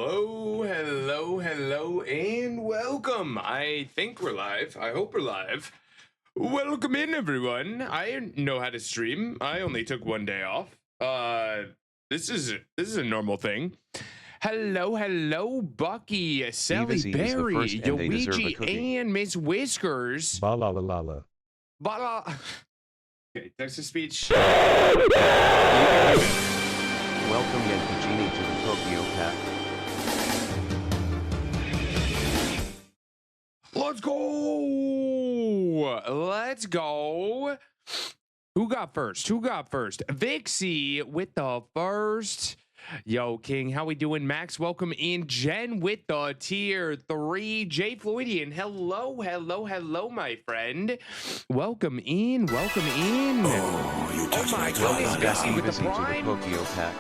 Hello, and welcome. I think we're live. I hope we're live. Welcome in, everyone. I know how to stream. I only took one day off. This is a normal thing. Hello, Bucky, Sally Easy is the Berry, first and they deserve a Luigi, cookie. and Miss Whiskers. Bala la la la. Bala. Okay, text to speech. Welcome Yankee to the Tokyo Pack. Let's go. Who got first? Vixie with the first. Yo, King, how we doing? Max, welcome in. Jen with the tier 3. Jay Floydian, hello, my friend. Welcome in. Oh, you touched my Welcome tongue. Jesse with the Busy to the prime. Tokyo Pack.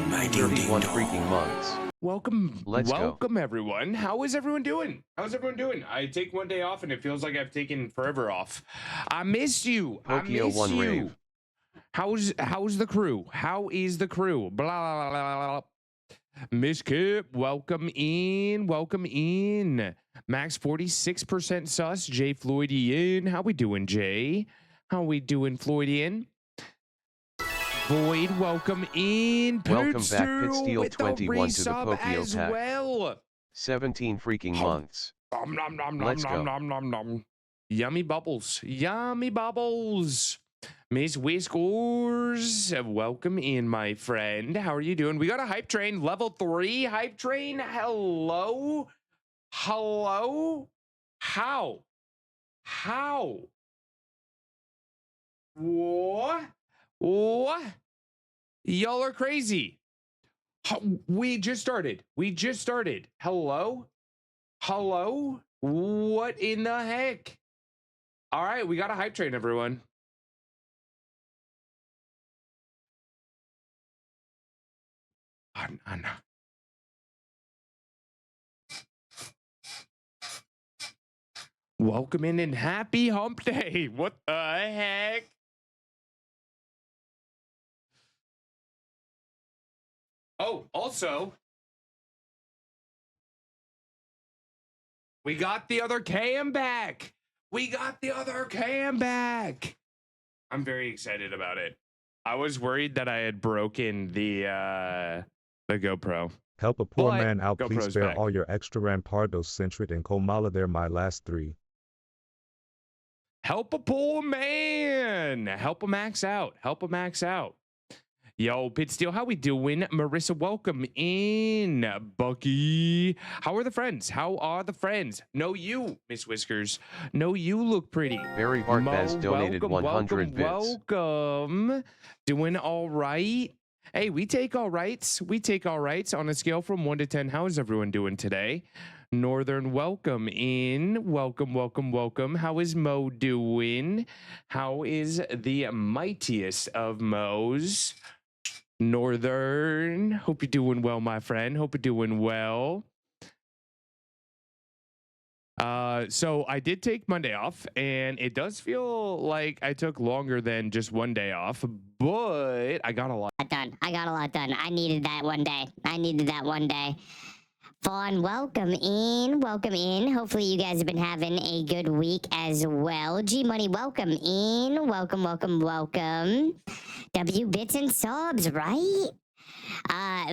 My ding 31 dong. freaking months. Welcome, Let's go. everyone. How is everyone doing? I take one day off and it feels like I've taken forever off. I missed you. Tokyo one rave. How's the crew? How is the crew? Blah, blah, blah, blah. Miss Kip, welcome in. Max 46% sus. Jay Floydian. How we doing, Jay? How we doing, Floydian? Void, welcome in. Welcome back, Pitsteel Pitsteel with the 21 to the resub Tokyo as Pack. well. 17 freaking months. Let's go. Yummy bubbles. Miss Whiskers, welcome in, my friend. How are you doing? We got a hype train, level 3 hype train. Hello? How? What? Y'all are crazy. We just started. Hello? What in the heck? All right, we got a hype train, everyone. Welcome in and happy hump day. What the heck? Oh, also, we got the other cam back. I'm very excited about it. I was worried that I had broken the GoPro. Help a poor But man out, please GoPro's spare back. all your extra Rampardo, Centrid, and Komala. They're my last 3. Help a poor man. Help a max out. Yo, Pitsteel, how we doing? Marissa, welcome in. Bucky, how are the friends? No, you, Miss Whiskers. No, you look pretty. Barry Hart has donated 100 bits. Welcome. Doing all right? Hey, we take all rights. On a scale from 1 to 10. How is everyone doing today? Northern, welcome in. Welcome. How is Mo doing? How is the mightiest of Mo's? Northern, hope you're doing well, my friend. So I did take Monday off, and it does feel like I took longer than just one day off, but I got a lot done. I needed that one day. Fawn, welcome in. Hopefully you guys have been having a good week as well. G Money, welcome in. Welcome. W bits and subs, right?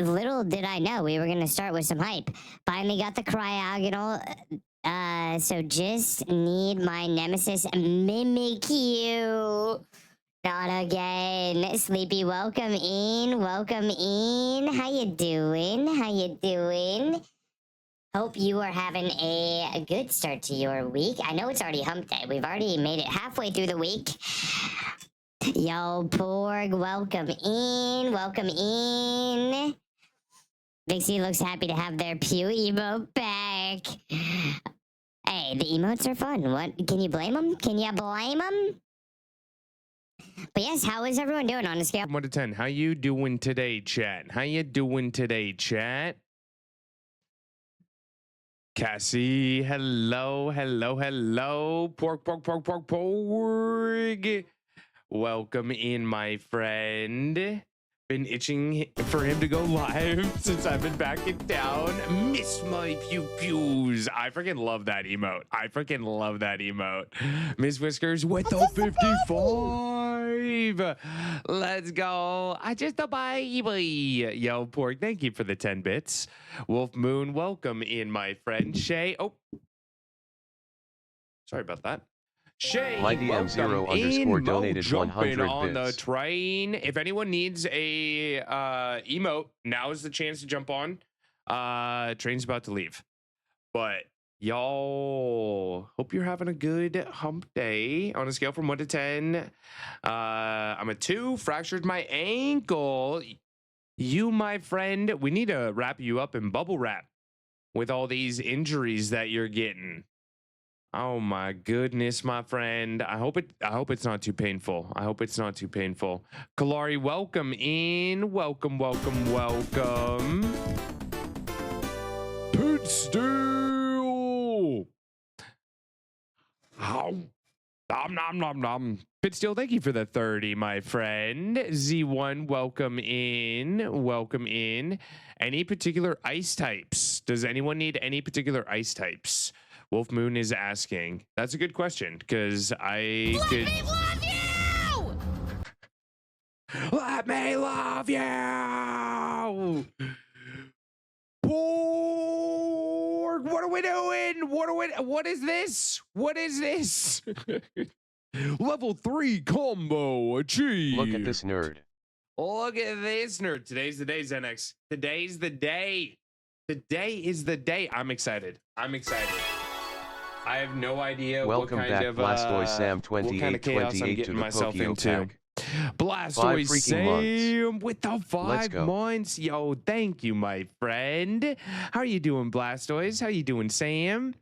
Little did I know we were gonna start with some hype. Finally got the cryogonal. So just need my nemesis Mimikyu. Not again. Sleepy, welcome in. How you doing? Hope you are having a good start to your week. I know it's already hump day. We've already made it halfway through the week. Yo, Porg, welcome in. Vixie looks happy to have their Pew emote back. Hey, the emotes are fun. What? Can you blame them? But yes, how is everyone doing on a scale? from 1 to 10. How you doing today, chat? Cassie, hello. Pork. Welcome in, my friend. been itching for him to go live since I've been back in town. Miss my pew pews. I freaking love that emote. I freaking love that emote. Miss Whiskers with the 55. Let's go. I just a baby. Yo, Pork, thank you for the 10 bits. Wolf Moon, welcome in, my friend. Shay. Oh, sorry about that. Shay, MyDM0_ donated 100 on the bits. train. If anyone needs a emote, now is the chance to jump on. Train's about to leave, but y'all, hope you're having a good hump day. On a scale from 1 to 10, I'm a 2. Fractured my ankle. You, my friend, we need to wrap you up in bubble wrap with all these injuries that you're getting. Oh my goodness, my friend. I hope it's not too painful. I hope it's not too painful. Kalari, welcome in. Welcome. Pit Steel. Nom. Pit Steel, thank you for the 30, my friend. Z1, welcome in. Any particular ice types? Does anyone need any particular ice types? Wolf Moon is asking. That's a good question, because I could... Let me love you! Pork! What are we doing? What is this? Level 3 combo achieved. Look at this nerd. Look at this nerd. Today's the day, Xenex. Today's the day. Today is the day. I'm excited. I have no idea Welcome what kind back, of Blastoise Sam what kind of chaos I'm 2828 to getting the myself Pokio into. pack. Blastoise 5 freaking Sam with the 5 go. months. Yo, thank you, my friend. How are you doing, Blastoise? How you doing, Sam?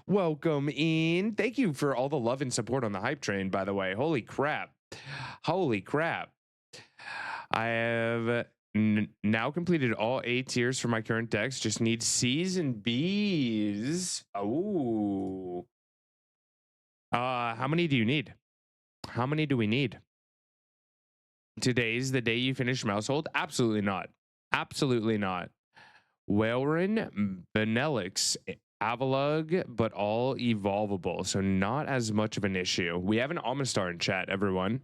Welcome in. Thank you for all the love and support on the hype train, by the way. Holy crap. I have now completed all 8 tiers for my current decks. Just need C's and B's. Oh. How many do you need? How many do we need? Today's the day you finish Mousehold? Absolutely not. Whaleren, Benelix, Avalug, but all evolvable, so not as much of an issue. We have an Amistar in chat, everyone.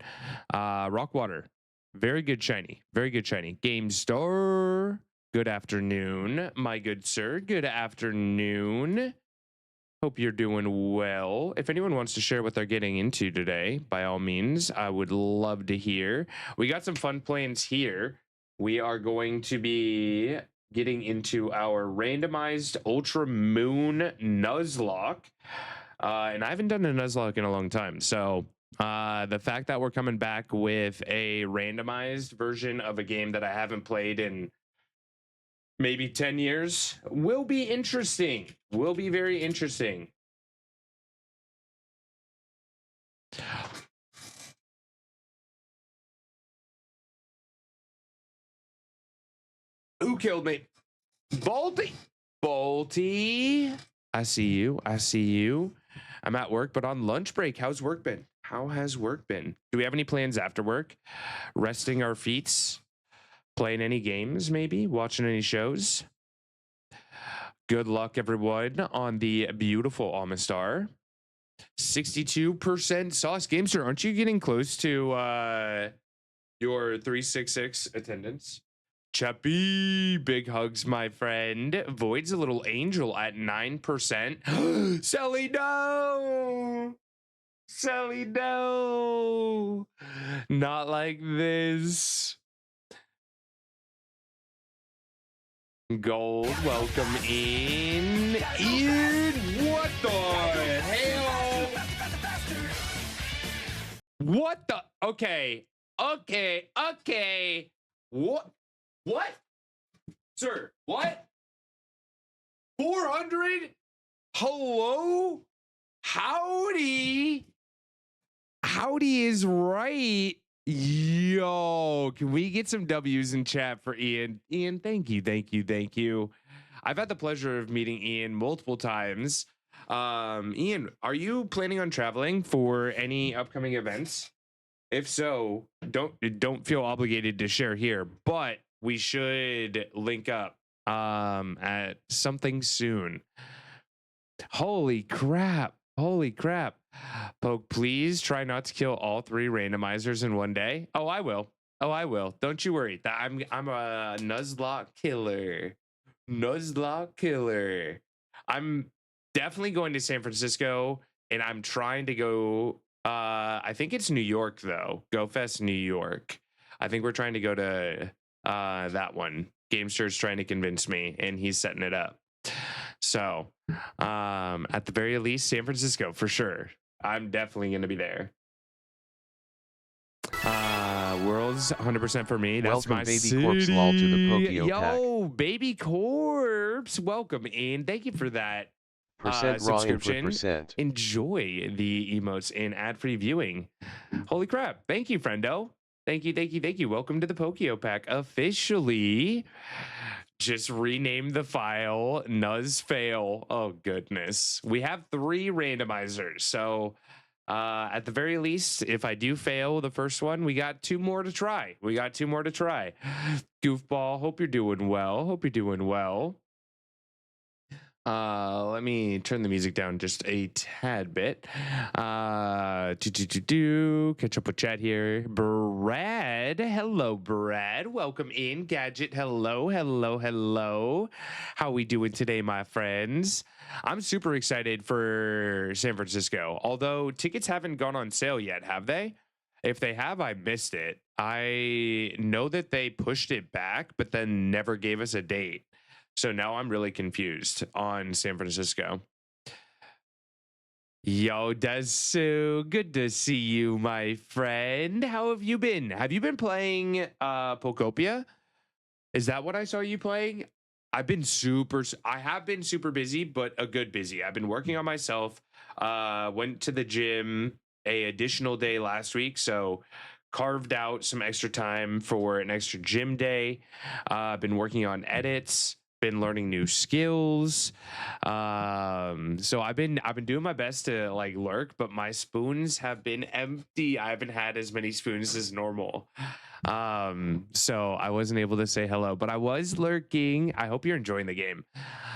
Rockwater, very good shiny. Game Star, good afternoon, my good sir. Good afternoon. Hope you're doing well. If anyone wants to share what they're getting into today, by all means, I would love to hear. We got some fun plans here. We are going to be getting into our randomized Ultra Moon Nuzlocke. And I haven't done a Nuzlocke in a long time. So the fact that we're coming back with a randomized version of a game that I haven't played in maybe 10 years will be interesting. Will be very interesting. Who killed me? Bolty. I see you. I'm at work, but on lunch break. How's work been? How has work been? Do we have any plans after work? Resting our feet? Playing any games, maybe? Watching any shows? Good luck, everyone, on the beautiful Amistar. 62% sauce. Gamester, aren't you getting close to your 366 attendance? Chappy, big hugs, my friend. Void's a little angel at 9%. Sally, no! Sally, no! Not like this. Gold, welcome in. Ian, what the hell? What the? Okay. What? Sir, what? 400? Hello? Howdy is right. Yo, can we get some W's in chat for Ian? Ian, thank you. I've had the pleasure of meeting Ian multiple times. Ian, are you planning on traveling for any upcoming events If so, don't feel obligated to share here, but we should link up at something soon. Holy crap. Poke, please try not to kill all 3 randomizers in one day. Oh, I will. Don't you worry. I'm a Nuzlocke killer. I'm definitely going to San Francisco, and I'm trying to go. I think it's New York though. GoFest New York. I think we're trying to go to that one. Gamster's trying to convince me, and he's setting it up. So, at the very least, San Francisco for sure. I'm definitely going to be there. World's 100% for me. That's Welcome, my Baby city. Corpse Lol, to the Pokio Yo, Baby Corpse, welcome in. Thank you for that Percent raw input subscription. percent. Enjoy the emotes and ad-free viewing. Holy crap. Thank you, friendo. Thank you. Welcome to the Pokio Pack. Officially, just rename the file Nuz Fail. Oh, goodness. We have 3 randomizers. So at the very least, if I do fail the first one, we got 2 more to try. Goofball, hope you're doing well. Let me turn the music down just a tad bit. Catch up with chat here. Brad, hello, Brad. Welcome in. Gadget, hello. How we doing today, my friends? I'm super excited for San Francisco. Although tickets haven't gone on sale yet, have they? If they have, I missed it. I know that they pushed it back, but then never gave us a date. So now I'm really confused on San Francisco. Yo, Desu, good to see you, my friend. How have you been? Have you been playing Pokopia? Is that what I saw you playing? I have been super busy, but a good busy. I've been working on myself. Went to the gym a additional day last week, so carved out some extra time for an extra gym day. I've been working on edits. Been learning new skills, so I've been doing my best to like lurk, but my spoons have been empty. I haven't had as many spoons as normal, so I wasn't able to say hello, but I was lurking. I hope you're enjoying the game.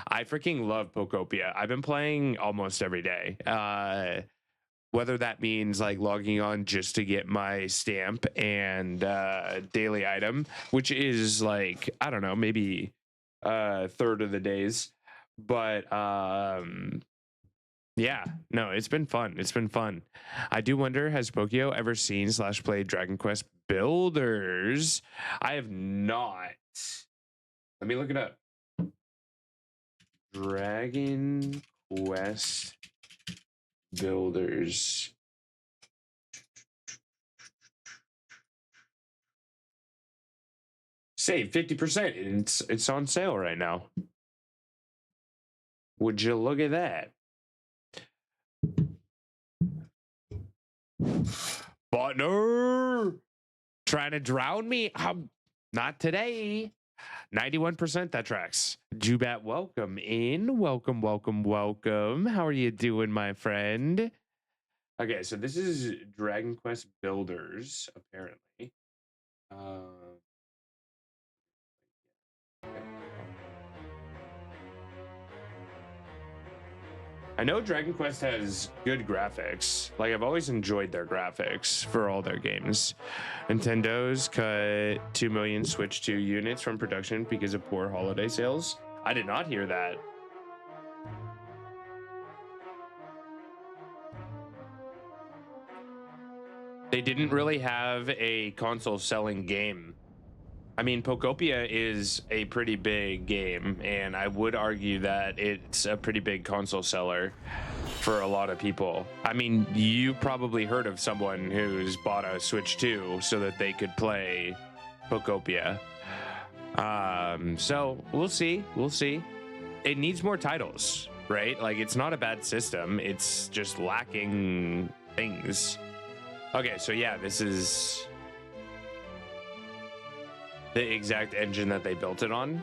I freaking love Pokopia. I've been playing almost every day, whether that means like logging on just to get my stamp and daily item, which is like, I don't know, maybe third of the days, but yeah, no, it's been fun. I do wonder, has Pokio ever seen / played Dragon Quest Builders? I have not. Let me look it up. Dragon Quest Builders. Save 50%. It's on sale right now. Would you look at that? Butner trying to drown me? Not today. 91%, that tracks. Jubat, welcome in. Welcome. How are you doing, my friend? Okay, so this is Dragon Quest Builders, apparently. I know Dragon Quest has good graphics. Like, I've always enjoyed their graphics for all their games. Nintendo's cut 2 million Switch 2 units from production because of poor holiday sales. I did not hear that. They didn't really have a console selling game. I mean, Pokopia is a pretty big game, and I would argue that it's a pretty big console seller for a lot of people. I mean, you probably heard of someone who's bought a Switch 2 so that they could play Pokopia. So we'll see. It needs more titles, right? Like, it's not a bad system. It's just lacking things. Okay, so yeah, this is the exact engine that they built it on.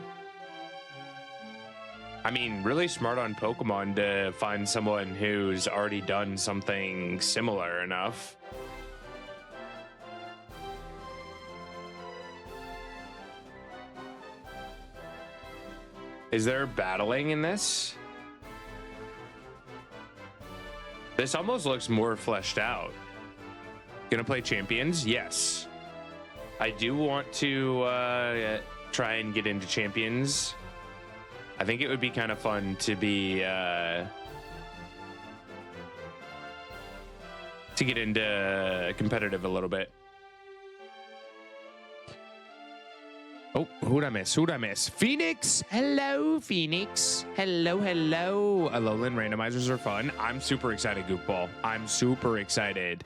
I mean, really smart on Pokemon to find someone who's already done something similar enough. Is there battling in this? This almost looks more fleshed out. Gonna play champions? Yes. I do want to try and get into champions. I think it would be kind of fun to be to get into competitive a little bit. Oh, who'd I miss? Who'd I miss? Phoenix! Hello, Phoenix. Hello, hello. Alolan randomizers are fun. I'm super excited, Goofball. I'm super excited.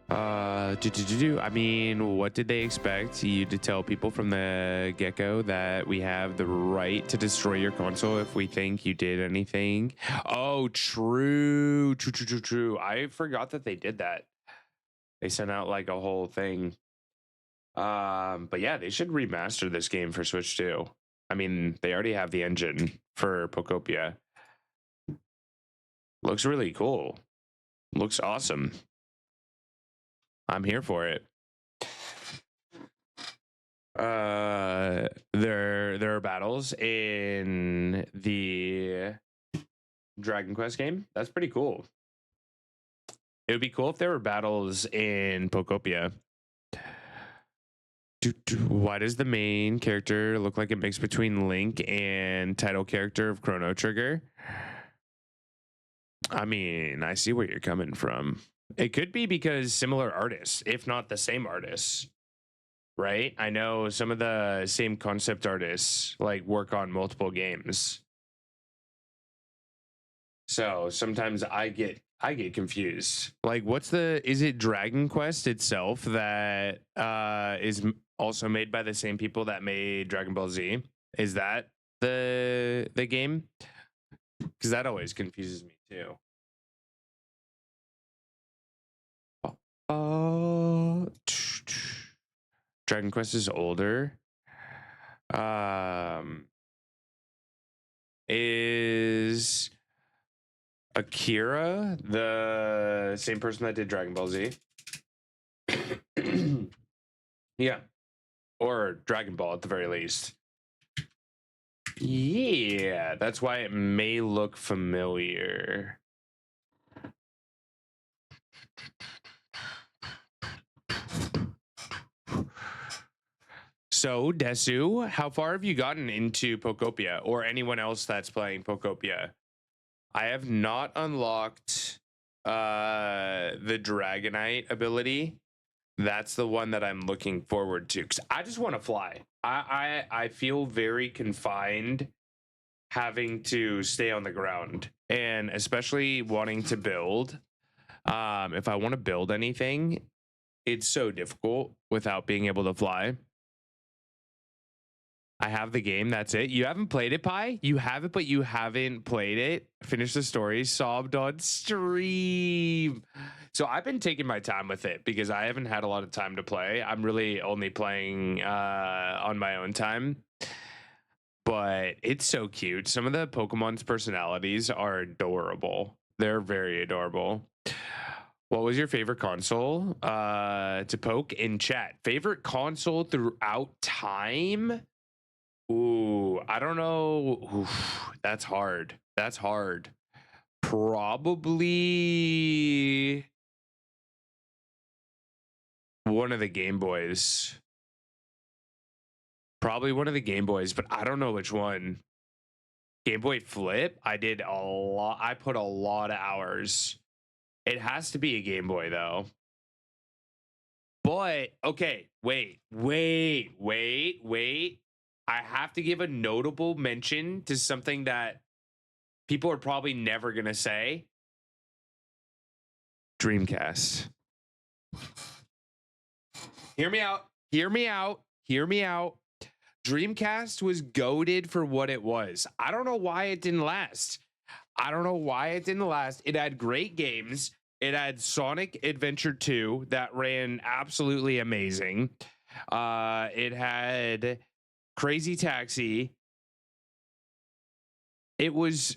I mean, what did they expect you to tell people from the get-go that we have the right to destroy your console if we think you did anything? Oh, true. True. I forgot that they did that. They sent out like a whole thing. But yeah, they should remaster this game for Switch too. I mean, they already have the engine for Pokopia. Looks really cool. Looks awesome. I'm here for it. There are battles in the Dragon Quest game. That's pretty cool. It would be cool if there were battles in Pokopia. Why does the main character look like a mix between Link and title character of Chrono Trigger? I mean, I see where you're coming from. It could be because similar artists, if not the same artists, right? I know some of the same concept artists like work on multiple games. So sometimes I get confused. Like, is it Dragon Quest itself that is also made by the same people that made Dragon Ball Z? Is that the game? Because that always confuses me too. Dragon Quest is older. Is Akira the same person that did Dragon Ball Z? Yeah. Or Dragon Ball at the very least. Yeah, that's why it may look familiar. So, Desu, how far have you gotten into Pokopia or anyone else that's playing Pokopia? I have not unlocked the Dragonite ability. That's the one that I'm looking forward to because I just want to fly. I feel very confined having to stay on the ground, and especially wanting to build. If I want to build anything, it's so difficult without being able to fly. I have the game. That's it. You haven't played it, Pi? You have it, but you haven't played it. Finish the story. Sobbed on stream. So I've been taking my time with it because I haven't had a lot of time to play. I'm really only playing on my own time. But it's so cute. Some of the Pokemon's personalities are adorable. They're very adorable. What was your favorite console to poke in chat? Favorite console throughout time? Ooh, I don't know. Oof, that's hard. That's hard. Probably one of the Game Boys. Probably one of the Game Boys, but I don't know which one. Game Boy Flip? I did a lot. I put a lot of hours. It has to be a Game Boy, though. But, okay, wait. I have to give a notable mention to something that people are probably never going to say. Dreamcast. Hear me out. Dreamcast was goated for what it was. I don't know why it didn't last. It had great games. It had Sonic Adventure 2 that ran absolutely amazing. It had Crazy Taxi. It was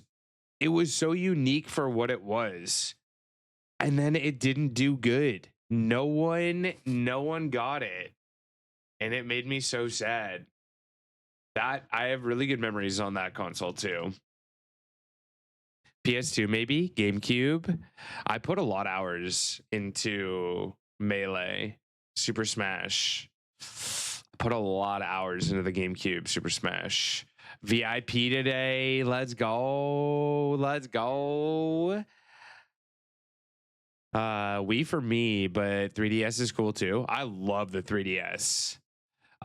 so unique for what it was. And then it didn't do good. No one got it. And it made me so sad. That I have really good memories on that console too. PS2 maybe, GameCube. I put a lot of hours into Melee, Super Smash. Put a lot of hours into the GameCube, Super Smash. VIP today. Let's go. Let's go. Wii for me, but 3DS is cool too. I love the 3DS.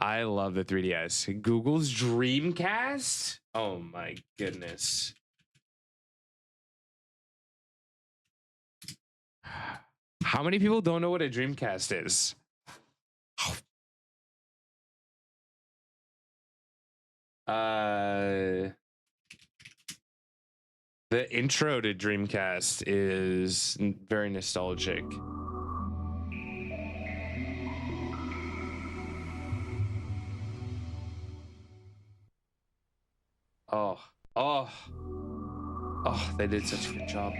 I love the 3DS. Google's Dreamcast? Oh my goodness. How many people don't know what a Dreamcast is? The intro to Dreamcast is very nostalgic. Oh, they did such a good job.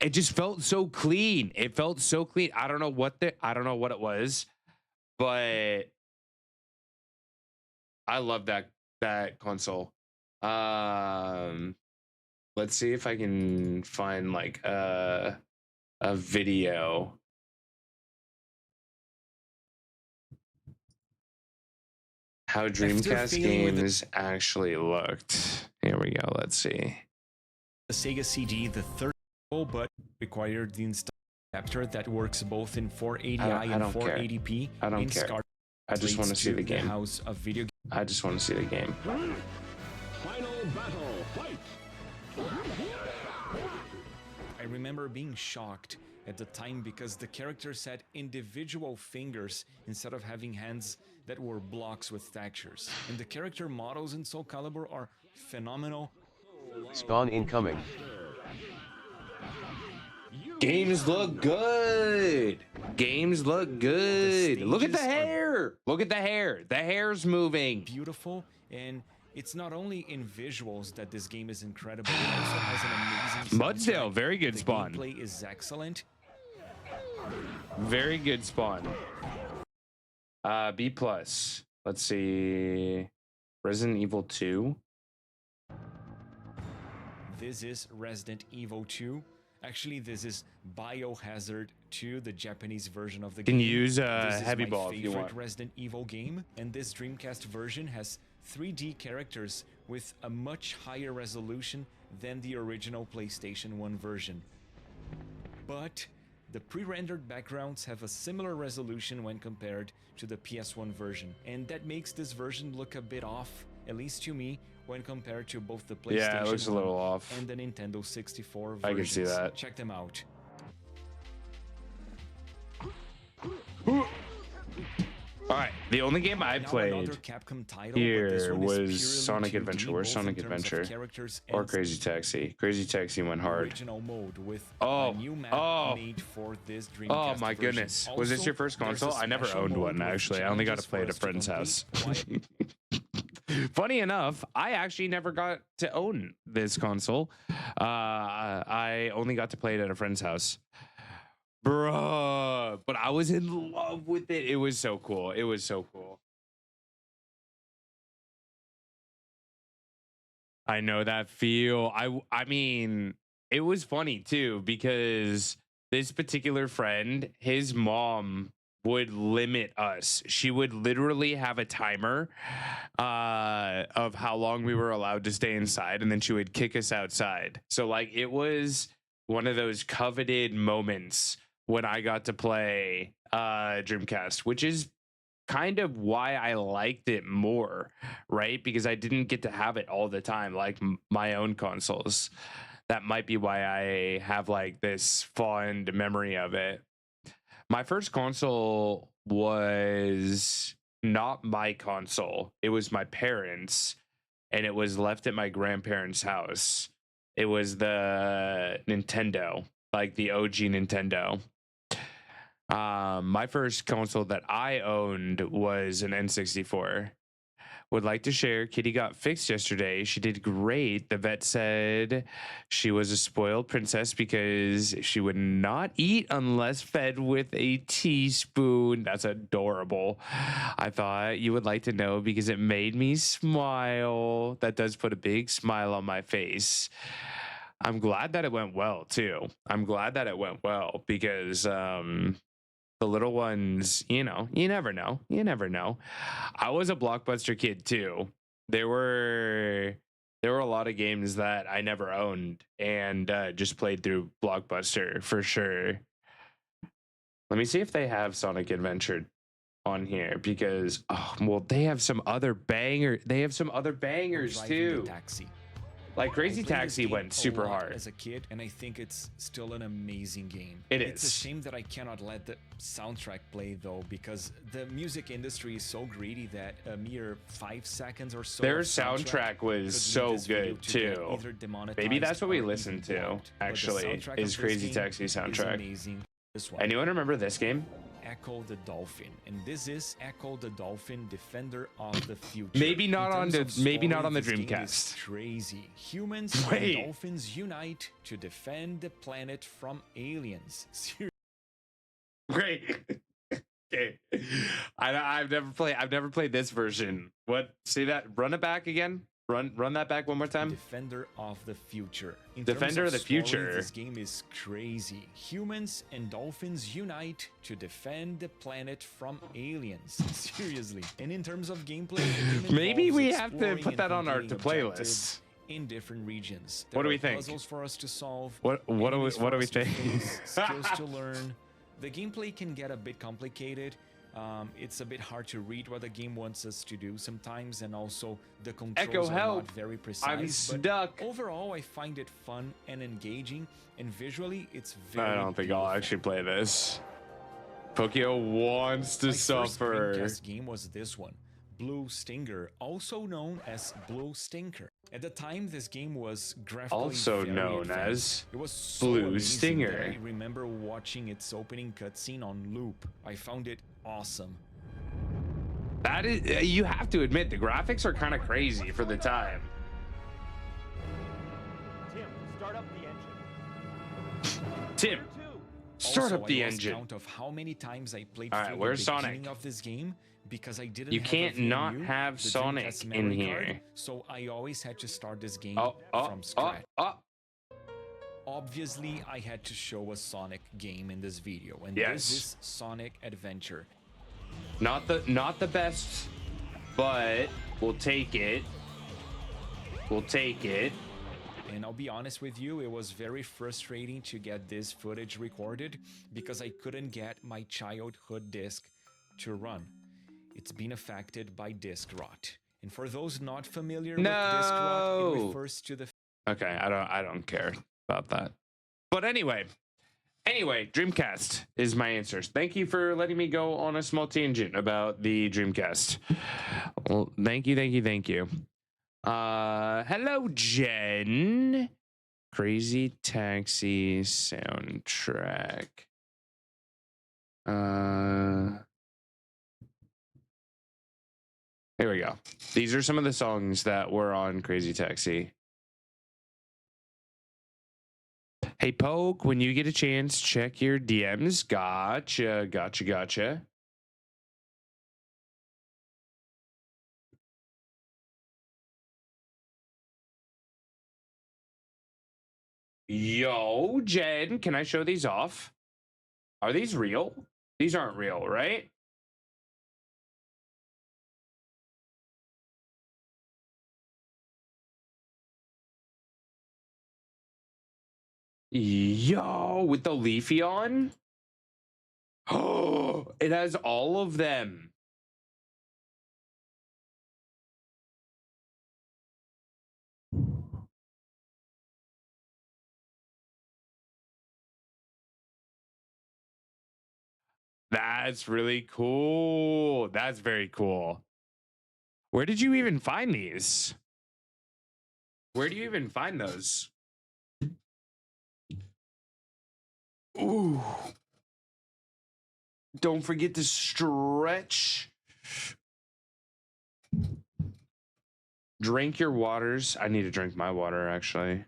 It just felt so clean. It felt so clean. I don't know what it was, but I love that console. Let's see if I can find like a video. How Dreamcast games actually looked. Here we go. Let's see. The Sega CD, the third, but required the install adapter that works both in 480i and 480p. I don't care. I just want to see the game. House of video. I just want to see the game. Final battle, fight! I remember being shocked at the time because the characters had individual fingers instead of having hands that were blocks with textures. And the character models in Soul Calibur are phenomenal. Spawn incoming. Games look good. Games look good. Look at the hair. Look at the hair. The hair's moving. Beautiful, and it's not only in visuals that this game is incredible. It also has an amazing Mudsdale, soundtrack. very good The spawn. gameplay is excellent. Very good spawn. B plus. Let's see. Resident Evil 2. This is Resident Evil 2. Actually, this is Biohazard 2, the Japanese version of the game. Can you use This is heavy my ball if you favorite want. Resident Evil game, and this Dreamcast version has 3D characters with a much higher resolution than the original PlayStation 1 version. But the pre-rendered backgrounds have a similar resolution when compared to the PS1 version, and that makes this version look a bit off, at least to me, when compared to both the PlayStation Yeah, it looks a 1 little off. and the Nintendo 64 versions. I can see that. Check them out. All right. The only game I Now played another Capcom title, but here this one is was purely Sonic 2D, Adventure. Where's both in Sonic terms of Adventure? characters Or and Crazy Taxi. Crazy Taxi went hard. original mode with Oh, a new map oh. made for this Dreamcast Oh my version. goodness. Was this Also, your first there's a console? I never special owned mode one, with actually. I only got to play at a challenges friend's for us house. to complete. Funny enough, I actually never got to own this console. I only got to play it at a friend's house. Bruh. But I was in love with it. It was so cool. It was so cool. I know that feel. I mean, it was funny too because this particular friend, his mom would limit us. She would literally have a timer of how long we were allowed to stay inside, and then she would kick us outside. So like it was one of those coveted moments when I got to play Dreamcast, which is kind of why I liked it more, right? Because I didn't get to have it all the time like my own consoles. That might be why I have like this fond memory of it. My first console was not my console. It was my parents', and it was left at my grandparents' house. It was the Nintendo, like the OG Nintendo. My first console that I owned was an N64, would like to share Kitty got fixed yesterday. She did great. The vet said she was a spoiled princess because she would not eat unless fed with a teaspoon. That's adorable. I thought you would like to know because it made me smile. That does put a big smile on my face. I'm glad that it went well too. I'm glad that it went well because the little ones, you know, you never know. You never know. I was a Blockbuster kid too. There were a lot of games that I never owned and just played through Blockbuster for sure. Let me see if they have Sonic Adventure on here because they have some other bangers Driving too. the Taxi. Like Crazy I played this Taxi game went a super lot hard. as a kid, and I think it's still an amazing game. It's a shame that I cannot let the soundtrack play though, because the music industry is so greedy that a mere 5 seconds or so. Their of soundtrack was could lead so this video good to get too. either demonetized Maybe that's what we or listened even to. blocked. But the Actually, soundtrack is of this Crazy game Taxi is soundtrack. amazing. This one. Anyone remember this game? Echo the Dolphin, and this is Echo the Dolphin, Defender of the Future. Maybe not In on terms the of maybe not story, on the this game is Dreamcast. Crazy. Humans Wait. and dolphins unite to defend the planet from aliens. Seriously. Great. Okay. I've never played this version. What? Say that. Run it back again. Run that back one more time. Defender of the Future. In Defender terms of the story, Future. This game is crazy. Humans and dolphins unite to defend the planet from aliens. Seriously. And in terms of gameplay, the game Maybe involves we have to exploring put and that on our completing playlist. objectives in different regions. What do we are think? Puzzles for us to solve. What do we enemies for us to think? face, skills to learn. The gameplay can get a bit complicated. It's a bit hard to read what the game wants us to do sometimes, and also the controls Echo, are help. not very precise. I'm but stuck. overall, I find it fun and engaging, and visually, it's very. I don't think I'll beautiful. actually play this. Pokio wants to My first suffer. Dreamcast game was this one, Blue Stinger, also known as Blue Stinker. At the time, this game was graphically Also very known advanced. as It was so Blue amazing Stinger. that I remember watching its opening cutscene on loop. I found it awesome. That is, you have to admit, the graphics are kind of crazy for the time. Tim, start up the engine. Tim, start Also, up the I lost engine. count of how many times I played All right, through where's the beginning Sonic? of this game because I didn't. You have can't a not VMU, have the Sonic Dreamcast in memory here. card, so I always had to start this game Oh, from scratch. oh. Obviously, I had to show a Sonic game in this video, and Yes. this is Sonic Adventure. Not the best, but we'll take it. We'll take it. And I'll be honest with you, it was very frustrating to get this footage recorded because I couldn't get my childhood disc to run. It's been affected by disc rot. And for those not familiar with disc rot, it No. refers to the Okay, I don't care about that. But anyway, Dreamcast is my answers. Thank you for letting me go on a small tangent about the Dreamcast. Well, thank you. Hello, Jen. Crazy Taxi soundtrack. Here we go. These are some of the songs that were on Crazy Taxi. Hey, Poke, when you get a chance, check your DMs. Gotcha. Yo, Jen, can I show these off? Are these real? These aren't real, right? Yo, with the Leafy on? Oh, it has all of them. That's really cool. That's very cool. Where did you even find these? Where do you even find those? Ooh. Don't forget to stretch. Drink your waters. I need to drink my water, actually.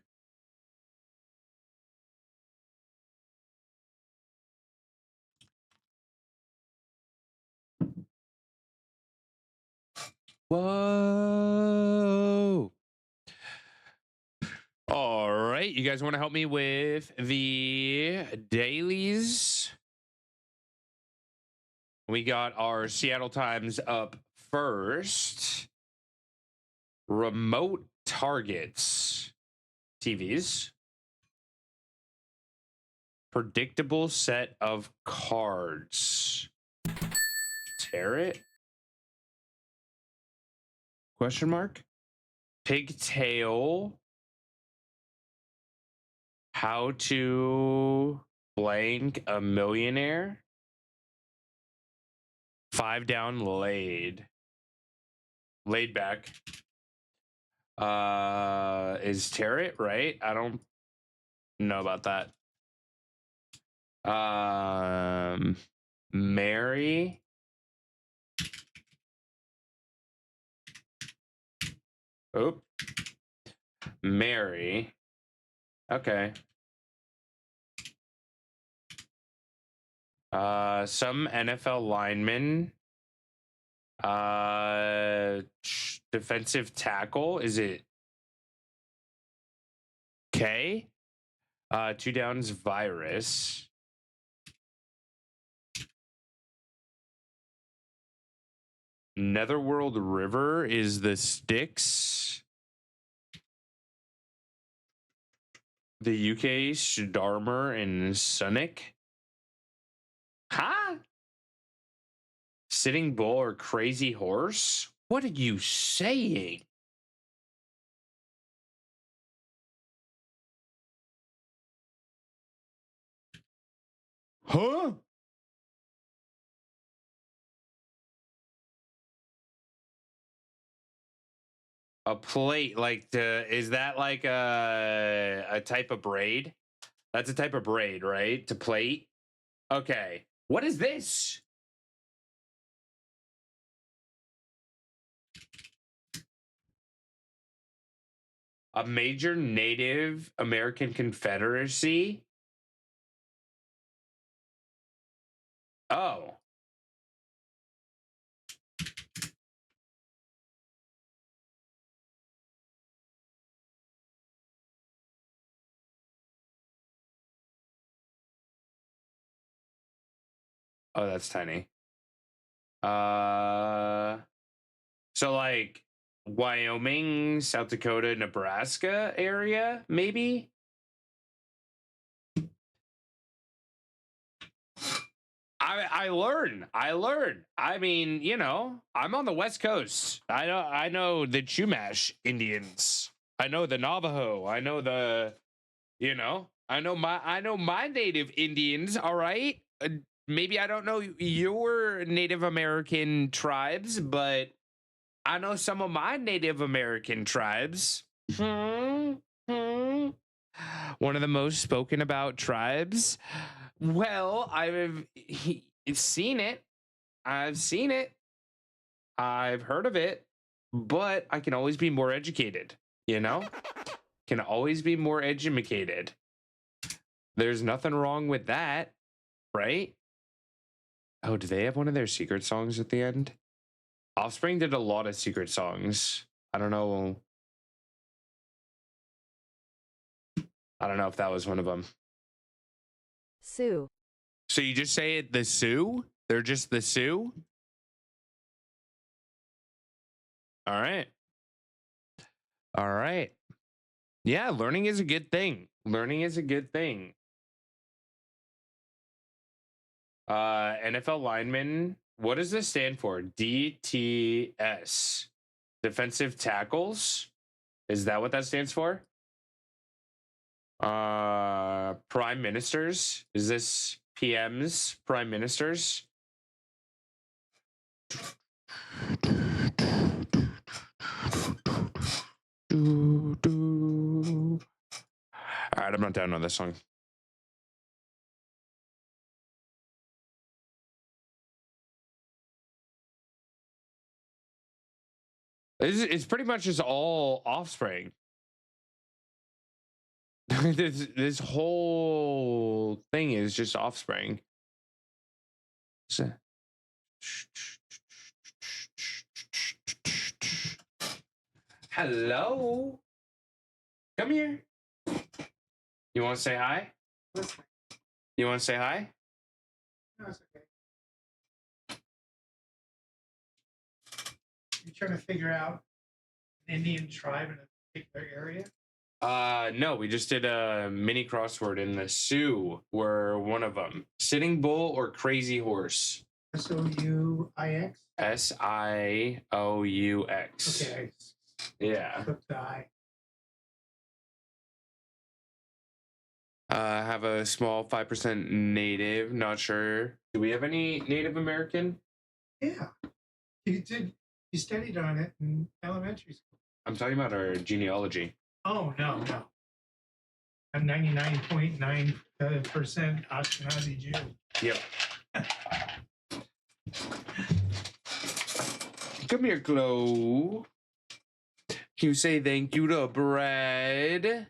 Whoa. All right. You guys want to help me with the dailies? We got our Seattle Times up first. Remote targets. TVs. Predictable set of cards. Tarot? Question mark? Pigtail. How to blank a millionaire. 5 down laid. Laid back. Is tarot, right? I don't know about that. Mary. Oop. Mary. Okay. Some NFL linemen. Defensive tackle. Is it K? 2 downs virus. Netherworld River is the Styx. The UK Starmer and Sonic. Huh? Sitting Bull or Crazy Horse? What are you saying? Huh? A plate, like is that like a type of braid? That's a type of braid, right? To plate. Okay. What is this? A major Native American Confederacy? Oh. Oh, that's tiny. So like Wyoming, South Dakota, Nebraska area, maybe? I learn. I mean, you know, I'm on the West Coast. I know the Chumash Indians. I know the Navajo. I know the, you know, I know my native Indians, all right? Maybe I don't know your Native American tribes, but I know some of my Native American tribes. One of the most spoken about tribes. Well, I've seen it. I've seen it. I've heard of it, but I can always be more educated, you know? Can always be more educated. There's nothing wrong with that, right? Oh, do they have one of their secret songs at the end? Offspring did a lot of secret songs. I don't know. I don't know if that was one of them. Sioux. So you just say it the Sioux? They're just the Sioux? All right. All right. Yeah, learning is a good thing. Learning is a good thing. NFL lineman. What does this stand for? DTS. Defensive tackles? Is that what that stands for? Prime ministers? Is this PMs? Prime ministers? All right, I'm not down on this song. It's pretty much just all offspring. This whole thing is just offspring. So- Hello. Come here. You want to say hi? You want to say hi? No, it's okay. You're trying to figure out an Indian tribe in a particular area? No, we just did a mini crossword, and the Sioux were one of them. Sitting Bull or Crazy Horse? Souix? Sioux. Okay, Yeah. flip the I. Have a small 5% native. Not sure. Do we have any Native American? Yeah. You studied on it in elementary school. I'm talking about our genealogy. Oh, no. I'm 99.9% Ashkenazi Jew. Yep. Come here, Chloe. You say thank you to Brad.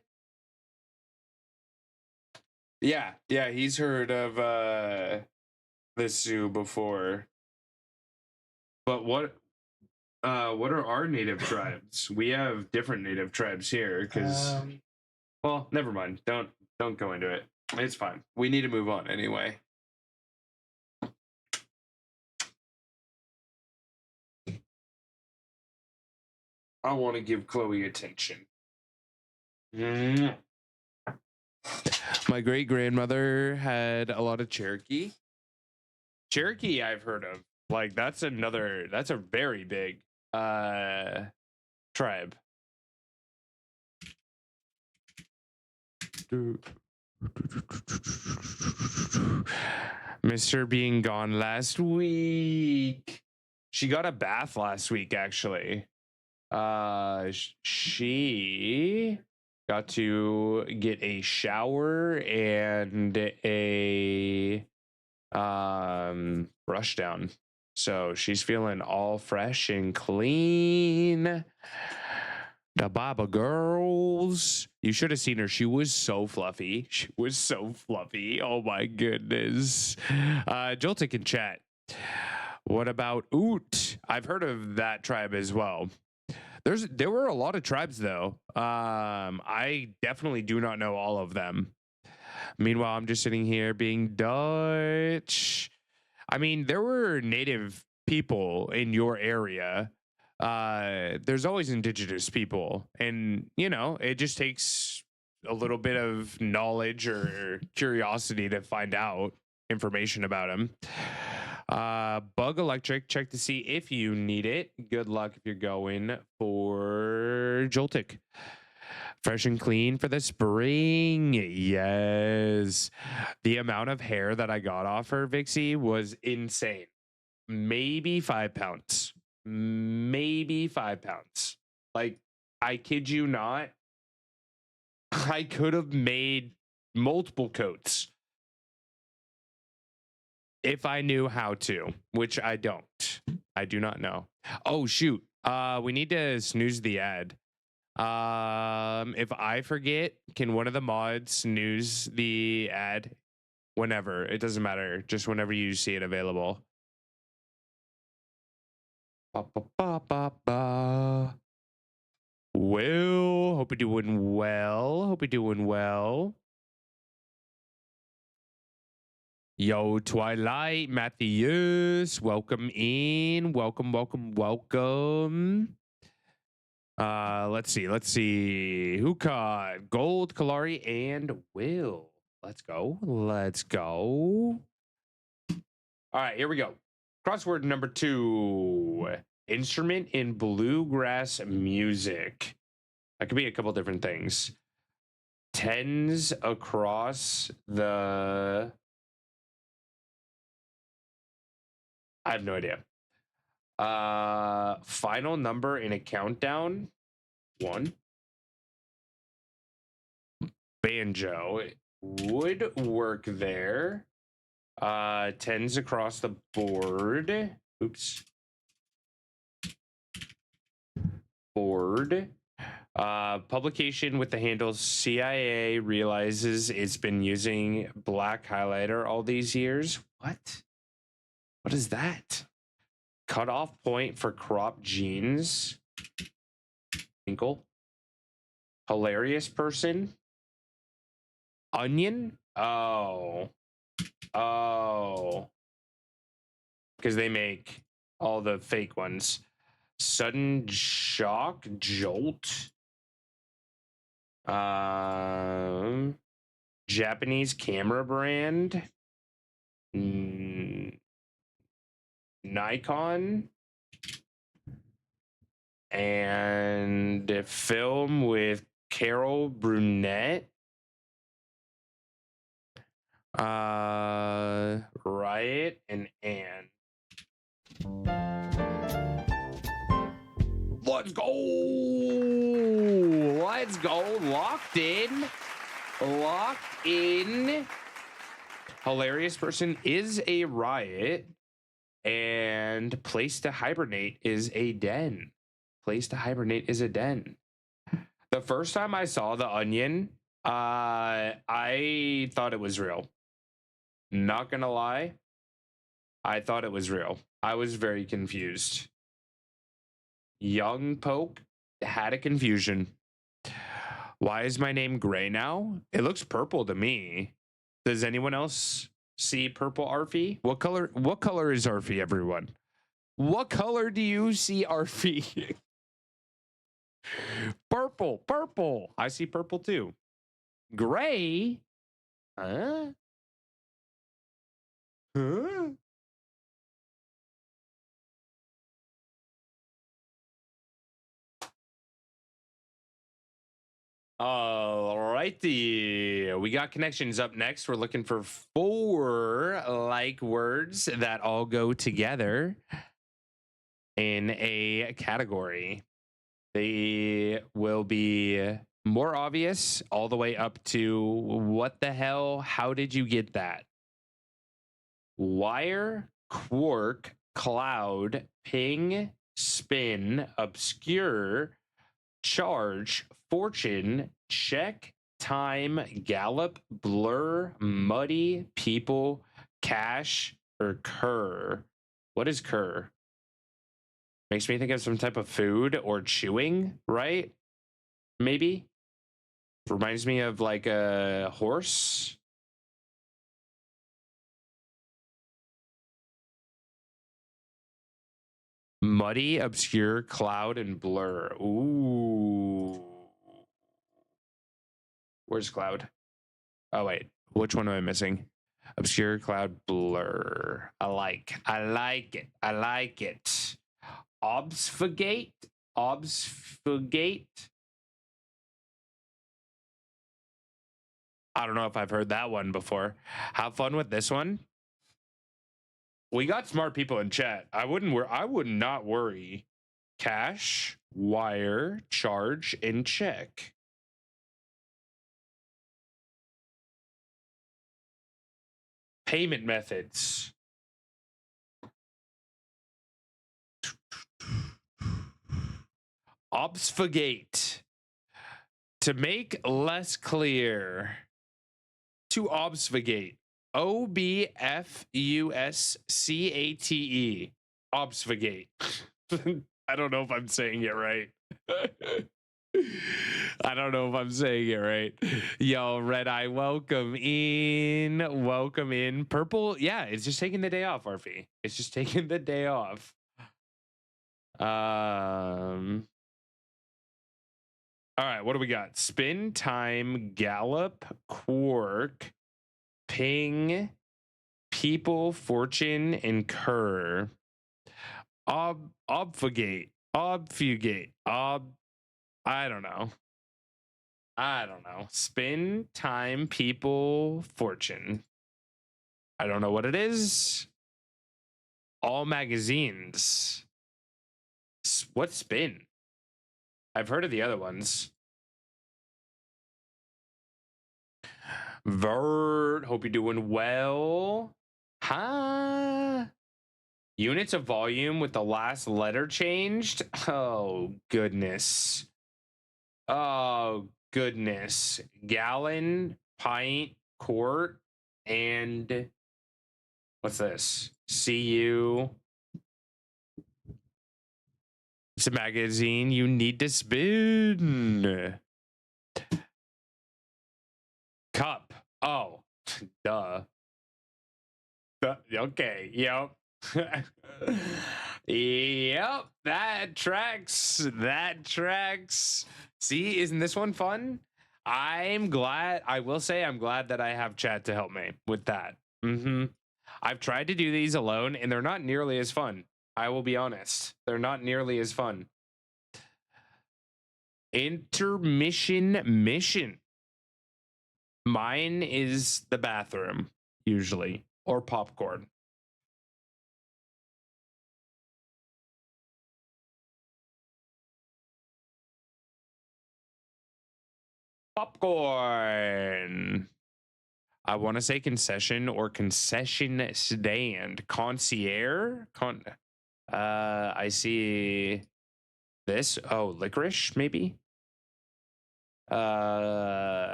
Yeah, he's heard of the Sioux before. But what are our native tribes? We have different native tribes here because well, never mind. Don't go into it. It's fine. We need to move on anyway. I want to give Chloe attention. My great grandmother had a lot of Cherokee. Cherokee, I've heard of. Like that's a very big tribe. Mr. being gone last week. She got a bath last week, actually. She got to get a shower and a brush down. So she's feeling all fresh and clean. The Baba girls. You should have seen her. She was so fluffy. Oh my goodness. Joltik in chat. What about Oot? I've heard of that tribe as well. There were a lot of tribes though. I definitely do not know all of them. Meanwhile, I'm just sitting here being Dutch. I mean, there were native people in your area. There's always indigenous people, and it just takes a little bit of knowledge or curiosity to find out information about them. Bug Electric, check to see if you need it. Good luck if you're going for Joltik. Fresh and clean for the spring. Yes. The amount of hair that I got off her, Vixie, was insane. Maybe 5 pounds. Like, I kid you not. I could have made multiple coats if I knew how to, which I don't. I do not know. Oh, shoot. We need to snooze the ad. If I forget, can one of the mods snooze the ad whenever? It doesn't matter. Just whenever you see it available. Will, hope you're doing well. Yo, Twilight, Matthias, welcome in. Welcome. Let's see. Who caught? Gold, Kalari, and Will. Let's go. All right, here we go. Crossword number 2. Instrument in bluegrass music. That could be a couple different things. Tens across the... I have no idea. Final number in a countdown. 1. Banjo would work there. Tens across the board. Oops. board. Publication with the handle CIA realizes it's been using black highlighter all these years. What? What is that? Cutoff point for crop jeans. Inkle. Hilarious person. Onion. Oh. Because they make all the fake ones. Sudden shock jolt. Japanese camera brand. Nikon. And film with Carol Brunette. Riot and Anne. Let's go. Let's go. Locked in. Locked in. Hilarious person is a riot. And place to hibernate is a den. Place to hibernate is a den. The first time I saw the onion, I thought it was real. Not gonna lie. I thought it was real. I was very confused. Young Poke had a confusion. Why is my name gray now? It looks purple to me. Does anyone else see purple Arfie? What color is Arfie, everyone? What color do you see Arfie? Purple. I see purple too. Gray? Huh? Alrighty, we got connections up next. We're looking for 4 like words that all go together in a category. They will be more obvious all the way up to what the hell? How did you get that? Wire, quark, cloud, ping, spin, obscure, charge, fortune, check, time, gallop, blur, muddy, people, cash, or cur. What is cur? Makes me think of some type of food or chewing, right? Maybe. Reminds me of like a horse. Muddy, obscure, cloud, and blur. Ooh. Where's cloud? Oh, wait. Which one am I missing? Obscure, cloud, blur. I like it. Obfuscate. I don't know if I've heard that one before. Have fun with this one. We got smart people in chat. I would not worry. Cash, wire, charge, and check. Payment methods. Obfuscate. To make less clear. To obfuscate. OBFUSCATE. Obfuscate. I don't know if I'm saying it right. I don't know if I'm saying it right. Yo, Red Eye, welcome in. Purple, yeah, it's just taking the day off, Arfie. It's just taking the day off. All right, what do we got? Spin, time, gallop, quark, ping, people, fortune, and cur. Obfuscate. I don't know. Spin, time, people, fortune. I don't know what it is. All magazines. What's spin? I've heard of the other ones. Vert, hope you're doing well. Huh? Units of volume with the last letter changed. Oh, goodness. Oh, goodness. Gallon, pint, quart, and what's this? CU. It's a magazine you need to spin. Cup. Oh, duh. Okay, yep. Yep, that tracks. That tracks. See, isn't this one fun? I'm glad. I will say I'm glad that I have chat to help me with that. I've tried to do these alone, and they're not nearly as fun. I will be honest. They're not nearly as fun. Intermission mission. Mine is the bathroom, usually, or popcorn. Popcorn. I want to say concession or concession stand. Concierge? I see this. Oh, licorice, maybe?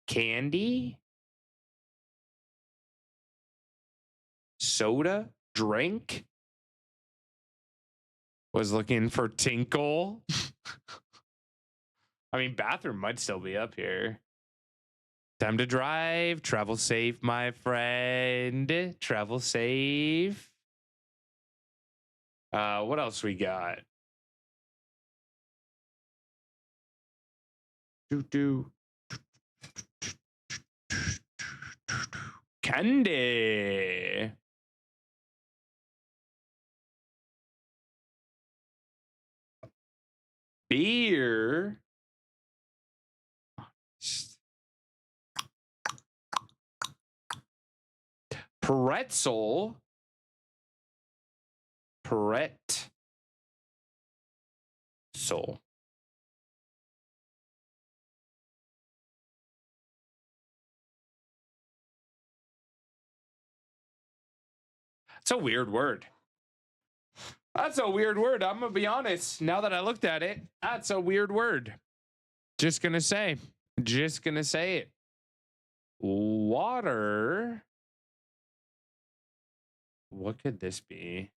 Candy? Soda? Drink? Was looking for tinkle. I mean, bathroom might still be up here. Time to drive. Travel safe, my friend. Travel safe. What else we got? Candy. Beer. Pretzel. Pretzel. It's a weird word. That's a weird word. I'm gonna be honest. Now that I looked at it, that's a weird word. Just gonna say it. Water. What could this be?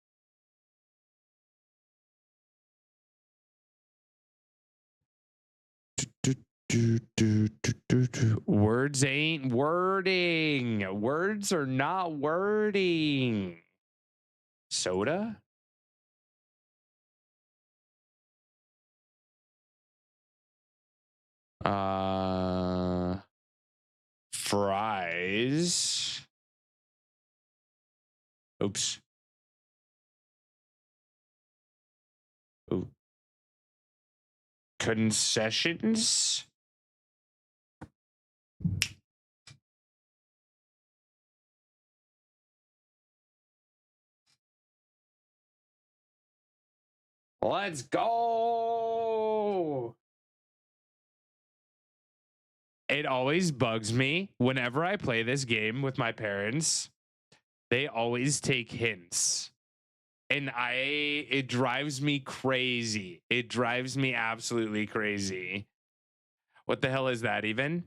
Words ain't wording. Words are not wording. Soda? Fries. Oops. Ooh. Concessions? Let's go. It always bugs me whenever I play this game with my parents. They always take hints. And it drives me crazy. It drives me absolutely crazy. What the hell is that even?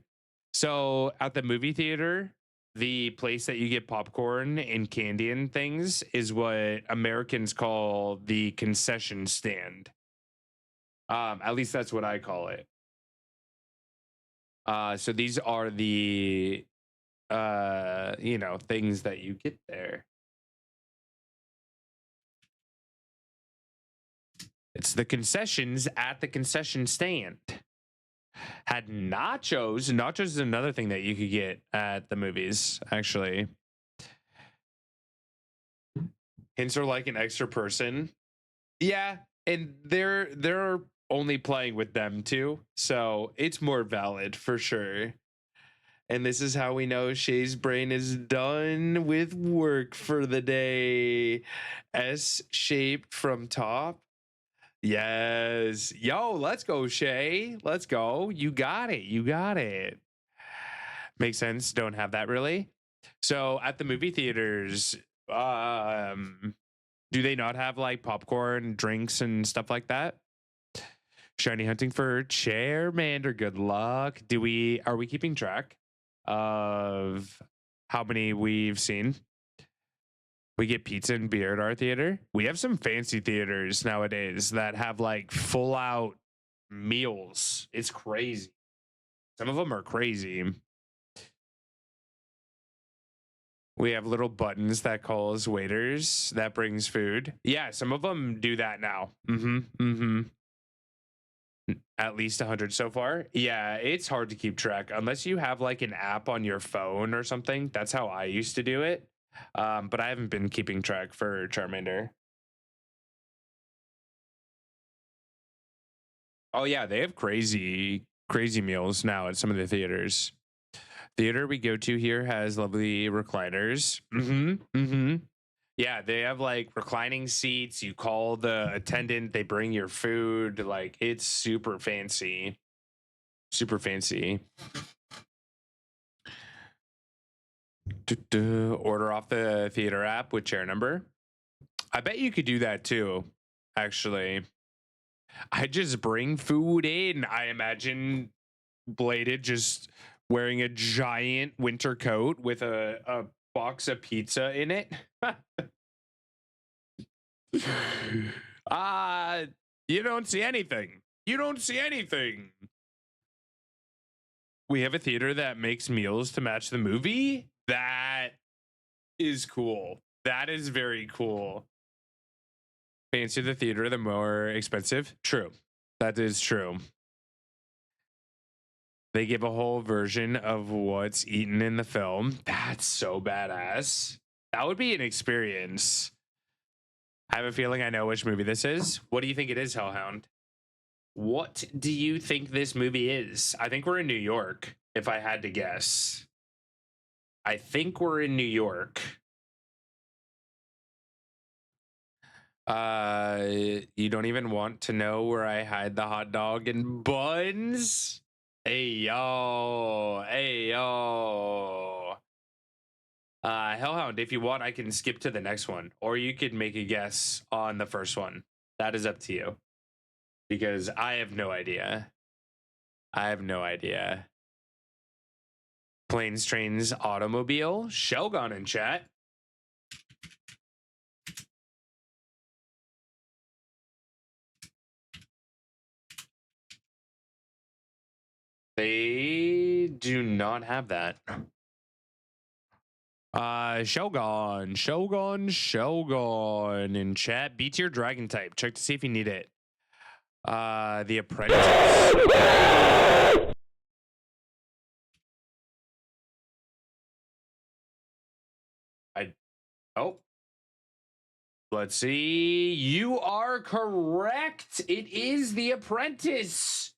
So at the movie theater, the place that you get popcorn and candy and things is what Americans call the concession stand. At least that's what I call it. So these are the things that you get there. It's the concessions at the concession stand. Had nachos. Nachos is another thing that you could get at the movies, actually. Hints are like an extra person. Yeah, and they're only playing with them too, so it's more valid for sure. And this is how we know Shay's brain is done with work for the day. S-shaped from top. Yes. Yo, let's go, Shay. Let's go. You got it. You got it. Makes sense. Don't have that really. So at the movie theaters, Do they not have like popcorn, drinks, and stuff like that? Shiny hunting for Chairmander. Good luck. Are we keeping track of how many we've seen? We get pizza and beer at our theater. We have some fancy theaters nowadays that have like full out meals. It's crazy. Some of them are crazy. We have little buttons that calls waiters that brings food. Yeah, some of them do that now. At least 100 so far. Yeah, it's hard to keep track unless you have like an app on your phone or something. That's how I used to do it. But I haven't been keeping track for Charmander. Oh yeah, they have crazy meals now at some of the theaters. Theater we go to here has lovely recliners. Yeah, they have like reclining seats. You call the attendant, they bring your food. Like, it's super fancy. Super fancy. Order off the theater app with chair number. I bet you could do that too, actually. I just bring food in. I imagine Bladed just wearing a giant winter coat with a box of pizza in it. You don't see anything. You don't see anything. We have a theater that makes meals to match the movie. That is cool. That is very cool. Fancier the theater, the more expensive. True. That is true. They give a whole version of what's eaten in the film. That's so badass. That would be an experience. I have a feeling I know which movie this is. What do you think it is, Hellhound? What do you think this movie is? I think we're in New York, if I had to guess. I think we're in New York. You don't even want to know where I hide the hot dog and buns? Hey, yo. Hey, yo. Hellhound, if you want, I can skip to the next one. Or you could make a guess on the first one. That is up to you. Because I have no idea. I have no idea. Planes, trains, automobile. Shelgon in chat. They do not have that. Shogun in chat. B tier dragon type. Check to see if you need it. The Apprentice. Let's see. You are correct. It is The Apprentice.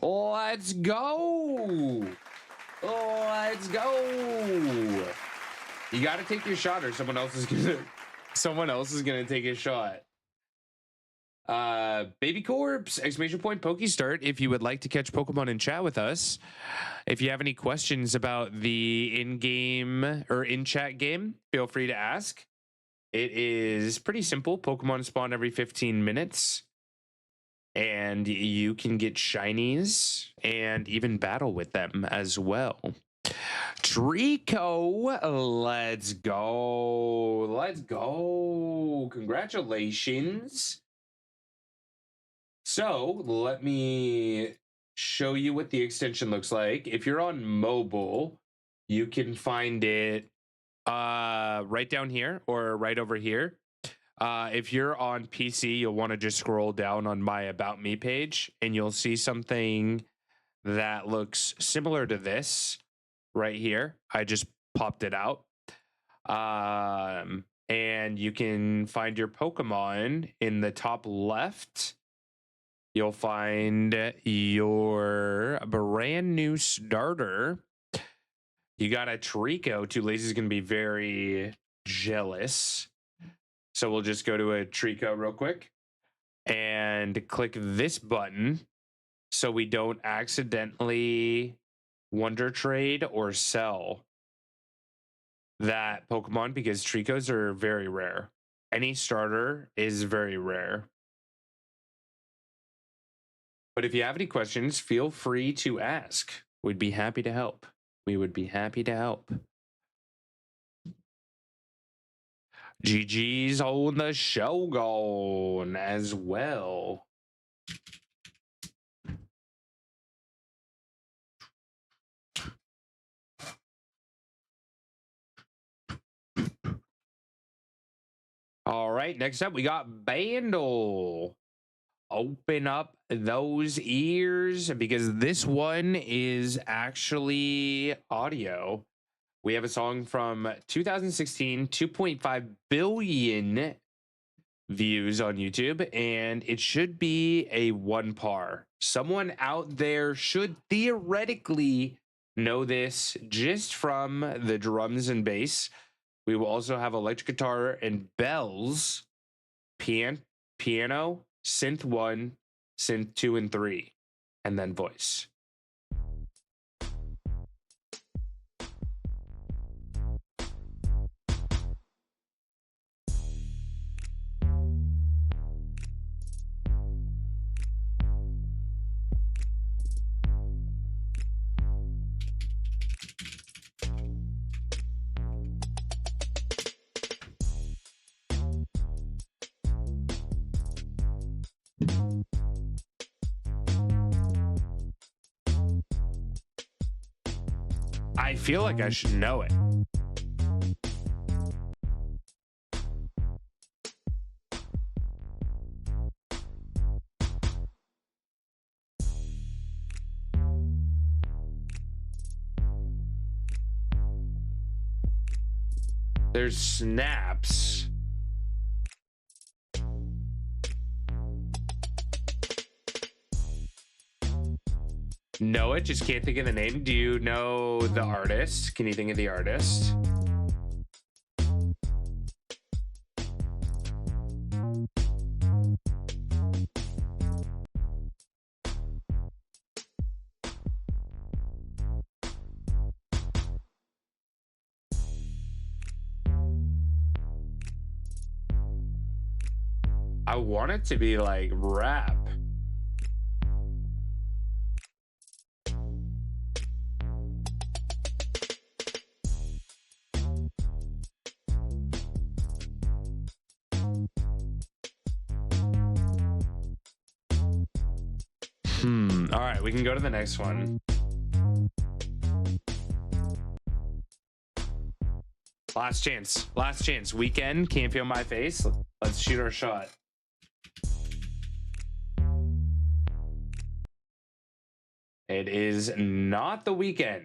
Let's go. Let's go. You got to take your shot, or someone else is gonna take a shot. Baby Corpse, exclamation point, Pokestart. If you would like to catch Pokemon and chat with us, if you have any questions about the in-game or in-chat game, feel free to ask. It is pretty simple. Pokemon spawn every 15 minutes. And you can get shinies and even battle with them as well. Trico, let's go. Let's go. Congratulations. So let me show you what the extension looks like. If you're on mobile, you can find it right down here or right over here. If you're on PC, you'll want to just scroll down on my About Me page and you'll see something that looks similar to this right here. I just popped it out. And you can find your Pokemon in the top left. You'll find your brand new starter. You got a Trico. Too Lazy is going to be very jealous. So we'll just go to a Trico real quick and click this button so we don't accidentally Wonder Trade or sell. that Pokemon because Tricos are very rare. Any starter is very rare. But if you have any questions, feel free to ask. We'd be happy to help. We would be happy to help. GG's on the Shogun as well. All right, next up we got Bandle. Open up those ears because this one is actually audio. We have a song from 2016, 2.5 billion views on YouTube, and it should be a 1 par. Someone out there should theoretically know this just from the drums and bass. We will also have electric guitar and bells, piano, synth 1, synth 2 and 3, and then voice. I feel like I should know it. There's snaps. Know it, just can't think of the name. Do you know the artist? Can you think of the artist? I want it to be like rap. All right, we can go to the next one. Last chance. Last chance. Weekend. Can't feel my face. Let's shoot our shot. It is not The Weekend.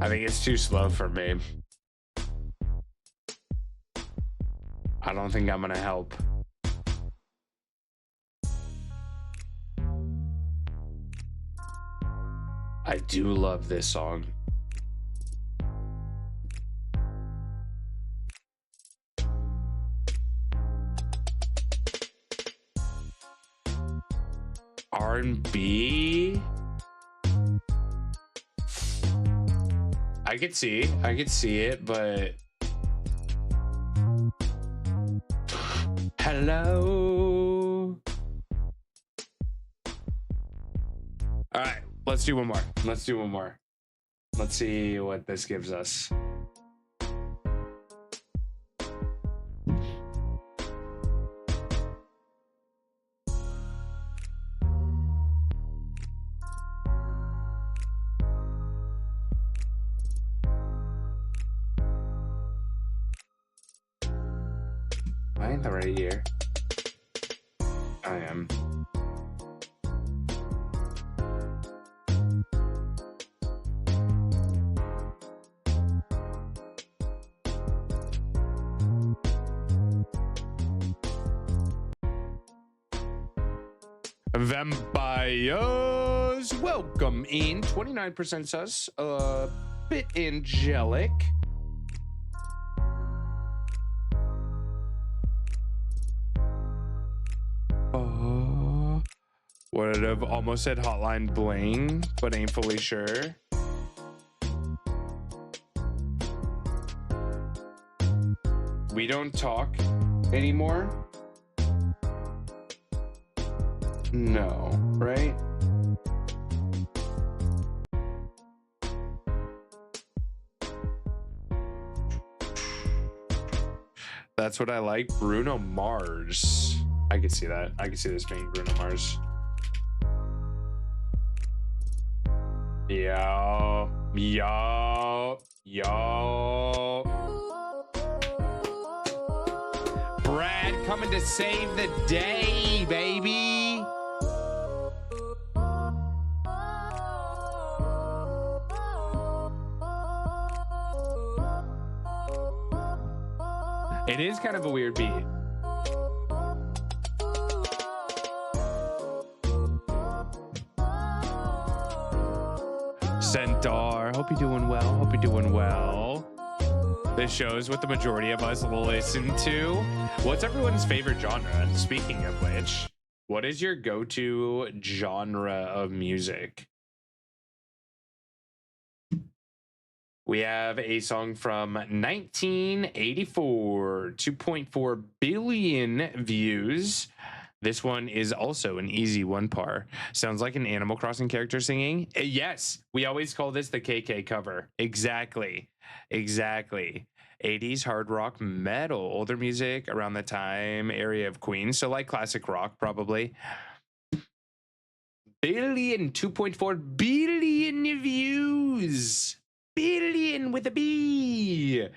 I think it's too slow for me. I don't think I'm gonna help. I do love this song. R&B. I could see it, but hello. All right, let's do one more. Let's see what this gives us. Am I in the right year? I am. Vampires, welcome in. 29% sus, a bit angelic. Would have almost said Hotline Bling, but ain't fully sure. We don't talk anymore? No, right? That's what I like. Bruno Mars. I could see that. I could see this being Bruno Mars. Yo, yo, yo. Brad coming to save the day, baby. It is kind of a weird beat. Centaur, hope you're doing well. Hope you're doing well. This shows what the majority of us listen to. What's everyone's favorite genre? Speaking of which, what is your go-to genre of music? We have a song from 1984, 2.4 billion views. This one is also an easy one par. Sounds like an Animal Crossing character singing. Yes, we always call this the KK cover. Exactly. 80s hard rock metal, older music around the time area of Queen. So like classic rock, probably. 2.4 billion views. Billion with a B.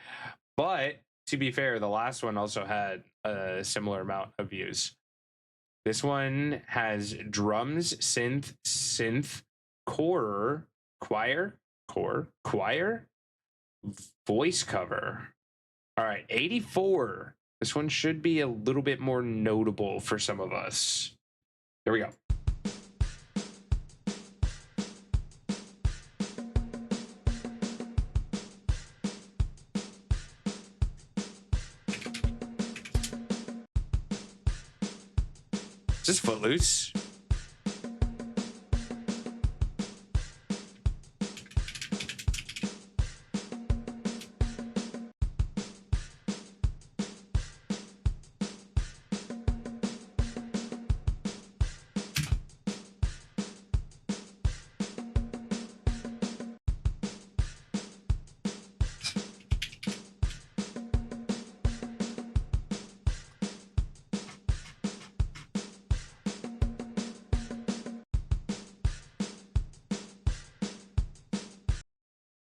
But to be fair, the last one also had a similar amount of views. This one has drums, synth, choir, voice cover. All right, 84. This one should be a little bit more notable for some of us. Here we go. Is this Footloose?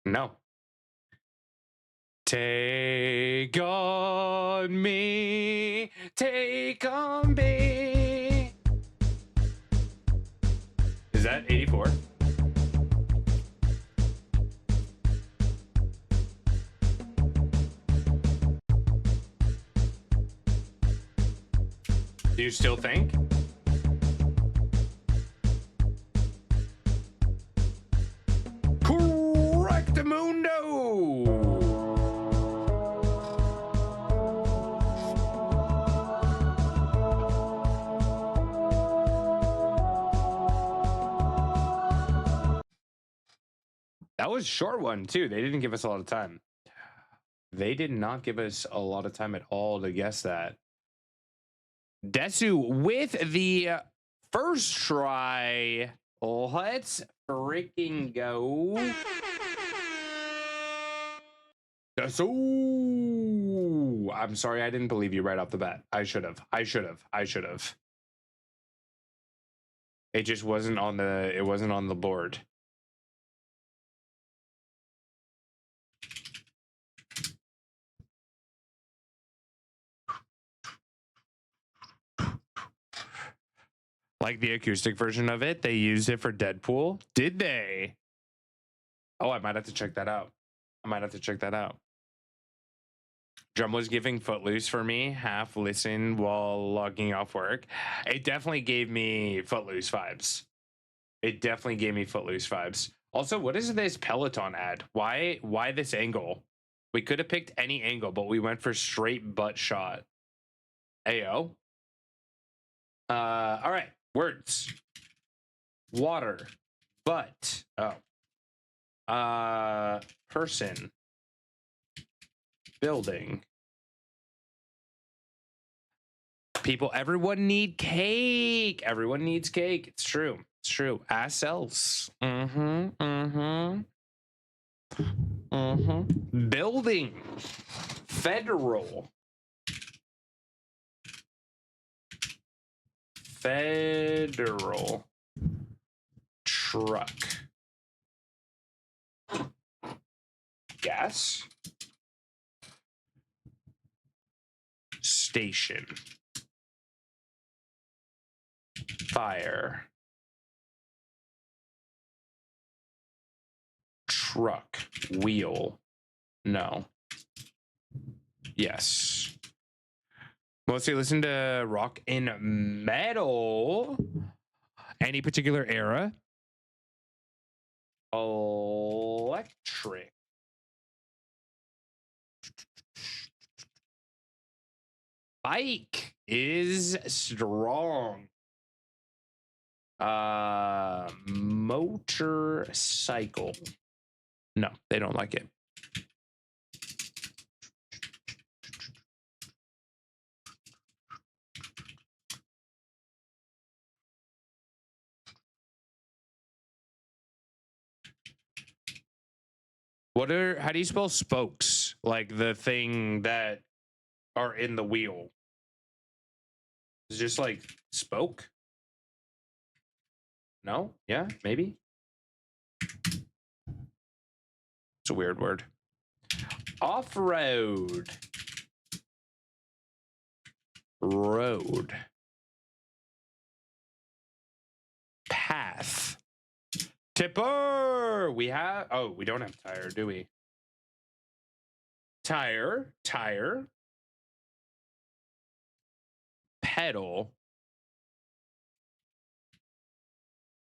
No. Take on me, take on me. Is that 84? Do you still think? Correctamundo! That was a short one too. They didn't give us a lot of time. They did not give us a lot of time at all to guess that. Desu with the first try. Let's freaking go. Desu! I'm sorry I didn't believe you right off the bat. I should have. It just wasn't on the board. Like the acoustic version of it, they used it for Deadpool. Did they? Oh, I might have to check that out. Drum was giving Footloose for me, half listen while logging off work. It definitely gave me Footloose vibes. It definitely gave me Footloose vibes. Also, what is this Peloton ad? Why this angle? We could have picked any angle, but we went for straight butt shot. Ayo. All right, words. Water. Butt. Oh. Person. Building. People, everyone need cake. Everyone needs cake. It's true. It's true. Ass sells. Building. Federal. Federal. Truck. Gas. Station. Fire. Truck. Wheel. No. Yes. Mostly listen to rock and metal. Any particular era? Electric. Bike is strong. Motorcycle. No, they don't like it. How do you spell spokes? Like the thing that are in the wheel. It's just like spoke? No? Yeah, maybe. It's a weird word. Off-road. Road. Path. Tipper. We don't have tire, do we? Tire. Pedal.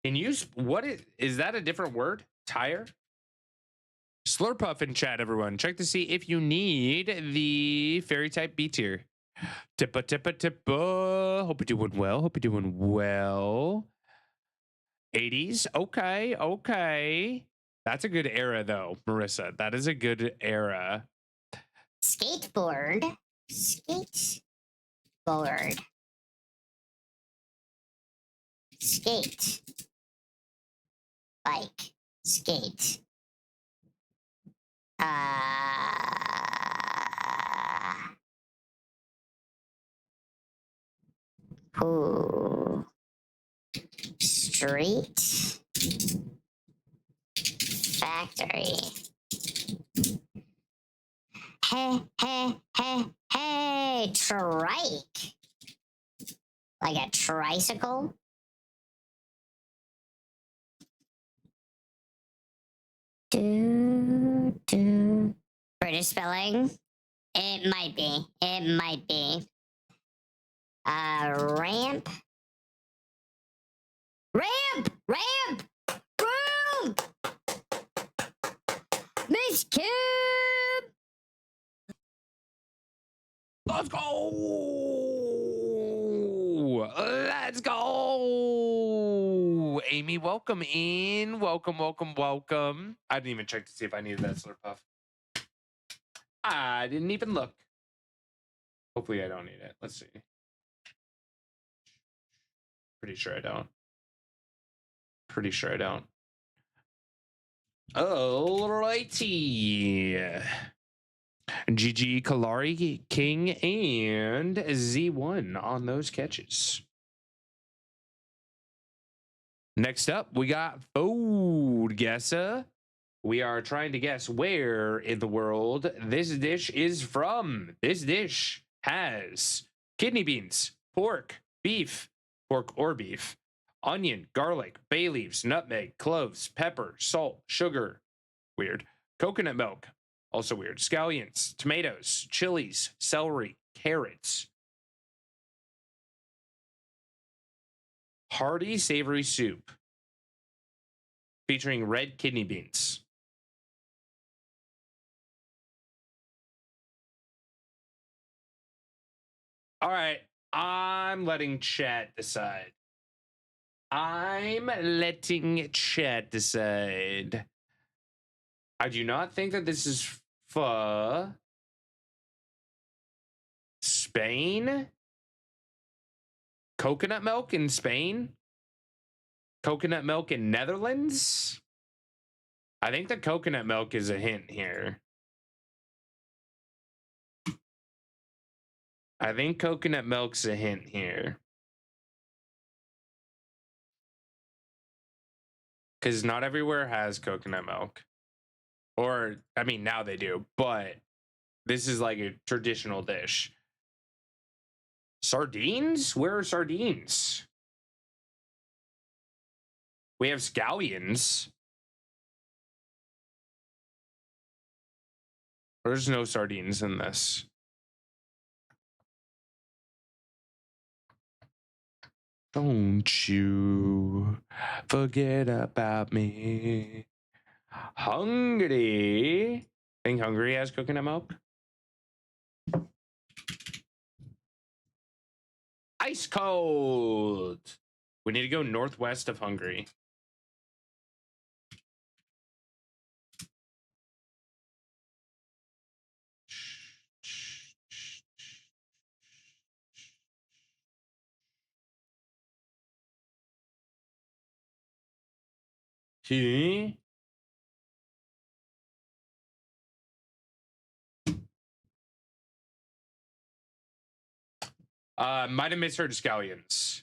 Can you, is that a different word? Tire? Slurpuff in chat, everyone. Check to see if you need the fairy type B tier. Tippa. Hope you're doing well. 80s. Okay. That's a good era, though, Marissa. That is a good era. Skateboard. Skate. Bike. Skate. Ooh. Street. Factory. Hey, trike. Like a tricycle? British spelling? It might be. Ramp. Boom! Miss Kim! Let's go. Amy, welcome in. Welcome. I didn't even check to see if I needed that Slurpuff. I didn't even look. Hopefully I don't need it. Let's see. Pretty sure I don't. Alrighty. GG, Kalari, King, and Z1 on those catches. Next up, we got Food Guesser. We are trying to guess where in the world this dish is from. This dish has kidney beans, pork or beef, onion, garlic, bay leaves, nutmeg, cloves, pepper, salt, sugar, weird, coconut milk, Also weird. Scallions, tomatoes, chilies, celery, carrots. Hearty savory soup featuring red kidney beans. All right, I'm letting chat decide. I'm letting chat decide. I do not think that this is for Spain. Coconut milk in Spain. Coconut milk in Netherlands. I think the coconut milk is a hint here. I think coconut milk's a hint here. Because not everywhere has coconut milk. Or, I mean, now they do, but this is like a traditional dish. Sardines? Where are sardines? We have scallions. There's no sardines in this. Don't you forget about me. Hungary. Think Hungary has coconut milk? Ice cold. We need to go northwest of Hungary. Okay. Might have misheard scallions.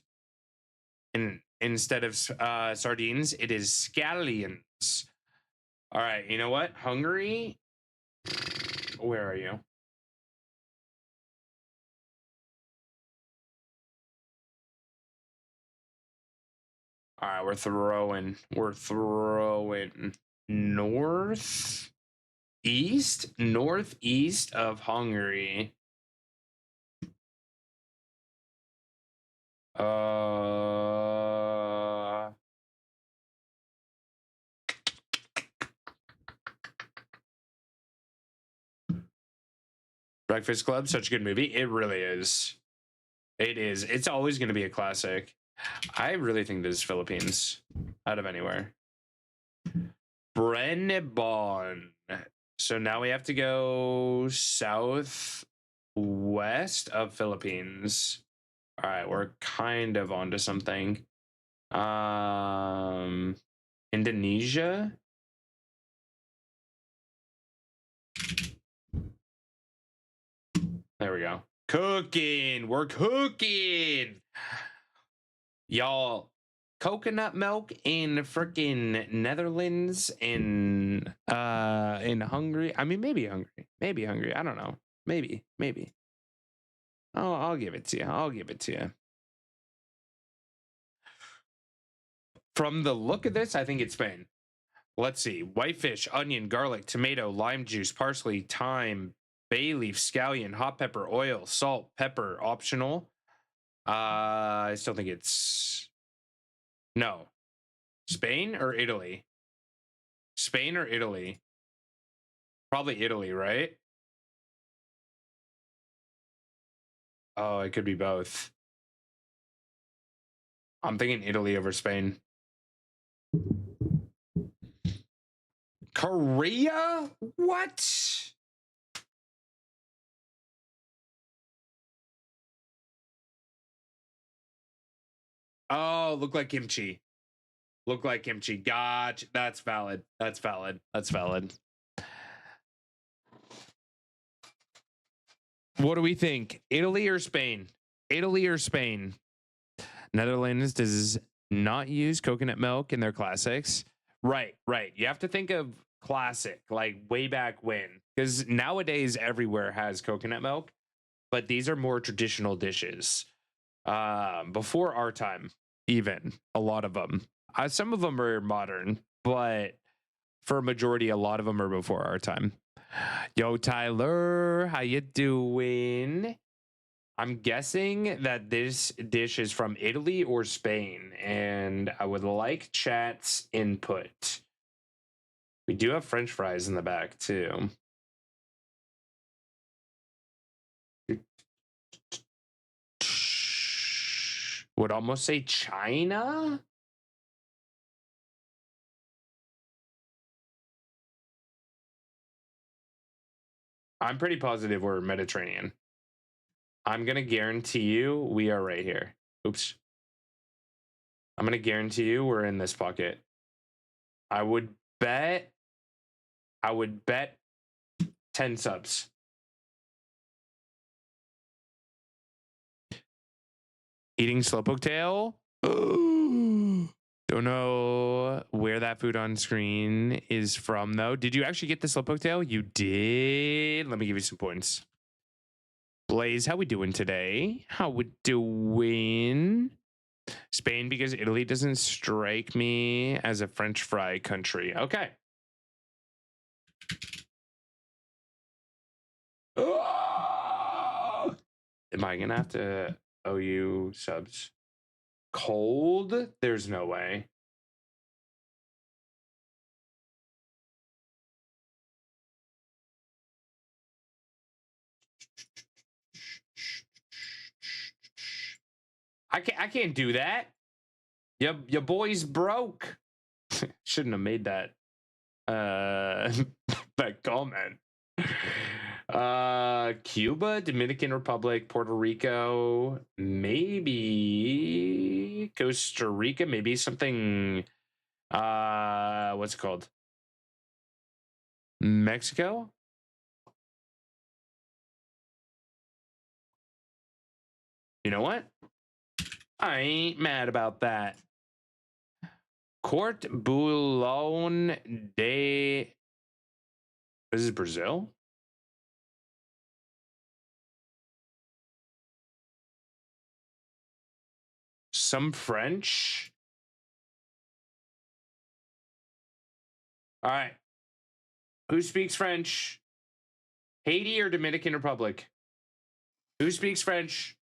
And instead of sardines, it is scallions. All right, you know what? Hungary. Where are you? All right, we're throwing northeast of Hungary. Breakfast Club, such a good movie. It really is. It is. It's always going to be a classic. I really think this is Philippines out of anywhere. Brennebon. So now we have to go southwest of Philippines. All right, we're kind of onto something. Indonesia. There we go. Cooking. We're cooking. Y'all, coconut milk in freaking Netherlands, in Hungary. I mean, maybe Hungary. I don't know. Maybe. I'll give it to you. From the look of this, I think it's Spain. Let's see. Whitefish, onion, garlic, tomato, lime juice, parsley, thyme, bay leaf, scallion, hot pepper, oil, salt, pepper, optional. I still think it's no. Spain or Italy? Spain or Italy? Probably Italy, right? Oh, it could be both. I'm thinking Italy over Spain. Korea? What? Oh, look like kimchi. Gotcha. That's valid. What do we think? Italy or Spain? Netherlands does not use coconut milk in their classics. Right. You have to think of classic, like way back when. Because nowadays everywhere has coconut milk, but these are more traditional dishes. Before our time, even a lot of them. Some of them are modern, but for a majority, a lot of them are before our time. Yo, Tyler, how you doing? I'm guessing that this dish is from Italy or Spain, and I would like chat's input. We do have French fries in the back, too. Would almost say China? I'm pretty positive we're Mediterranean. I'm going to guarantee you we are right here. Oops. I'm going to guarantee you we're in this pocket. I would bet 10 subs. Eating slowpoke tail? Don't know where that food on screen is from, though. Did you actually get the slowpoke tail? You did. Let me give you some points. Blaze, how we doing today? How we doing? Spain, because Italy doesn't strike me as a French fry country. Okay. Am I gonna have to owe you subs? Cold? There's no way. I can't do that. Your boy's broke. Shouldn't have made that that comment. Cuba, Dominican Republic, Puerto Rico, maybe Costa Rica, maybe something what's it called? Mexico? You know what? I ain't mad about that. Court Boulogne de... This is Brazil? Some French? All right. Who speaks French? Haiti or Dominican Republic? Who speaks French?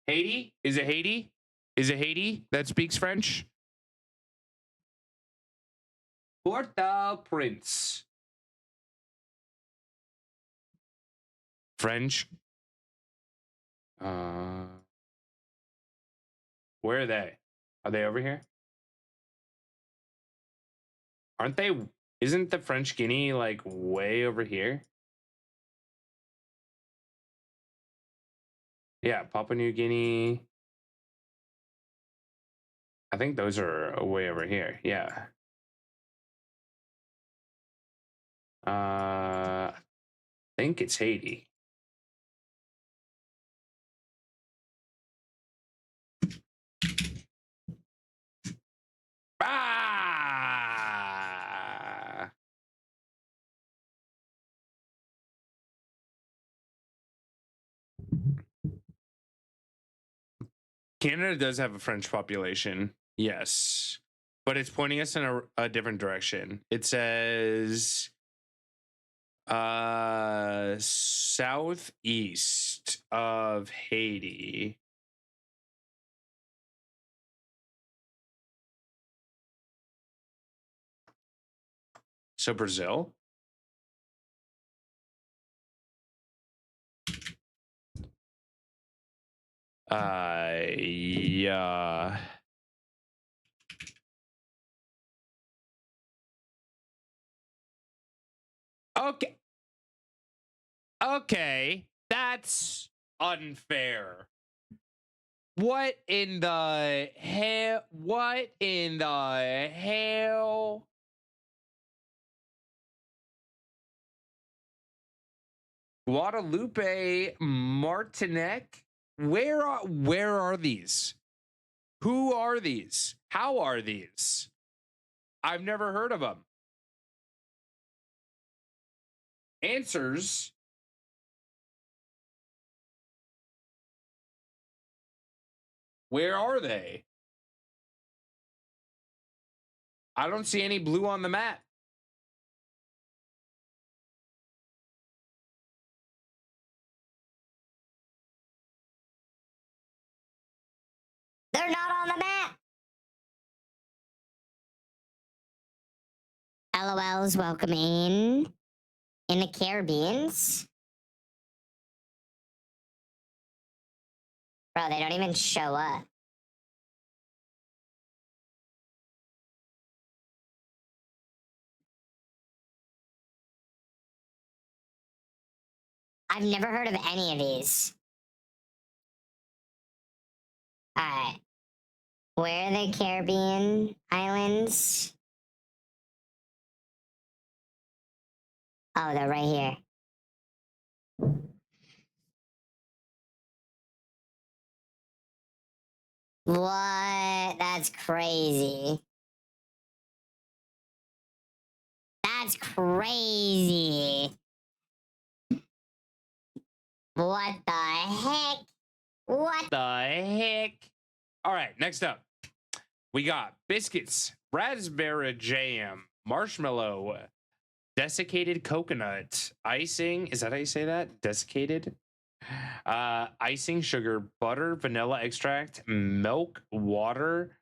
Haiti? Is it Haiti? Is it Haiti that speaks French? Port-au-Prince. French. Where are they? Are they over here? Aren't they? Isn't the French Guinea like way over here? Yeah, Papua New Guinea. I think those are way over here. Yeah. I think it's Haiti. Ah! Canada does have a French population, yes, but it's pointing us in a different direction. It says southeast of Haiti. So Brazil? Yeah. Okay. Okay, that's unfair. What in the hell? What in the hell? Guadalupe, Martinique. Where are these? Who are these? How are these? I've never heard of them. Answers. Where are they? I don't see any blue on the map. LOLs, welcome in. In the Caribbeans? Bro, they don't even show up. I've never heard of any of these. Alright. Where are the Caribbean islands? Oh, they're right here. What? That's crazy. That's crazy. What the heck? What? The heck? All right, next up, we got biscuits, raspberry jam, marshmallow, desiccated coconut, icing. Is that how you say that? Desiccated? Icing, sugar, butter, vanilla extract, milk, water,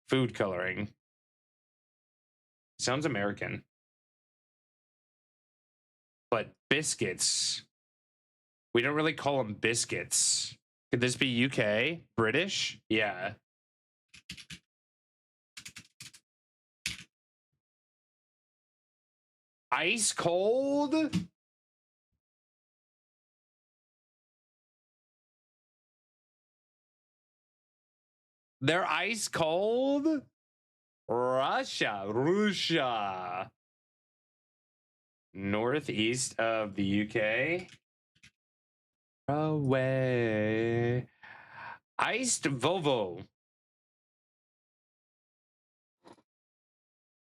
food coloring. Sounds American. But biscuits. We don't really call them biscuits. Could this be UK? British? Yeah. Ice cold? They're ice cold? Russia. Northeast of the UK. Away. Iced Vovo.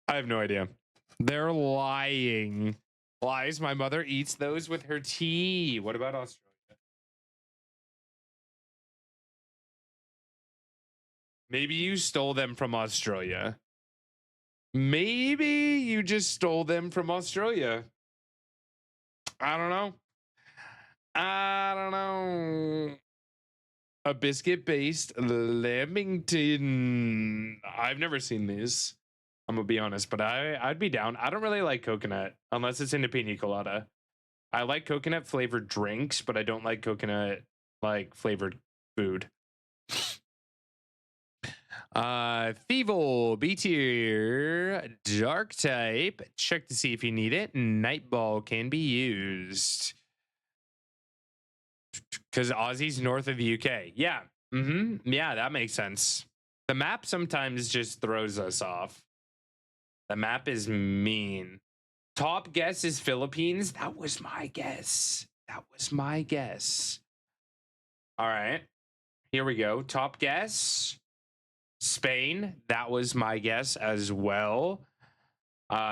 I have no idea. They're lying. Lies. My mother eats those with her tea. What about Australia? Maybe you stole them from Australia. Maybe you just stole them from Australia. I don't know. A biscuit-based Lamington. I've never seen these. I'm gonna be honest, but I'd be down. I don't really like coconut unless it's in a pina colada. I like coconut flavored drinks, but I don't like coconut like flavored food. Thievel, B tier, dark type. Check to see if you need it. Nightball can be used. Because Aussie's north of the UK. Yeah. Yeah, that makes sense. The map sometimes just throws us off. The map is mean. Top guess is Philippines. That was my guess. That was my guess. All right. Here we go. Top guess. Spain. That was my guess as well.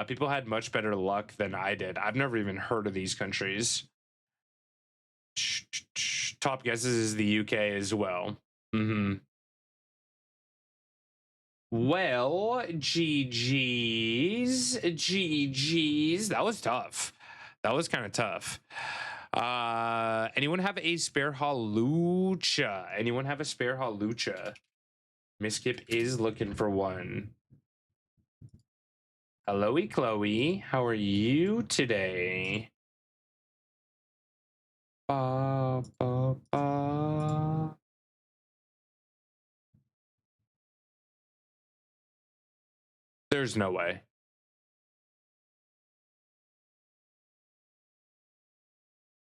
People had much better luck than I did. I've never even heard of these countries. Top guesses is the UK as well. Well, GG's. That was tough. That was kind of tough. Anyone have a spare halucha? Anyone have a spare halucha? Miskip is looking for one. Hello, Chloe. How are you today? Ba, ba, ba. There's no way.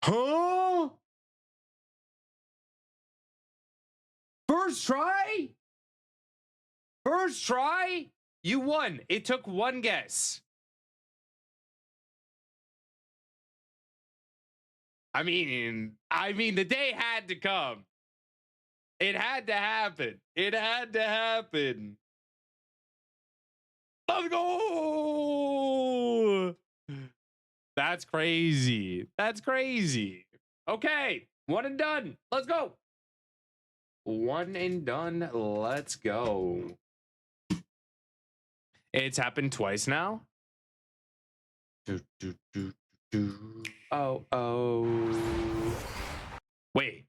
Huh? First try? First try? You won. It took one guess. I mean, the day had to come. It had to happen. It had to happen. Let's go. That's crazy. That's crazy. Okay. One and done. Let's go. One and done. Let's go. It's happened twice now. Oh. Wait.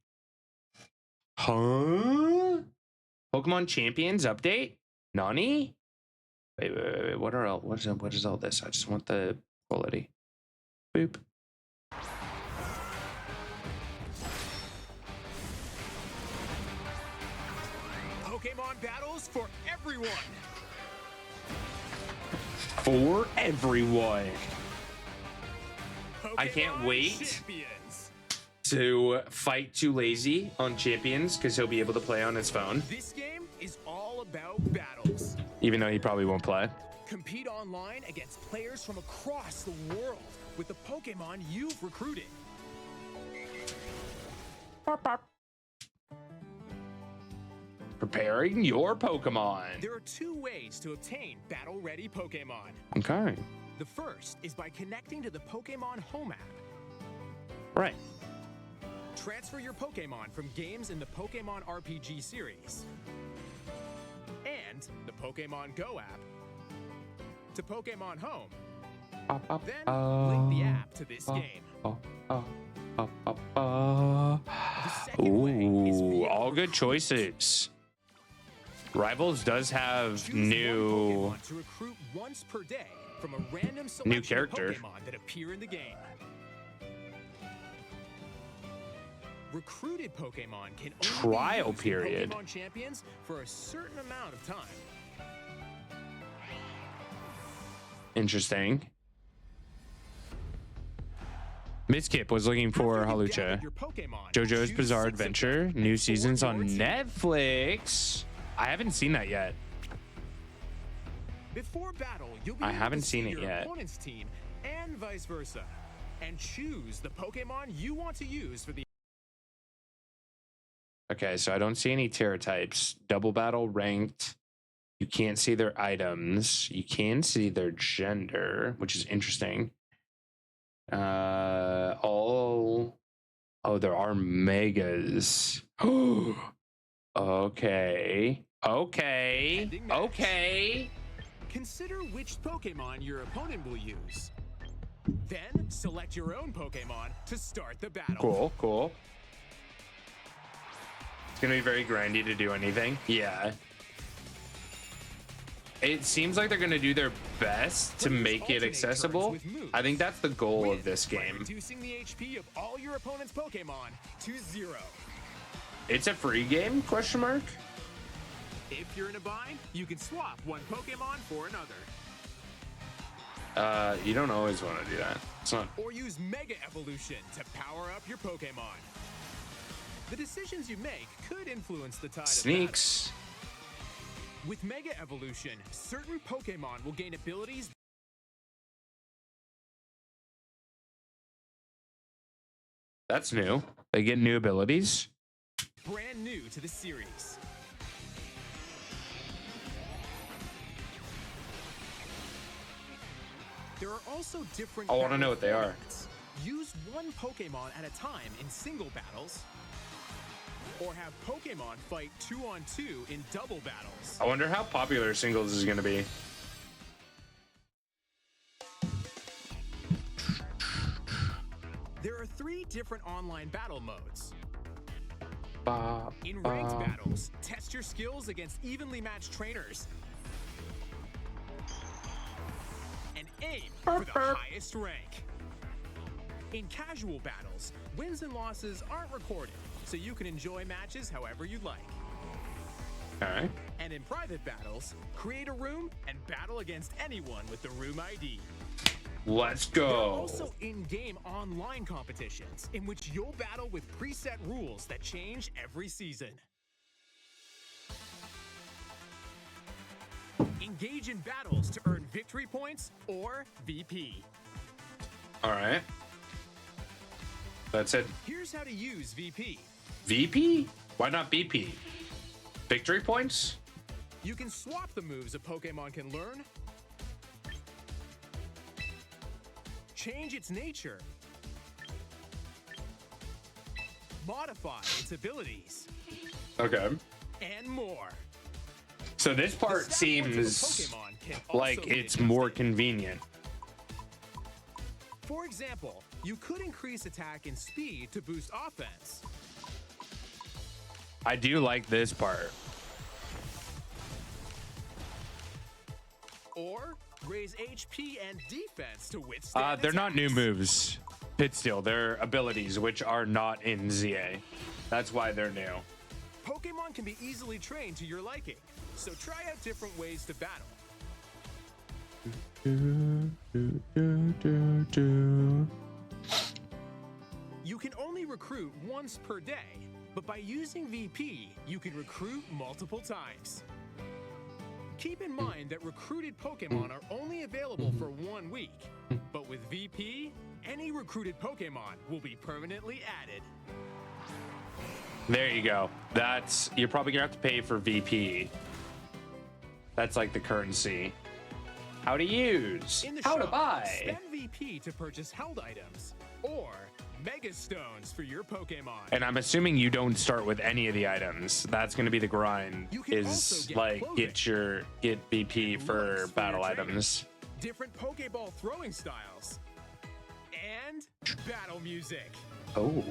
Huh? Pokemon Champions update? Nani? Wait. What is all this? I just want the quality. Boop. Pokemon battles for everyone. For everyone. I can't Pokemon wait Champions. to fight Too Lazy on Champions because he'll be able to play on his phone, This game is all about battles. even though he probably won't play. Compete online against players from across the world with the Pokemon you've recruited. Preparing your Pokemon. There are 2 ways to obtain battle-ready Pokemon. Okay. The first is by connecting to the Pokemon Home app. Right. Transfer your Pokemon from games in the Pokemon RPG series and the Pokemon Go app to Pokemon Home. Then link the app to this game. The second way is Ooh, via all good recruit. choices. Rivals does have Choose new. one Pokemon to recruit once per day from a random selection character. of Pokemon that appear in the game. Recruited Pokemon can only Trial be used in period. Pokemon Champions for a certain amount of time. Interesting. Miskip was looking for After you've Halucha. gathered your Pokemon, JoJo's choose Bizarre 6 of them Adventure. and New form seasons your on team. Netflix. I haven't seen that yet. Before battle, you'll be I able haven't to see seen it your yet. opponent's team and vice versa, and choose the Pokemon you want to use for the. Okay, so I don't see any Terra types. Double battle ranked. You can't see their items. You can see their gender, which is interesting. All. Oh, there are megas. Okay. Ending match. Okay. Consider which Pokemon your opponent will use. Then select your own Pokemon to start the battle. Cool. It's gonna be very grindy to do anything. Yeah. It seems like they're gonna do their best to Players make it alternate accessible. turns with moves. I think that's the goal Win of this by game. reducing the HP of all your opponent's Pokemon to 0. It's a free game? Question mark. If you're in a bind, you can swap one Pokemon for another. You don't always want to do that. It's not. Or use Mega Evolution to power up your Pokemon. The decisions you make could influence the tide of Sneaks. battle. With Mega Evolution, certain Pokemon will gain abilities. That's new. They get new abilities. Brand new to the series. There are also different. I wanna battle know what they are. formats. Use one Pokemon at a time in single battles, or have Pokemon fight 2-on-2 in double battles. I wonder how popular singles is going to be. There are 3 different online battle modes. Ba, In ranked ba. battles, test your skills against evenly matched trainers. And aim for the highest rank. In casual battles, wins and losses aren't recorded, so you can enjoy matches however you'd like. Okay. And in private battles, create a room and battle against anyone with the room ID. Let's There are go. also in-game online competitions in which you'll battle with preset rules that change every season. Engage in battles to earn victory points or VP. All right. That's it. Here's how to use VP. VP? Why not BP? Victory points? You can swap the moves a Pokemon can learn, change its nature, modify its abilities, Okay. and more. So this The part stat points of a seems Pokemon can also like be it's more adjusted. convenient. For example, you could increase attack and speed to boost offense. I do like this part. or raise HP and defense to withstand They're not new attacks. moves, Pit Steel. They're abilities, which are not in ZA. That's why they're new. Pokemon can be easily trained to your liking, so try out different ways to battle. You can only recruit once per day, but by using VP, you can recruit multiple times. Keep in mind that recruited Pokemon are only available for 1 week, but with VP, any recruited Pokemon will be permanently added. There you go. That's, you're probably gonna have to pay for VP. That's like the currency. How to use, In the how to shop, buy. spend VP to purchase held items or Mega Stones for your Pokemon. And I'm assuming you don't start with any of the items. That's gonna be the grind. You can Is also get like clothing. get VP And for looks battle your trainer. items. Different Pokeball throwing styles, and battle music. Oh.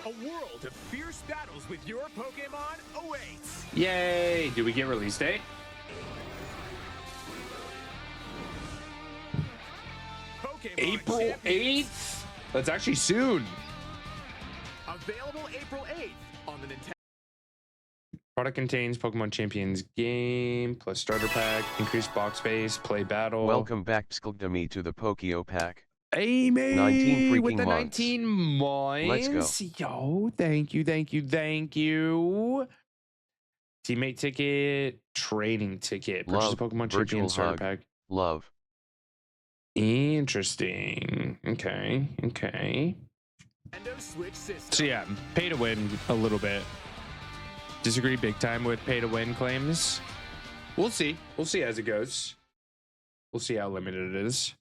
A world of fierce battles with your Pokemon awaits. Yay! Do we get release date? Pokemon April Champions. 8th? That's actually soon. Available April 8th on the Nintendo. Product contains Pokemon Champions game plus starter pack, increased box space, play battle. Welcome back Skuldami to the Pokeo Pack. Amy 19 with freaking the months. 19 months. Let's go. Yo, thank you, thank you, thank you. Teammate ticket, training ticket, purchase Love, a Pokemon virtual Champion starter hug. pack. Love. Interesting. Okay, okay. Nintendo Switch system. So yeah, pay to win a little bit. Disagree big time with pay to win claims. We'll see. We'll see as it goes. We'll see how limited it is.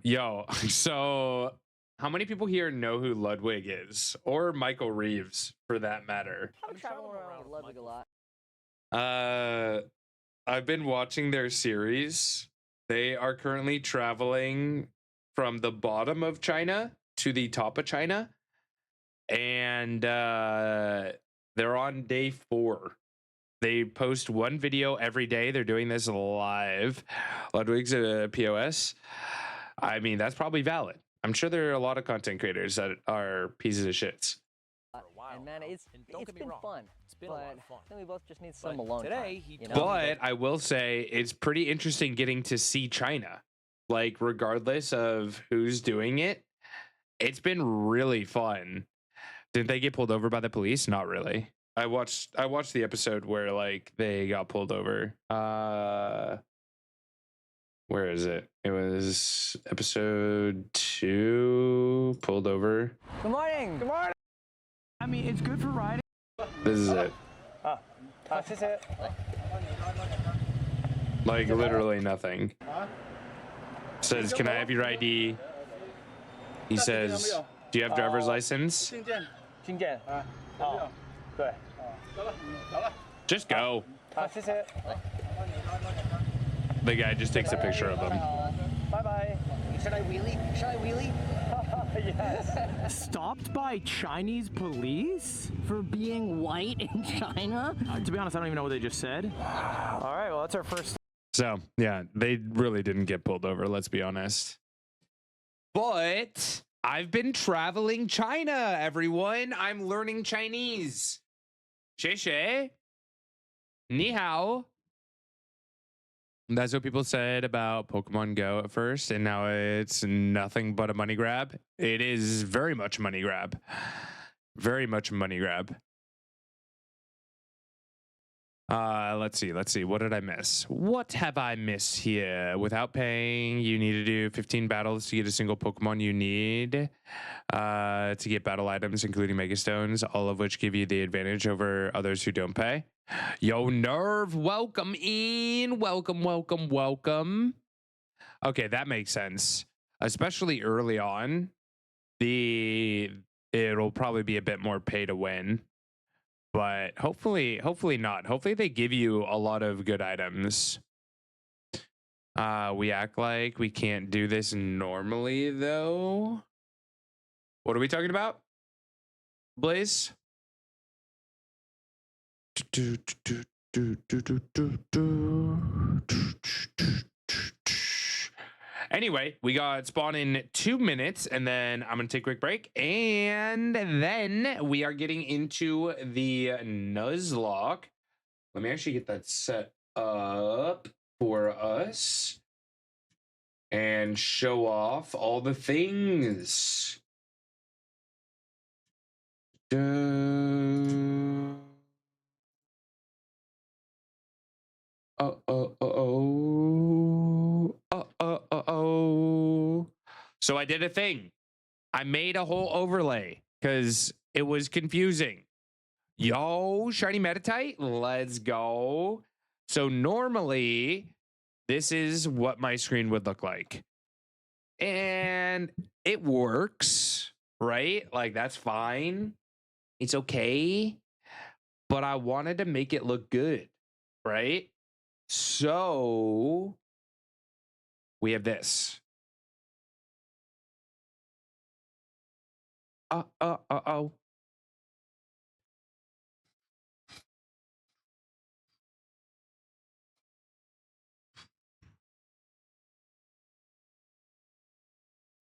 Yo, so how many people here know who Ludwig is? Or Michael Reeves, for that matter? I'm traveling around with Ludwig a lot. I've been watching their series. They are currently traveling from the bottom of China to the top of China. And they're on day 4. They post one video every day. They're doing this live. Ludwig's a POS. I mean, that's probably valid. I'm sure there are a lot of content creators that are pieces of shits. And man, it's been fun. It's been a lot of fun. I think we both just need some alone today, time, he you know? told me But I will say it's pretty interesting getting to see China. Like, regardless of who's doing it, it's been really fun. Didn't they get pulled over by the police? Not really. I watched the episode where like they got pulled over. Where is it? It was episode 2, pulled over. Good morning. Good morning. I mean, it's good for riding. This is it. Like literally nothing. Says, "Can I have your ID?" He says, "Do you have driver's license?" Just go. The guy just takes a picture of him. Bye-bye. Should I wheelie? Should I wheelie? Yes. Stopped by Chinese police for being white in China? To be honest, I don't even know what they just said. All right, well, that's our first. So, yeah, they really didn't get pulled over, let's be honest. But I've been traveling China, everyone. I'm learning Chinese. 谢谢. Ni hao. That's what people said about Pokemon Go at first, and now it's nothing but a money grab. It is very much a money grab. Very much a money grab. Let's see. What did I miss? What have I missed here? Without paying, you need to do 15 battles to get a single Pokemon you need to get battle items, including Mega Stones, all of which give you the advantage over others who don't pay. Yo, Nerve, welcome in. Welcome. Okay, that makes sense. Especially early on, it'll probably be a bit more pay to win. But hopefully not. Hopefully they give you a lot of good items. We act like we can't do this normally, though. What are we talking about? Blaze? Anyway, we got spawn in 2 minutes, and then I'm gonna take a quick break, and then we are getting into the Nuzlocke. Let me actually get that set up for us and show off all the things. So I did a thing. I made a whole overlay because it was confusing. Yo, shiny Metatite, let's go. So normally, this is what my screen would look like. And it works, right? Like, that's fine. It's okay. But I wanted to make it look good, right? So we have this. Oh.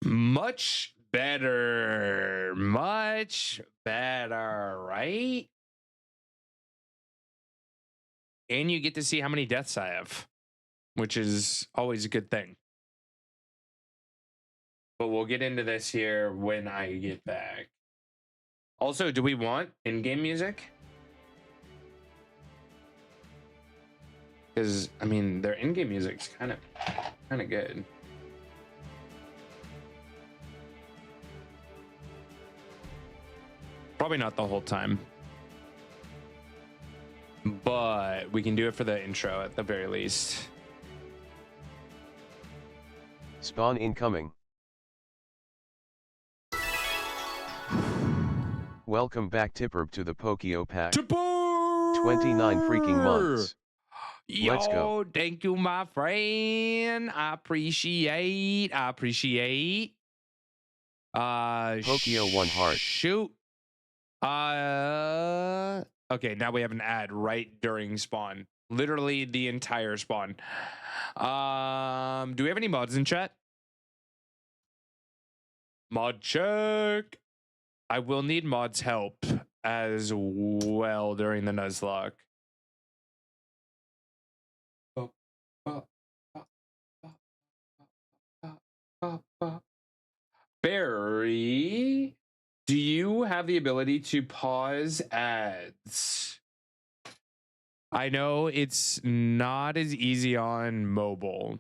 Much better, right? And you get to see how many deaths I have, which is always a good thing. But we'll get into this here when I get back. Also, do we want in-game music? Because, I mean, their in-game music's kind of good. Probably not the whole time. But we can do it for the intro at the very least. Spawn incoming. Welcome back, Tipper, to the Pokio Pack. 29 freaking months. Let's go. Yo, thank you, my friend. I appreciate. Pokio 1 heart. Shoot. Okay, now we have an ad right during spawn. Literally the entire spawn. Do we have any mods in chat? Mod check. I will need mods help as well during the Nuzlocke. Barry, do you have the ability to pause ads? I know it's not as easy on mobile.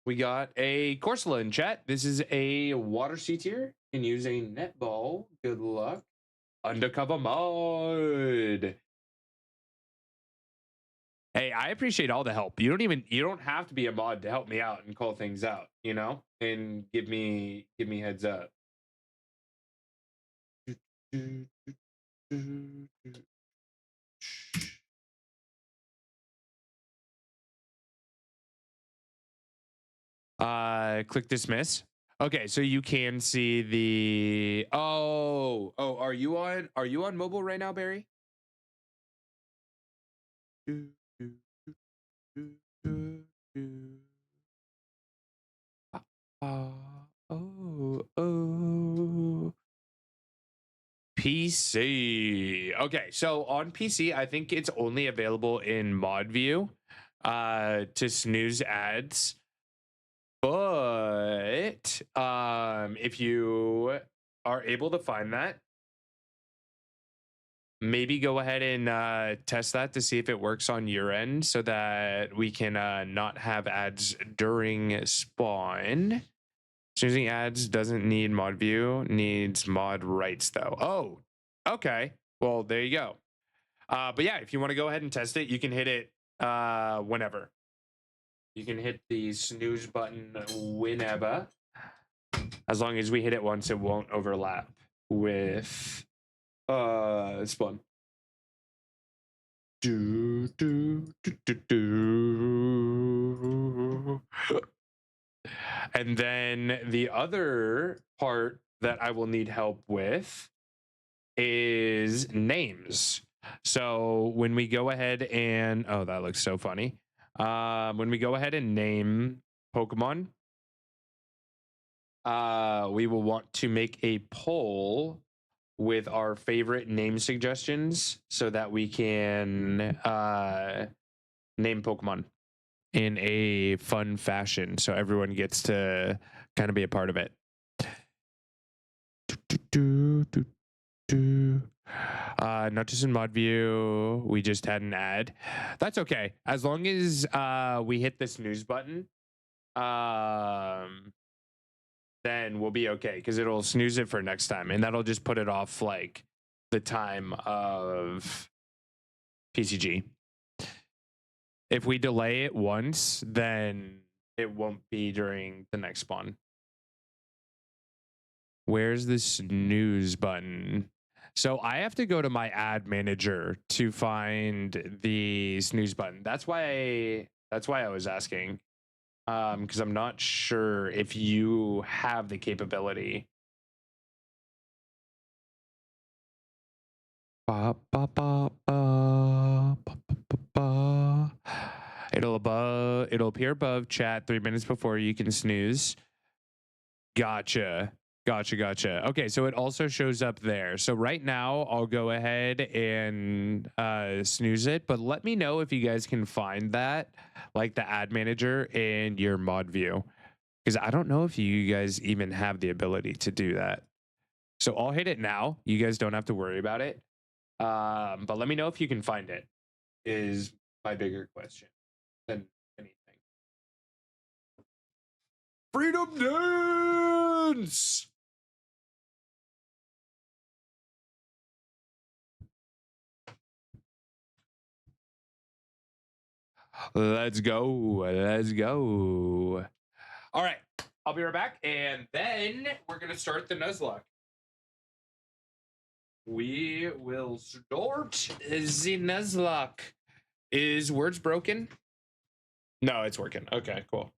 We got a Corsola in chat. This is a water C tier. Can use a netball. Good luck. Undercover mod. Hey, I appreciate all the help. You don't have to be a mod to help me out and call things out, you know, and give me heads up. Click dismiss. Okay, so you can see the are you on mobile right now, Barry? PC. Okay, so on PC, I think it's only available in mod view to snooze ads. But if you are able to find that, maybe go ahead and test that to see if it works on your end so that we can not have ads during spawn. Choosing ads doesn't need mod view, needs mod rights though. Oh, okay. Well, there you go. But yeah, if you want to go ahead and test it, you can hit it whenever. You can hit the snooze button whenever. As long as we hit it once, it won't overlap with spawn. And then the other part that I will need help with is names. So when we go ahead and oh, that looks so funny. When we go ahead and name Pokemon, we will want to make a poll with our favorite name suggestions so that we can name Pokemon in a fun fashion so everyone gets to kind of be a part of it. Not just in mod view, we just had an ad. That's okay. As long as we hit the snooze button, then we'll be okay because it'll snooze it for next time and that'll just put it off like the time of PCG. If we delay it once, then it won't be during the next spawn. Where's the snooze button? So I have to go to my ad manager to find the snooze button. That's why I was asking. Because I'm not sure if you have the capability. It'll appear above chat 3 minutes before you can snooze. Gotcha. Okay, so it also shows up there. So right now I'll go ahead and snooze it, but let me know if you guys can find that, like the ad manager in your mod view, because I don't know if you guys even have the ability to do that. So I'll hit it now. You guys don't have to worry about it. But let me know if you can find it, is my bigger question than anything. Freedom dance! Let's go. All right, I'll be right back, and then we're gonna start the Nuzlocke. We will start the Nuzlocke. Is words broken? No, it's working. Okay, cool.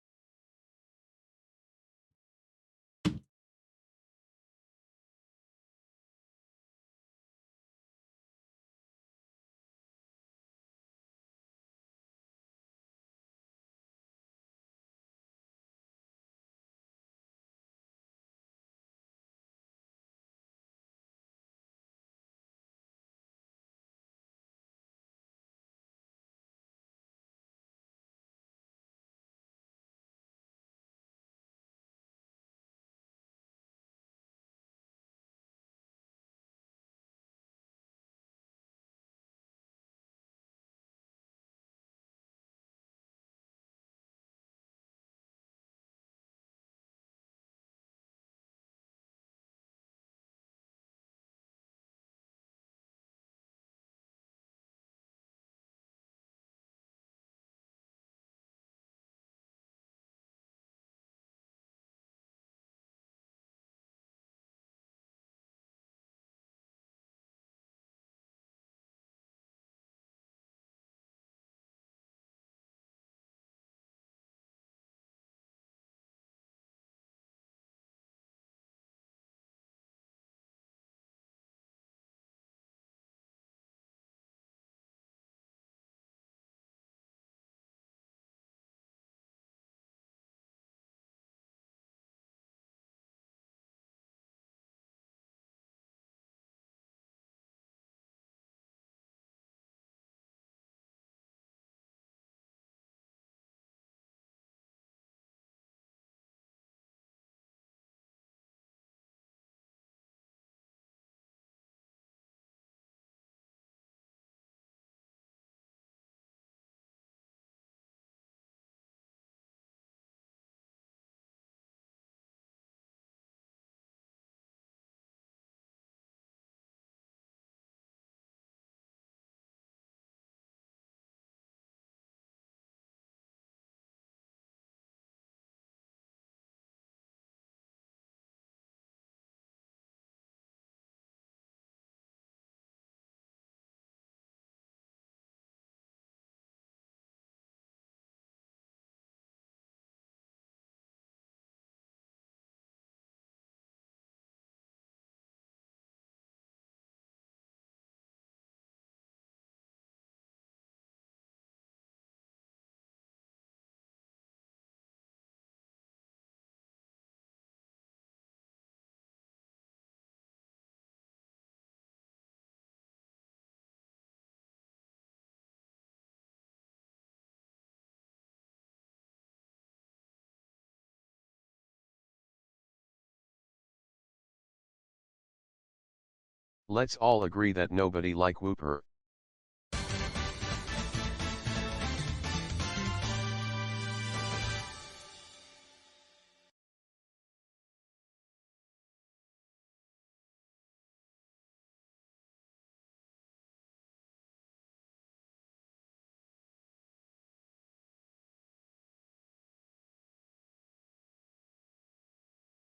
Let's all agree that nobody like Whooper.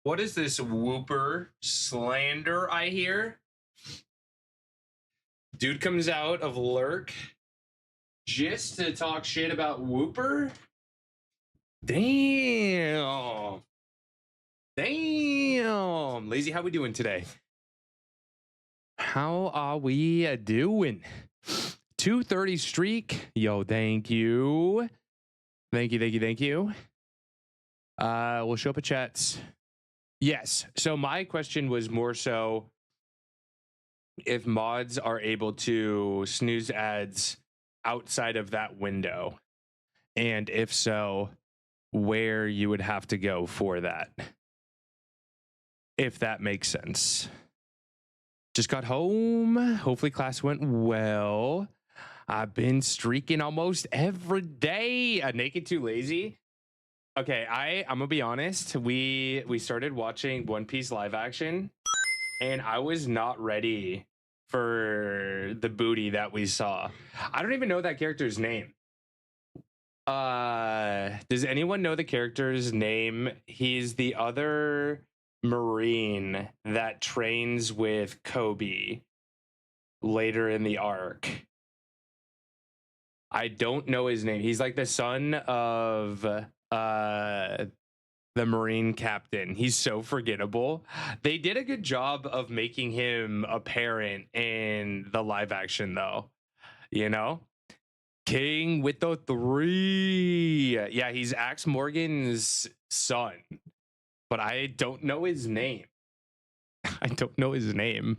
What is this Whooper slander I hear? Dude comes out of Lurk just to talk shit about Whooper? Damn. Damn. Lazy, how we doing today? How are we doing? 230 streak. Yo, thank you. Thank you. We'll show up a chats. Yes. So my question was more so if mods are able to snooze ads outside of that window. And if so, where you would have to go for that. If that makes sense. Just got home. Hopefully class went well. I've been streaking almost every day. Naked Too Lazy. Okay, I'm gonna be honest. We started watching One Piece live action, and I was not ready for the booty that we saw. I don't even know that character's name. Does anyone know the character's name? He's the other Marine that trains with Kobe later in the arc. I don't know his name. He's like the son of the Marine captain. He's so forgettable. They did a good job of making him apparent in the live action though. You know? King with the 3. Yeah, he's Axe Morgan's son. But I don't know his name. I don't know his name.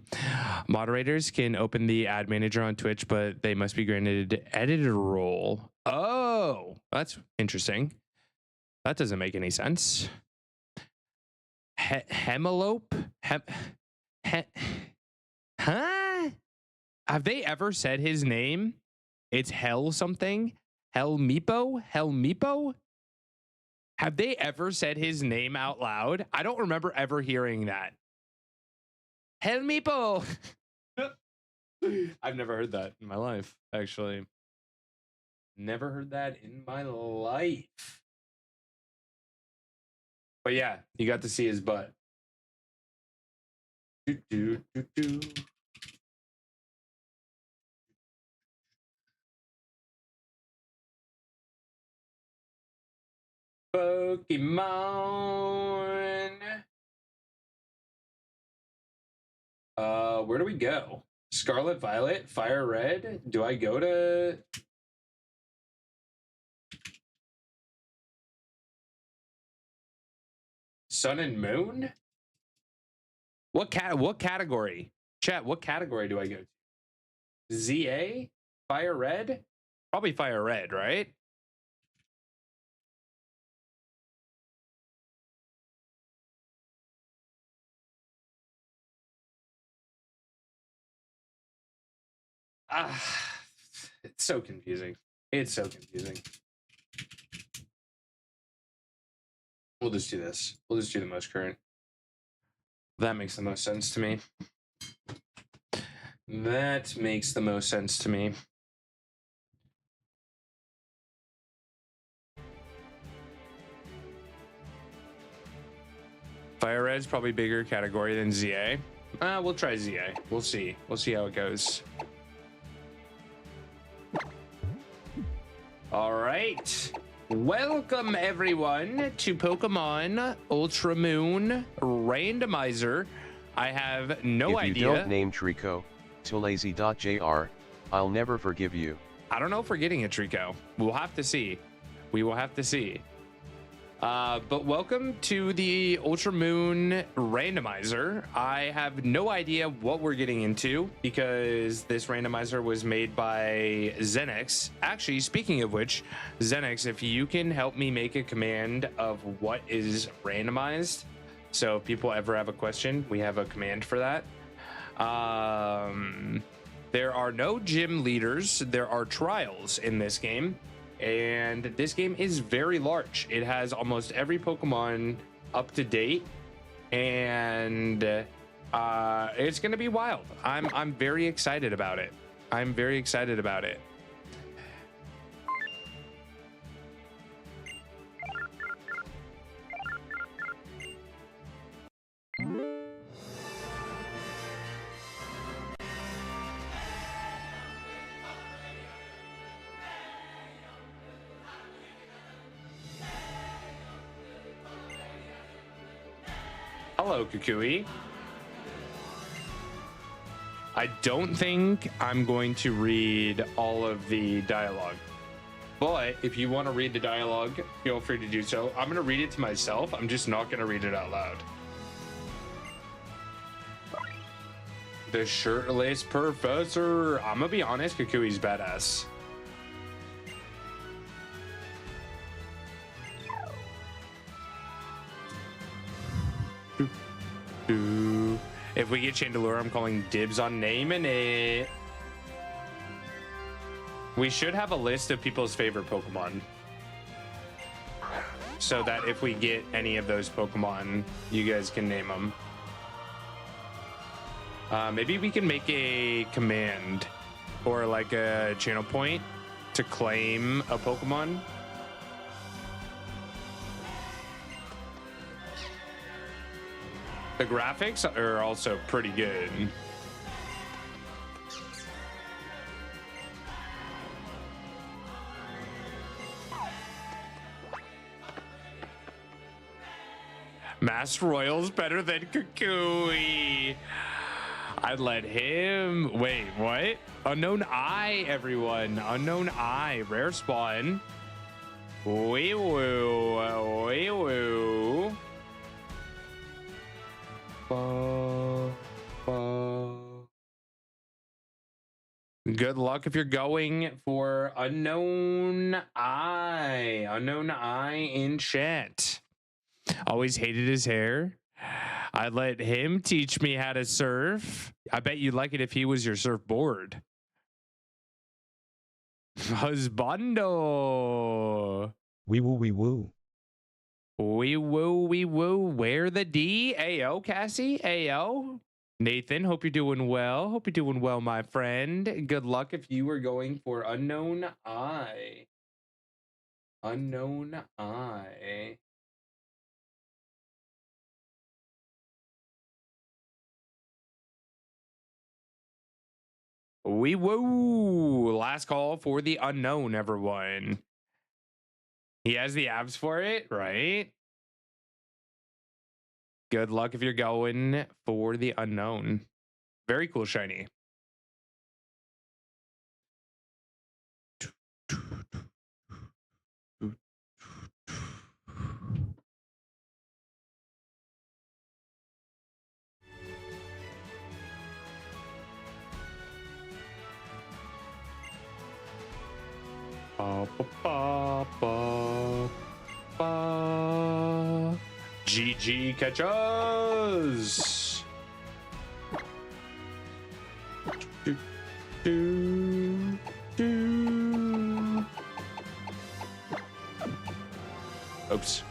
Moderators can open the ad manager on Twitch, but they must be granted editor role. Oh, that's interesting. That doesn't make any sense. Hemelope? Huh? Have they ever said his name? It's Hell something? Helmeepo? Helmeepo? Have they ever said his name out loud? I don't remember ever hearing that. Helmeepo! I've never heard that in my life, actually. Never heard that in my life. But yeah, you got to see his butt. Pokemon. Where do we go? Scarlet Violet, Fire Red? Do I go to Sun and Moon? What category? Chat, what category do I go to? ZA? Fire Red? Probably Fire Red, right? It's so confusing. It's so confusing. We'll just do this. We'll just do the most current. That makes the most sense to me. That makes the most sense to me. Fire Red's probably bigger category than ZA. We'll try ZA. We'll see. We'll see how it goes. All right. Welcome everyone to Pokemon Ultra Moon Randomizer. I have no idea. If you don't name Trico, toolazy.jr, I'll never forgive you. I don't know if we're getting a Trico. We'll have to see. We will have to see. But welcome to the Ultra Moon Randomizer. I have no idea what we're getting into because this randomizer was made by Xenix. Actually, speaking of which, Xenix, if you can help me make a command of what is randomized, so if people ever have a question, we have a command for that. There are no gym leaders. There are trials in this game. And this game is very large. It has almost every Pokemon up to date. And it's going to be wild. I'm very excited about it. I'm very excited about it. Hello, Kukui. I don't think I'm going to read all of the dialogue, but if you want to read the dialogue, feel free to do so. I'm going to read it to myself. I'm just not going to read it out loud. The shirtless professor. I'm going to be honest, Kukui's badass. If we get Chandelure, I'm calling dibs on naming it. We should have a list of people's favorite Pokemon, so that if we get any of those Pokemon, you guys can name them. Maybe we can make a command or like a channel point to claim a Pokemon. The graphics are also pretty good. Master Royal's better than Kukui. I'd let him. Wait, what? Unknown Eye, everyone. Unknown Eye, rare spawn. Wee woo, wee woo. Good luck if you're going for Unknown Eye. Unknown Eye in chat. Always hated his hair. I'd let him teach me how to surf. I bet you'd like it if he was your surfboard. Husbando. Wee woo, wee woo. Wee woo, wee woo. Where the D? Ayo, Cassie. Ayo. Nathan, hope you're doing well. Hope you're doing well, my friend. Good luck if you were going for Unknown Eye. Unknown Eye. Wee woo. Last call for the unknown, everyone. He has the abs for it, right? Good luck if you're going for the unknown. Very cool, shiny. GG catches. Oops.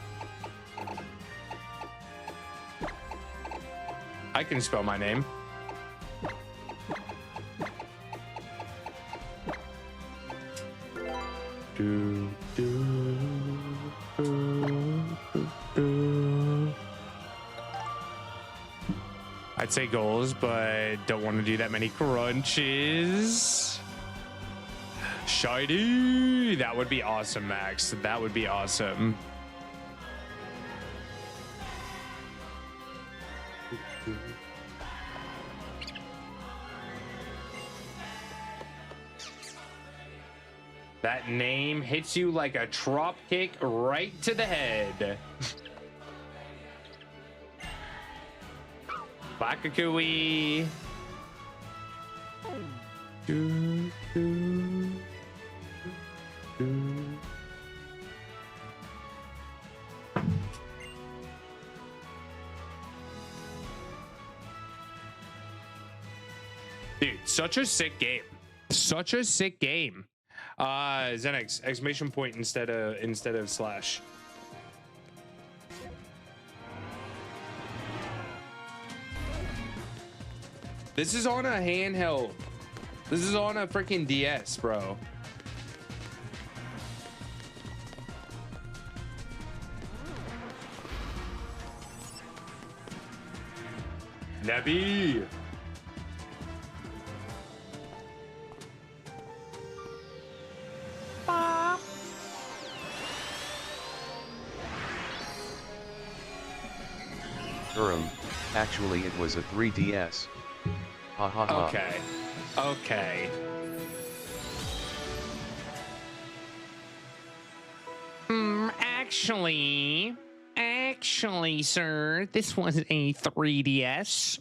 I can spell my name. I'd say goals, but don't want to do that many crunches. Shiny! That would be awesome, Max. That would be awesome. That name hits you like a drop kick right to the head. Bakakui. Dude, such a sick game. Such a sick game. Xenix, exclamation point instead of slash. This is on a handheld. This is on a freaking DS, bro. Nabi. Actually it was a 3DS. Ha ha ha. Okay. Okay. Actually, sir, this was a 3DS.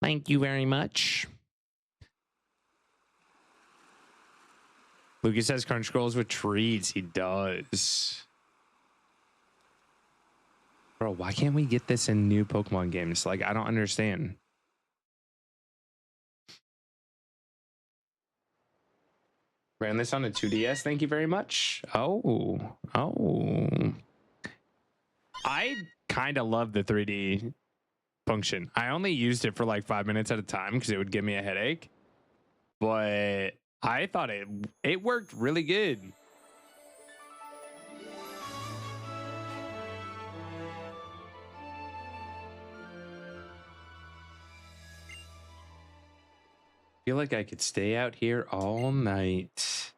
Thank you very much. Lucas says Crunch Scrolls with treats. He does. Bro, why can't we get this in new Pokemon games? Like, I don't understand. Ran this on a 2DS. Thank you very much. Oh. I kind of love the 3D function. I only used it for like 5 minutes at a time because it would give me a headache. But I thought it worked really good. Feel like I could stay out here all night.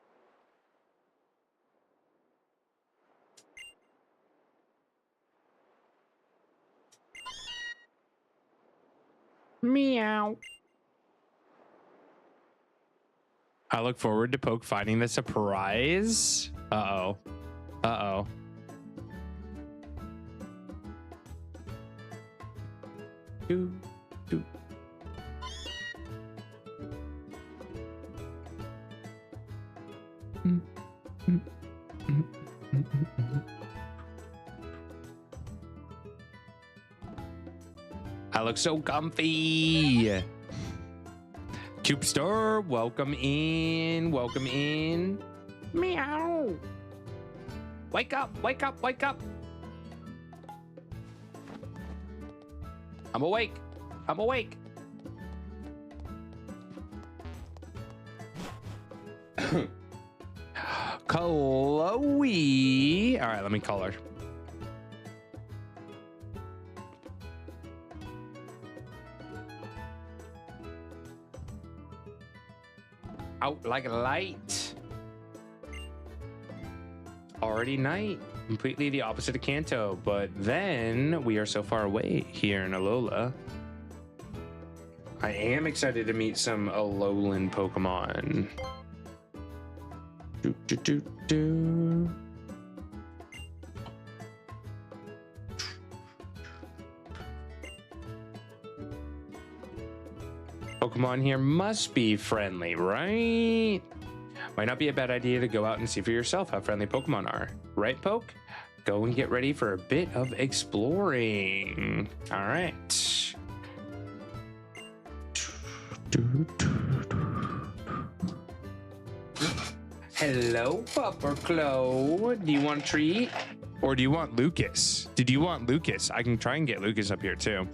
Meow. I look forward to Poke finding the surprise. Uh-oh. Uh-oh. Do. I look so comfy. Cube Store, welcome in. Welcome in. Meow. Wake up, wake up, wake up. I'm awake. I'm awake. Chloe. All right, let me call her. Out like a light. Already night. Completely the opposite of Kanto, but then we are so far away here in Alola. I am excited to meet some Alolan Pokemon. Pokemon here must be friendly, right? Might not be a bad idea to go out and see for yourself how friendly Pokemon are. Right, Poke? Go and get ready for a bit of exploring. All right. Hello, Pupper Clo. Do you want a treat? Or do you want Lucas? Did you want Lucas? I can try and get Lucas up here too.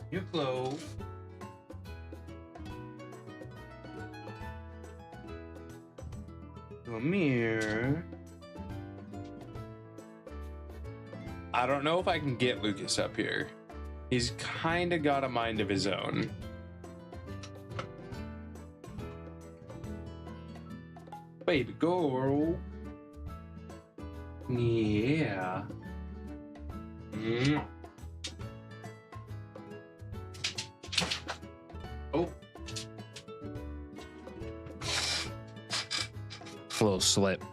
You Clo. Come here. I don't know if I can get Lucas up here. He's kind of got a mind of his own. Baby girl. Yeah. Oh. A little slip.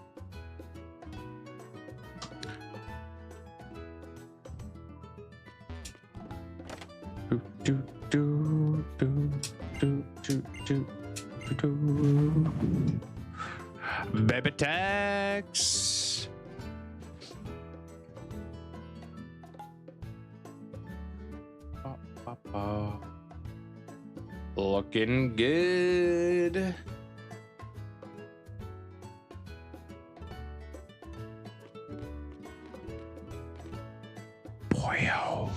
Baby tax. Looking good. Boyo.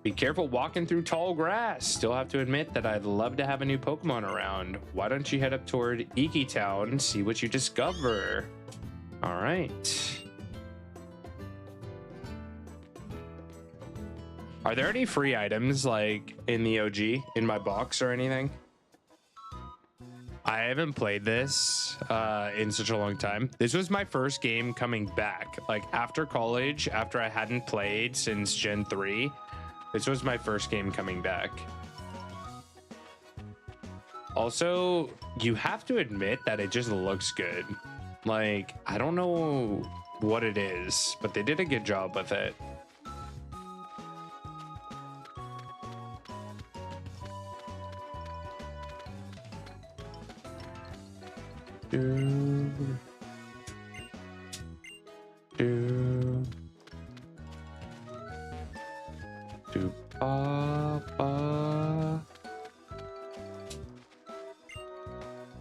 Be careful walking through tall grass. Still have to admit that I'd love to have a new Pokemon around. Why don't you head up toward Iki Town and see what you discover? All right. Are there any free items like in the OG in my box or anything? I haven't played this in such a long time. This was my first game coming back, like after college, after I hadn't played since Gen 3. This was my first game coming back. Also, you have to admit that it just looks good. Like, I don't know what it is, but they did a good job with it.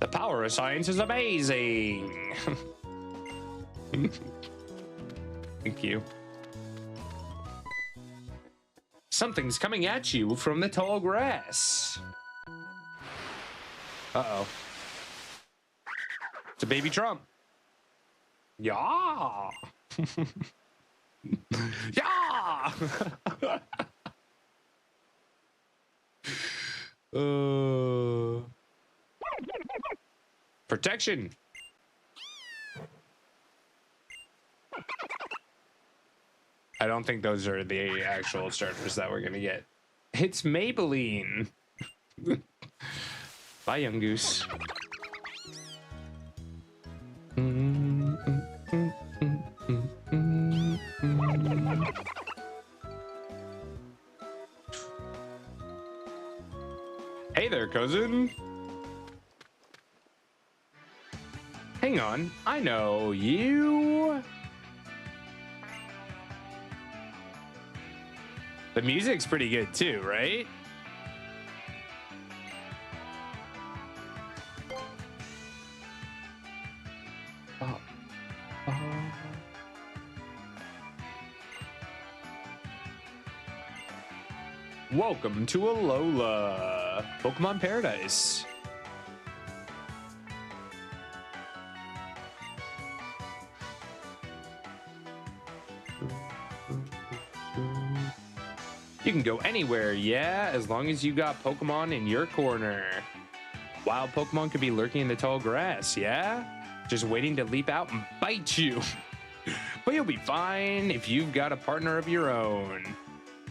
The power of science is amazing. Thank you. Something's coming at you from the tall grass. Uh-oh. It's a baby Trump. Yeah. Yeah. Protection. I don't think those are the actual starters that we're gonna get. It's Maybelline. Bye, Young Goose. Hey there, cousin. Hang on, I know you. The music's pretty good too, right? Welcome to Alola, Pokemon Paradise. You can go anywhere, yeah, as long as you got Pokemon in your corner. Wild Pokemon could be lurking in the tall grass, yeah? Just waiting to leap out and bite you. But you'll be fine if you've got a partner of your own.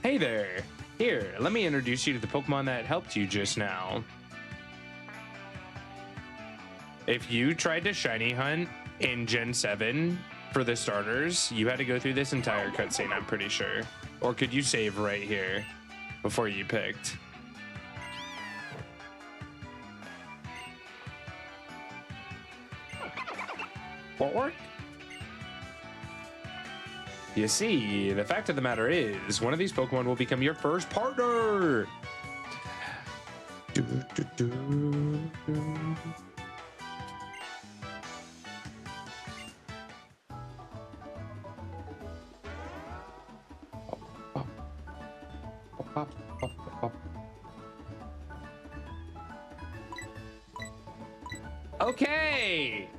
Hey there. Here, let me introduce you to the Pokemon that helped you just now. If you tried to shiny hunt in Gen 7 for the starters, you had to go through this entire cutscene, I'm pretty sure. Or could you save right here before you picked? Forward? You see, the fact of the matter is, one of these Pokemon will become your first partner. Okay.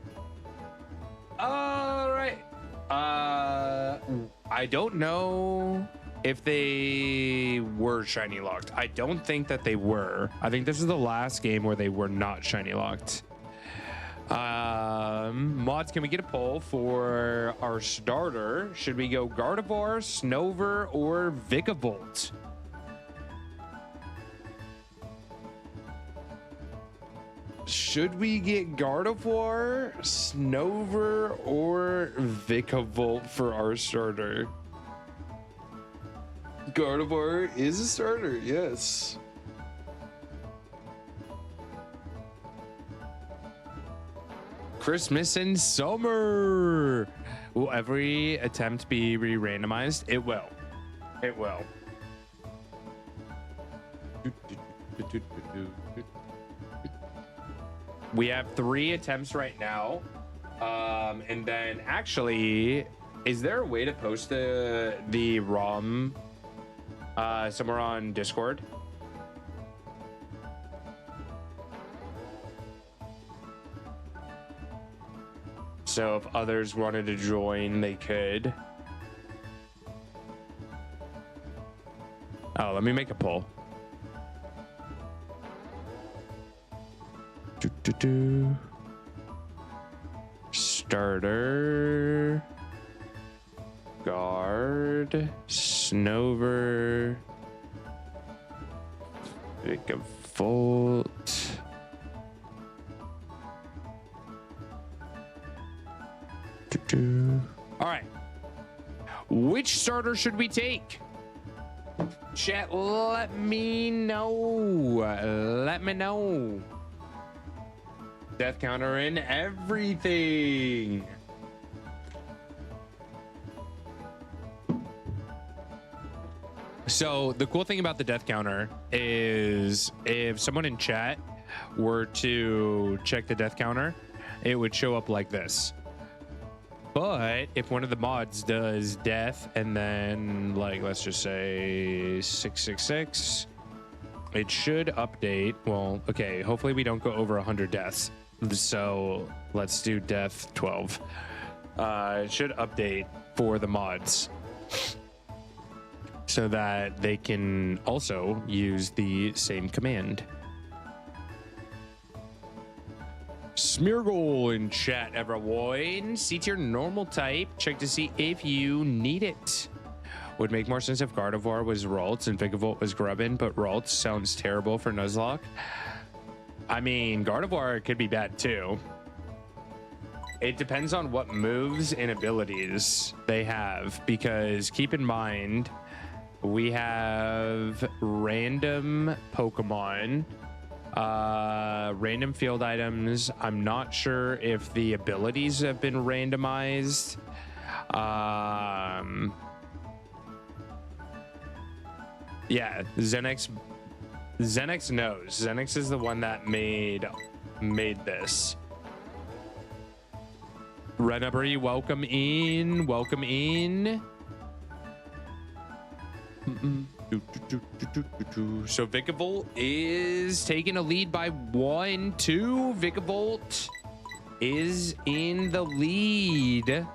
All right. I don't know if they were shiny locked. I don't think that they were. I think this is the last game where they were not shiny locked. Mods, can we get a poll for our starter? Should we go Gardevoir, Snover, or Vikavolt? Should we get Gardevoir, Snover, or Vikavolt for our starter? Gardevoir is a starter, yes. Christmas and summer. Will every attempt be re-randomized? It will. It will. We have 3 attempts right now. And then actually, is there a way to post the ROM somewhere on Discord? So if others wanted to join, they could. Oh, let me make a poll. Starter, guard, Snover, Vigavolt. All right. Which starter should we take? Chat, let me know. Let me know. Death counter in everything. So the cool thing about the death counter is if someone in chat were to check the death counter, it would show up like this. But if one of the mods does death and then, like, let's just say 666, it should update. Well, okay, hopefully we don't go over 100 deaths. So let's do death 12. It should update for the mods so that they can also use the same command. Smeargle in chat, everyone. C tier normal type. Check to see if you need it. Would make more sense if Gardevoir was Ralts and Vigavolt was Grubbin, but Ralts sounds terrible for Nuzlocke. I mean, Gardevoir could be bad too. It depends on what moves and abilities they have, because keep in mind, we have random Pokemon, random field items. I'm not sure if the abilities have been randomized. Yeah, Xenex knows. Xenex is the one that made this. Renabri, welcome in. Welcome in. So Vigavolt is taking a lead by 1-2. Vigavolt is in the lead.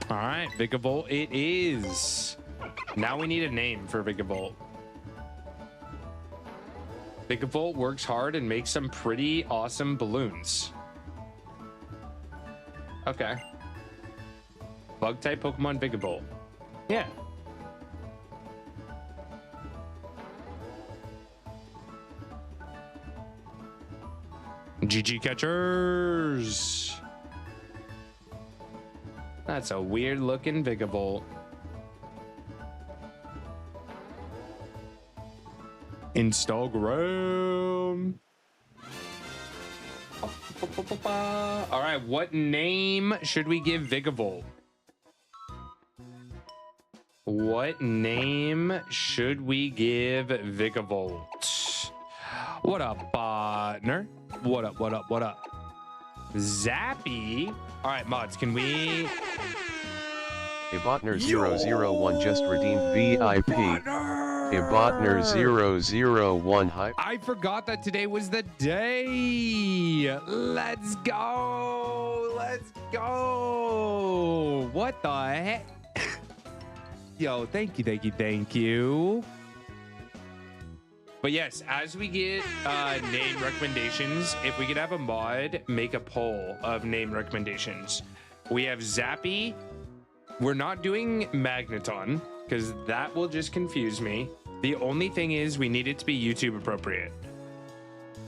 All right, Vigavolt it is. Now we need a name for Vigavolt. Vigavolt works hard and makes some pretty awesome balloons. Okay. Bug type Pokemon Vigavolt. Yeah. GG catchers. That's a weird looking Vigavolt. Instagram. All right, what name should we give Vigavolt? What name should we give Vigavolt? What up, partner? What up, what up, what up? Zappy? All right, mods, can we... Ibotner001 just redeemed VIP. Ibotner001 hype. I forgot that today was the day. Let's go. Let's go. What the heck? Yo, thank you, thank you, thank you. But yes, as we get name recommendations, if we could have a mod make a poll of name recommendations. We have Zappy. We're not doing Magneton because that will just confuse me. The only thing is we need it to be YouTube appropriate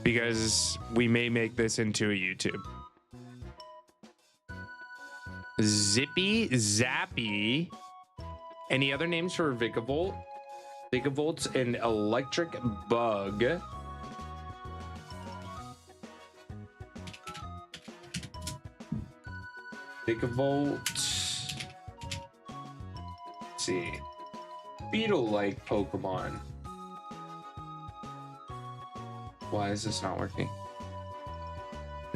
because we may make this into a YouTube. Zippy, Zappy. Any other names for Vigavolt? Vigavolt's an electric bug. Vikavolt. Let's see. Beetle-like Pokemon. Why is this not working?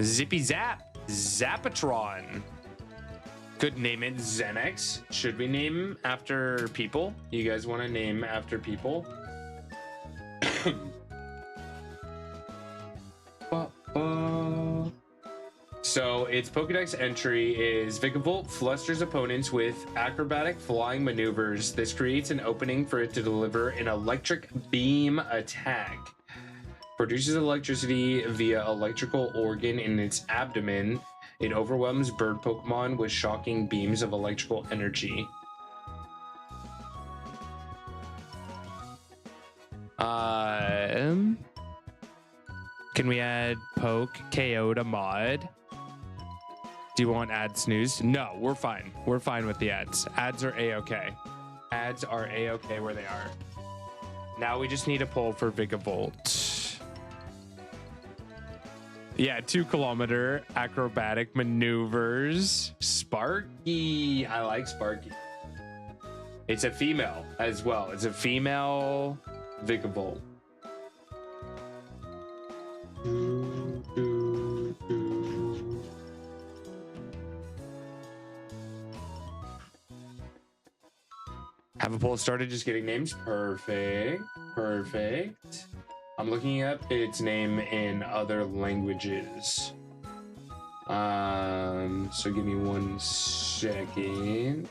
Zippy Zap. Zapatron. Could name it Xenex. Should we name after people? You guys want to name after people? So its Pokedex entry is Vikavolt flusters opponents with acrobatic flying maneuvers. This creates an opening for it to deliver an electric beam attack. Produces electricity via electrical organ in its abdomen. It overwhelms bird Pokemon with shocking beams of electrical energy. Can we add Poke KO to mod? Do you want add snooze? No, we're fine. We're fine with the ads. Ads are A-okay. Ads are A-okay where they are. Now we just need a poll for Vikavolt. Yeah, 2-kilometer acrobatic maneuvers. Sparky. I like Sparky. It's a female as well. It's a female Vikavolt. Have a poll started, just getting names. Perfect. Perfect. I'm looking up its name in other languages. So give me 1 second.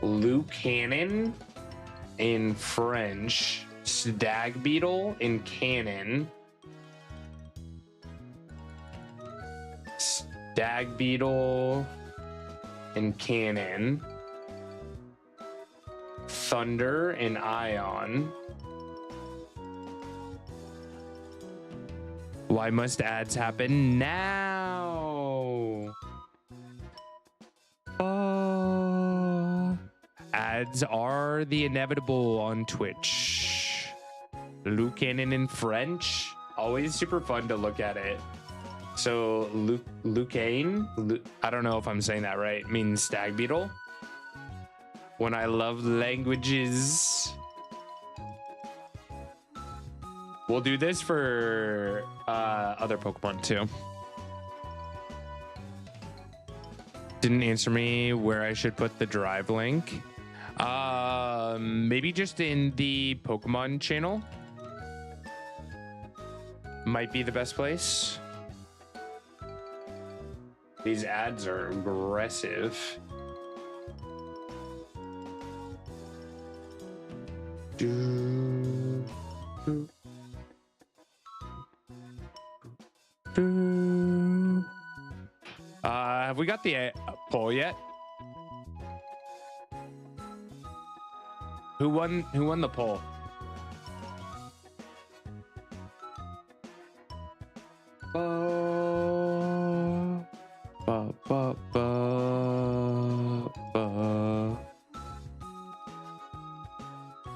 Lucannon in French, Stag Beetle in Canon, Stag Beetle in Canon, Thunder in Ion. Why must ads happen now? Ads are the inevitable on Twitch. Lucannon in French, always super fun to look at it. So Lucane, I don't know if I'm saying that right, means stag beetle. When I love languages. We'll do this for other Pokemon too. Didn't answer me where I should put the drive link. Maybe just in the Pokemon channel. Might be the best place. These ads are aggressive. Have we got the poll yet? Who won the poll?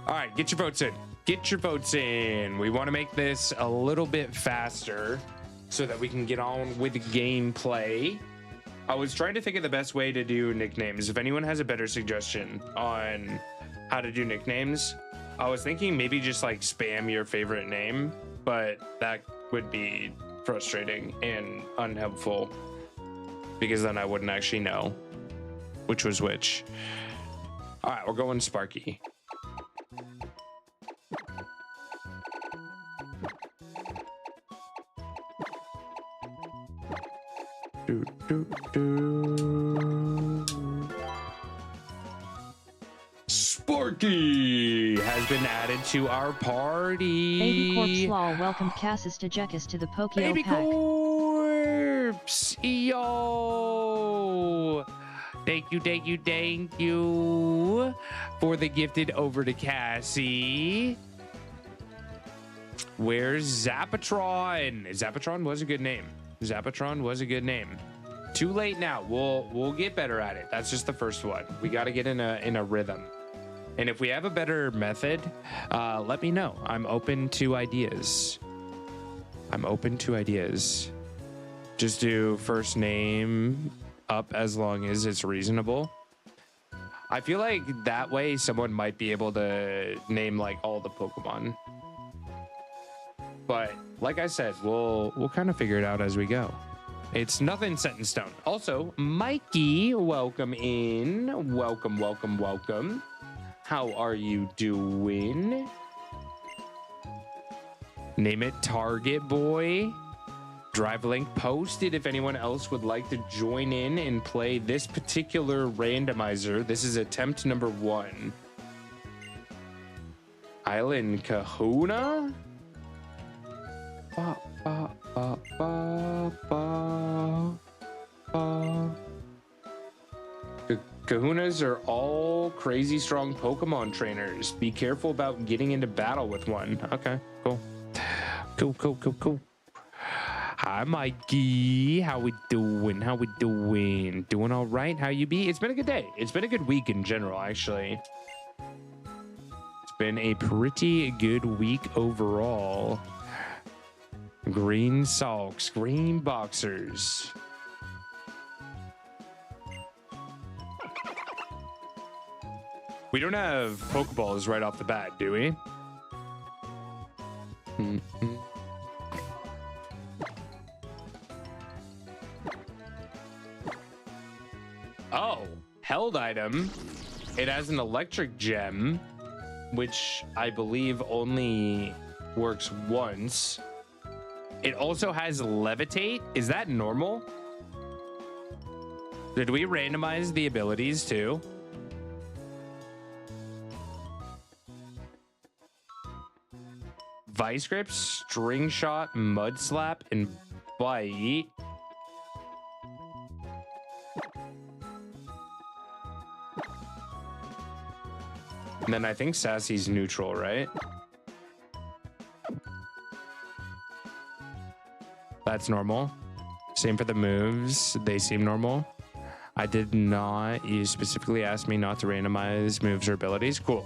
All right, get your votes in. Get your votes in. We want to make this a little bit faster so that we can get on with the gameplay. I was trying to think of the best way to do nicknames. If anyone has a better suggestion on how to do nicknames, I was thinking maybe just like spam your favorite name, but that would be frustrating and unhelpful because then I wouldn't actually know which was which. All right, we're going Sparky. Sparky has been added to our party. Baby Corpse Law welcomed Cassis Dejecus to the Pokeo Baby Pack. Corpse, yo! Thank you for the gifted over to Cassie. Where's Zapatron? Zapatron was a good name. Zapatron was a good name. Too late now. We'll get better at it. That's just the first one. We got to get in a rhythm. And if we have a better method, let me know. I'm open to ideas. Just do first name up as long as it's reasonable. I feel like that way someone might be able to name like all the Pokemon. But like I said, we'll kind of figure it out as we go. It's nothing set in stone. Also, Mikey, welcome in. Welcome. How are you doing? Name it Target Boy. Drive link posted if anyone else would like to join in and play this particular randomizer. This is attempt number 1. Island Kahuna? Kahunas are all crazy strong Pokemon trainers. Be careful about getting into battle with one. Okay, cool. Cool. Hi, Mikey. How we doing? Doing all right? How you be? It's been a good day. It's been a good week in general, actually. It's been a pretty good week overall. Green socks, green boxers. We don't have Pokeballs right off the bat, do we? Oh, held item. It has an electric gem, which I believe only works once. It also has levitate. Is that normal? Did we randomize the abilities too? Vice grip, string shot, mud slap, and bite. And then I think Sassy's neutral, right? That's normal. Same for the moves. They seem normal. I did not. You specifically asked me not to randomize moves or abilities. Cool.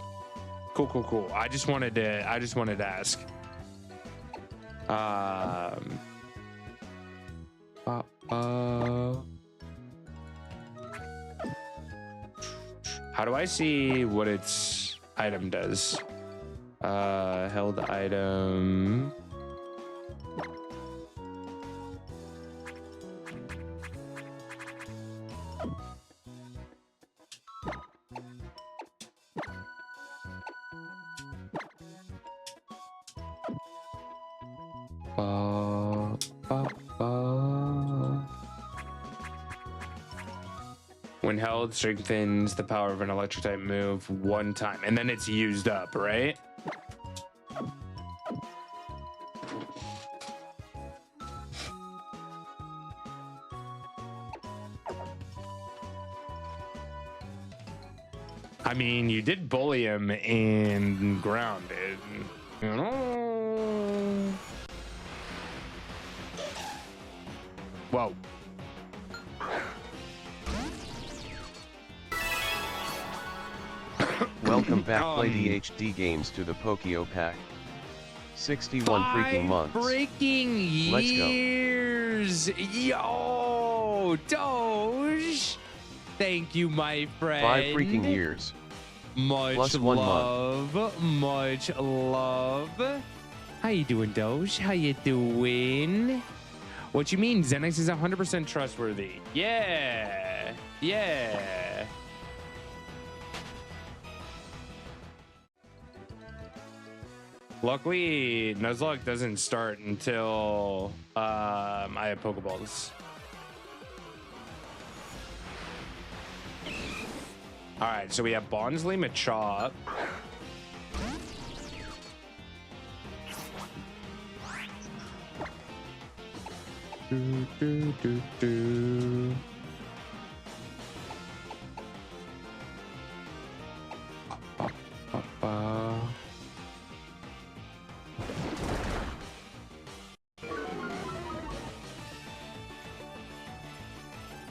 I just wanted to ask. How do I see what its item does? Held item. When held, strengthens the power of an electric type move 1 time, and then it's used up, right? I mean, you did bully him and grounded, you know? Whoa. Welcome back, Play the HD games to the Pokio Pack. 61 freaking months. Freaking Let's go. years. Yo, Doge. Thank you, my friend. 5 freaking years. Much Plus 1 love. Much love. How you doing, Doge? How you doing? What you mean? Xenix is 100% trustworthy. Yeah. Yeah. Luckily, Nuzlocke doesn't start until I have Pokeballs. All right, so we have Bonsly, Machop.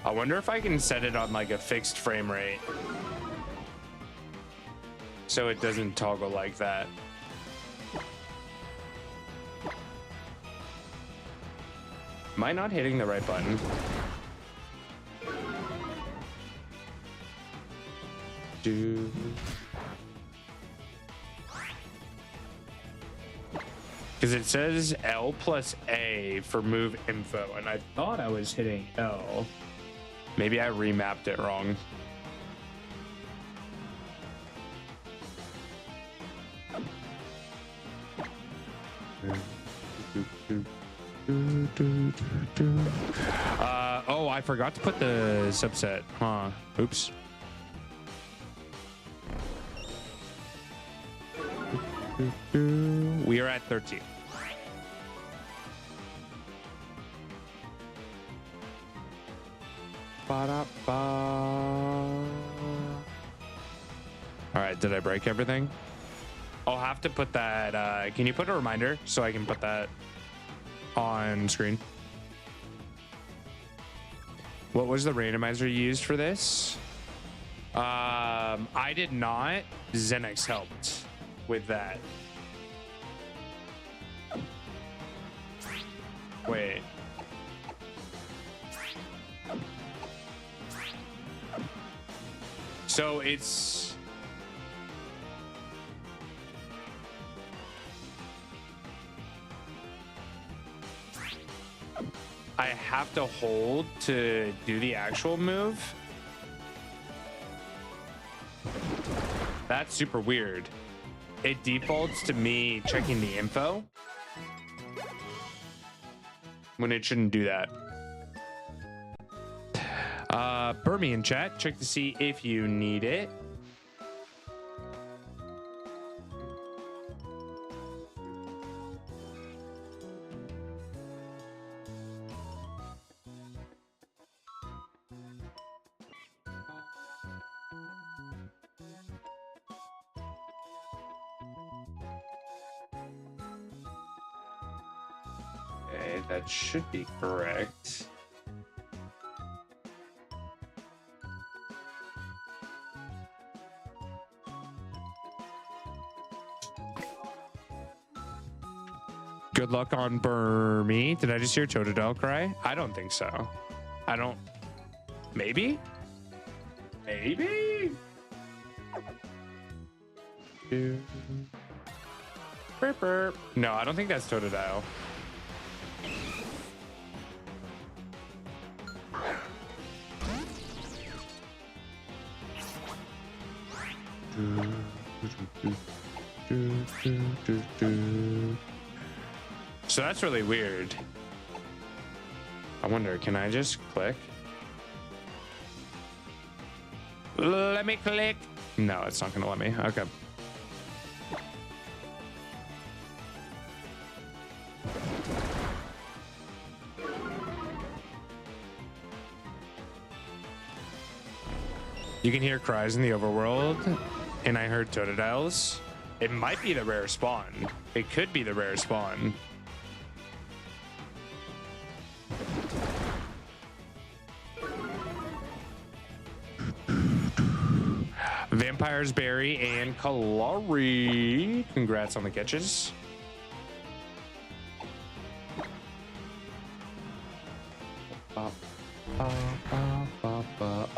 I wonder if I can set it on like a fixed frame rate so it doesn't toggle like that. Am I not hitting the right button? Because it says L plus A for move info, and I thought I was hitting L. Maybe I remapped it wrong. Oh, I forgot to put the subset, huh? Oops. We are at 13. Ba-da-ba. All right, did I break everything? I'll have to put that. Can you put a reminder so I can put that on screen? What was the randomizer you used for this? I did not. Xenix helped with that. Wait. So it's... I have to hold to do the actual move? That's super weird. It defaults to me checking the info when it shouldn't do that. Burmy in chat, check to see if you need it. Okay, that should be correct. Good luck on Burmy. Did I just hear Totodile cry? I don't think so. I don't. Maybe? Maybe? Burp, burp. No, I don't think that's Totodile. So that's really weird. I wonder, can I just click? Let me click. No, it's not gonna let me. Okay. You can hear cries in the overworld, and I heard Totodiles. It might be the rare spawn. It could be the rare spawn. Vampires Berry and Kalari. Congrats on the catches.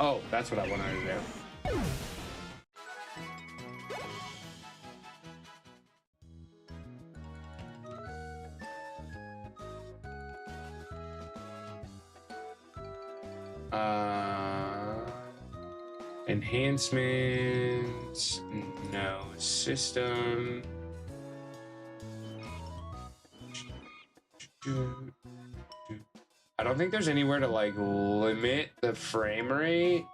Oh, that's what I wanted to do. Enhancements, no system. I don't think there's anywhere to like limit the frame rate.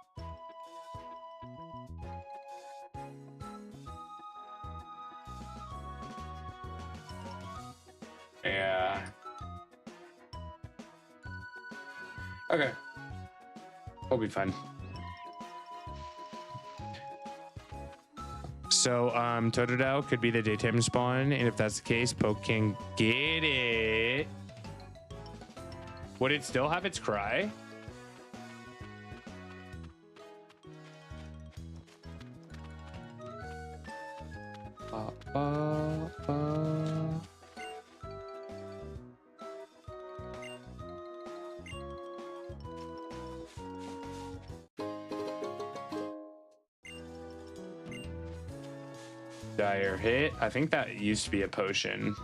Yeah. Okay. We'll be fine. So, Totodile could be the daytime spawn, and if that's the case, Poke can get it. Would it still have its cry? Dire hit. I think that used to be a potion.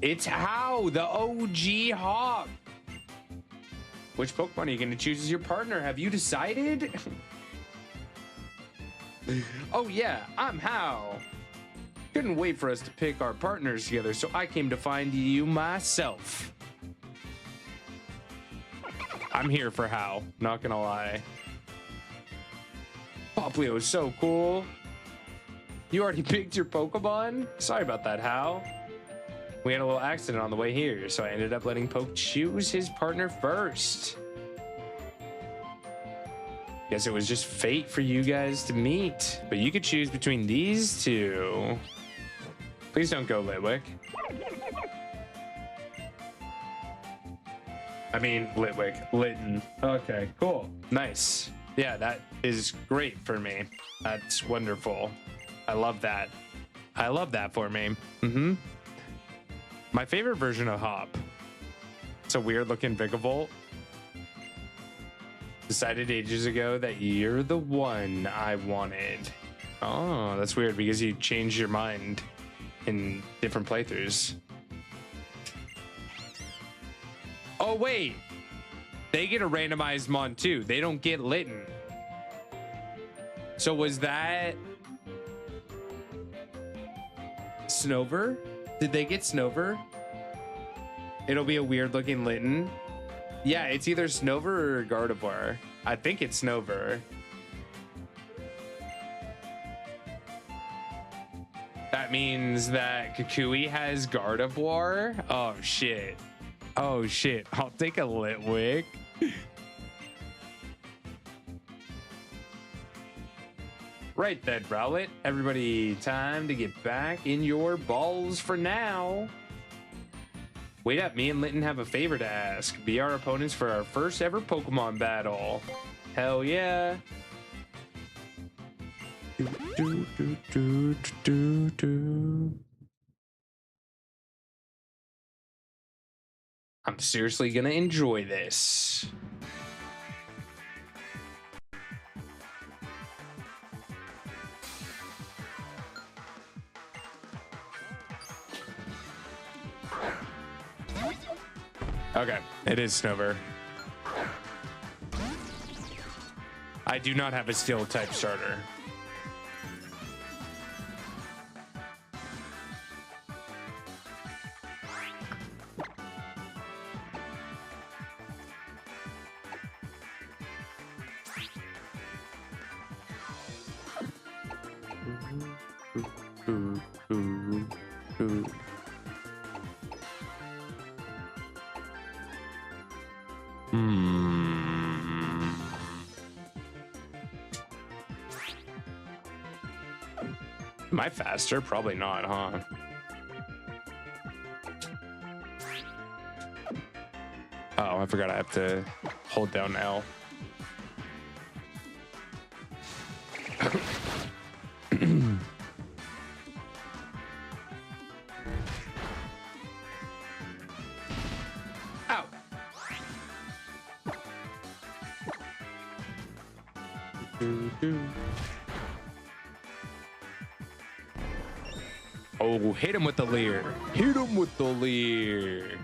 It's How, the OG Hawk. Which Pokemon are you going to choose as your partner? Have you decided? Oh yeah, I'm How. Couldn't wait for us to pick our partners together, so I came to find you myself. I'm here for How, not gonna lie. Poplio is so cool. You already picked your Pokemon? Sorry about that, How. We had a little accident on the way here, so I ended up letting Poke choose his partner first. Guess it was just fate for you guys to meet, but you could choose between these two. Please don't go Litwick. I mean, Litwick. Litten. Okay, cool. Nice. Yeah, that is great for me. That's wonderful. I love that. I love that for me. My favorite version of Hop. It's a weird looking Vikavolt. Decided ages ago that you're the one I wanted. Oh, that's weird because you changed your mind in different playthroughs. Oh, wait. They get a randomized Mon too. They don't get Litten. So was that Snover? Did they get Snover? It'll be a weird looking Litten. Yeah, it's either Snover or Gardevoir. I think it's Snover. That means that Kukui has Gardevoir. Oh shit. Oh shit. I'll take a Litwick. Right then, Rowlet. Everybody, time to get back in your balls for now. Wait up, me and Litten have a favor to ask. Be our opponents for our first ever Pokemon battle. Hell yeah. I'm seriously gonna enjoy this. Okay, it is Snover. I do not have a Steel type starter. Am I faster? Probably not, huh? Oh, I forgot I have to hold down L. Ow. Oh, hit him with the leer. Hit him with the leer.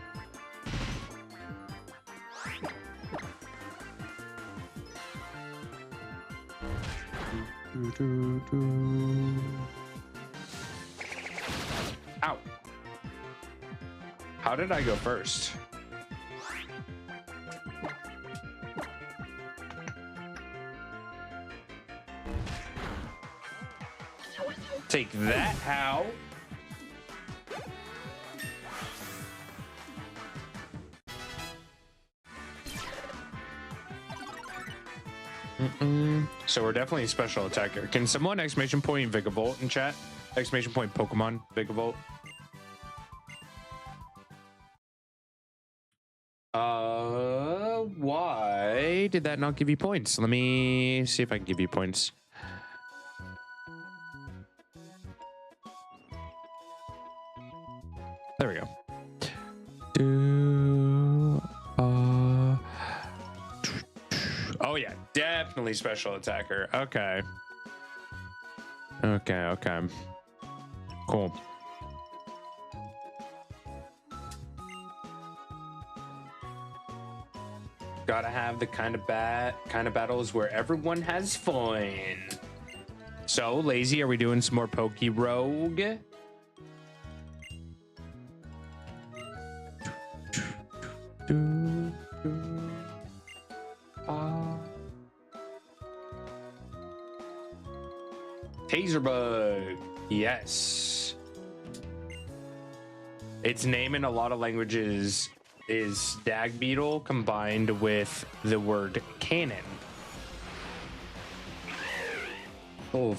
Ow. How did I go first? Take that, How? So we're definitely a special attacker. Can someone exclamation point Vikavolt in chat? Exclamation point Pokemon Vikavolt. did that not give you points? Let me see if I can give you points. There we go. Oh yeah, definitely special attacker. Okay. Okay. Cool. Gotta have the kind of battles where everyone has fun. So, Lazy, are we doing some more Pokey Rogue? Taserbug. Yes. Its name in a lot of languages is Dag Beetle combined with the word cannon. Oh.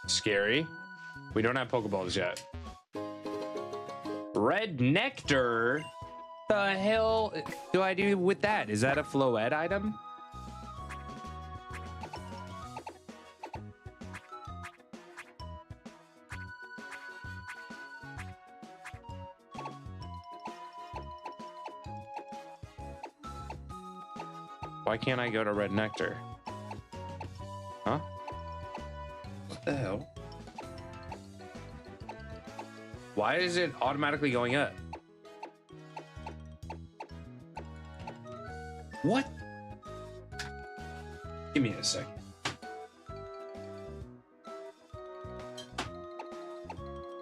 Scary. We don't have Pokeballs yet. Red Nectar? The hell do I do with that? Is that a Floette item? Why can't I go to Red Nectar? Huh? What the hell? Why is it automatically going up? What? Give me a second.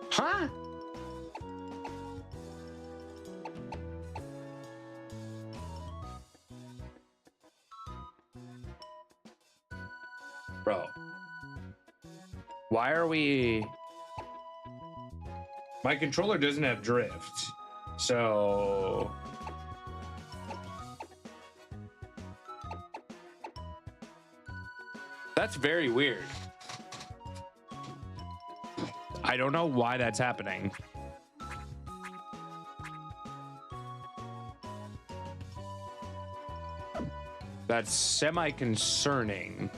Huh? Bro. Why are we... My controller doesn't have drift, so... That's very weird. I don't know why that's happening. That's semi-concerning.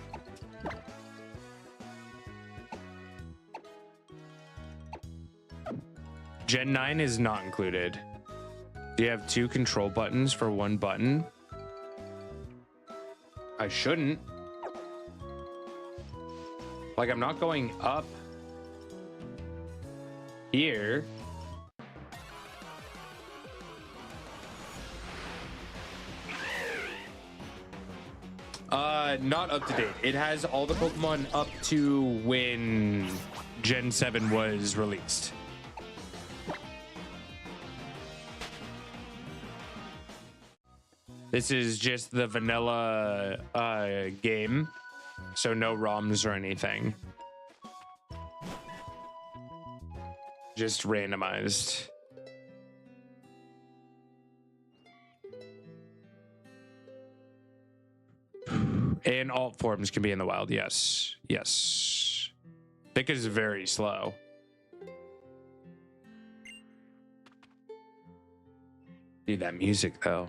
Gen 9 is not included. Do you have 2 control buttons for 1 button? I shouldn't. Like, I'm not going up here. Not up to date. It has all the Pokemon up to when Gen 7 was released. This is just the vanilla game, so no ROMs or anything. Just randomized. And alt forms can be in the wild, yes. Yes. Thick is very slow. Dude, that music though.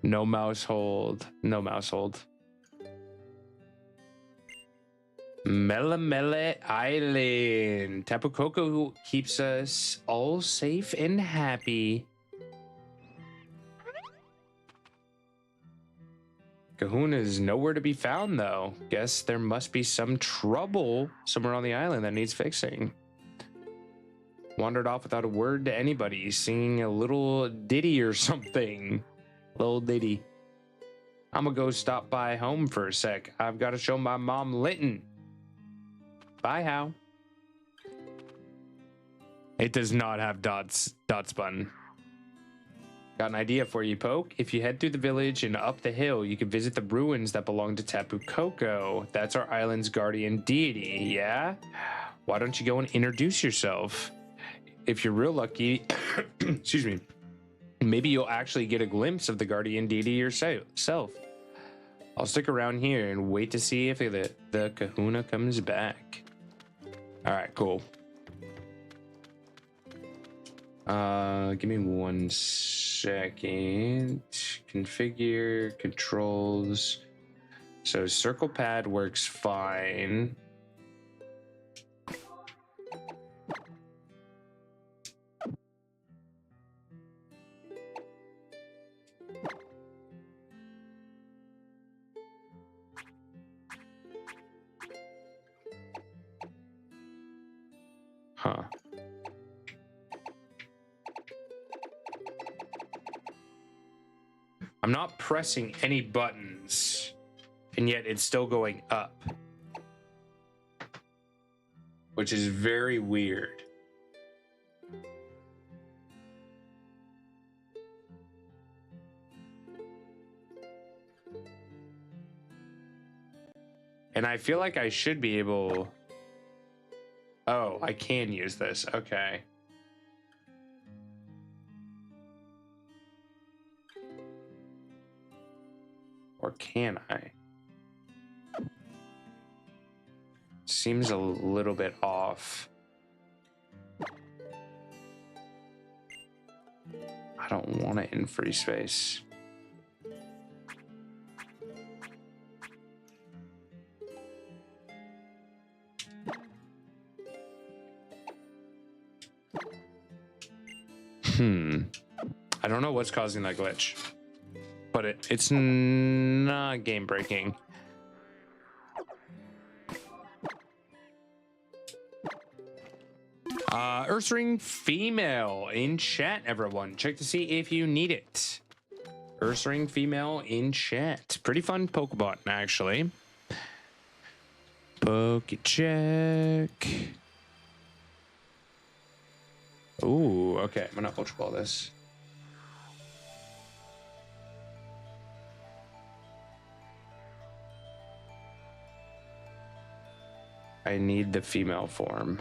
No mouse hold. No mouse hold. Melemele Island. Tapu Koko keeps us all safe and happy. Kahuna is nowhere to be found, though. Guess there must be some trouble somewhere on the island that needs fixing. Wandered off without a word to anybody, singing a little ditty or something. Little ditty. I'm gonna go stop by home for a sec. I've got to show my mom Linton. Bye, How. It does not have dots button. Got an idea for you, Poke. If you head through the village and up the hill, you can visit the ruins that belong to Tapu Koko. That's our island's guardian deity, yeah? Why don't you go and introduce yourself? If you're real lucky, excuse me. Maybe you'll actually get a glimpse of the guardian deity yourself. I'll stick around here and wait to see if the kahuna comes back. All right, cool. Give me 1 second. Configure controls. So circle pad works fine. Huh. I'm not pressing any buttons, and yet it's still going up, which is very weird. And I feel like I should be able... Oh, I can use this. Okay. Or can I? Seems a little bit off. I don't want it in free space. I don't know what's causing that glitch, but it's not game breaking. Ursaring female in chat, everyone. Check to see if you need it. Ursaring female in chat. Pretty fun Pokebot, actually. Pokecheck. Ooh, okay. I'm gonna Ultra Ball this. I need the female form.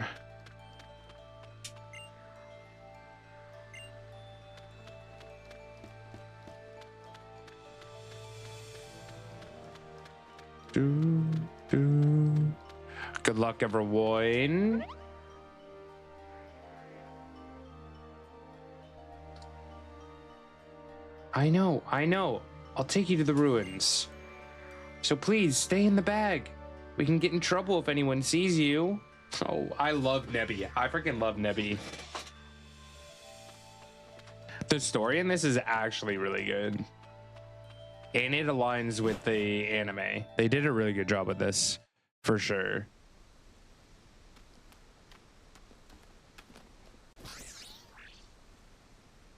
Good luck, everyone. I know. I'll take you to the ruins. So please stay in the bag. We can get in trouble if anyone sees you. Oh, I love Nebby. I freaking love Nebby. The story in this is actually really good. And it aligns with the anime. They did a really good job with this, for sure.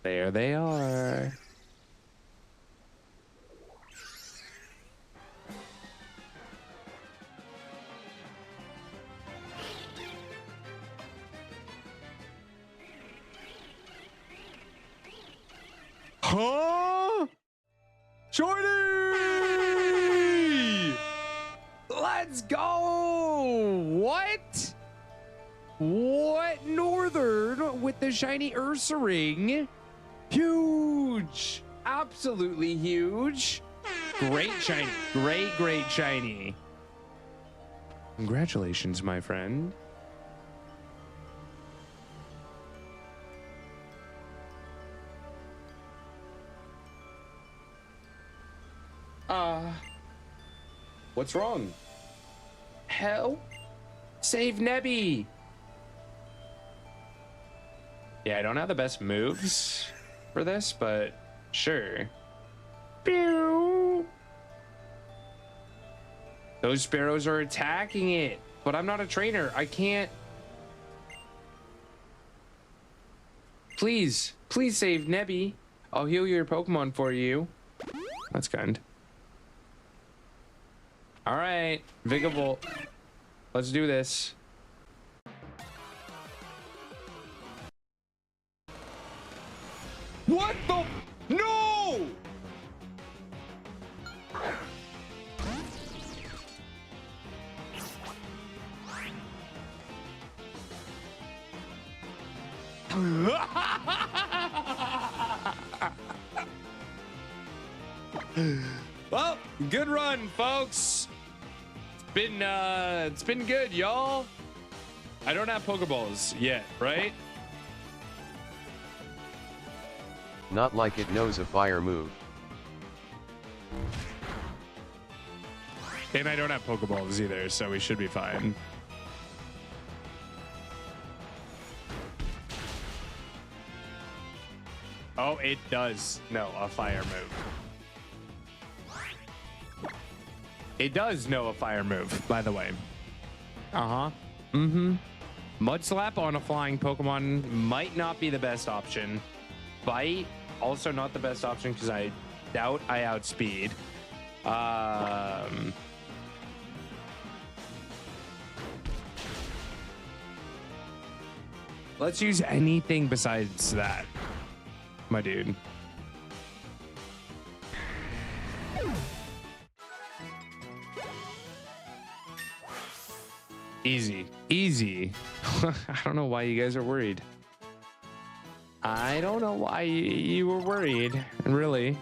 There they are. Huh? Shorty! Let's go! What? What? Northern with the shiny Ursaring? Huge! Absolutely huge. Great shiny. Great shiny. Congratulations, my friend. What's wrong? Help! Save Nebby! Yeah, I don't have the best moves for this, but sure. Pew! Those sparrows are attacking it, but I'm not a trainer. I can't. Please save Nebby. I'll heal your Pokemon for you. That's kind. All right, Vigavolt. Let's do this. What the? No! Well, good run, folks. It's been good, y'all. I don't have Pokeballs yet, right? Not like it knows a fire move. And I don't have Pokeballs either, so we should be fine. Oh, it does know a fire move. It does know a fire move, by the way. Mud Slap on a flying Pokemon might not be the best option. Bite, also not the best option because I doubt I outspeed. Let's use anything besides that, my dude. Easy, easy. I don't know why you guys are worried. I don't know why you were worried, really.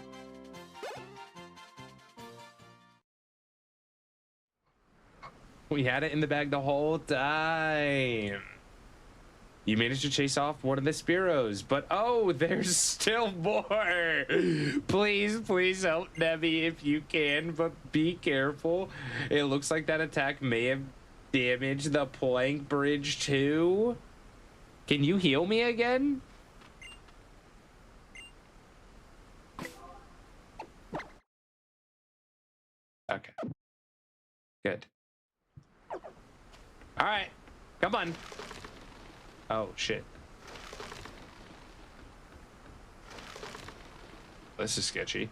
We had it in the bag the whole time. You managed to chase off one of the Spearows, but oh, there's still more. Please, please help Nebby if you can, but be careful. It looks like that attack may have damaged the plank bridge too. Can you heal me again? Okay. Good. All right. Come on. Oh, shit. This is sketchy.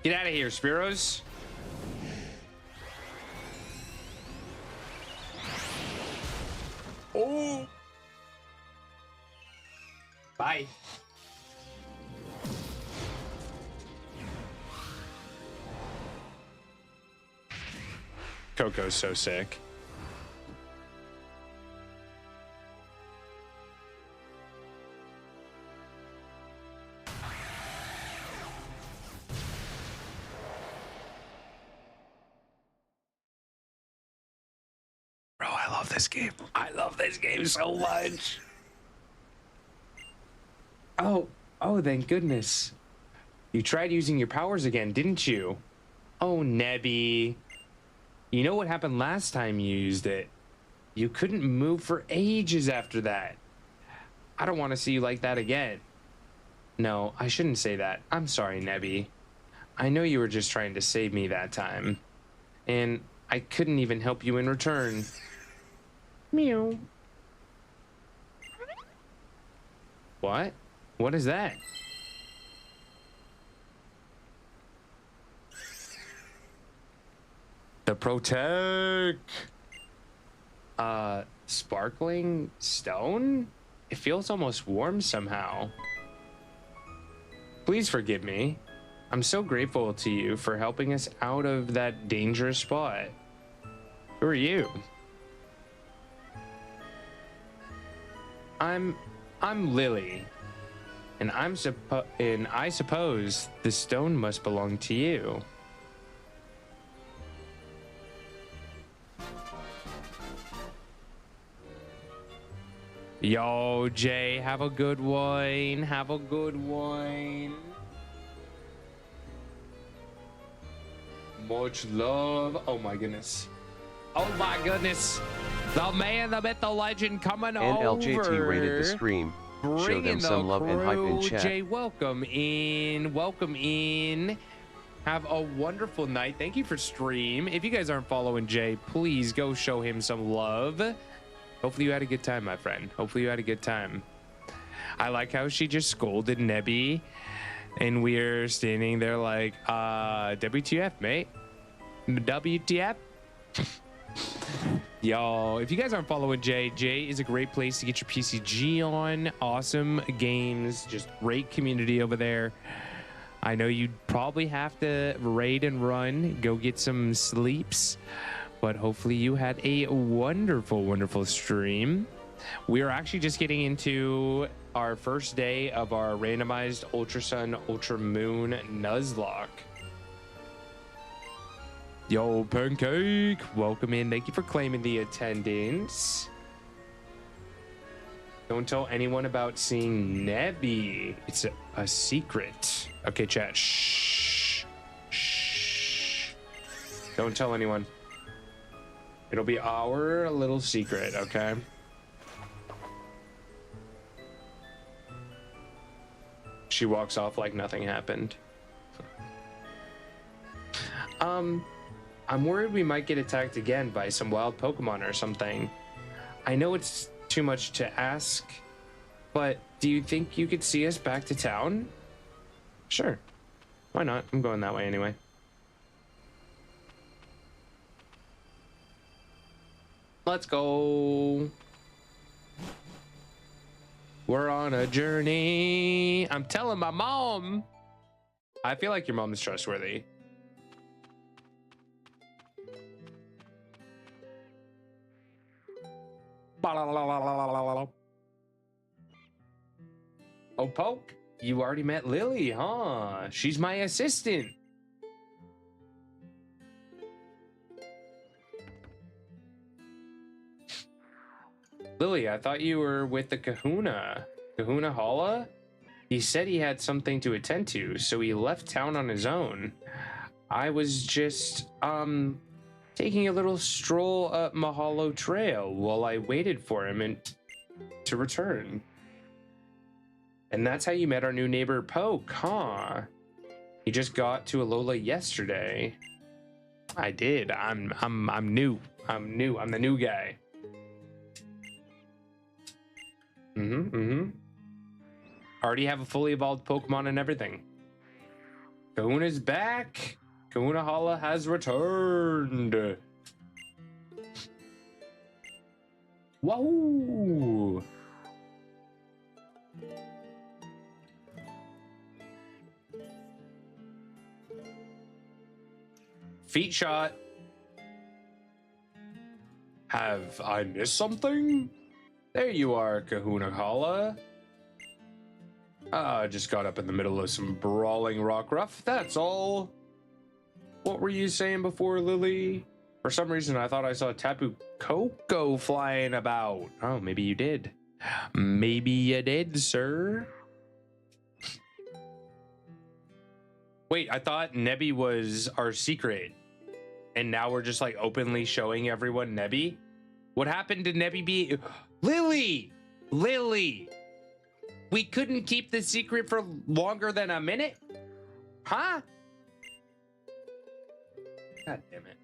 Get out of here, Spearows. Oh. Bye. Coco's so sick. Bro, I love this game. I love this game so much. Oh, thank goodness. You tried using your powers again, didn't you? Oh, Nebby. You know what happened last time you used it? You couldn't move for ages after that. I don't want to see you like that again. No, I shouldn't say that. I'm sorry, Nebby. I know you were just trying to save me that time. And I couldn't even help you in return. Meow. What? What is that? The Protect. Sparkling stone? It feels almost warm somehow. Please forgive me. I'm so grateful to you for helping us out of that dangerous spot. Who are you? I'm Lily. And I suppose the stone must belong to you. Yo, Jay, have a good one. Have a good one. Much love. Oh my goodness. Oh my goodness. The man, the myth, the legend coming over. NLJT rated the stream. Show them some love and hype in chat. Jay, welcome in. Welcome in. Have a wonderful night. Thank you for stream. If you guys aren't following Jay, please go show him some love. Hopefully you had a good time, my friend. Hopefully you had a good time. I like how she just scolded Nebby, and we're standing there like, WTF, mate? WTF? Y'all, if you guys aren't following Jay, Jay is a great place to get your PCG on. Awesome games, just great community over there. I know you'd probably have to raid and run, go get some sleeps. but hopefully you had a wonderful, wonderful stream. We are actually just getting into our first day of our randomized Ultra Sun, Ultra Moon Nuzlocke. Yo, Pancake, welcome in. Thank you for claiming the attendance. Don't tell anyone about seeing Nebby. It's a secret. Okay, chat. Shh. Shh. Don't tell anyone. It'll be our little secret, okay? She walks off like nothing happened. I'm worried we might get attacked again by some wild Pokemon or something. I know it's too much to ask, but do you think you could see us back to town? Sure. Why not? I'm going that way anyway. Let's go. We're on a journey. I'm telling my mom. I feel like your mom is trustworthy. Oh, Poke, you already met Lily, huh? She's my assistant. Lily, I thought you were with the Kahuna. Kahuna Hala? He said he had something to attend to, so he left town on his own. I was just, taking a little stroll up Mahalo Trail while I waited for him to return. And that's how you met our new neighbor Poke, huh? He just got to Alola yesterday. I did. I'm new. I'm the new guy. Already have a fully evolved Pokemon and everything. Kahuna's back. Kahuna Hala has returned. Wahoo! Feet shot. Have I missed something? There you are, Kahuna Hala. I just got up in the middle of some brawling Rockruff, that's all. What were you saying before, Lily? For some reason, I thought I saw Tapu Koko flying about. Oh, maybe you did. Maybe you did, sir. Wait, I thought Nebby was our secret. And now we're just like openly showing everyone Nebby? What happened to Nebby be? Lily! Lily! We couldn't keep the secret for longer than a minute? Huh? God damn it.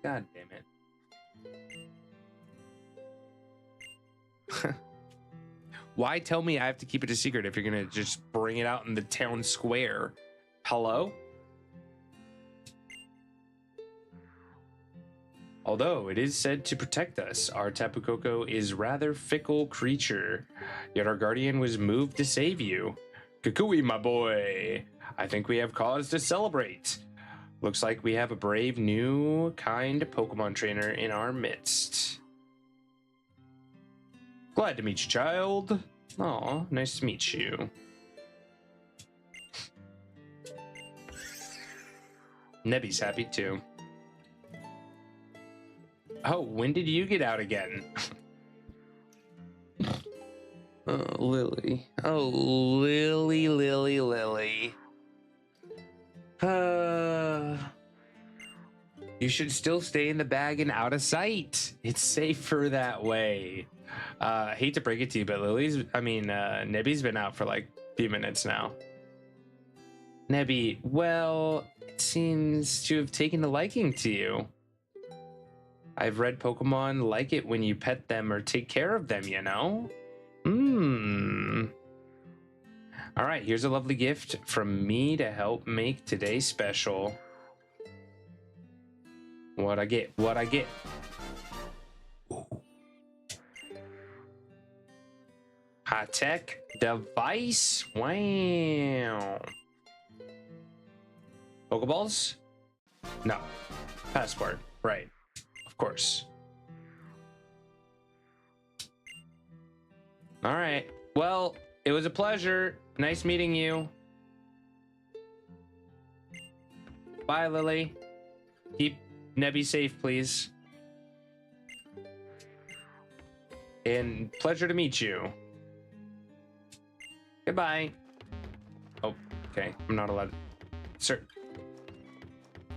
God damn it. Why tell me I have to keep it a secret if you're gonna just bring it out in the town square? Hello? Although it is said to protect us, our Tapu Koko is rather fickle creature. Yet our guardian was moved to save you. Kukui, my boy. I think we have cause to celebrate. Looks like we have a brave, new, kind Pokemon trainer in our midst. Glad to meet you, child. Aw, nice to meet you. Nebby's happy too. Oh, when did you get out again? Oh, Lily. Oh, Lily. You should still stay in the bag and out of sight. It's safer that way. Hate to break it to you, but Nebby's been out for like a few minutes now. Nebby, well, it seems to have taken a liking to you. I've read Pokemon like it when you pet them or take care of them, you know? All right, here's a lovely gift from me to help make today special. What I get? Ooh. High-tech device? Wow. Pokeballs? No. Passport, right. course. All right. Well, it was a pleasure. Nice meeting you. Bye, Lily. Keep Nebby safe, please. And pleasure to meet you. Goodbye. Oh, okay. I'm not allowed. Sir.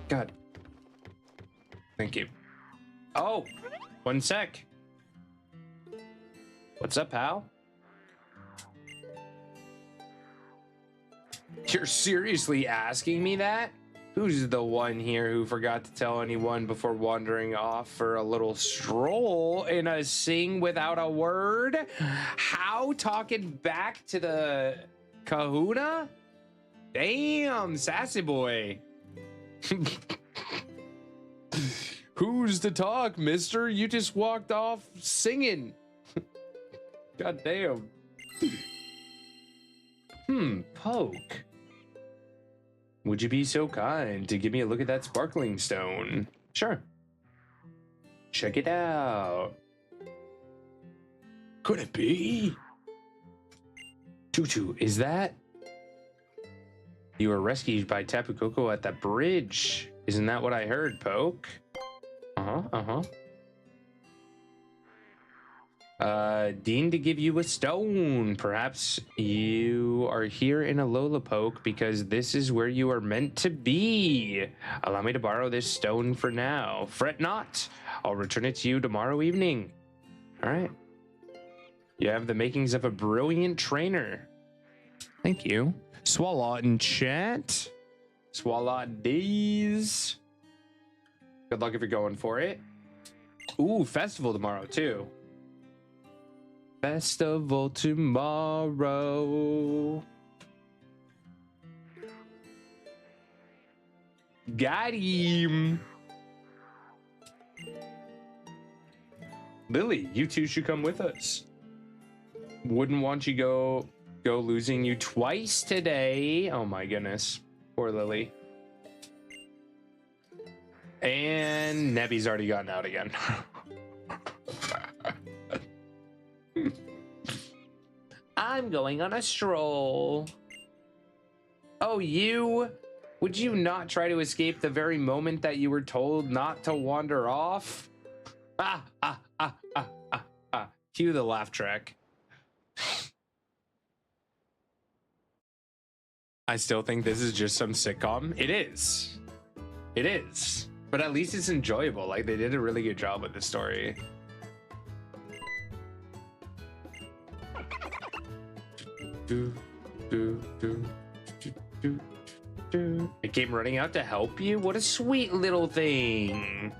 God. Thank you. Oh, 1 sec. What's up, pal? You're seriously asking me that? Who's the one here who forgot to tell anyone before wandering off for a little stroll in a sing without a word? How talking back to the kahuna? Damn, sassy boy. Who's to talk, mister? You just walked off singing. God damn. Poke. Would you be so kind to give me a look at that sparkling stone? Sure. Check it out. Could it be? Tutu, is that? You were rescued by Tapu Koko at the bridge. Isn't that what I heard, Poke? Dean to give you a stone. Perhaps you are here in Alola, Poke, because this is where you are meant to be. Allow me to borrow this stone for now. Fret not. I'll return it to you tomorrow evening. All right. You have the makings of a brilliant trainer. Thank you. Swalot in chat. Swalot D's. Good luck if you're going for it. Ooh, festival tomorrow too. Festival tomorrow. Got him. Lily, you two should come with us. Wouldn't want you go losing you twice today. Oh my goodness. Poor Lily. And Nebby's already gotten out again. I'm going on a stroll. Oh, you? Would you not try to escape the very moment that you were told not to wander off? Cue the laugh track. I still think this is just some sitcom. It is. It is. But at least it's enjoyable. Like, they did a really good job with the story. It came running out to help you? What a sweet little thing.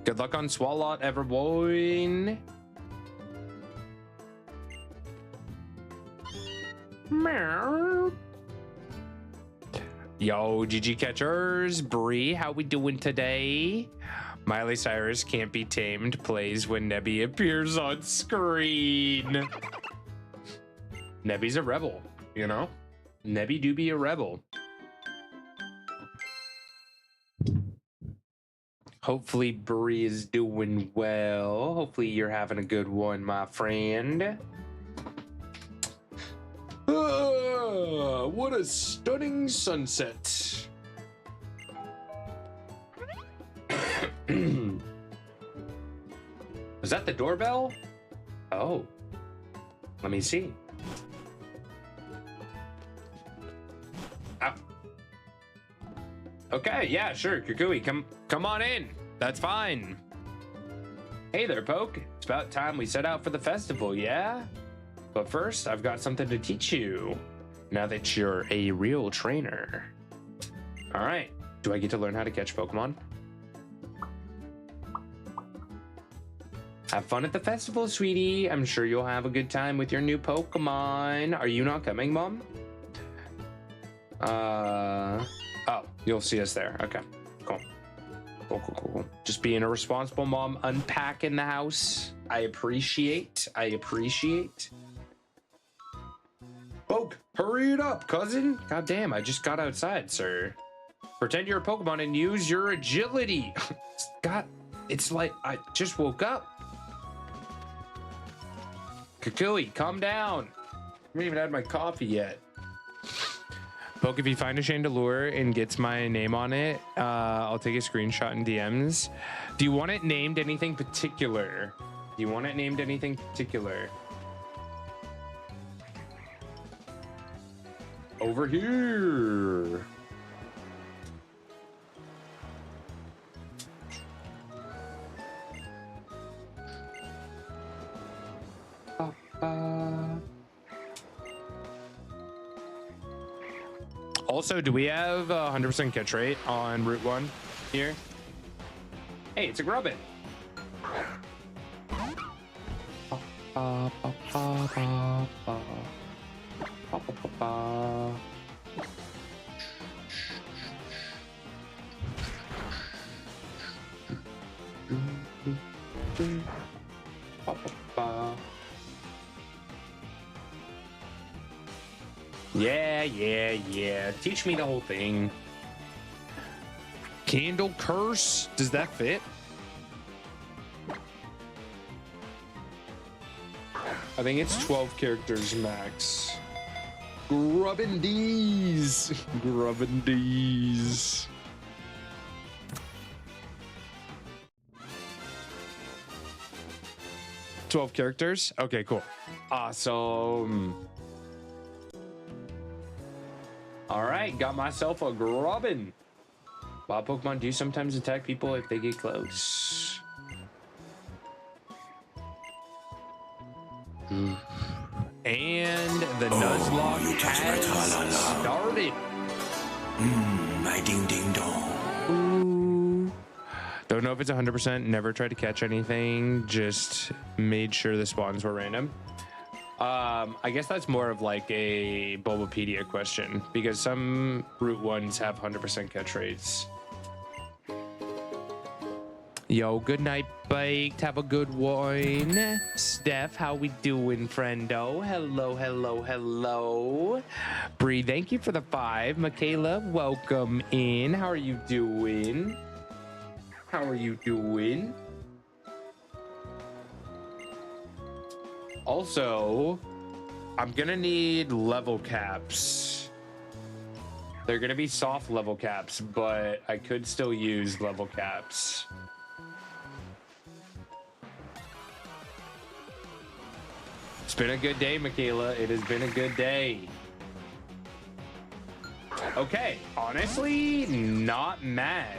Good luck on Swalot, Everboy. Meow. Yo, GG catchers. Bree, how we doing today? Miley Cyrus Can't Be Tamed plays when Nebby appears on screen. Nebby's a rebel, you know? Nebby do be a rebel. Hopefully Bree is doing well. Hopefully you're having a good one, my friend. What a stunning sunset. Was that the doorbell? Oh, let me see. Okay, yeah, sure, Kukui, come on in. That's fine. Hey there, Poke. It's about time we set out for the festival, yeah? But first, I've got something to teach you. Now that you're a real trainer. All right, do I get to learn how to catch Pokemon? Have fun at the festival, sweetie. I'm sure you'll have a good time with your new Pokemon. Are you not coming, Mom? Oh, you'll see us there. Okay, cool. Cool. Just being a responsible mom, unpacking the house. I appreciate. Poke, hurry it up, cousin. God damn, I just got outside, sir. Pretend you're a Pokemon and use your agility. God, it's like I just woke up. Kukui, calm down. I haven't even had my coffee yet. Poke, if you find a Chandelure and gets my name on it, I'll take a screenshot in DMs. Do you want it named anything particular? Do you want it named anything particular? Over here. Also, do we have 100% catch rate on Route 1 here? Hey, it's a Grubbin. Yeah. Teach me the whole thing. Candle Curse. Does that fit? I think it's 12 characters max. Grubbindees. Grubbindees. $12 characters? Okay, cool. Awesome. All right, got myself a Grubbin. Wild Pokemon do sometimes attack people if they get close. And the Nuzlocke has started. My ding ding dong. Ooh. Don't know if it's 100%. Never tried to catch anything. Just made sure the spawns were random. I guess that's more of like a Bulbapedia question because some Route 1s have 100% catch rates. Yo, good night, Baked. Have a good one. Steph, how we doing, friendo? Hello. Bree, thank you for the 5. Michaela, welcome in. How are you doing? Also, I'm gonna need level caps. They're gonna be soft level caps, but I could still use level caps. It's been a good day, Michaela. It has been a good day. Okay, honestly, not mad.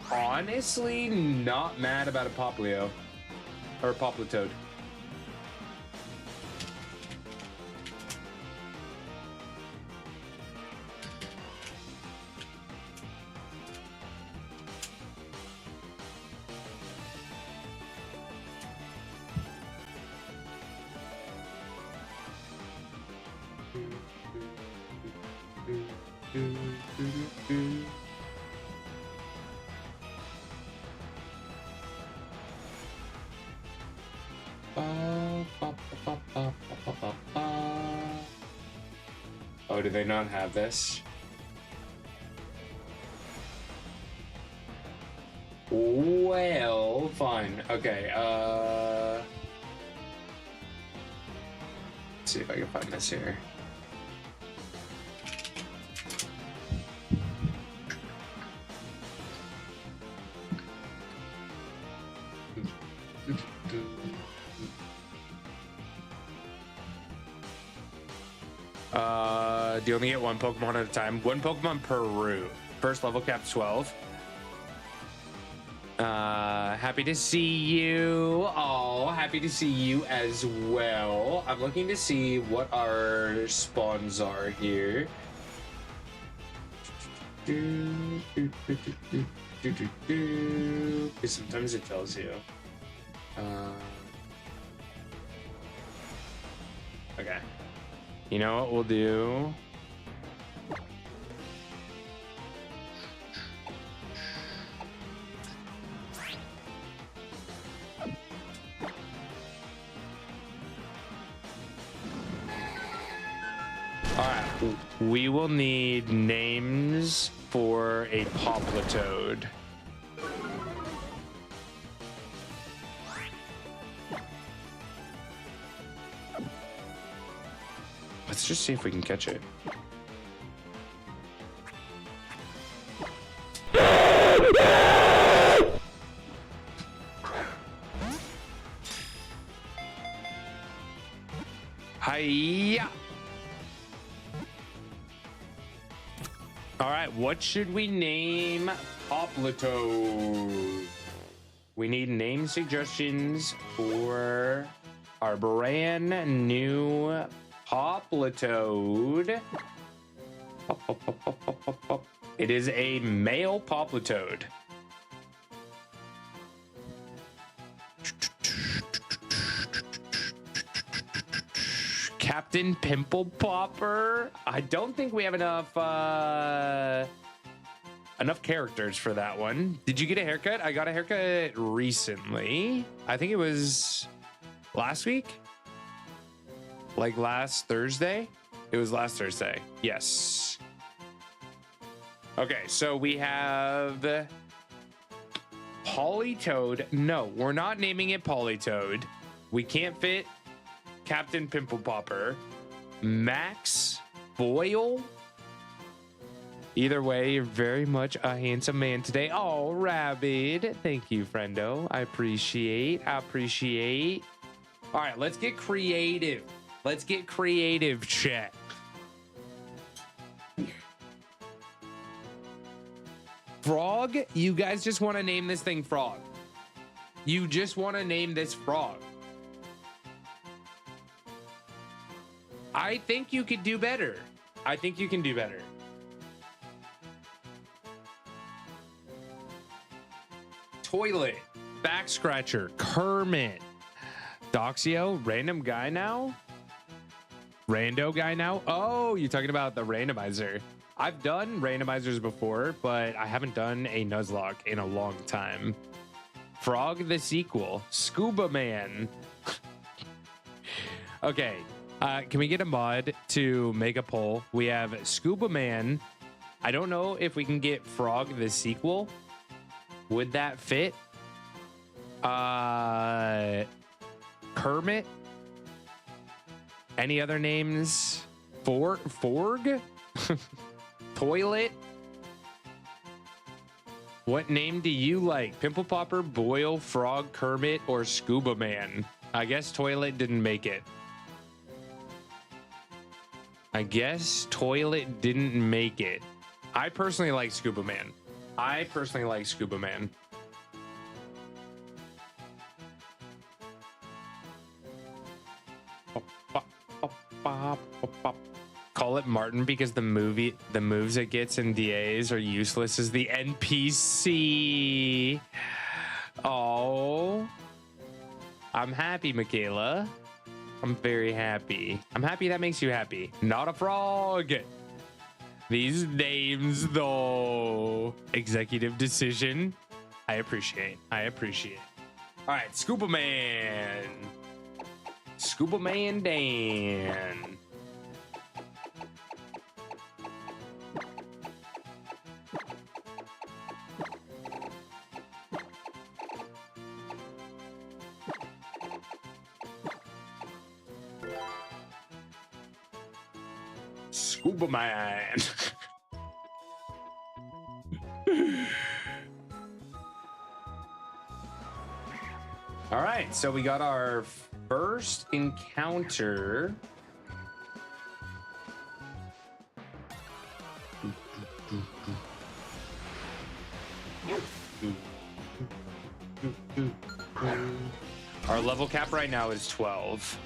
Honestly, not mad about a Poplio. Or a Poplitoad. Oh, do they not have this? Well, fine. Okay, let's see if I can find this here. Do you only get one Pokemon at a time? One Pokemon per route. First level cap's 12. Happy to see you. Oh, happy to see you as well. I'm looking to see what our spawns are here. Sometimes it tells you. Okay. You know what we'll do? All right, we will need names for a Poplitoad. Let's just see if we can catch it. Hiya! All right, what should we name Poplitoad? We need name suggestions for our brand new Poplitoad. It is a male Poplitoad. Captain Pimple Popper. I don't think we have enough characters for that one. Did you get a haircut? I got a haircut recently. I think it was last week. Like last Thursday? It was last Thursday. Yes. Okay, so we have Politoad. No, we're not naming it Politoad. We can't fit Captain Pimple Popper. Max Boyle. Either way, you're very much a handsome man today. Oh, Rabid. Thank you, friendo. I appreciate. All right, let's get creative. Let's get creative, chat. Frog? You guys just want to name this thing Frog. You just want to name this Frog. I think you could do better. I think you can do better. Toilet, Back Scratcher, Kermit, Doxio, random guy now? Rando guy now? Oh, you're talking about the randomizer. I've done randomizers before, but I haven't done a Nuzlocke in a long time. Frog the sequel, Scuba Man. Okay, can we get a mod to make a poll? We have Scuba Man. I don't know if we can get Frog the sequel. Would that fit? Kermit? Any other names? Forg? Toilet? What name do you like? Pimple Popper, Boyle, Frog, Kermit, or Scuba Man? I guess Toilet didn't make it. I guess Toilet didn't make it. I personally like Scuba Man. Call it Martin because the moves it gets in DAs are useless as the NPC. Oh, I'm happy, Michaela. I'm very happy. I'm happy that makes you happy. Not a frog. These names, though. Executive decision. I appreciate. All right, Scuba Man. Scuba Man Dan. Scuba Man. All right, so we got our first encounter. Our level cap right now is 12.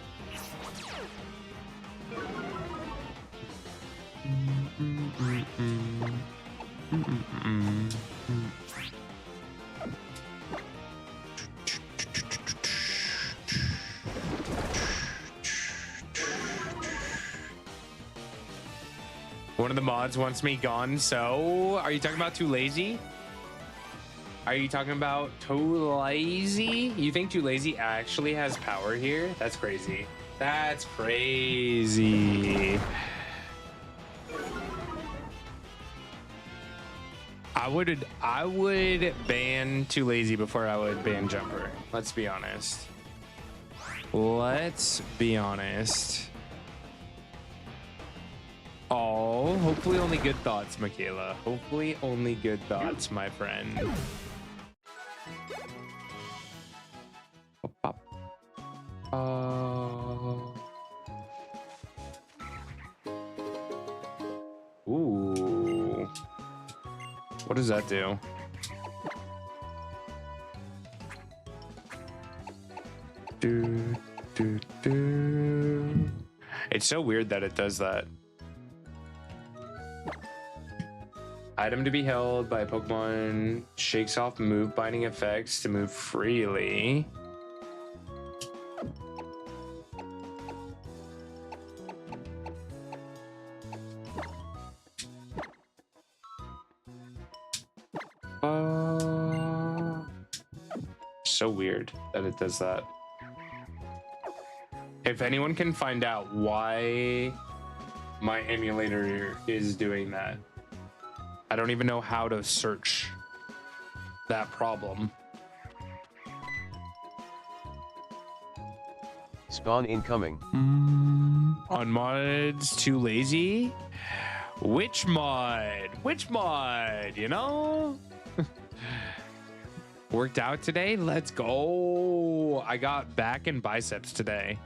One of the mods wants me gone, so are you talking about Too Lazy? Are you talking about Too Lazy? You think Too Lazy actually has power here? That's crazy. That's crazy. I would ban Too Lazy before I would ban Jumper. Let's be honest. Let's be honest. Oh, hopefully only good thoughts, Michaela. Hopefully only good thoughts, my friend. Ooh. What does that do? It's so weird that it does that. Item to be held by a Pokemon shakes off move binding effects to move freely. So weird that it does that. If anyone can find out why my emulator is doing that, I don't even know how to search that problem. Spawn incoming. On mods Too Lazy? Which mod? Which mod? You know? Worked out today? Let's go. I got back in biceps today.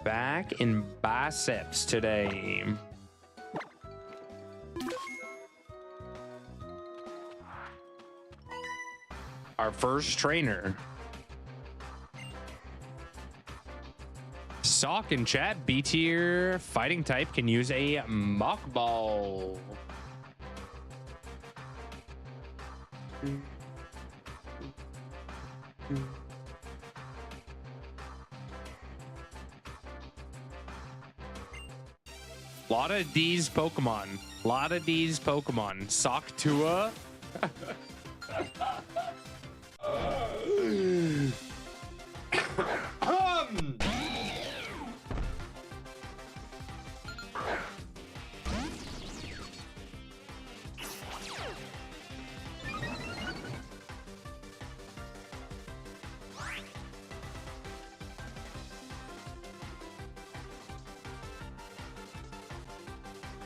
Back in biceps today. Our first trainer. Sock in chat. B tier fighting type can use a mock ball. Lot of these Pokemon. Lot of these Pokemon. Socktua.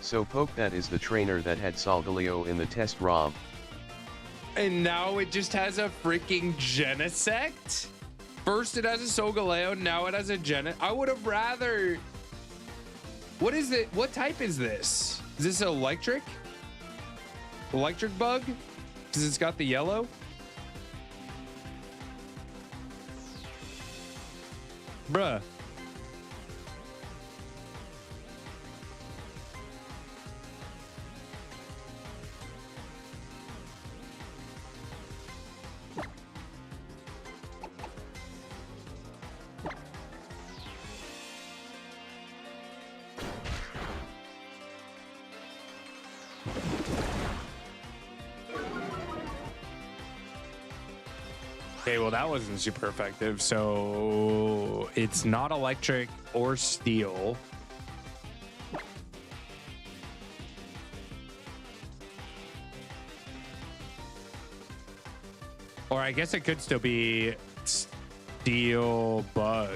So Poke, is the trainer that had Solgaleo in the test ROM. And now it just has a freaking Genesect? First it has a Solgaleo, now it has a I would have rather... What is it? What type is this? Is this electric? Electric bug? Because it's got the yellow? Bruh. Okay, well that wasn't super effective, so it's not electric or steel. Or I guess it could still be steel bug,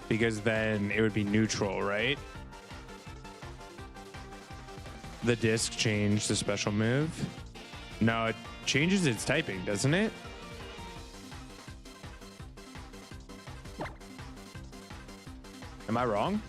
because then it would be neutral, right? The disc changed the special move. No, it changes its typing, doesn't it? Am I wrong?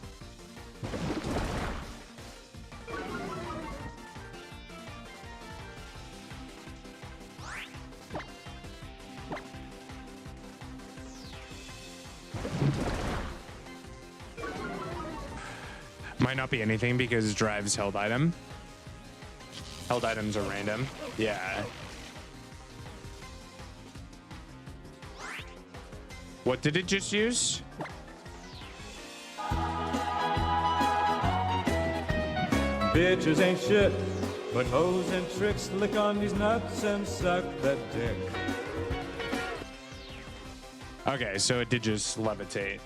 Might not be anything because drives held item. Held items are random. Yeah. What did it just use? Bitches ain't shit, but hoes and tricks lick on these nuts and suck that dick. Okay, so it did just levitate.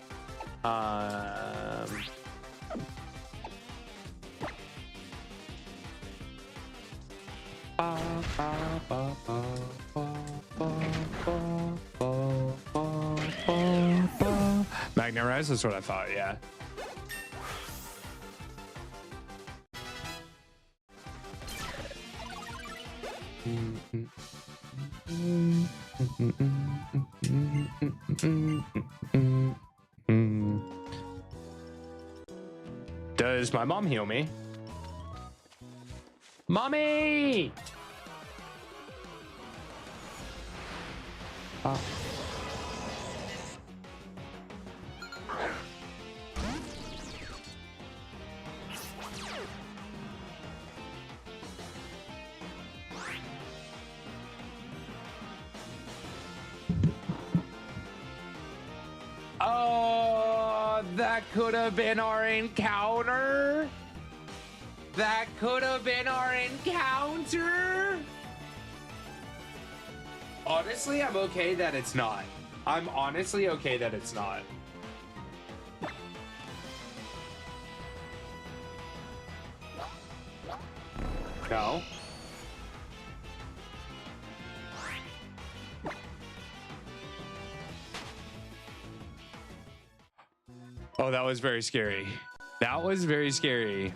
Magnet Rise, that's what I thought, yeah. Does my mom heal me? Mommy! Oh. Oh, that could have been our encounter. That could have been our encounter. Honestly, I'm okay that it's not. I'm honestly okay that it's not. No. Oh, that was very scary. That was very scary.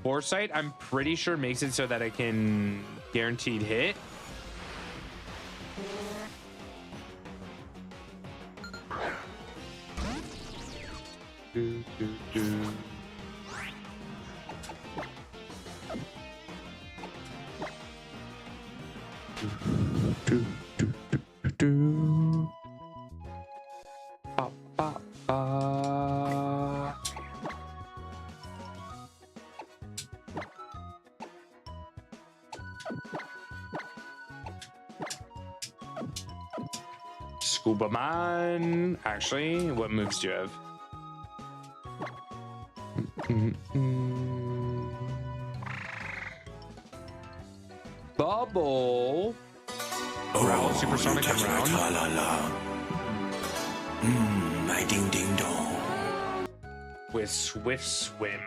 Foresight, I'm pretty sure makes it so that I can guaranteed hit. Scuba Man. Actually, what moves do you have? Bubble. Growl, Supersonic, and Round. My ding ding dong. With Swift Swim.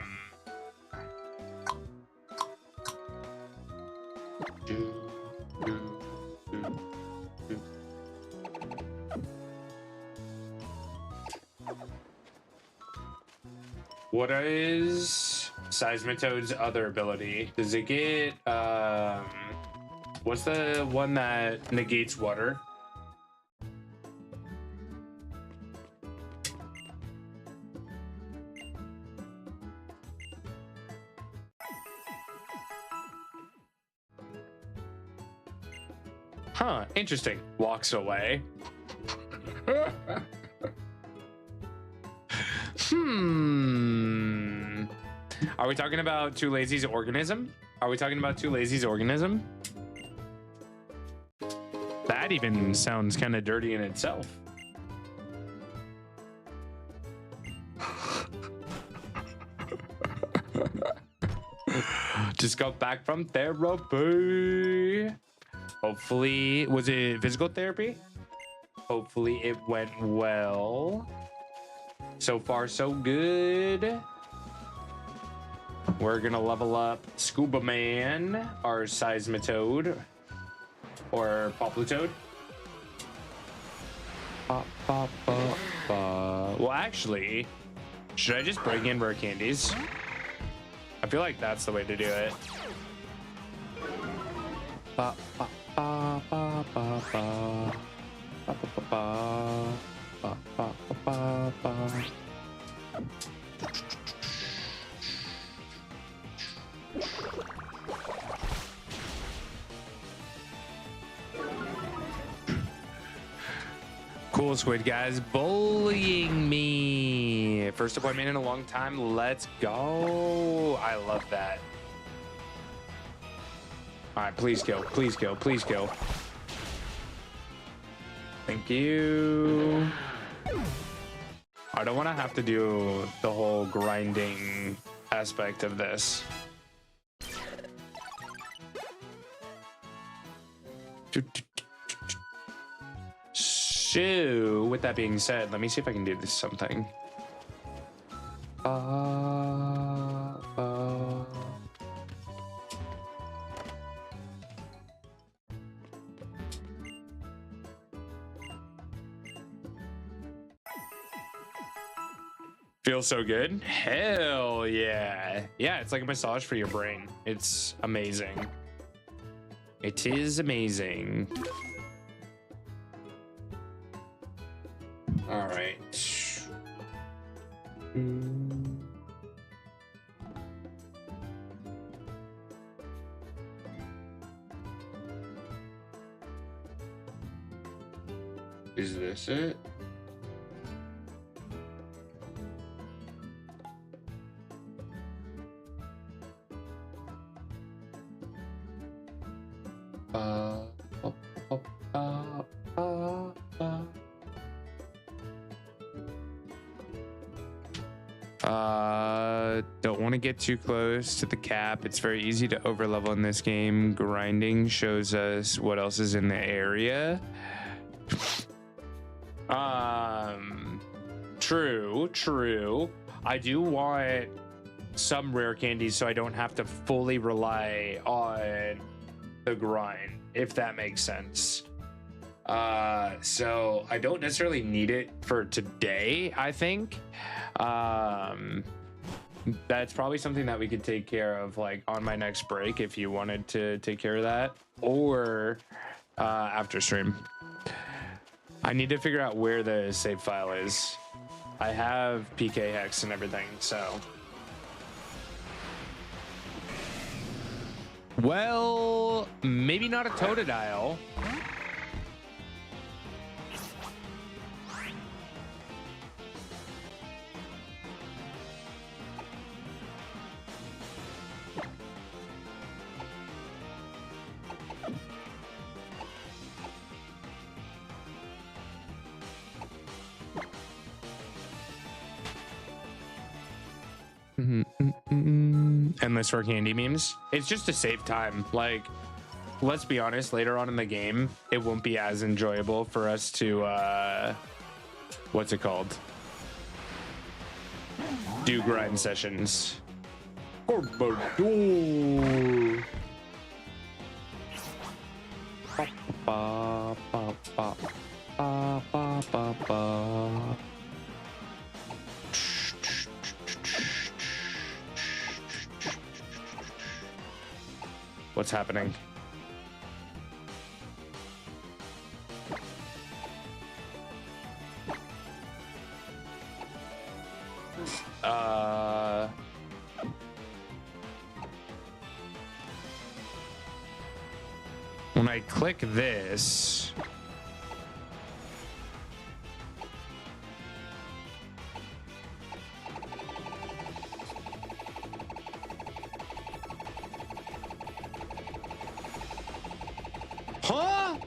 What is Seismitoad's other ability? Does it get what's the one that negates water? Huh, interesting. Walks away. Are we talking about Too Lazy's organism? Are we talking about Too Lazy's organism? That even sounds kind of dirty in itself. Just got back from therapy. Hopefully, was it physical therapy? Hopefully it went well. So far, so good. We're gonna level up Scuba Man, our Seismitoad, or Poppletoad. Well, actually, should I just bring in rare candies? I feel like that's the way to do it. Cool, Squid guys, bullying me. First appointment in a long time. Let's go. I love that. All right, please go, please go, please go. Thank you. I don't want to have to do the whole grinding aspect of this. So, with that being said, let me see if I can do this something. Feels so good. Hell yeah. Yeah, it's like a massage for your brain. It's amazing. It is amazing. All right. Is this it? Don't want to get too close to the cap. It's very easy to overlevel in this game. Grinding shows us what else is in the area. True. I do want some rare candies so I don't have to fully rely on the grind, if that makes sense. So I don't necessarily need it for today, I think. That's probably something that we could take care of like on my next break if you wanted to take care of that, or after stream. I need to figure out where the save file is. I have PK hex and everything, so. Well, maybe not a Totodile. Endless for candy memes. It's just to save time. Like, let's be honest, later on in the game, it won't be as enjoyable for us to, what's it called? Do grind sessions. What's happening? When I click this, huh?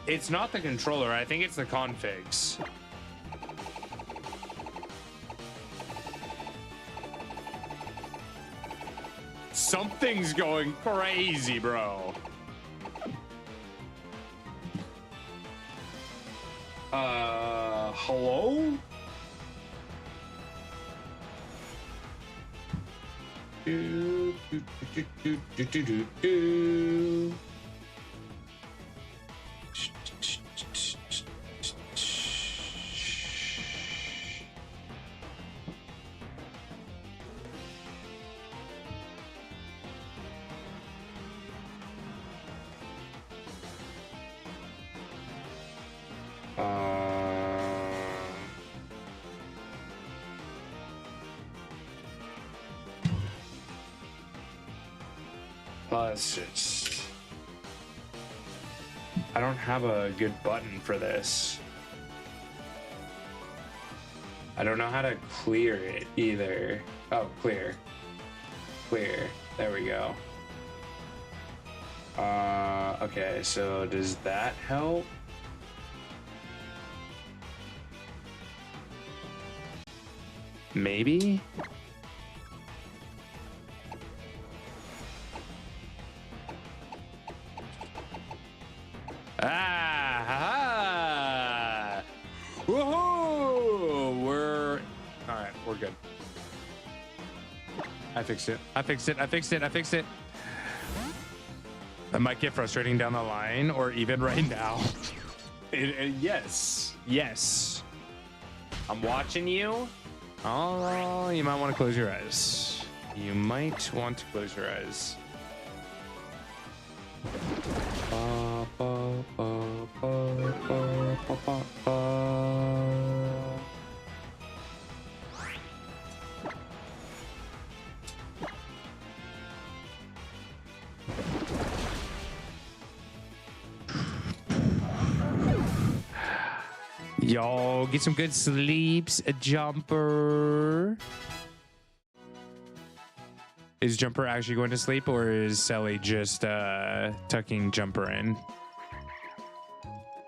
It's not the controller. I think it's the configs. Something's going crazy, bro. Hello? Let's just... I don't have a good button for this. I don't know how to clear it either. Oh, clear. Clear. There we go. Okay, so does that help? Maybe? Ah! Woohoo! We're good. I fixed it. I fixed it. I fixed it. I fixed it. That might get frustrating down the line or even right now. Yes. Yes. I'm watching you. Oh, you might want to close your eyes. You might want to close your eyes. Y'all get some good sleeps, a Jumper. Is Jumper actually going to sleep, or is Sally just tucking Jumper in?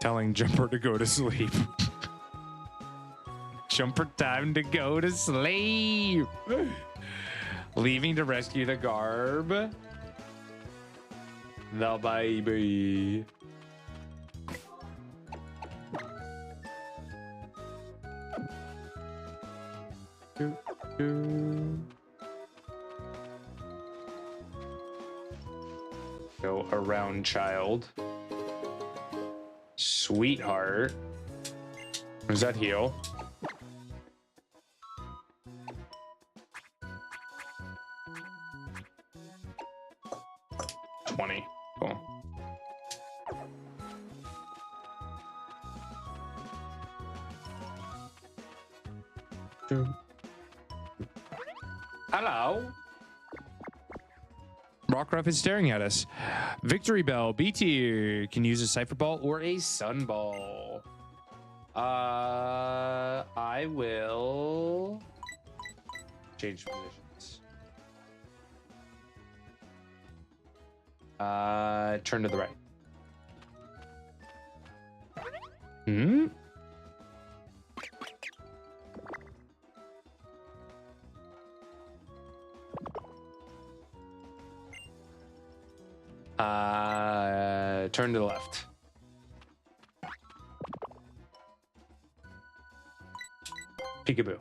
Telling Jumper to go to sleep. Jumper time to go to sleep. Leaving to rescue the Garb. The baby. Go around, child. Sweetheart. Does that heal? $20. Cool. Hello. Rockruff is staring at us. Victory Bell, B tier. Can use a Cypher Ball or a Sun Ball. I will change positions. Turn to the right. Turn to the left. Peekaboo.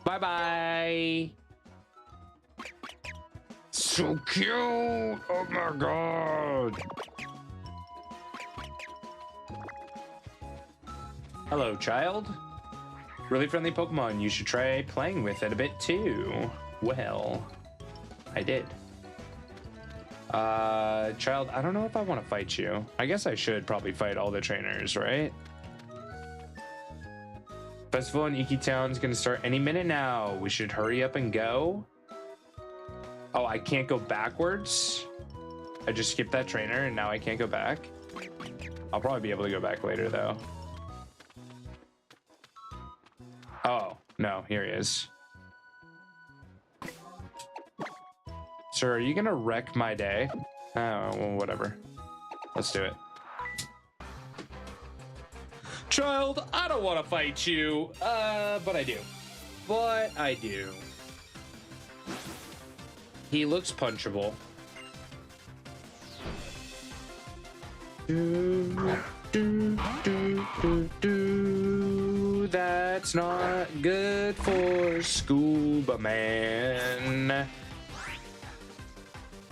Bye-bye. So cute. Oh my god. Hello, child. Really friendly Pokemon. You should try playing with it a bit too. Well, I did. Child, I don't know if I want to fight you. I guess I should probably fight all the trainers, right? Festival in Iki Town is going to start any minute now. We should hurry up and go. Oh, I can't go backwards? I just skipped that trainer and now I can't go back? I'll probably be able to go back later though. Oh, no, here he is. Sir, are you gonna wreck my day? Oh, well, whatever. Let's do it. Child, I don't want to fight you. But I do. But I do. He looks punchable. That's not good for Scuba Man.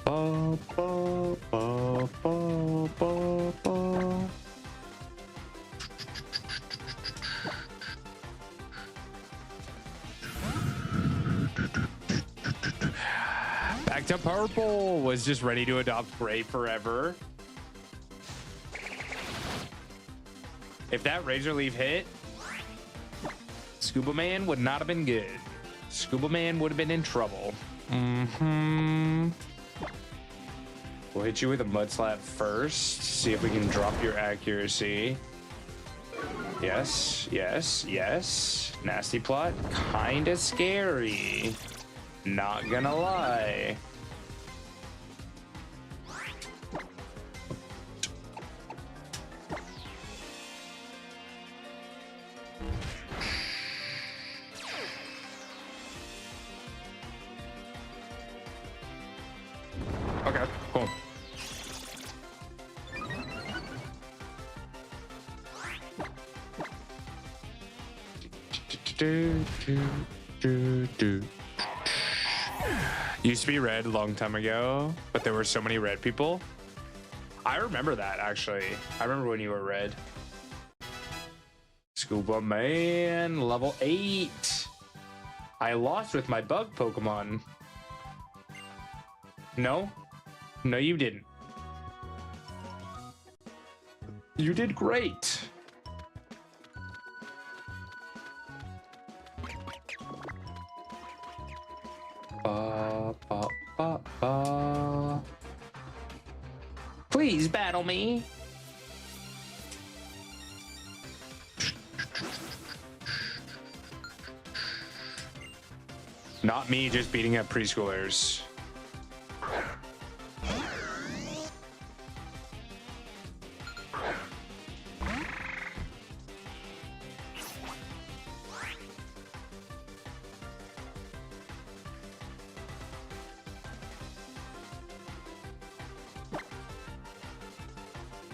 Ba, ba, ba, ba, ba, ba. Back to purple. Was just ready to adopt gray forever. If that Razor Leaf hit, Scuba Man would not have been good. Scuba Man would have been in trouble. We'll hit you with a Mud Slap first. See if we can drop your accuracy. Yes, yes, yes. Nasty Plot, kinda scary. Not gonna lie. Okay, cool. Used to be red a long time ago, but there were so many red people. I remember that, actually. I remember when you were red. Scuba Man, level 8. I lost with my bug Pokemon. No? No, you didn't. You did great. Please battle me. Not me just beating up preschoolers.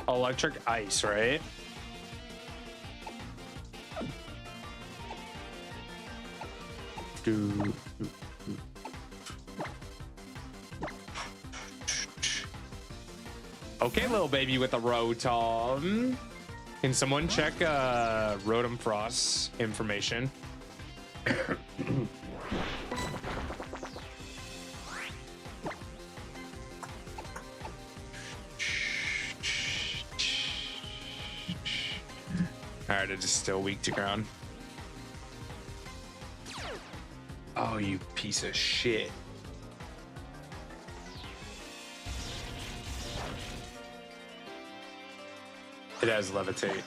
Electric ice, right? Okay, little baby with a Rotom. Can someone check Rotom Frost's information? Alright, it is still weak to ground. Oh, you piece of shit. It has levitate.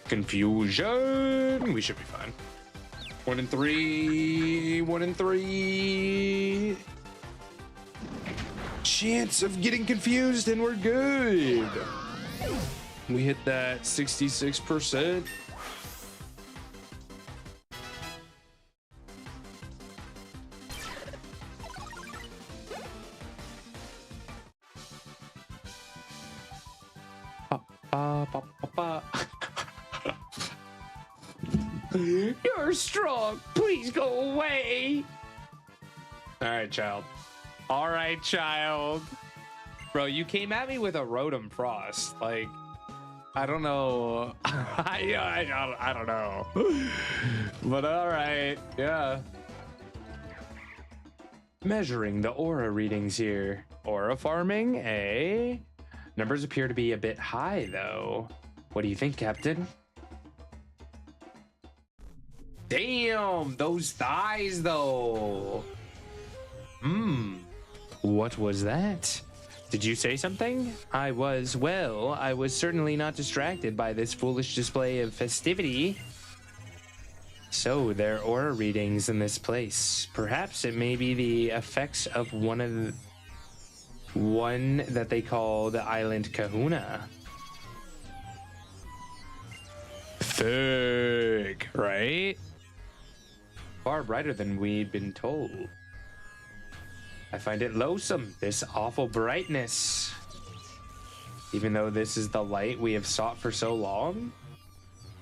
Confusion. We should be fine. 1 in 3. 1 in 3. Chance of getting confused, and we're good. We hit that 66%. You're strong. Please go away. All right, child. All right, child. Bro, you came at me with a Rotom Frost. Like, I don't know. I don't know. But all right. Yeah. Measuring the aura readings here. Aura farming, eh? Numbers appear to be a bit high, though. What do you think, Captain? Damn, those thighs, though. What was that? Did you say something? I was certainly not distracted by this foolish display of festivity. So, there are aura readings in this place. Perhaps it may be the effects of one that they call the Island Kahuna. Thick, right? Far brighter than we'd been told. I find it loathsome, this awful brightness. Even though this is the light we have sought for so long?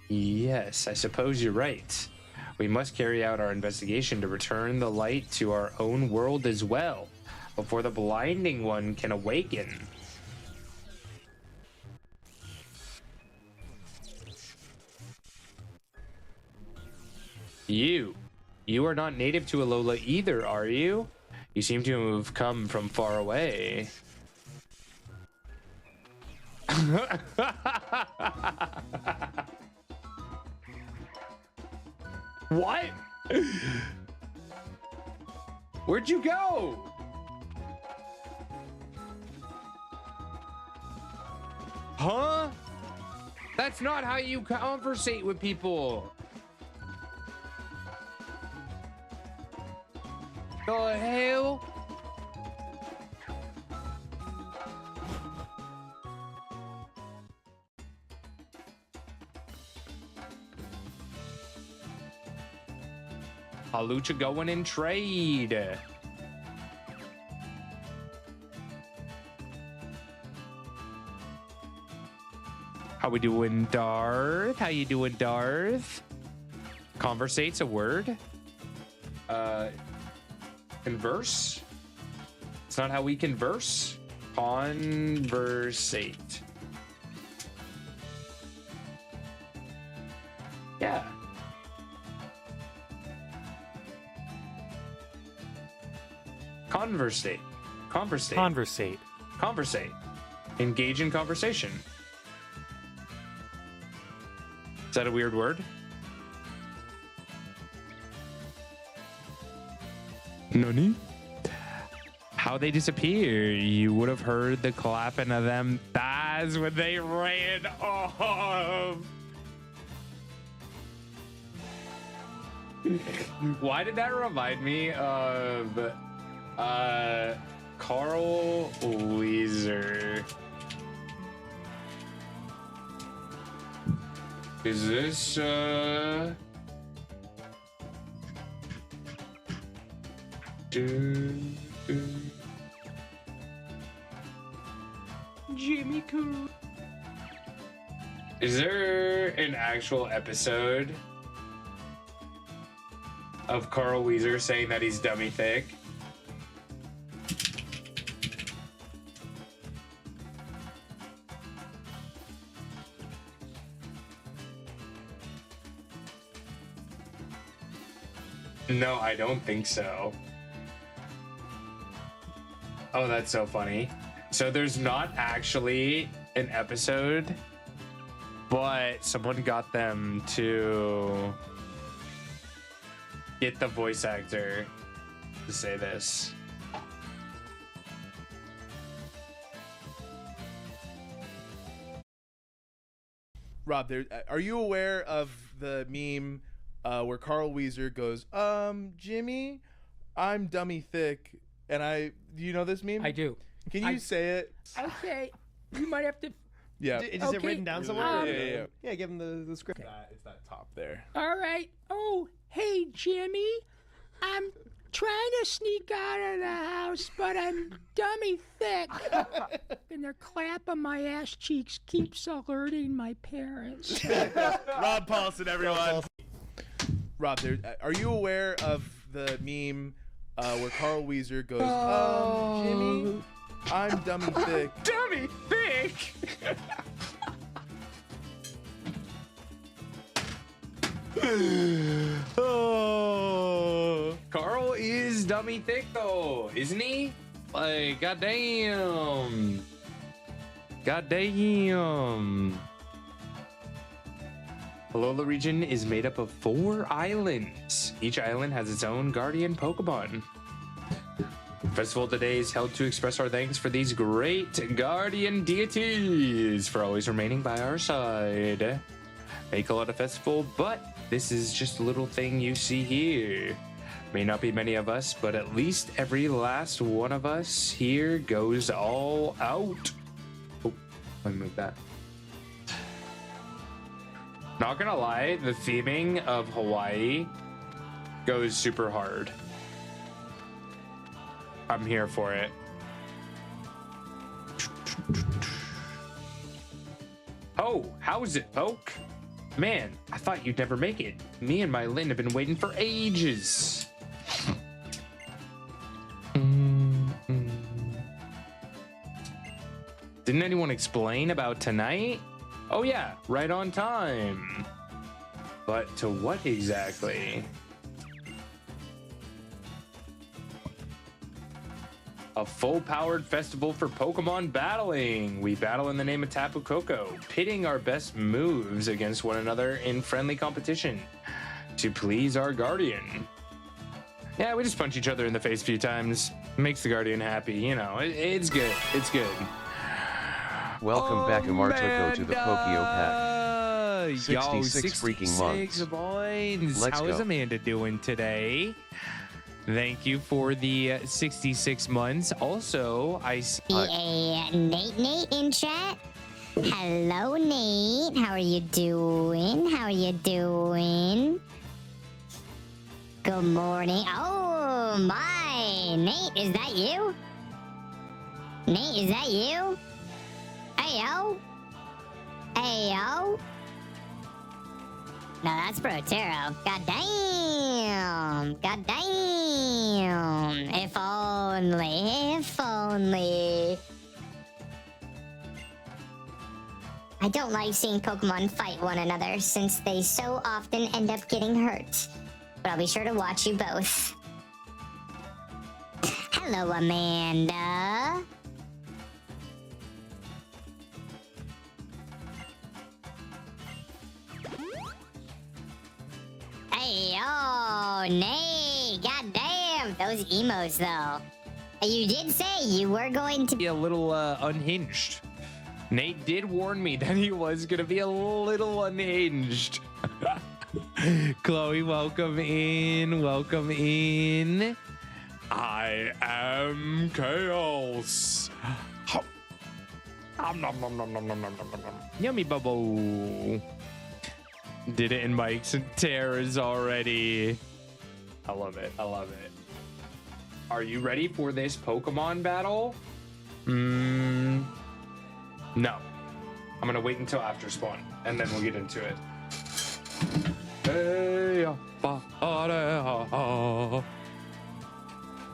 Yes, I suppose you're right. We must carry out our investigation to return the light to our own world as well, before the blinding one can awaken. You are not native to Alola either, are you? You seem to have come from far away. What? Where'd you go? Huh? That's not how you conversate with people. The hell? Halucha going in trade. How we doing, Darth? How you doing, Darth? Conversate's a word. Converse. It's not how we converse. Conversate. Yeah. Conversate. Conversate. Conversate. Conversate. Engage in conversation. Is that a weird word? Nani? How they disappear? You would have heard the clapping of them thighs when they ran off. Why did that remind me of Carl Weezer? Is this Jimmy Coo? Is there an actual episode of Carl Weezer saying that he's dummy thick? No, I don't think so. Oh, that's so funny. So there's not actually an episode, but someone got them to get the voice actor to say this. Rob, are you aware of the meme where Carl Weezer goes, Jimmy, I'm dummy thick, and do you know this meme? I do. Can you say it? Okay, you might have to. Yeah. Is it written down somewhere? Yeah. Yeah, give him the script. It's that top there. All right. Oh, hey, Jimmy. I'm trying to sneak out of the house, but I'm dummy thick. And their clap on my ass cheeks keeps alerting my parents. Rob Paulson, everyone. Rob, are you aware of the meme where Carl Weezer goes, Jimmy, I'm dummy thick. Dummy thick? Oh, Carl is dummy thick though, isn't he? Like, goddamn. Goddamn. Alola region is made up of 4 islands. Each island has its own guardian Pokemon. Festival today is held to express our thanks for these great guardian deities for always remaining by our side. May call it a festival, but this is just a little thing you see here. May not be many of us, but at least every last one of us here goes all out. Oh, let me move that. Not gonna lie, the theming of Hawaii goes super hard. I'm here for it. Oh, how's it, Poke? Man, I thought you'd never make it. Me and my Lynn have been waiting for ages. Didn't anyone explain about tonight? Oh yeah, right on time. But to what exactly? A full-powered festival for Pokemon battling. We battle in the name of Tapu Koko, pitting our best moves against one another in friendly competition to please our guardian. Yeah, we just punch each other in the face a few times. Makes the guardian happy, you know. It's good. It's good. Welcome back, Amartoko, to the Pokio Pack. 66 freaking months. Boys. Let's How is go. Amanda doing today? Thank you for the 66 months. Also, I see a Nate in chat. Hello, Nate. How are you doing? How are you doing? Good morning. Oh my, Nate, is that you? Nate, is that you? Hey yo. Hey yo. No, that's Protero. God damn. God damn. If only. If only. I don't like seeing Pokemon fight one another since they so often end up getting hurt. But I'll be sure to watch you both. Hello, Amanda. Hey, oh, Nate. God damn. Those emos, though. You did say you were going to be a little unhinged. Nate did warn me that he was going to be a little unhinged. Chloe, welcome in. Welcome in. I am chaos. Yummy bubble. Did it in Mike's and Tara's already. I love it. I love it. Are you ready for this Pokemon battle? No. I'm gonna wait until after spawn, and then we'll get into it.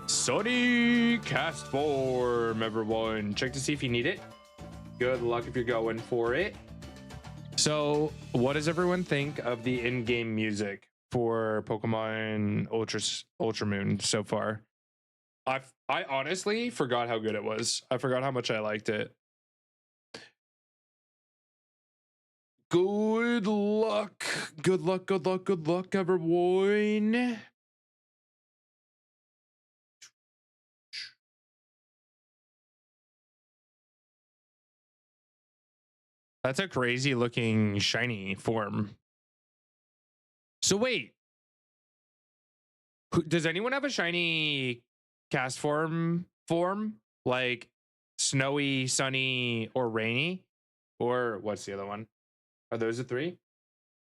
Sunny cast form, everyone. Check to see if you need it. Good luck if you're going for it. So, what does everyone think of the in-game music for Pokemon Ultra Moon so far? I honestly forgot how good it was. I forgot how much I liked it. Good luck. Good luck, good luck, good luck, everyone. That's a crazy looking shiny form. So wait. Does anyone have a shiny cast form? Like snowy, sunny, or rainy? Or what's the other one? Are those the three?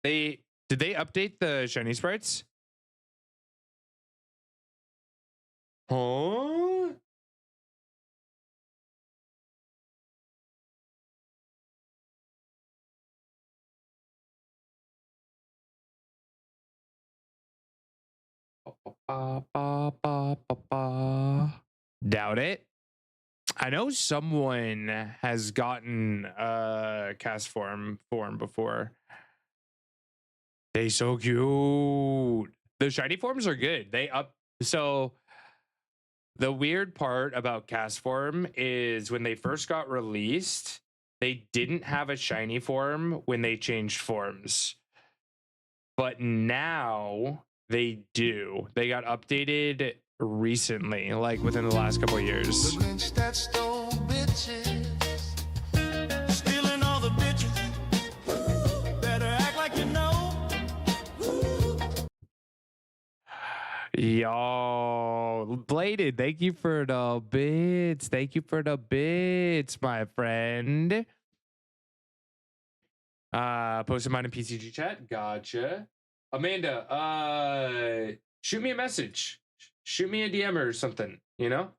Did they update the shiny sprites? Huh? Doubt it. I know someone has gotten cast form before. They so cute. The shiny forms are good. So the weird part about cast form is when they first got released, they didn't have a shiny form when they changed forms. But now they do. They got updated recently, like within the last couple of years. Yo, Bladed, thank you for the bits. Thank you for the bits, my friend. Posted mine in PCG chat. Gotcha. Amanda, shoot me a message. Shoot me a DM or something, you know?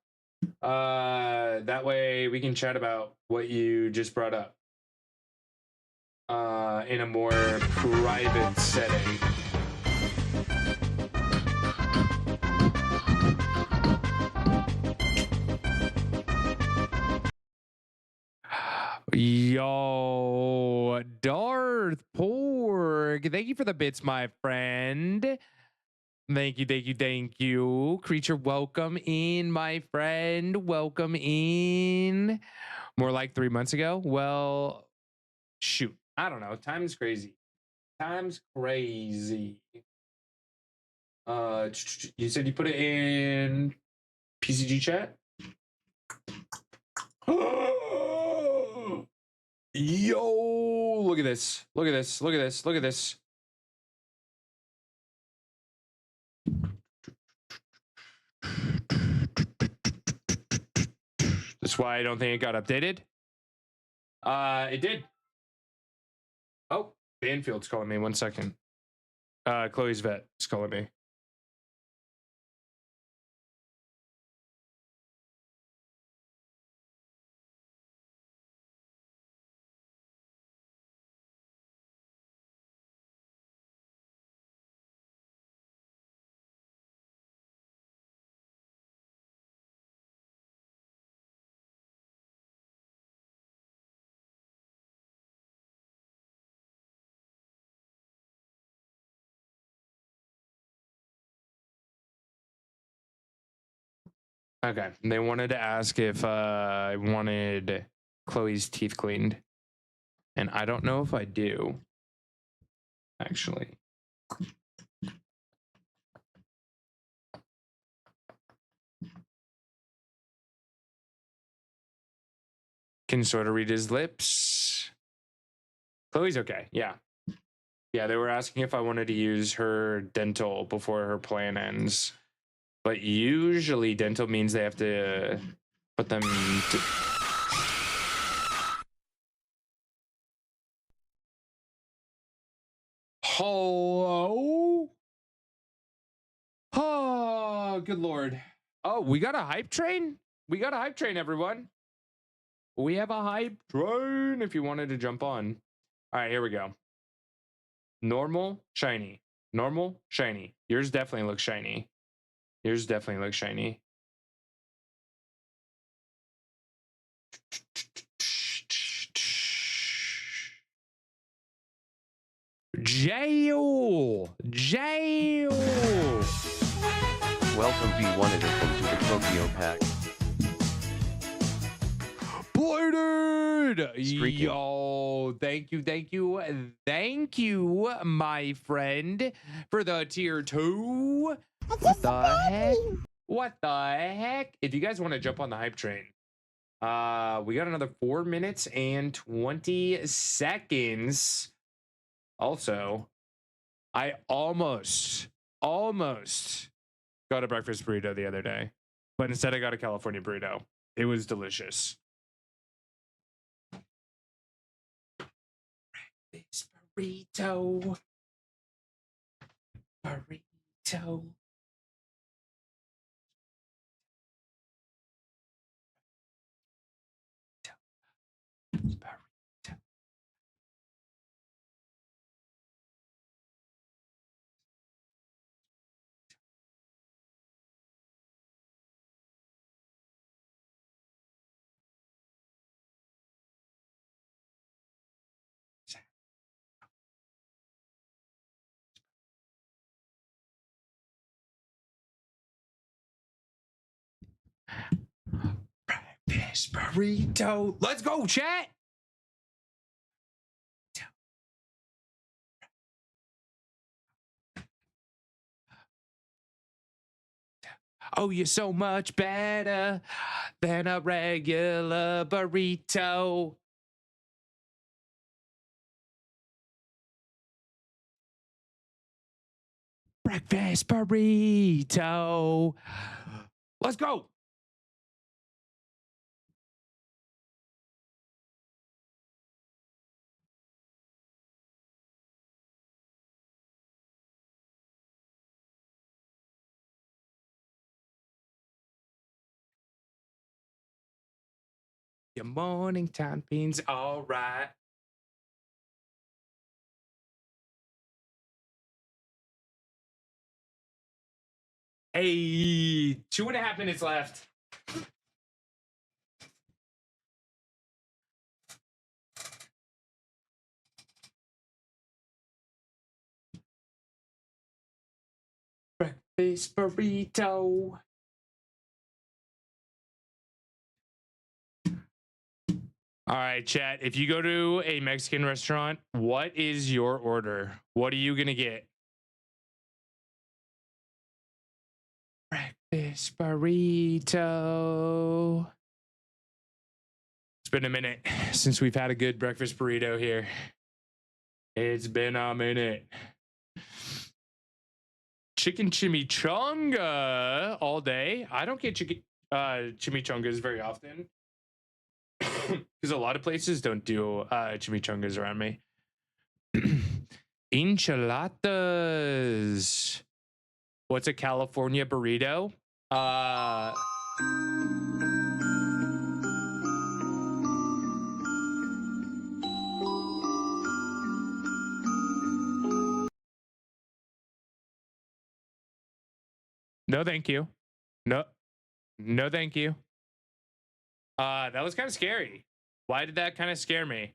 That way we can chat about what you just brought up. In a more private setting. Yo, Darth Porg, thank you for the bits, my friend. Thank you, thank you, thank you. Creature, welcome in, my friend. Welcome in. More like 3 months ago. Well, shoot. I don't know. Time's crazy. Time's crazy. You said you put it in PCG chat? Yo, look at this. Look at this. Look at this. Look at this. That's why I don't think it got updated. It did. Oh, Banfield's calling me. 1 second. Chloe's vet is calling me. Okay. They wanted to ask if I wanted Chloe's teeth cleaned. And I don't know if I do, actually. Can sort of read his lips. Chloe's okay. Yeah. Yeah, they were asking if I wanted to use her dental before her plan ends. But usually dental means they have to put them to... Hello? Oh, good Lord. Oh, we got a hype train? We got a hype train, everyone. We have a hype train if you wanted to jump on. All right, here we go. Normal, shiny. Normal, shiny. Yours definitely looks shiny. Yours definitely looks shiny. Jail! Jail! Welcome V1 to the Tokyo Pack. Blurted! Yo, thank you, my friend, for the tier 2. What the heck? What the heck? If you guys want to jump on the hype train, we got another 4 minutes and 20 seconds. Also, I almost got a breakfast burrito the other day, but instead I got a California burrito. It was delicious. Breakfast burrito. Burrito. Breakfast burrito. Let's go, chat. Oh, you're so much better than a regular burrito. Breakfast burrito. Let's go. Your morning time beans, all right. Hey, 2.5 minutes left. Breakfast burrito. All right, chat. If you go to a Mexican restaurant, what is your order? What are you going to get? Breakfast burrito. It's been a minute since we've had a good breakfast burrito here. It's been a minute. Chicken chimichanga all day. I don't get chicken chimichangas very often because a lot of places don't do chimichangas around me. Enchiladas. What's a California burrito? No, thank you. No, thank you. That was kind of scary. Why did that kind of scare me?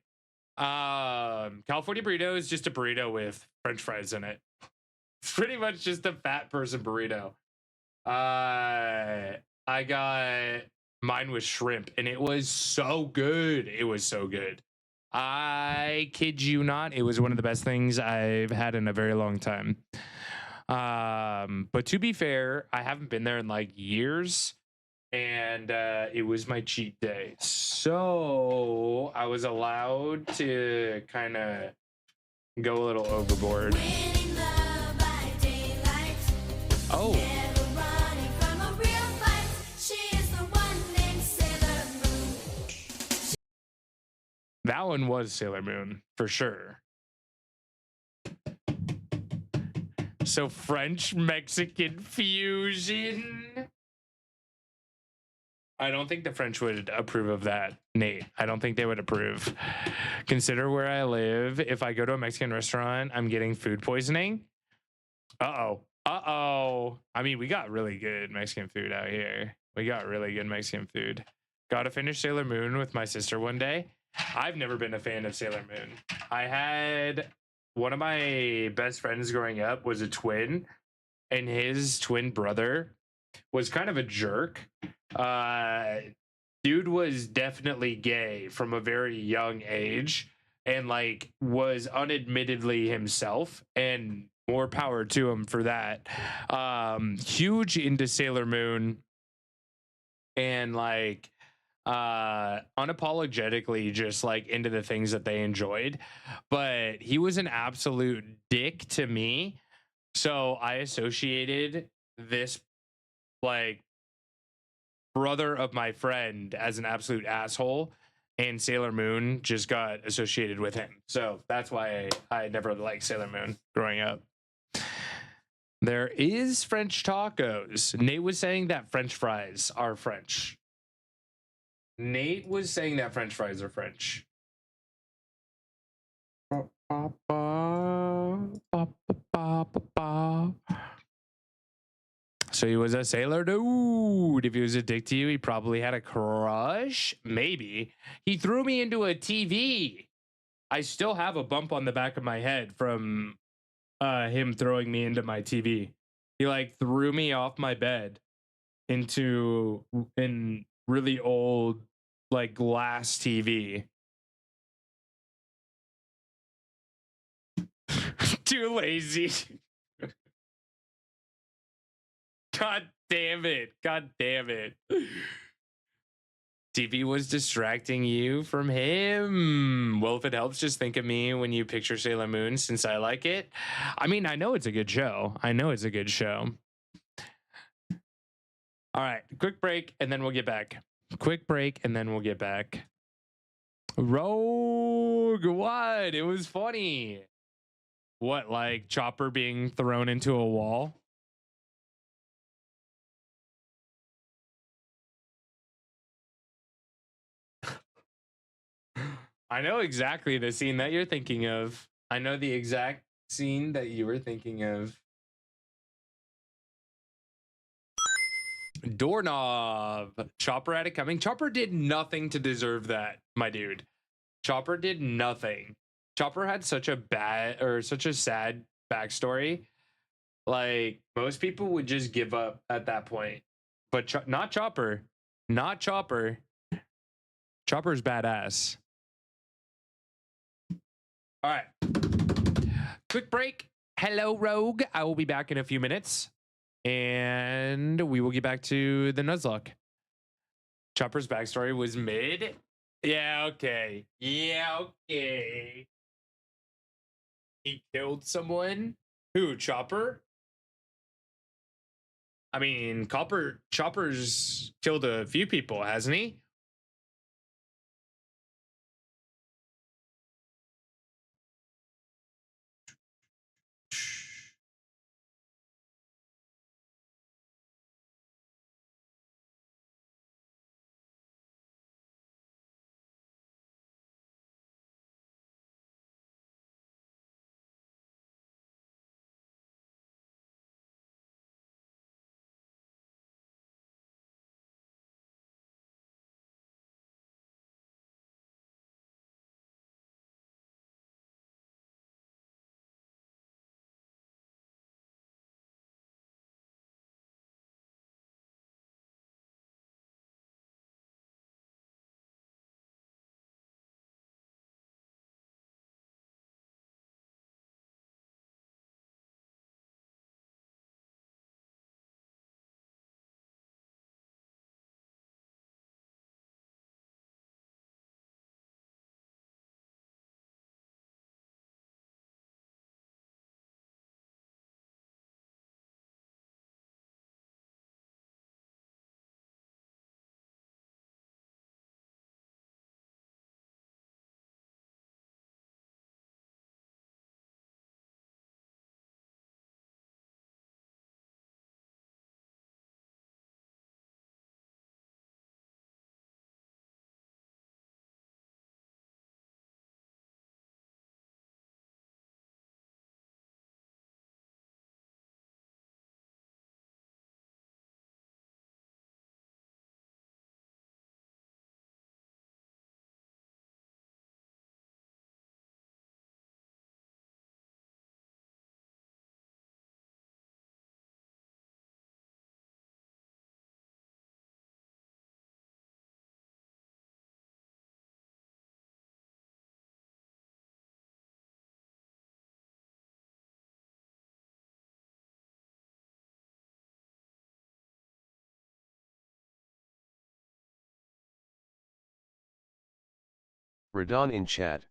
California burrito is just a burrito with French fries in it. It's pretty much just a fat person burrito. I got mine was shrimp, and it was so good. It was so good. I kid you not, it was one of the best things I've had in a very long time. But to be fair, I haven't been there in like years, and it was my cheat day, so I was allowed to kind of go a little overboard. Oh. That one was Sailor Moon for sure. So French Mexican fusion. I don't think the French would approve of that, Nate. I don't think they would approve. Consider where I live. If I go to a Mexican restaurant, I'm getting food poisoning. Uh-oh. Uh-oh. I mean, we got really good Mexican food out here. We got really good Mexican food. Got to finish Sailor Moon with my sister one day. I've never been a fan of Sailor Moon. I had one of my best friends growing up was a twin, and his twin brother was kind of a jerk. Dude was definitely gay from a very young age, and like was unadmittedly himself, and more power to him for that. Huge into Sailor Moon, and like unapologetically just like into the things that they enjoyed, but he was an absolute dick to me, so I associated this like brother of my friend as an absolute asshole, and Sailor Moon just got associated with him, so that's why I never liked Sailor Moon growing up. There is French tacos. Nate was saying that French fries are French. Nate was saying that French fries are French. So he was a sailor dude. If he was a dick to you, he probably had a crush. Maybe. He threw me into a TV. I still have a bump on the back of my head from him throwing me into my TV. He like threw me off my bed into an really old like glass TV. Too lazy. God damn it. God damn it. TV was distracting you from him. Well, if it helps, just think of me when you picture Sailor Moon, since I like it. I mean, I know it's a good show. I know it's a good show. All right, quick break, and then we'll get back. Quick break, and then we'll get back. Rogue, what? It was funny. What, like Chopper being thrown into a wall? I know exactly the scene that you're thinking of. I know the exact scene that you were thinking of. Doorknob. Chopper had it coming. Chopper did nothing to deserve that, my dude. Chopper did nothing. Chopper had such a sad backstory. Like, most people would just give up at that point. But not Chopper. Not Chopper. Chopper's badass. All right. Quick break. Hello, Rogue. I will be back in a few minutes, and we will get back to the Nuzlocke. Chopper's backstory was mid. Yeah, okay. Yeah, okay. He killed someone? Who, Chopper? I mean, Chopper's killed a few people, hasn't he? Radon in chat.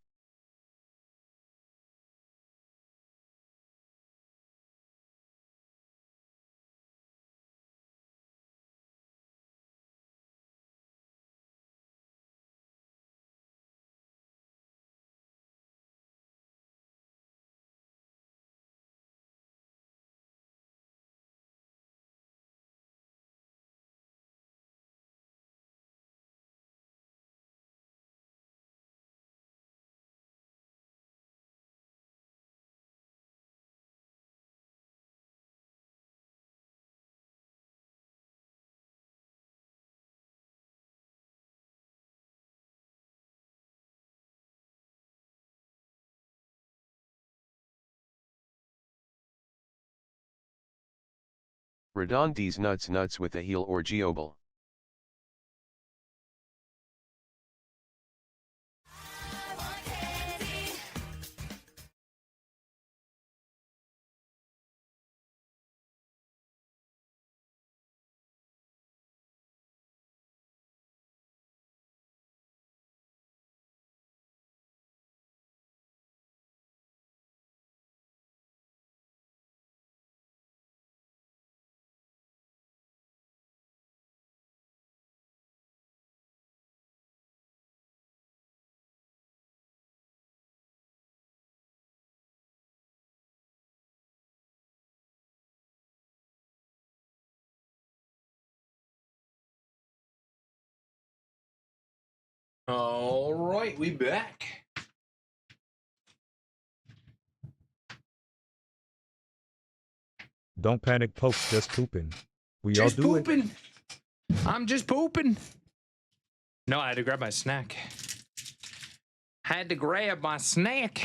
Radon D's nuts with a heel or geobal. All right, we back. Don't panic, Poke. Just pooping. We Just all do pooping. I'm just pooping. No, I had to grab my snack. Had to grab my snack.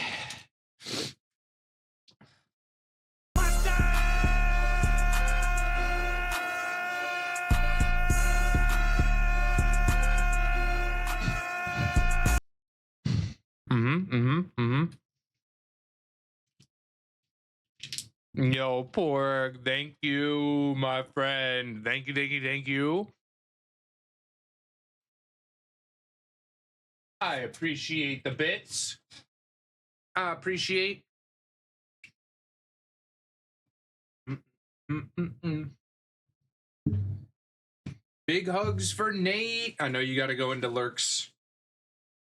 Yo, Pork, thank you, my friend. Thank you. I appreciate the bits. I appreciate. Big hugs for Nate. I know you got to go into lurks.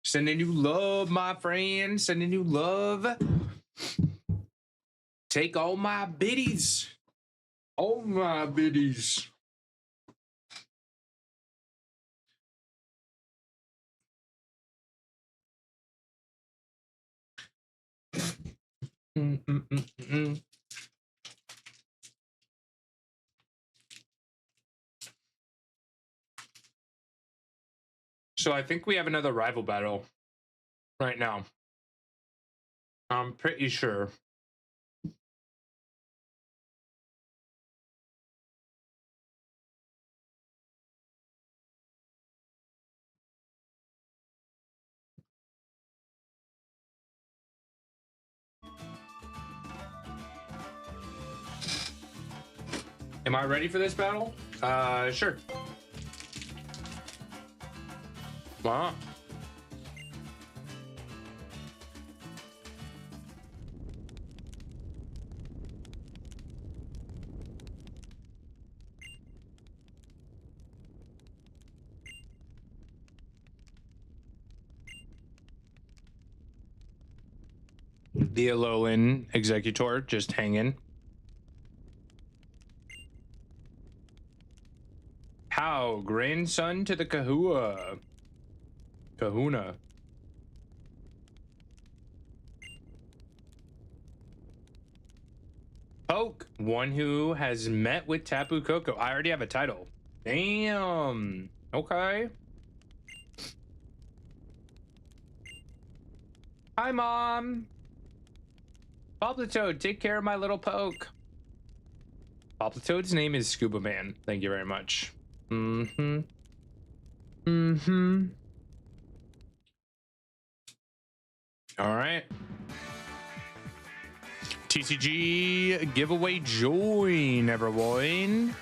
Sending you love, my friend. Sending you love. Take all my biddies. All my biddies. So I think we have another rival battle right now. I'm pretty sure. Am I ready for this battle? Sure. Wow. The Alolan Executor just hanging. How? Grandson to the Kahuna. Poke, one who has met with Tapu Koko. I already have a title. Damn. Okay. Hi, Mom. Poplitoad, take care of my little Poke. Poplitoad's name is Scuba Man. Thank you very much. All right. TCG giveaway join, everyone.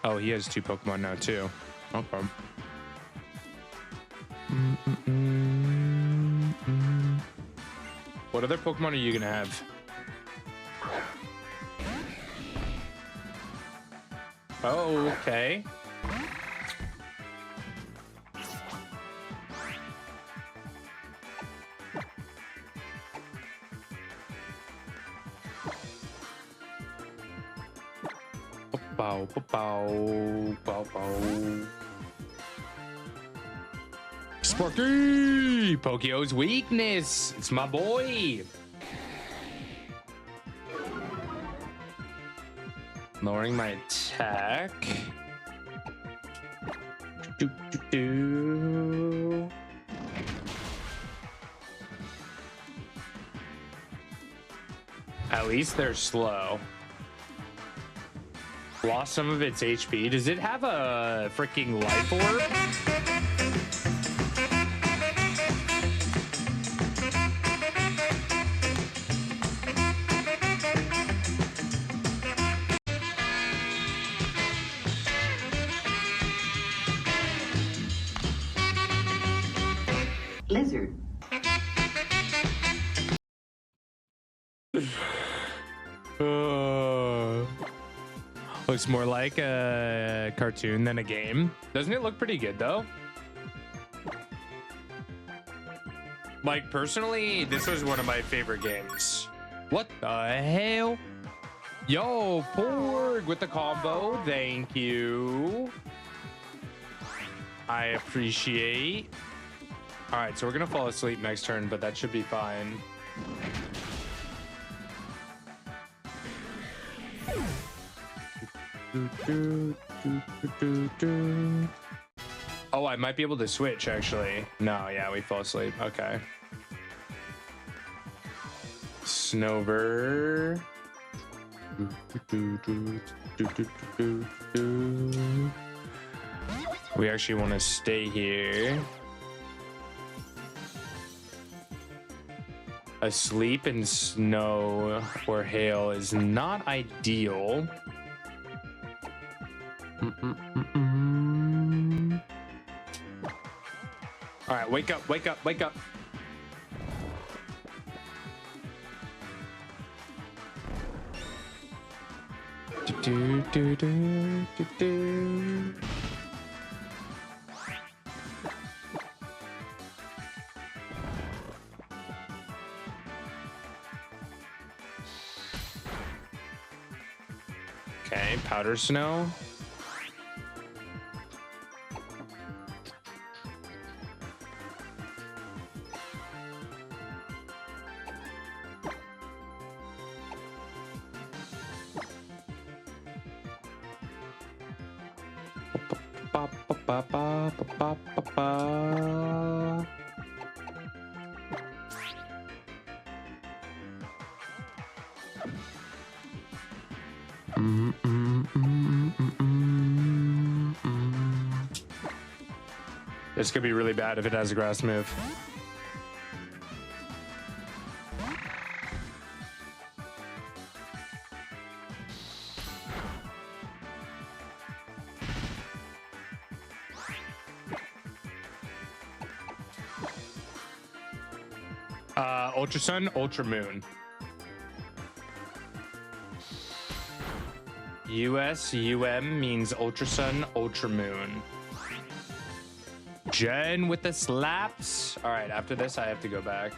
Oh, he has 2 Pokemon now, too. Okay. What other Pokemon are you gonna have? Oh, okay. Bow, bow, bow, bow. Sparky! Pokio's weakness. It's my boy. Lowering my attack. Do, do, do. At least they're slow. Lost some of its HP. Does it have a freaking life orb? Lizard. Looks more like a cartoon than a game. Doesn't it look pretty good though? Like personally, this was one of my favorite games. What the hell? Yo, Porg with the combo. Thank you. I appreciate. All right, so we're gonna fall asleep next turn, but that should be fine. Oh, I might be able to switch actually. No, yeah, we fall asleep. Okay. Snover. We actually want to stay here. Asleep in snow or hail is not ideal. All right, wake up, wake up, wake up. Do, do, do, do, do. Okay, powder snow. This could be really bad if it has a grass move. Ultra Sun, Ultra Moon. USUM means Ultra Sun, Ultra Moon. Jen with the slaps. All right, after this, I have to go back.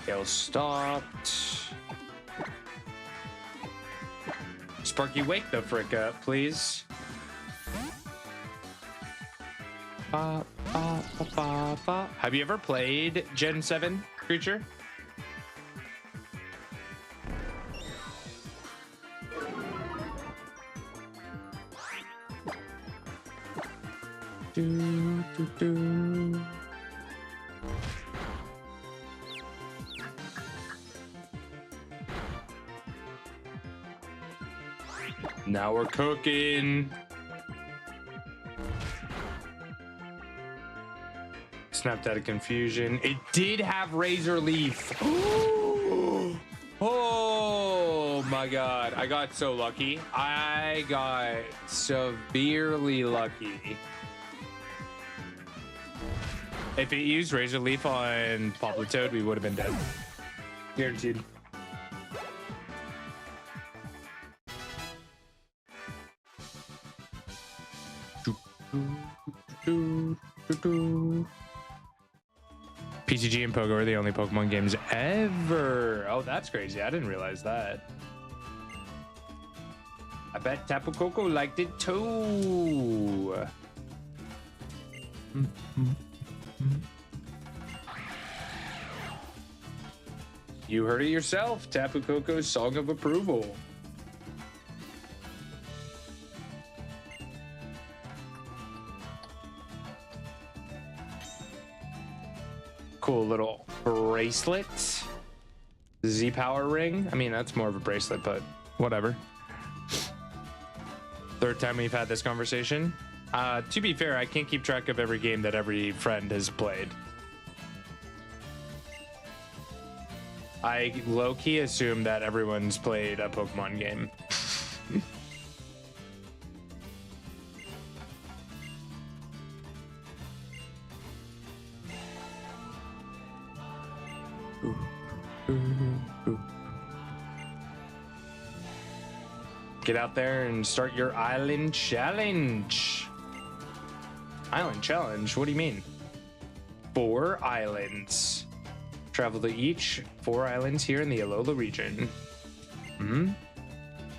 Gale stopped. Sparky, wake the frick up, please. Have you ever played Gen 7 Creature? Do, do, do. Now we're cooking. Snapped out of confusion. It did have Razor Leaf. Oh my god. I got so lucky. I got severely lucky. If it used Razor Leaf on Poplitoad, we would have been dead. Guaranteed. PCG and Pogo are the only Pokemon games ever. Oh, that's crazy. I didn't realize that. I bet Tapu Koko liked it too. You heard it yourself. Tapu Koko's song of approval. Cool little bracelet. Z Power ring. I mean, that's more of a bracelet, but whatever. Third time we've had this conversation. To be fair, I can't keep track of every game that every friend has played. I low-key assume that everyone's played a Pokemon game. Get out there and start your island challenge. Island challenge? What do you mean? 4 islands. Travel to each 4 islands here in the Alola region.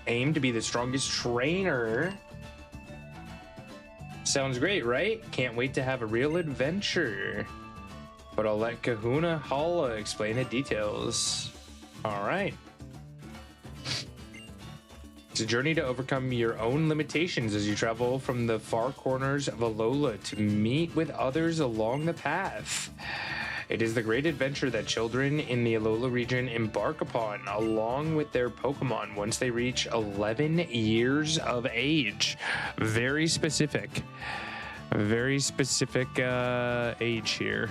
Aim to be the strongest trainer. Sounds great, right? Can't wait to have a real adventure. But I'll let Kahuna Hala explain the details. All right. It's a journey to overcome your own limitations as you travel from the far corners of Alola to meet with others along the path. It is the great adventure that children in the Alola region embark upon along with their Pokemon once they reach 11 years of age. Very specific age here.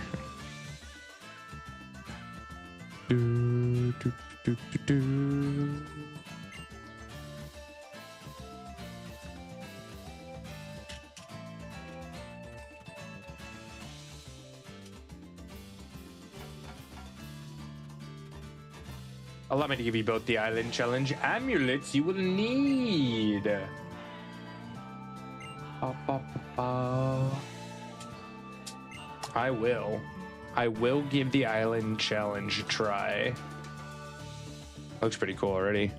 Allow me to give you both the island challenge amulets you will need. I will give the island challenge a try. Looks pretty cool already.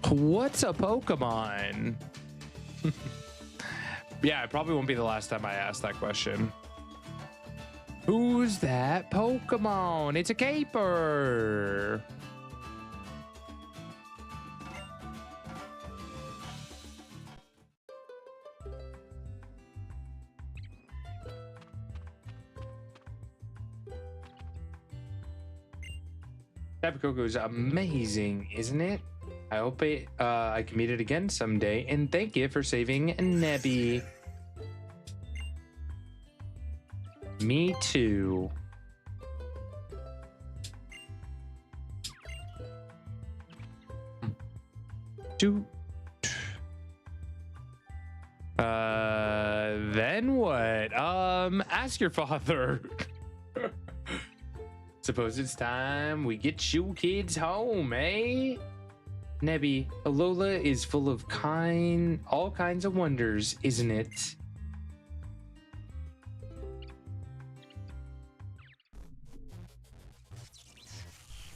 What's a Pokemon? Yeah, it probably won't be the last time I ask that question. Who's that Pokemon? It's a caper. Tapu Koko is amazing, isn't it? I hope I can meet it again someday. And thank you for saving Nebby. Me too. Then what? Ask your father. Suppose it's time we get you kids home, eh? Nebby, Alola is full of all kinds of wonders, isn't it?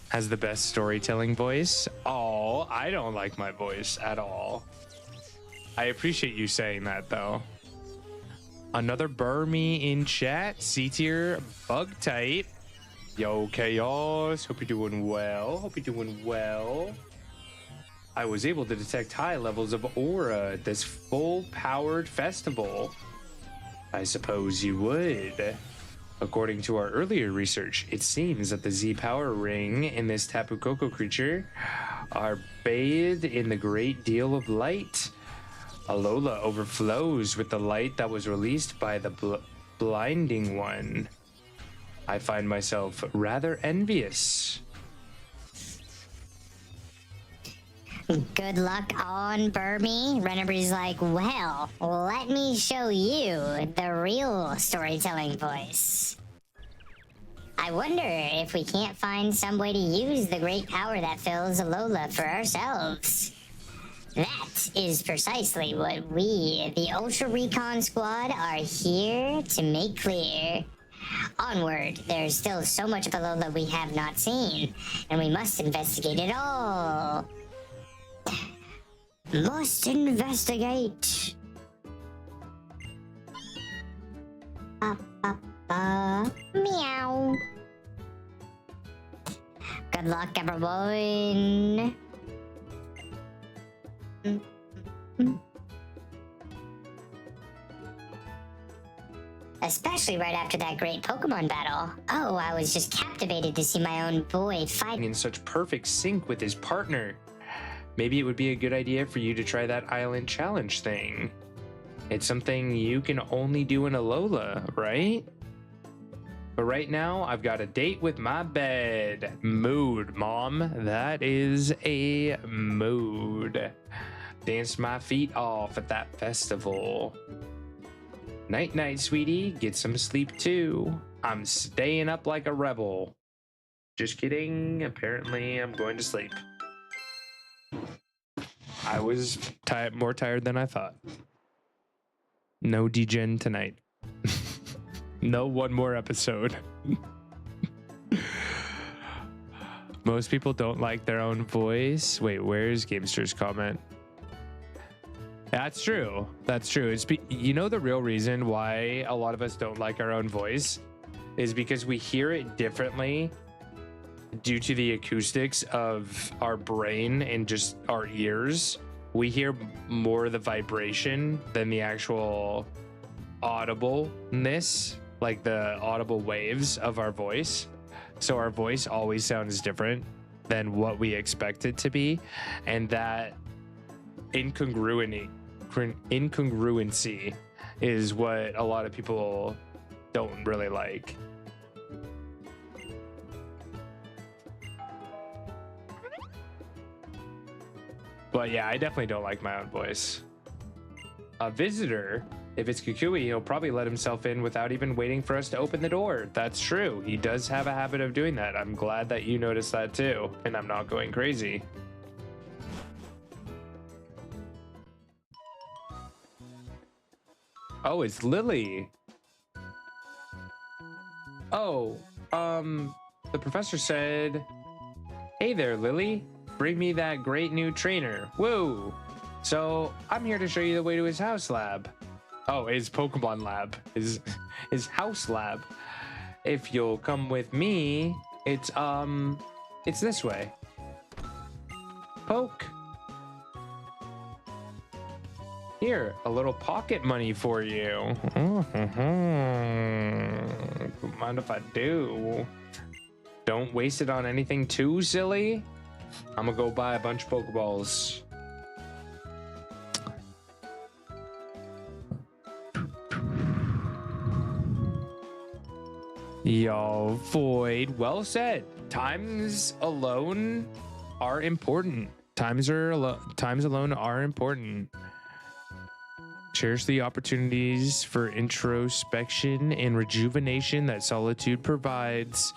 Has the best storytelling voice. Oh, I don't like my voice at all. I appreciate you saying that, though. Another Burmy in chat. C-tier bug type. Yo, Chaos. Hope you're doing well. I was able to detect high levels of aura at this full-powered festival. I suppose you would. According to our earlier research, it seems that the Z Power Ring in this Tapu Koko creature are bathed in the great deal of light. Alola overflows with the light that was released by the blinding one. I find myself rather envious. Good luck on Burmy. Rennerbree's like, well, let me show you the real storytelling voice. I wonder if we can't find some way to use the great power that fills Alola for ourselves. That is precisely what we, the Ultra Recon Squad, are here to make clear. Onward, there's still so much of Alola we have not seen, and we must investigate it all. Must investigate. Meow. Good luck, everyone. Especially right after that great Pokemon battle. Oh, I was just captivated to see my own boy fight In such perfect sync with his partner. Maybe it would be a good idea for you to try that island challenge thing. It's something you can only do in Alola, right? But right now, I've got a date with my bed. Mood, Mom. That is a mood. Dance my feet off at that festival. Night night, sweetie. Get some sleep too. I'm staying up like a rebel. Just kidding. Apparently, I'm going to sleep. I was more tired than I thought. No degen tonight. No one more episode. Most people don't like their own voice. Wait, where's Gamester's comment? That's true. That's true. You know the real reason why a lot of us don't like our own voice is because we hear it differently due to the acoustics of our brain and just our ears. We hear more of the vibration than the actual audibleness, like the audible waves of our voice. So our voice always sounds different than what we expect it to be. And that incongruency is what a lot of people don't really like. But yeah, I definitely don't like my own voice. A visitor, if it's Kukui, he'll probably let himself in without even waiting for us to open the door. That's true. He does have a habit of doing that. I'm glad that you noticed that too, and I'm not going crazy. Oh, it's Lily. Oh, the professor said, "Hey there, Lily. Bring me that great new trainer." Woo! So I'm here to show you the way to his house lab. Oh, his Pokemon lab. His house lab. If you'll come with me, it's this way. Poke. Here, a little pocket money for you. Mind if I do? Don't waste it on anything too silly. I'm gonna go buy a bunch of Pokeballs. Yo, Void. Well said. Times alone are important. Times alone are important. Cherish the opportunities for introspection and rejuvenation that solitude provides.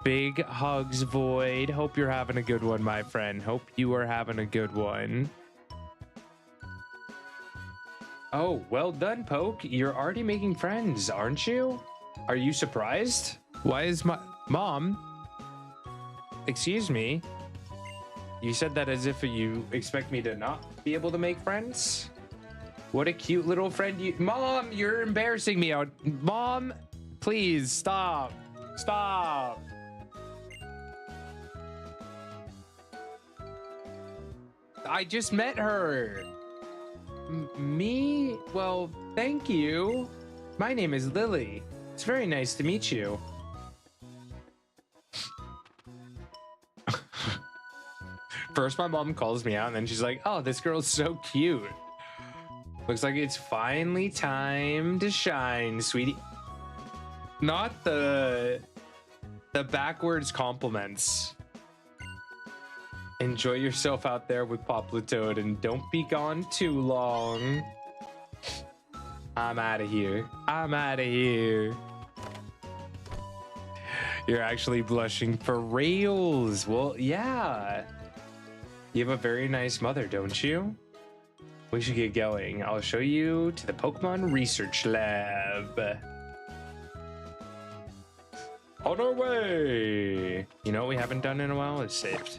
Big hugs, Void. Hope you're having a good one, my friend. Hope you are having a good one. Oh, well done, Poke. You're already making friends, aren't you? Are you surprised? Why is my mom? Excuse me. You said that as if you expect me to not be able to make friends? What a cute little friend you... Mom, you're embarrassing me out. Mom, please stop. Stop. I just met her. Me? Well, thank you. My name is Lily. It's very nice to meet you. First, my mom calls me out, and then she's like, "Oh, this girl's so cute. Looks like it's finally time to shine, sweetie." Not the backwards compliments. Enjoy yourself out there with Poplatoad and don't be gone too long. I'm out of here. I'm out of here. You're actually blushing for reals. Well, yeah. You have a very nice mother, don't you? We should get going. I'll show you to the Pokemon Research Lab. On our way. You know what we haven't done in a while is saved.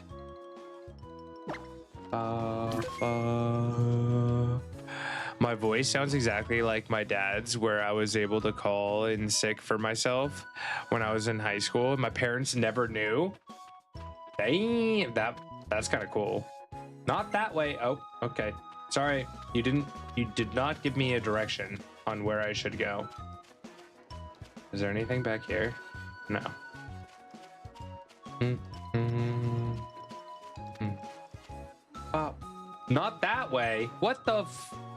My voice sounds exactly like my dad's, where I was able to call in sick for myself when I was in high school. My parents never knew. Dang, that's kind of cool. Not that way. Oh, okay. Sorry, you did not give me a direction on where I should go. Is there anything back here? No. Not that way. What the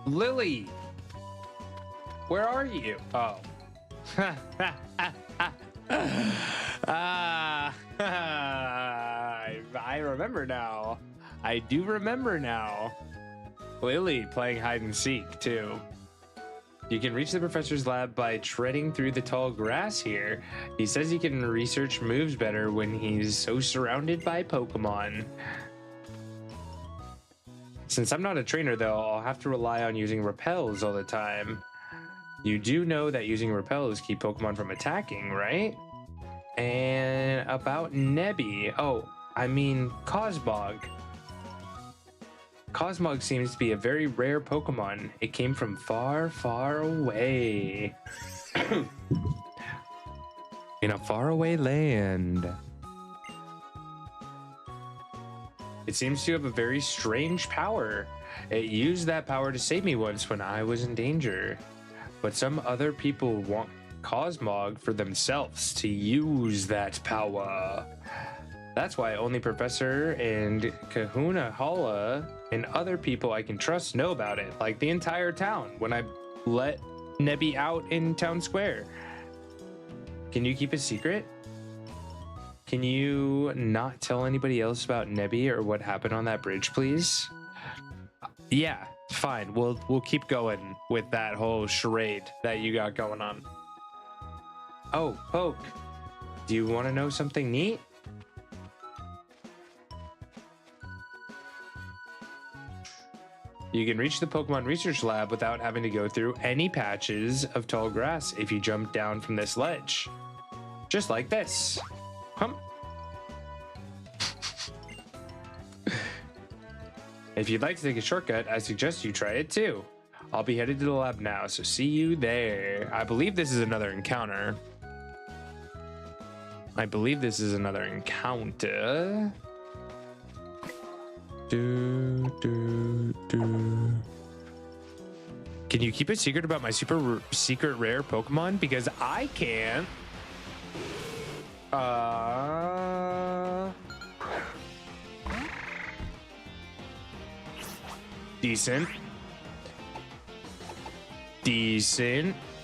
Lily? Where are you? Oh. I remember now. I do remember now. Lily playing hide and seek too. You can reach the professor's lab by treading through the tall grass here. He says he can research moves better when he's so surrounded by Pokemon. Since I'm not a trainer though, I'll have to rely on using repels all the time. You do know that using repels keep Pokemon from attacking, right? And about Nebby. Oh, I mean Cosmog. Cosmog seems to be a very rare Pokemon. It came from far, far away. In a faraway land. It seems to have a very strange power. It used that power to save me once when I was in danger. But some other people want Cosmog for themselves to use that power. That's why only Professor and Kahuna Hala and other people I can trust know about it, like the entire town when I let Nebby out in town square. Can you keep a secret? Can you not tell anybody else about Nebby or what happened on that bridge, please? Yeah, fine. We'll keep going with that whole charade that you got going on. Oh, Poke, do you want to know something neat? You can reach the Pokemon Research Lab without having to go through any patches of tall grass if you jump down from this ledge. Just like this. If you'd like to take a shortcut, I suggest you try it too. I'll be headed to the lab now, so see you there. I believe this is another encounter. Can you keep a secret about my super secret rare Pokemon? Because I can't. Decent.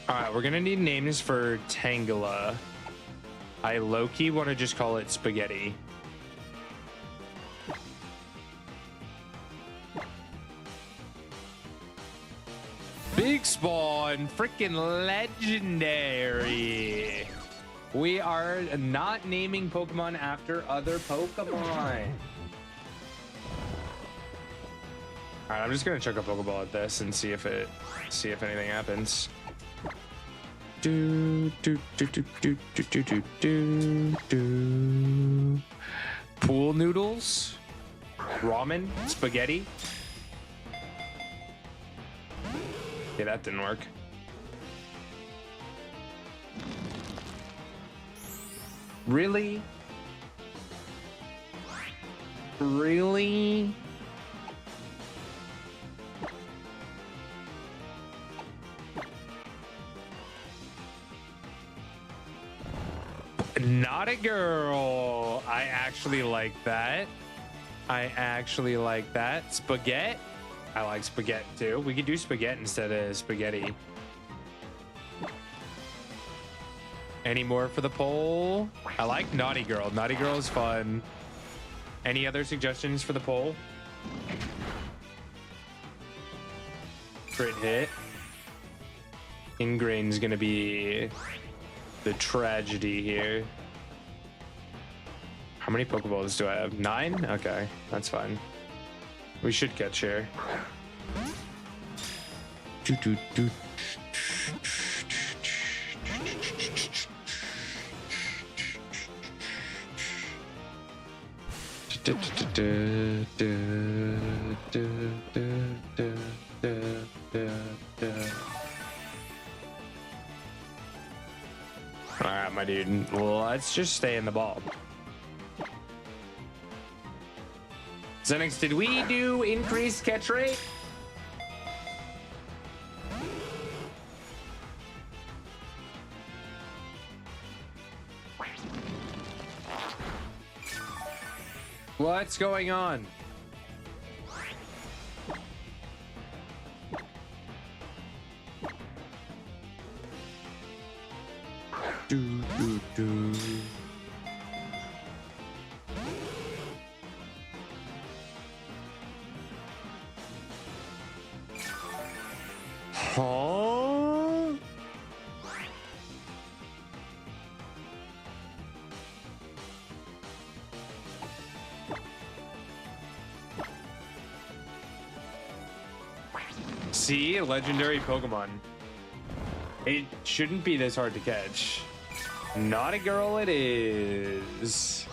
All right, we're gonna need names for Tangela. I low-key want to just call it Spaghetti. Big Spawn, freaking legendary. We are not naming Pokemon after other Pokemon. All right, I'm just gonna chuck a Pokeball at this and see if anything happens. Pool noodles, ramen, spaghetti. Yeah, that didn't work. Really? Really? Not a girl. I actually like that. Spaghetti. I like spaghetti too. We could do spaghetti instead of spaghetti. Any more for the poll? I like Naughty Girl. Naughty Girl is fun. Any other suggestions for the poll? Crit hit. Ingrain's gonna be the tragedy here. How many Pokeballs do I have? 9? Okay, that's fine. We should catch here. All right, my dude. Well, let's just stay in the ball. Zenix, did we do increased catch rate? What's going on? Do. Huh? See, legendary Pokemon. It shouldn't be this hard to catch. Naughty Girl it is.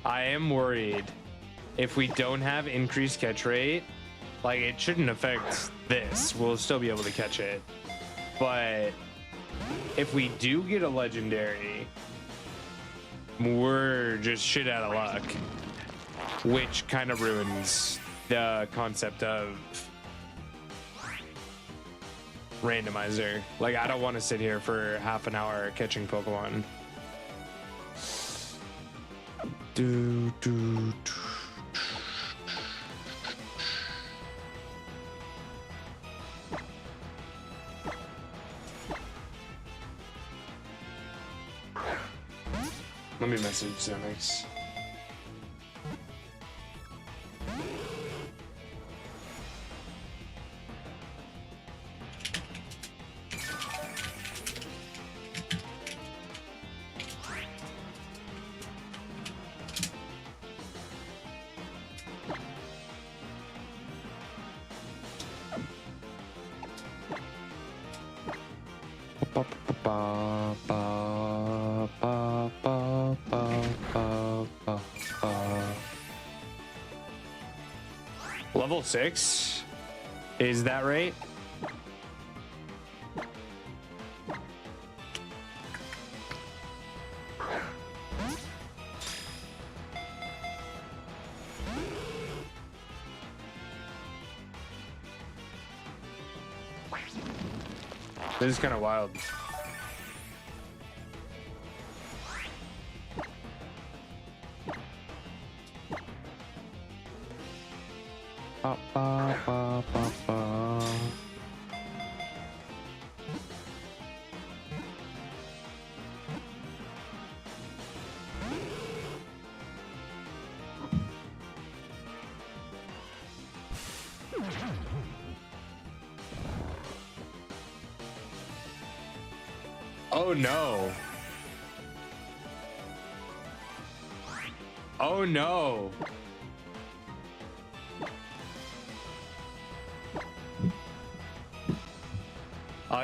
I am worried if we don't have increased catch rate, like it shouldn't affect this. We'll still be able to catch it. But if we do get a legendary, we're just shit out of luck, which kind of ruins the concept of randomizer. Like, I don't want to sit here for half an hour catching Pokemon. Let me message Zenix. Level 6? Is that right? This is kind of wild. Oh no. Oh no.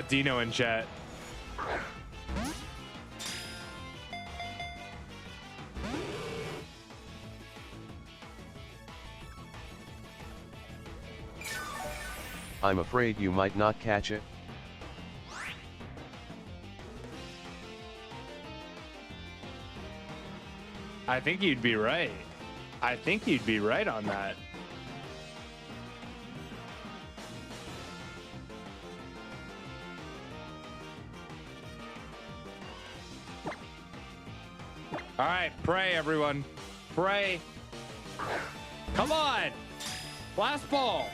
Dino in chat. I'm afraid you might not catch it. I think you'd be right. I think you'd be right on that. All right, pray, everyone. Pray. Come on. Last ball.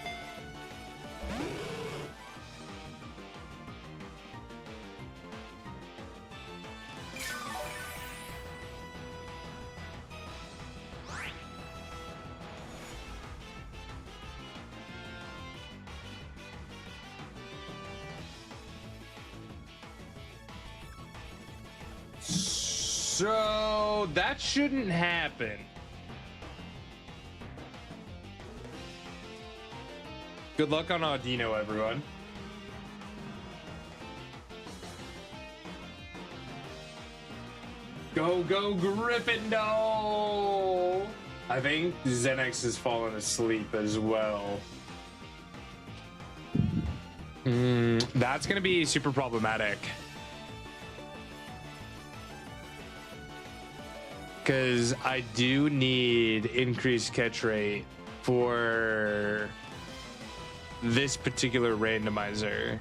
So that shouldn't happen. Good luck on Audino, everyone. Go, go, Gryffindor! I think Xenex has fallen asleep as well. That's going to be super problematic. Because I do need increased catch rate for this particular randomizer.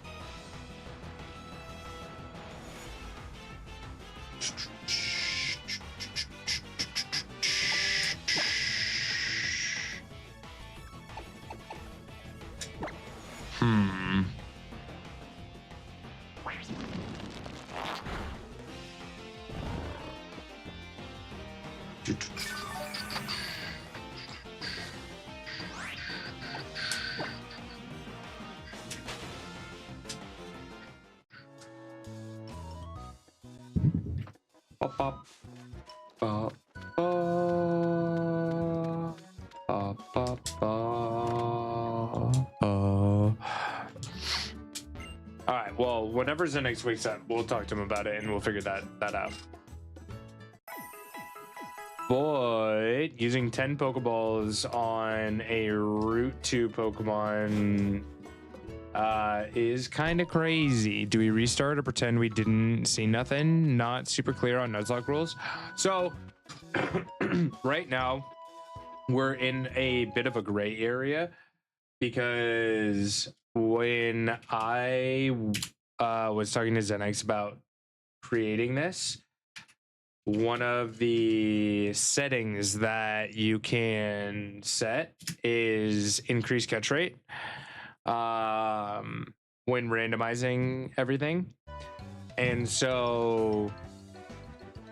Alright, well, whenever Xenex wakes up, we'll talk to him about it and we'll figure that out. But using 10 Pokeballs on a Route 2 Pokemon is kind of crazy. Do we restart or pretend we didn't see nothing? Not super clear on Nuzlocke rules. So right now we're in a bit of a gray area because when I was talking to Xenex about creating this, one of the settings that you can set is increased catch rate when randomizing everything. And so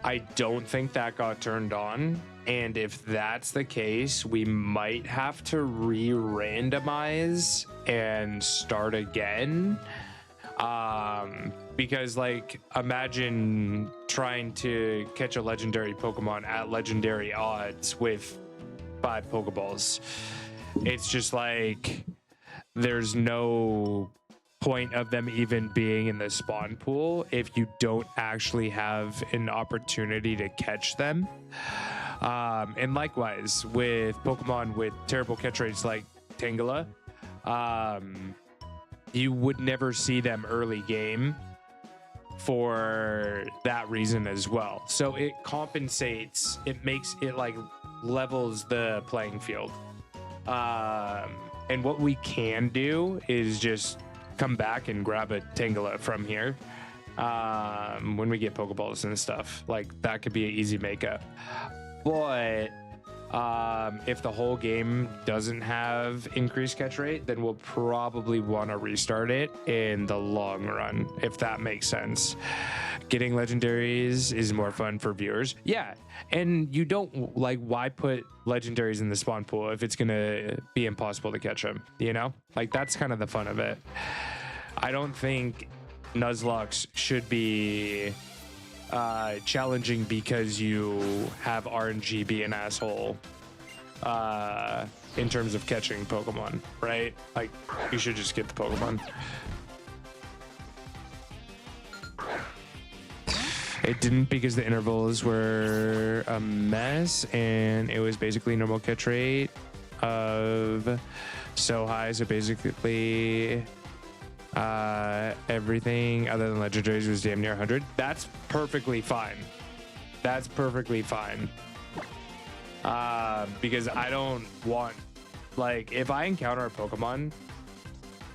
I don't think that got turned on. And if that's the case, we might have to re-randomize and start again. Because like, imagine trying to catch a legendary Pokemon at legendary odds with 5 Pokeballs. It's just like, there's no point of them even being in the spawn pool if you don't actually have an opportunity to catch them. And likewise with Pokemon with terrible catch rates like Tangela, you would never see them early game for that reason as well. So it compensates, it makes it like levels the playing field. And what we can do is just come back and grab a Tangela from here when we get Pokeballs and stuff. Like that could be an easy makeup. But if the whole game doesn't have increased catch rate, then we'll probably want to restart it in the long run, if that makes sense. Getting legendaries is more fun for viewers. Yeah, and you don't, like, why put legendaries in the spawn pool if it's gonna be impossible to catch them, you know? Like, that's kind of the fun of it. I don't think Nuzlocke should be challenging because you have RNG be an asshole in terms of catching Pokemon, right? Like, you should just get the Pokemon. It didn't because the intervals were a mess and it was basically normal catch rate of so high. So basically everything other than legendaries was damn near 100. That's perfectly fine. That's perfectly fine. Because I don't want, like, if I encounter a Pokemon,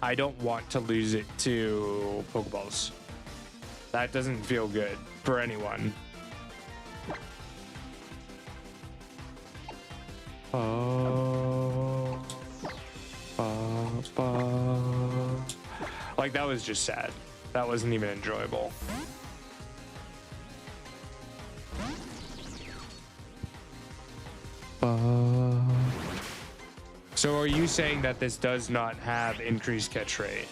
I don't want to lose it to Pokeballs. That doesn't feel good for anyone. Like, that was just sad. That wasn't even enjoyable. So are you saying that this does not have increased catch rate?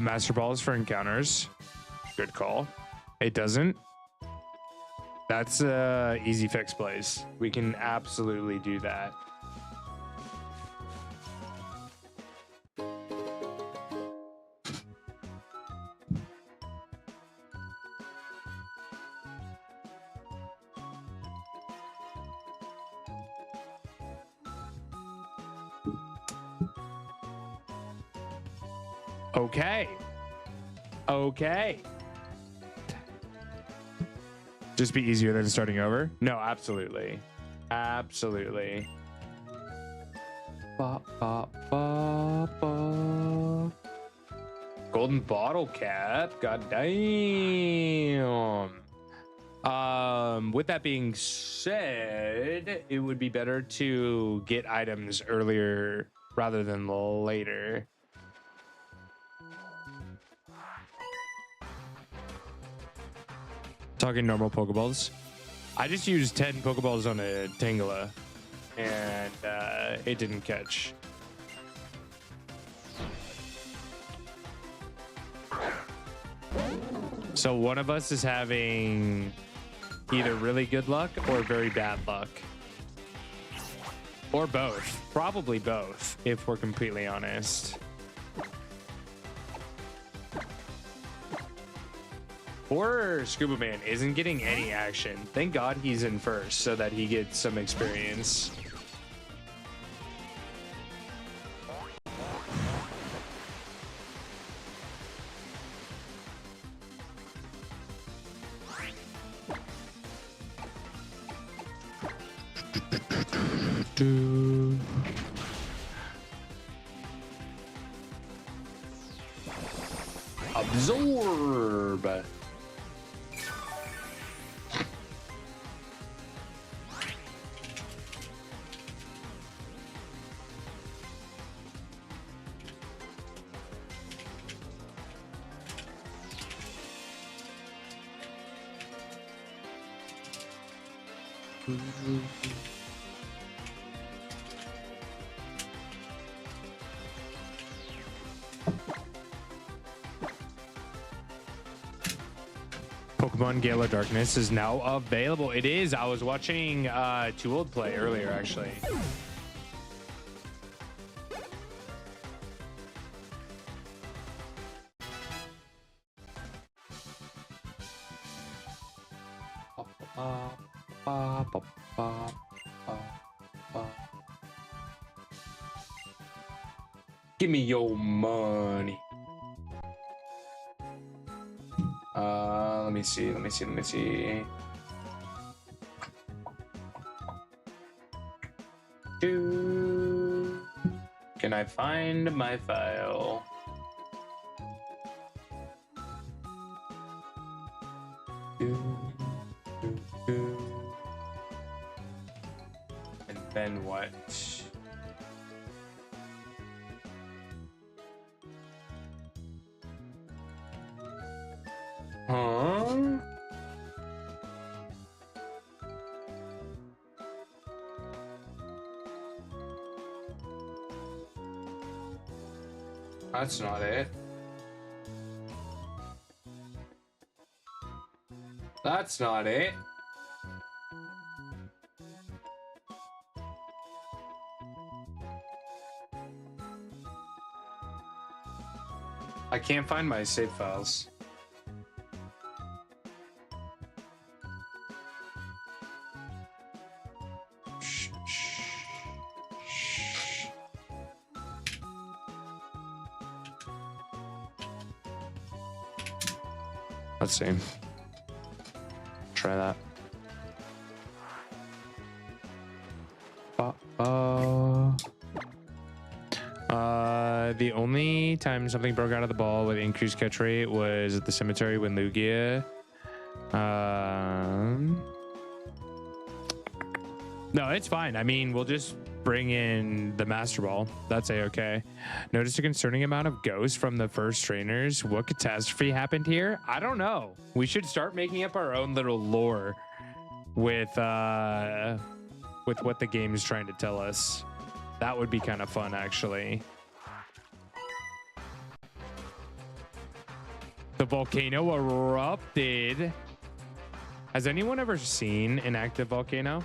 Master balls for encounters. Good call. It doesn't. That's easy fix plays. We can absolutely do that. Okay. Okay. Just be easier than starting over? No, absolutely. Absolutely. Ba, ba, ba, ba. Golden bottle cap. God damn. With that being said, it would be better to get items earlier rather than later. Talking normal Pokeballs. I just used 10 Pokeballs on a Tangela and it didn't catch. So one of us is having either really good luck or very bad luck. Or both. Probably both, if we're completely honest. Poor Scuba Man isn't getting any action. Thank God he's in first so that he gets some experience. Absorb. Pokemon Gale of Darkness is now available. It is. I was watching Too Old play earlier, actually. Give me your money. Let me see. Can I find my file? And then what? Huh? That's not it. That's not it. I can't find my save files. Let's see. Try that. The only time something broke out of the ball with increased catch rate was at the cemetery when Lugia. No, it's fine. I mean, we'll just bring in the Master Ball. That's a-okay. Notice a concerning amount of ghosts from the first trainers. What catastrophe happened here? I don't know. We should start making up our own little lore with what the game is trying to tell us. That would be kind of fun, actually. The volcano erupted. Has anyone ever seen an active volcano?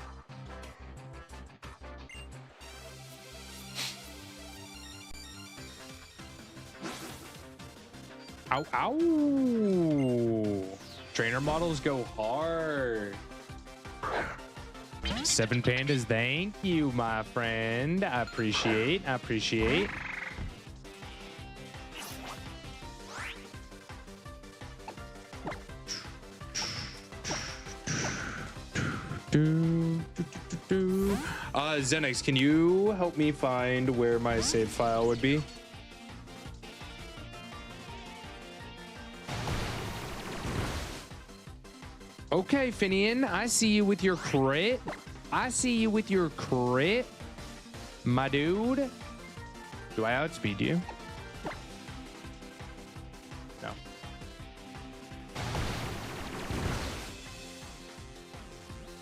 Ow, ow. Trainer models go hard. 7 pandas, thank you, my friend. I appreciate. Xenix, can you help me find where my save file would be? Okay, Finian, I see you with your crit. My dude. Do I outspeed you? No.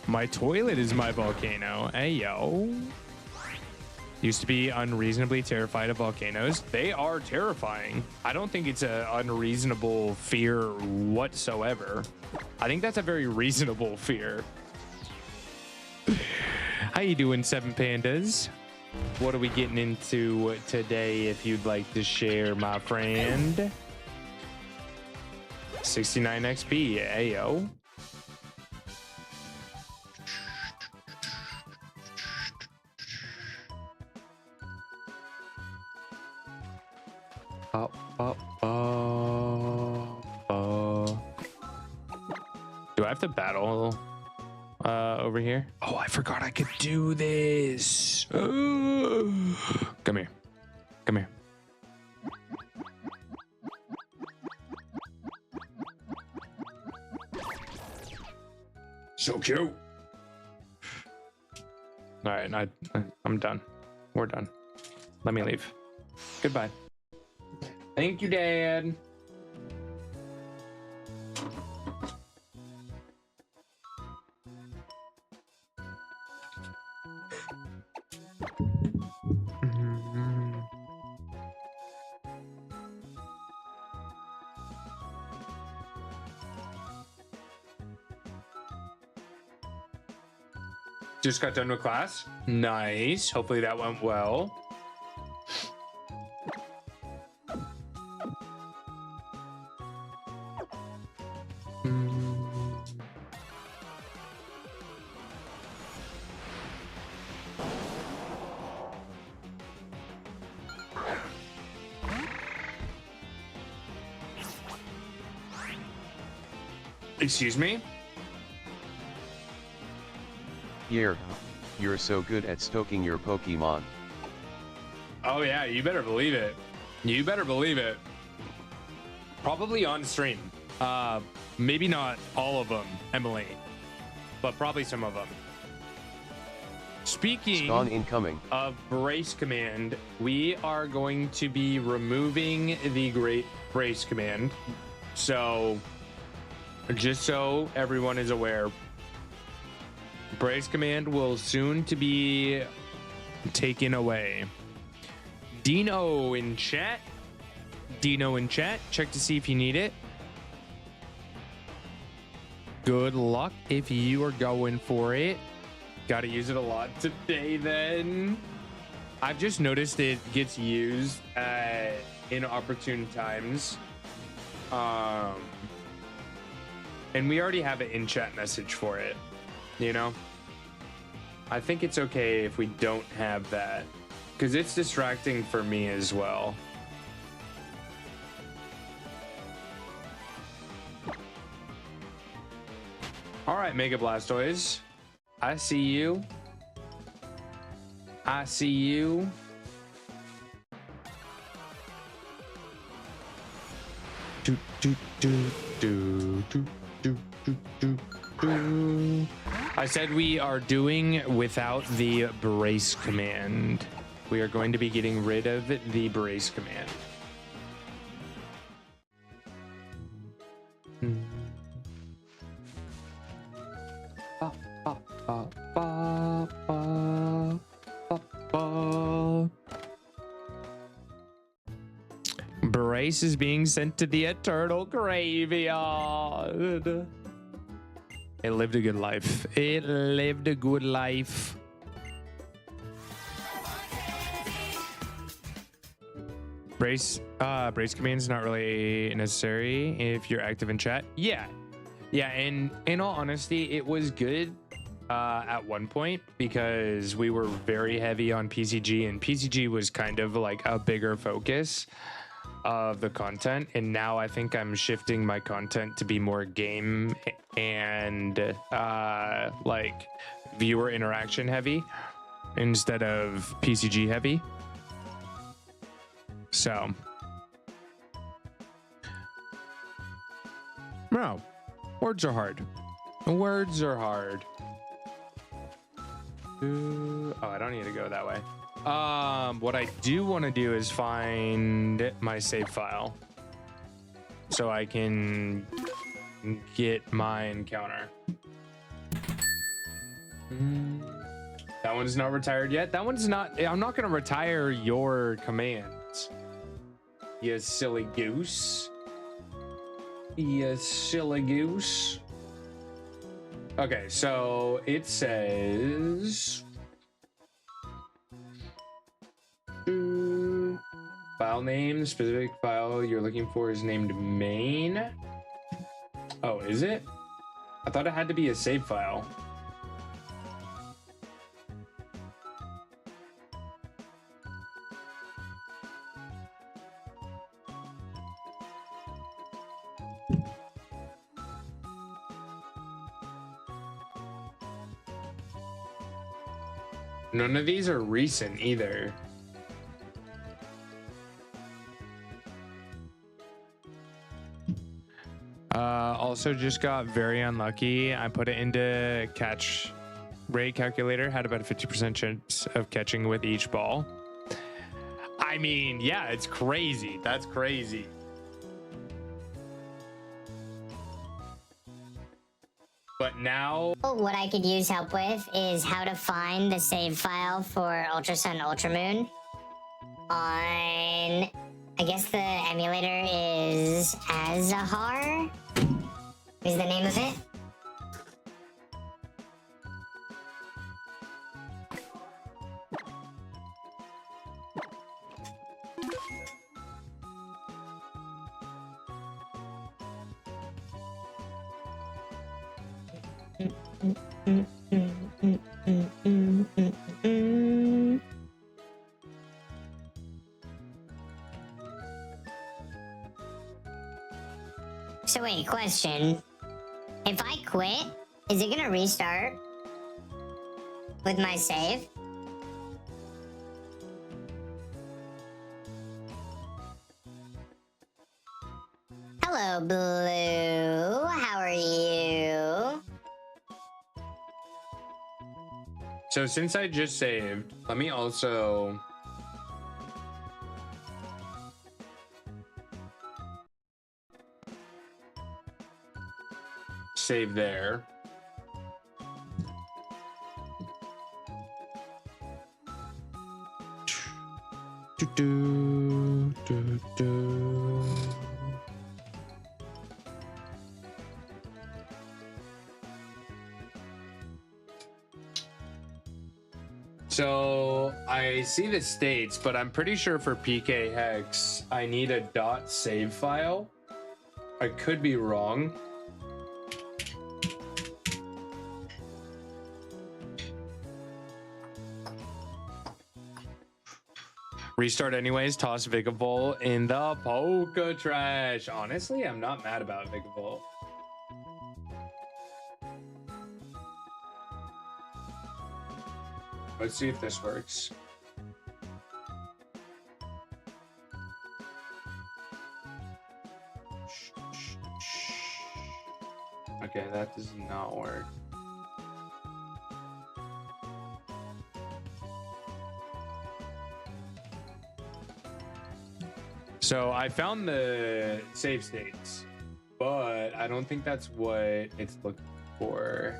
My toilet is my volcano. Hey, yo. Used to be unreasonably terrified of volcanoes. They are terrifying. I don't think it's an unreasonable fear whatsoever. I think that's a very reasonable fear. How you doing, 7 pandas? What are we getting into today, if you'd like to share, my friend? 69 XP, ayo. Do I have to battle over here? Oh, I forgot I could do this. Come here. Come here. So cute. All right, I'm done. We're done. Let me leave. Goodbye. Thank you, Dad. Just got done with class. Nice. Hopefully that went well. Excuse me? You're so good at stoking your Pokemon. Oh yeah, you better believe it. You better believe it. Probably on stream. Maybe not all of them, Emily, but probably some of them. Speaking Spawn incoming. Of Brace Command, we are going to be removing the Great Brace Command. So, just so everyone is aware, Brace Command will soon to be taken away. Dino in chat. Check to see if you need it. Good luck if you are going for it. Gotta use it a lot today then. I've just noticed it gets used at inopportune times. And we already have an in-chat message for it. You know, I think it's okay if we don't have that because it's distracting for me as well. All right, Mega Blastoise. I see you. I see you. Do, do, do, do, do, do, do, do, do. I said we are doing without the brace command. We are going to be getting rid of the brace command. Brace is being sent to the eternal graveyard. It lived a good life. It lived a good life. Brace command is not really necessary if you're active in chat. Yeah, and in all honesty, it was good at one point because we were very heavy on PCG, and PCG was kind of like a bigger focus of the content, and now I think I'm shifting my content to be more game and like viewer interaction heavy instead of PCG heavy. So no, words are hard. Words are hard. Oh, I don't need to go that way. What I do want to do is find my save file so I can get my encounter. That one's not retired yet. That one's not. I'm not going to retire your commands. You silly goose. You silly goose. Okay, so it says file name, specific file you're looking for is named main. Oh, is it? I thought it had to be a save file. None of these are recent either. Also just got very unlucky. I put it into catch rate calculator, had about a 50% chance of catching with each ball. I mean, yeah, it's crazy. That's crazy. But now what I could use help with is how to find the save file for Ultra Sun Ultra Moon on, I guess the emulator is Azahar is the name of it. So wait, question. If I quit, is it gonna restart with my save? Hello, Blue. How are you? So since I just saved, let me also save there. So I see the states, but I'm pretty sure for PK Hex, I need a .save file. I could be wrong. Restart anyways, toss Vigavolt in the Poke Trash. Honestly, I'm not mad about Vigavolt. Let's see if this works. Okay, that does not work. So I found the save states, but I don't think that's what it's looking for.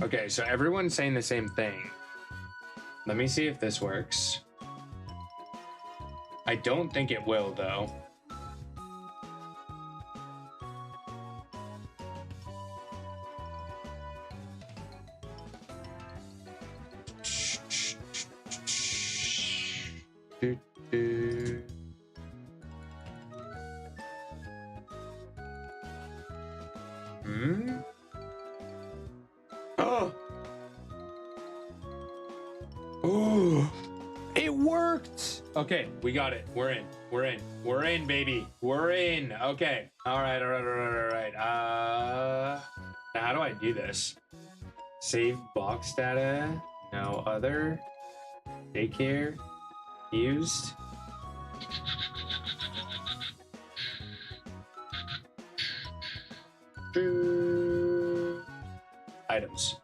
Okay, so everyone's saying the same thing. Let me see if this works. I don't think it will, though. It worked. Okay, we got it. We're in. We're in. We're in, baby. We're in. Okay. All right. Now how do I do this? Save box data. No other. Daycare. Used. Items.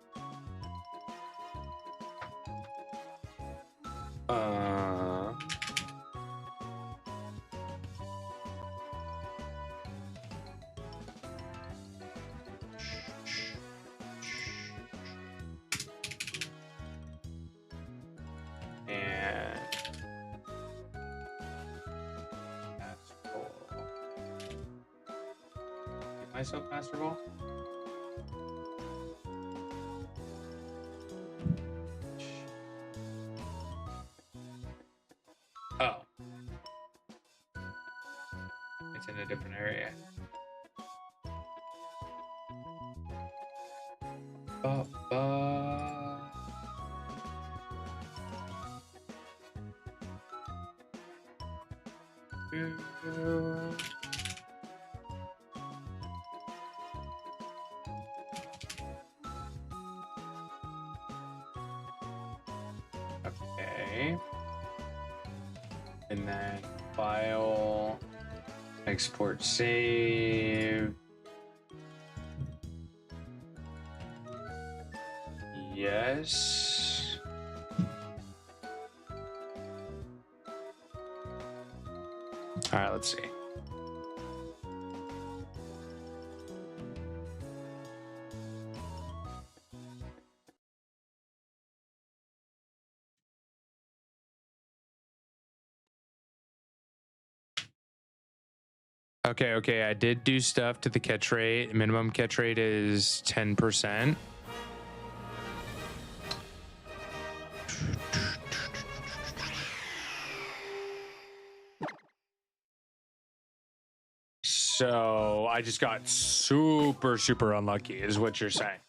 And give myself master ball. Oh. It's in a different area. Okay. And then file, export, save. Yes. All right, let's see. Okay, I did do stuff to the catch rate. Minimum catch rate is 10%. So I just got super unlucky, is what you're saying.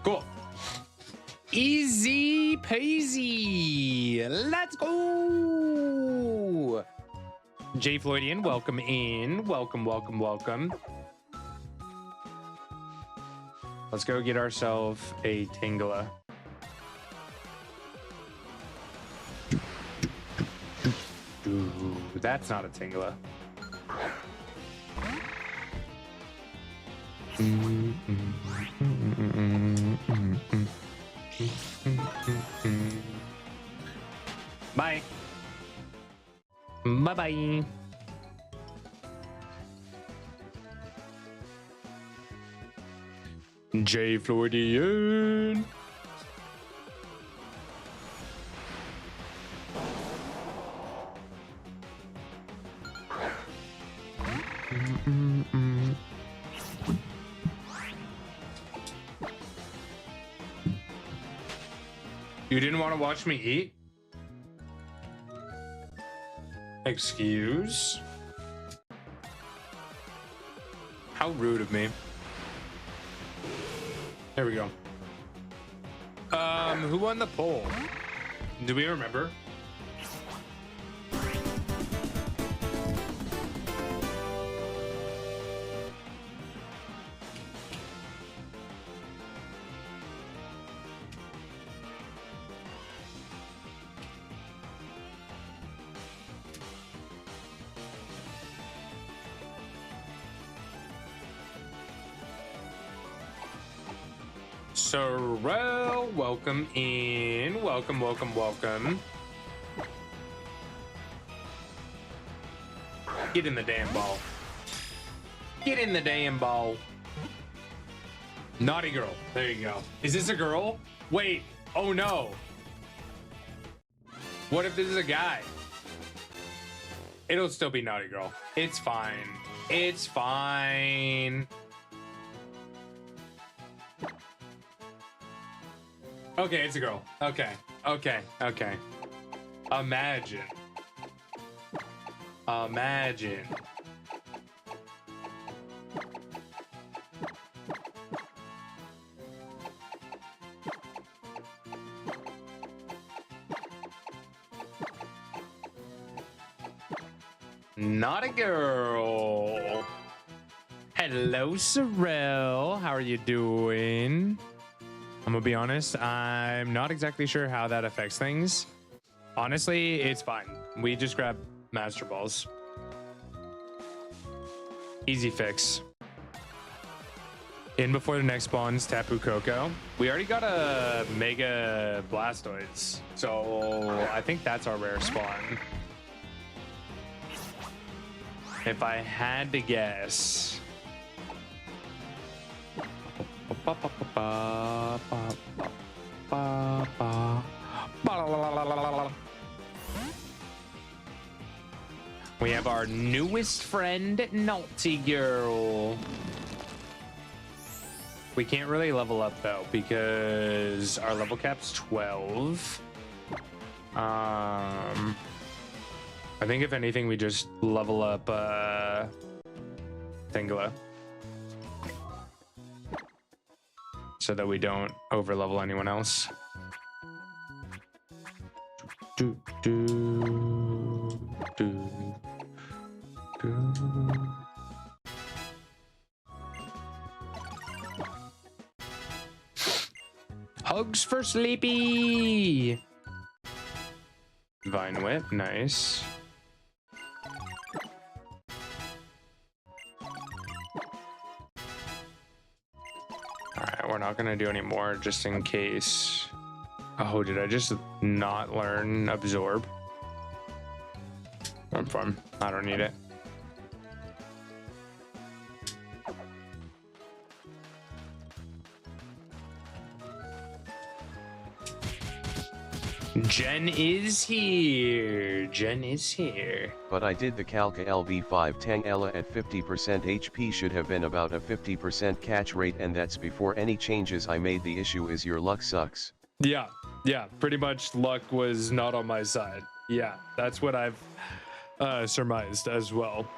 Cool. Easy peasy. Let's go. Jay Floydian, welcome in. Welcome. Let's go get ourselves a Tingler. Ooh, that's not a Tingler. Bye. Bye-bye. Jay Floydian. You didn't want to watch me eat? Excuse? How rude of me. There we go. Who won the poll? Do we remember? Sorrel, welcome in. Welcome, welcome, welcome. Get in the damn ball. Get in the damn ball. Naughty girl. There you go. Is this a girl? Wait. Oh no. What if this is a guy? It'll still be naughty girl. It's fine. It's fine. Okay, it's a girl. Okay, okay, okay. Imagine. Imagine. Not a girl. Hello, Sorrel. How are you doing? I'm gonna be honest, I'm not exactly sure how that affects things. Honestly, it's fine. We just grab Master Balls. Easy fix. In before the next spawns, Tapu Koko. We already got a Mega Blastoise, so I think that's our rare spawn. If I had to guess... We have our newest friend, Naughty Girl. We can't really level up though because our level cap's 12. I think if anything, we just level up Thingala, so that we don't over level anyone else. Hugs for Sleepy. Vine Whip, nice. Alright, we're not gonna do any more just in case. Oh, did I just not learn Absorb? I'm fine. I don't need it. Jen is here. Jen is here. But I did the Calca LV5 Tangela at 50% HP should have been about a 50% catch rate, and that's before any changes I made. The issue is your luck sucks. Yeah, pretty much luck was not on my side. Yeah, that's what I've surmised as well.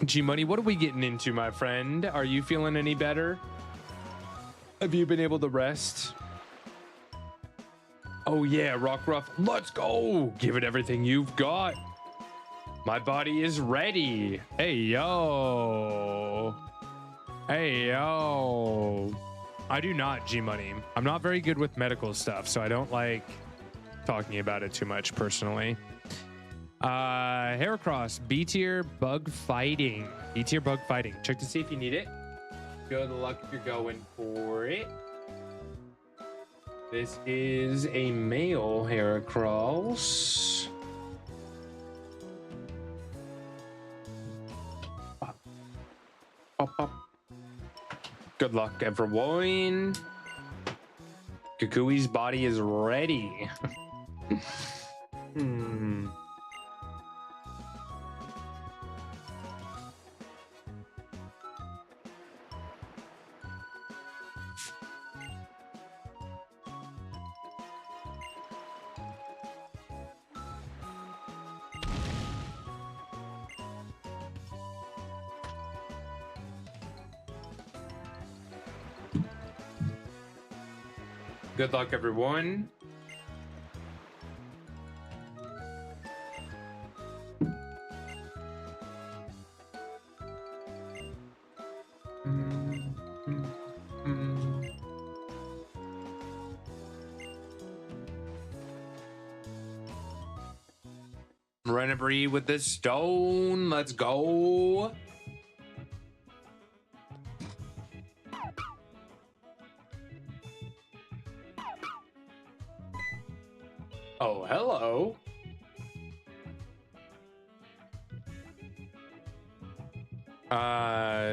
G-Money, what are we getting into, my friend? Are you feeling any better? Have you been able to rest? Oh yeah, Rockruff, let's go! Give it everything you've got. My body is ready. Hey, yo. Hey, yo. I do not, G-Money. I'm not very good with medical stuff, so I don't like talking about it too much personally. Heracross, B tier bug fighting. B tier bug fighting. Check to see if you need it. Good luck if you're going for it. This is a male Heracross. Good luck, everyone. Kukui's body is ready. Good luck, everyone. Renabri with the stone. Let's go. Oh, hello.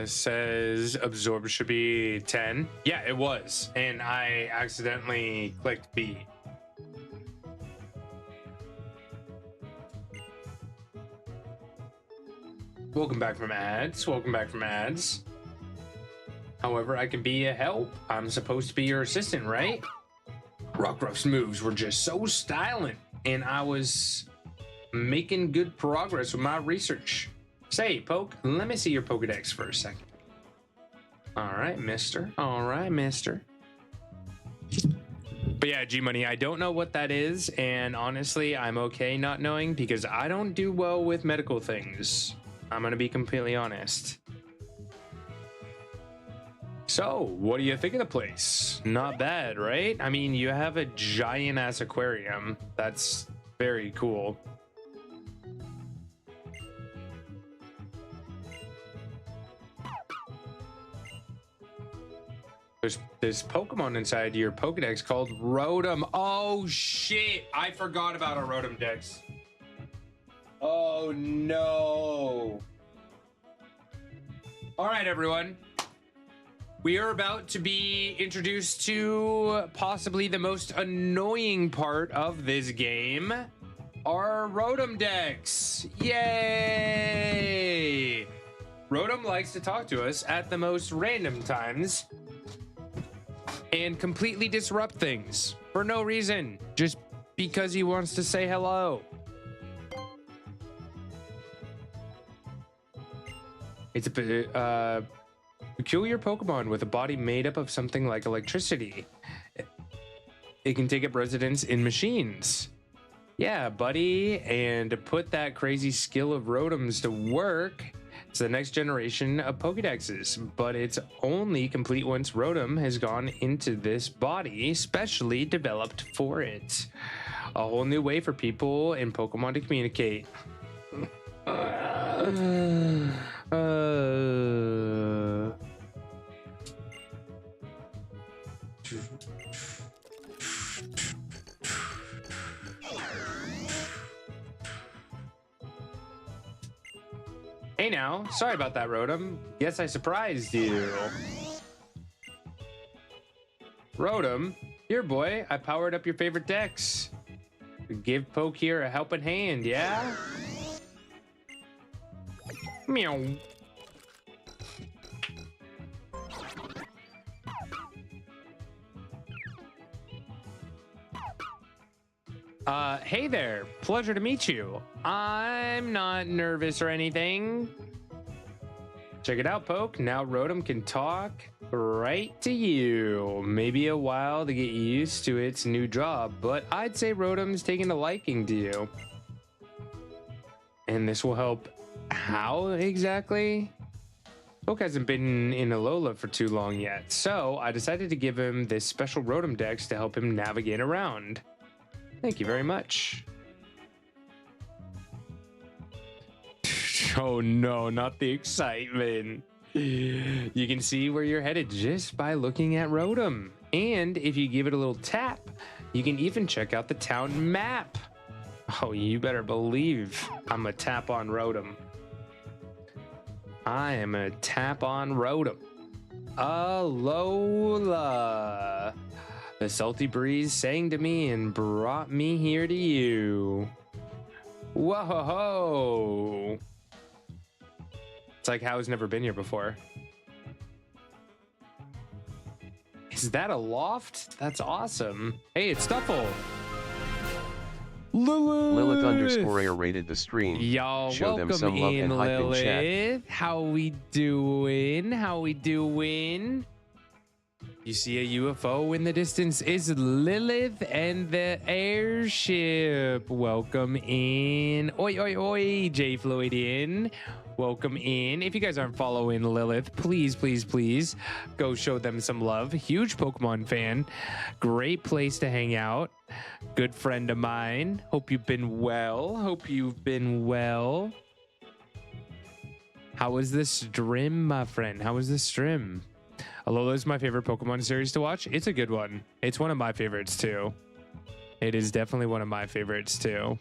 Says absorb should be 10. Yeah, it was. And I accidentally clicked B. Welcome back from ads. Welcome back from ads. However, I can be a help. I'm supposed to be your assistant, right? Rockruff's moves were just so styling, and I was making good progress with my research. Say, Poke, let me see your Pokedex for a second. All right, mister. All right, mister. But yeah, G-Money, I don't know what that is, and honestly, I'm okay not knowing because I don't do well with medical things. I'm gonna be completely honest. So, what do you think of the place? Not bad, right? I mean, you have a giant ass aquarium. That's very cool. There's Pokemon inside your Pokedex called Rotom. Oh shit! I forgot about a Rotom Dex. Oh no! All right, everyone. We are about to be introduced to possibly the most annoying part of this game, our Rotom Dex. Yay! Rotom likes to talk to us at the most random times and completely disrupt things for no reason, just because he wants to say hello. It's a peculiar Pokemon with a body made up of something like electricity. It can take up residence in machines. Yeah, buddy, and to put that crazy skill of Rotoms to work, it's the next generation of Pokedexes, but it's only complete once Rotom has gone into this body, specially developed for it. A whole new way for people and Pokemon to communicate. Hey now, sorry about that, Rotom. Guess I surprised you. Rotom, here boy, I powered up your favorite dex. Give Poke here a helping hand, yeah? Meow. Hey there, pleasure to meet you. I'm not nervous or anything. Check it out, Poke. Now Rotom can talk right to you. Maybe a while to get used to its new job, but I'd say Rotom's taking a liking to you. And this will help how exactly? Poke hasn't been in Alola for too long yet, so I decided to give him this special Rotom Dex to help him navigate around. Thank you very much. Oh no, not the excitement. You can see where you're headed just by looking at Rotom. And if you give it a little tap, you can even check out the town map. Oh, you better believe I'm a tap on Rotom. I am a tap on Rotom. Alola. The salty breeze sang to me and brought me here to you. Whoa! It's like How's never been here before. Is that a loft? That's awesome. Hey, it's Stuffle. Lilith_air rated the stream. Y'all, show them some love and hype in chat. How we doing? How we doing? You see a UFO in the distance. Is Lilith and the airship. Welcome in. Oi, oi, oi, J Floydian. Welcome in. If you guys aren't following Lilith, please, please, please go show them some love. Huge Pokemon fan. Great place to hang out. Good friend of mine. Hope you've been well. Hope you've been well. How was the stream, my friend? How was the stream? Alola is my favorite Pokemon series to watch. It's a good one. It's one of my favorites too. It is definitely one of my favorites too.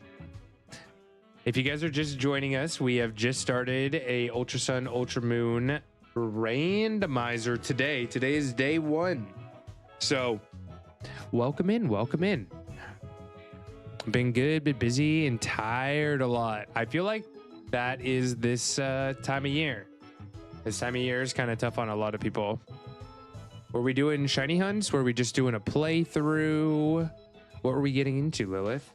If you guys are just joining us, we have just started a Ultra Sun, Ultra Moon randomizer today. Today is day 1. So welcome in, welcome in. Been good, been busy and tired a lot. I feel like that is this time of year. This time of year is kind of tough on a lot of people. Were we doing shiny hunts? Were we just doing a playthrough? What were we getting into, Lilith?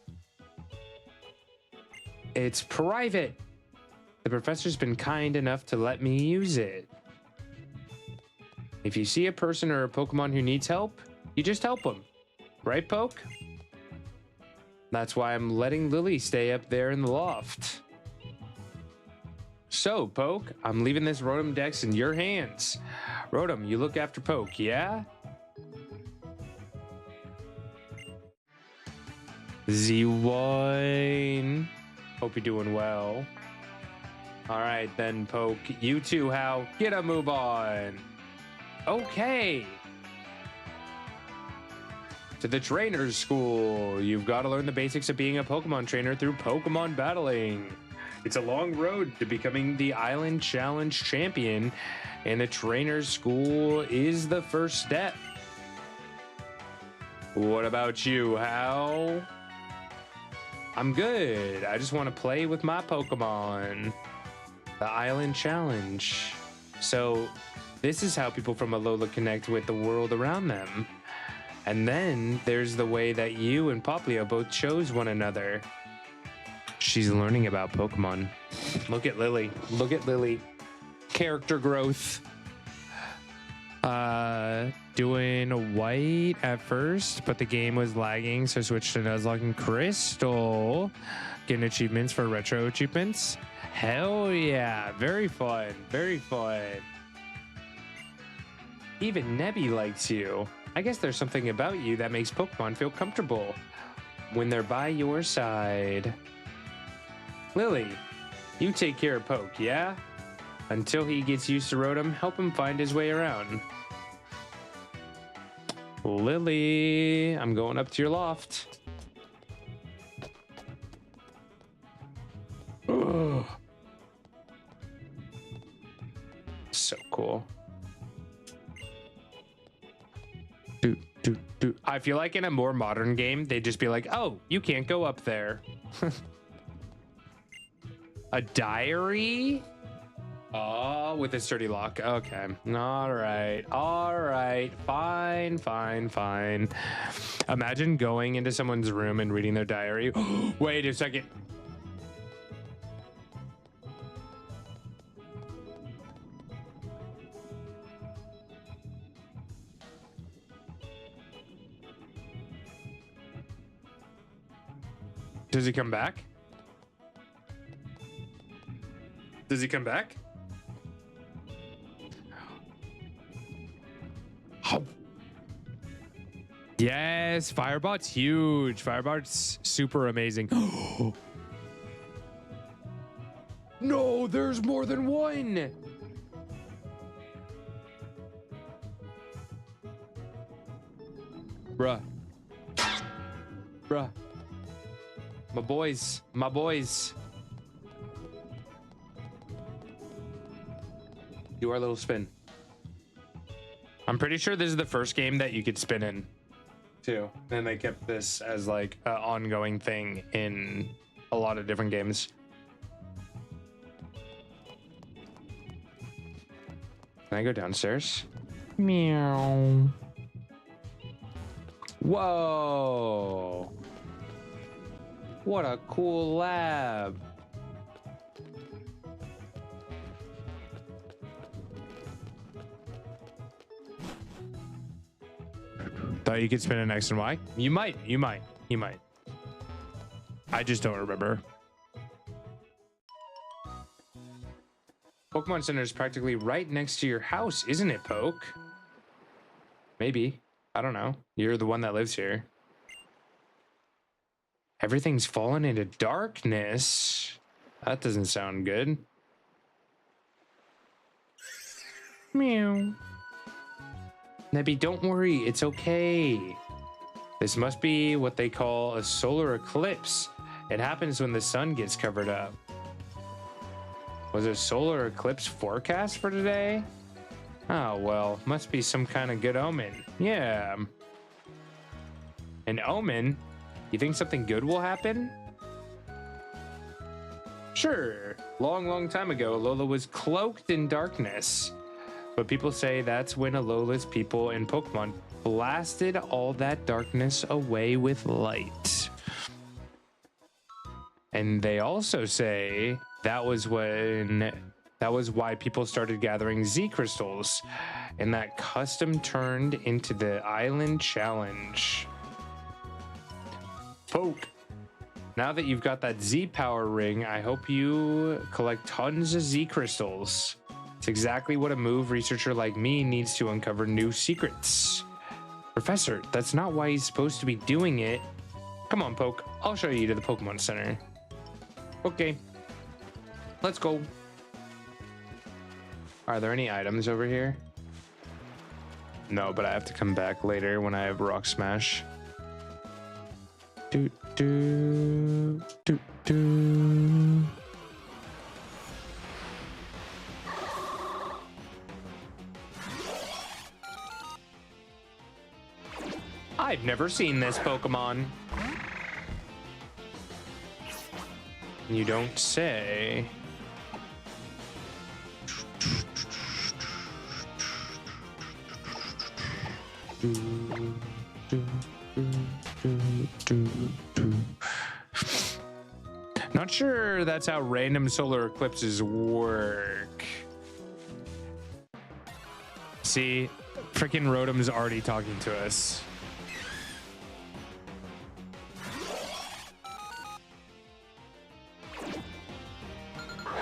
It's private. The professor's been kind enough to let me use it. If you see a person or a Pokemon who needs help, you just help them. Right, Poke? That's why I'm letting Lily stay up there in the loft. So, Poke, I'm leaving this Rotom Dex in your hands. Rotom, you look after Poke, yeah? Z1. Hope you're doing well. All right, then, Poke. You too, Hal. Get a move on. Okay. To the trainer's school. You've got to learn the basics of being a Pokemon trainer through Pokemon battling. It's a long road to becoming the Island Challenge champion, and the trainer's school is the first step. What about you, Hal? I'm good. I just want to play with my Pokemon. The Island Challenge. So this is how people from Alola connect with the world around them. And then there's the way that you and Poplio both chose one another. She's learning about Pokemon. Look at Lily. Look at Lily. Character growth. Doing white at first, but the game was lagging, so I switched to Nuzlocke and Crystal. Getting achievements for retro achievements. Hell yeah. Very fun. Very fun. Even Nebby likes you. I guess there's something about you that makes Pokemon feel comfortable when they're by your side. Lily, you take care of Poke, yeah? Until he gets used to Rotom, help him find his way around. Lily, I'm going up to your loft. Ugh. So cool. I feel like in a more modern game, they'd just be like, oh, you can't go up there. A diary? Oh, with a sturdy lock. Okay. All right. All right. Fine, fine, fine. Imagine going into someone's room and reading their diary. Wait a second. Does he come back? Does he come back? Oh. Yes, Firebot's huge. Firebot's super amazing. No, there's more than one. Bruh. Bruh. My boys. My boys. Do our little spin. I'm pretty sure this is the first game that you could spin in, too. And they kept this as like an ongoing thing in a lot of different games. Can I go downstairs? Meow. Whoa. What a cool lab. Thought you could spin an X and Y? You might. I just don't remember. Pokemon Center is practically right next to your house, isn't it, Poke? Maybe. I don't know. You're the one that lives here. Everything's fallen into darkness. That doesn't sound good. Meow. Nebby, don't worry. It's okay. This must be what they call a solar eclipse. It happens when the sun gets covered up. Was a solar eclipse forecast for today? Oh, well, must be some kind of good omen. Yeah. An omen? You think something good will happen? Sure. Long time ago, Alola was cloaked in darkness. But people say that's when Alola's people and Pokemon blasted all that darkness away with light. And they also say that was why people started gathering Z crystals, and that custom turned into the Island Challenge. Poke, now that you've got that Z power ring, I hope you collect tons of Z crystals. It's exactly what a move researcher like me needs to uncover new secrets. Professor, that's not why he's supposed to be doing it. Come on, Poke, I'll show you to the Pokemon Center. Okay, let's go. Are there any items over here? No, but I have to come back later when I have Rock Smash. Do do do do. I've never seen this Pokemon. You don't say. Not sure that's how random solar eclipses work. See, freaking Rotom's already talking to us.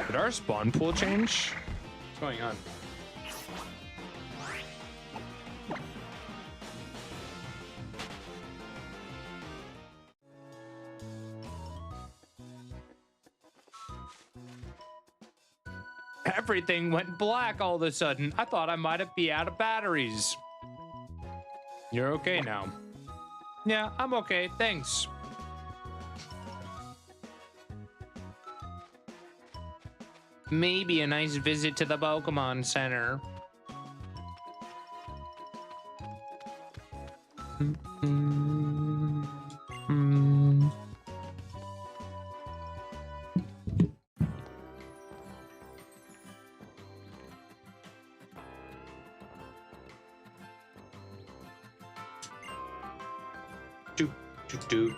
Did our spawn pool change? What's going on? Everything went black all of a sudden. I thought I might be out of batteries. You're okay now. Yeah, I'm okay. Thanks. Maybe a nice visit to the Pokemon Center.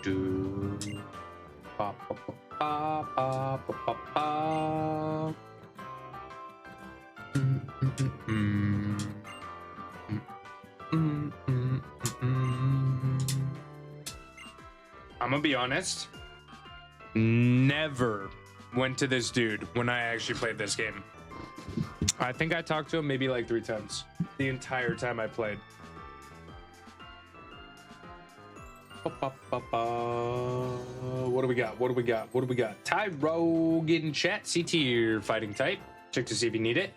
Do. Ba, ba, ba, ba, ba, ba, ba. I'm gonna be honest. Never went to this dude when I actually played this game. I think I talked to him maybe like 3 times the entire time I played. What do we got? Tyro getting chat. C-tier fighting type. Check to see if you need it.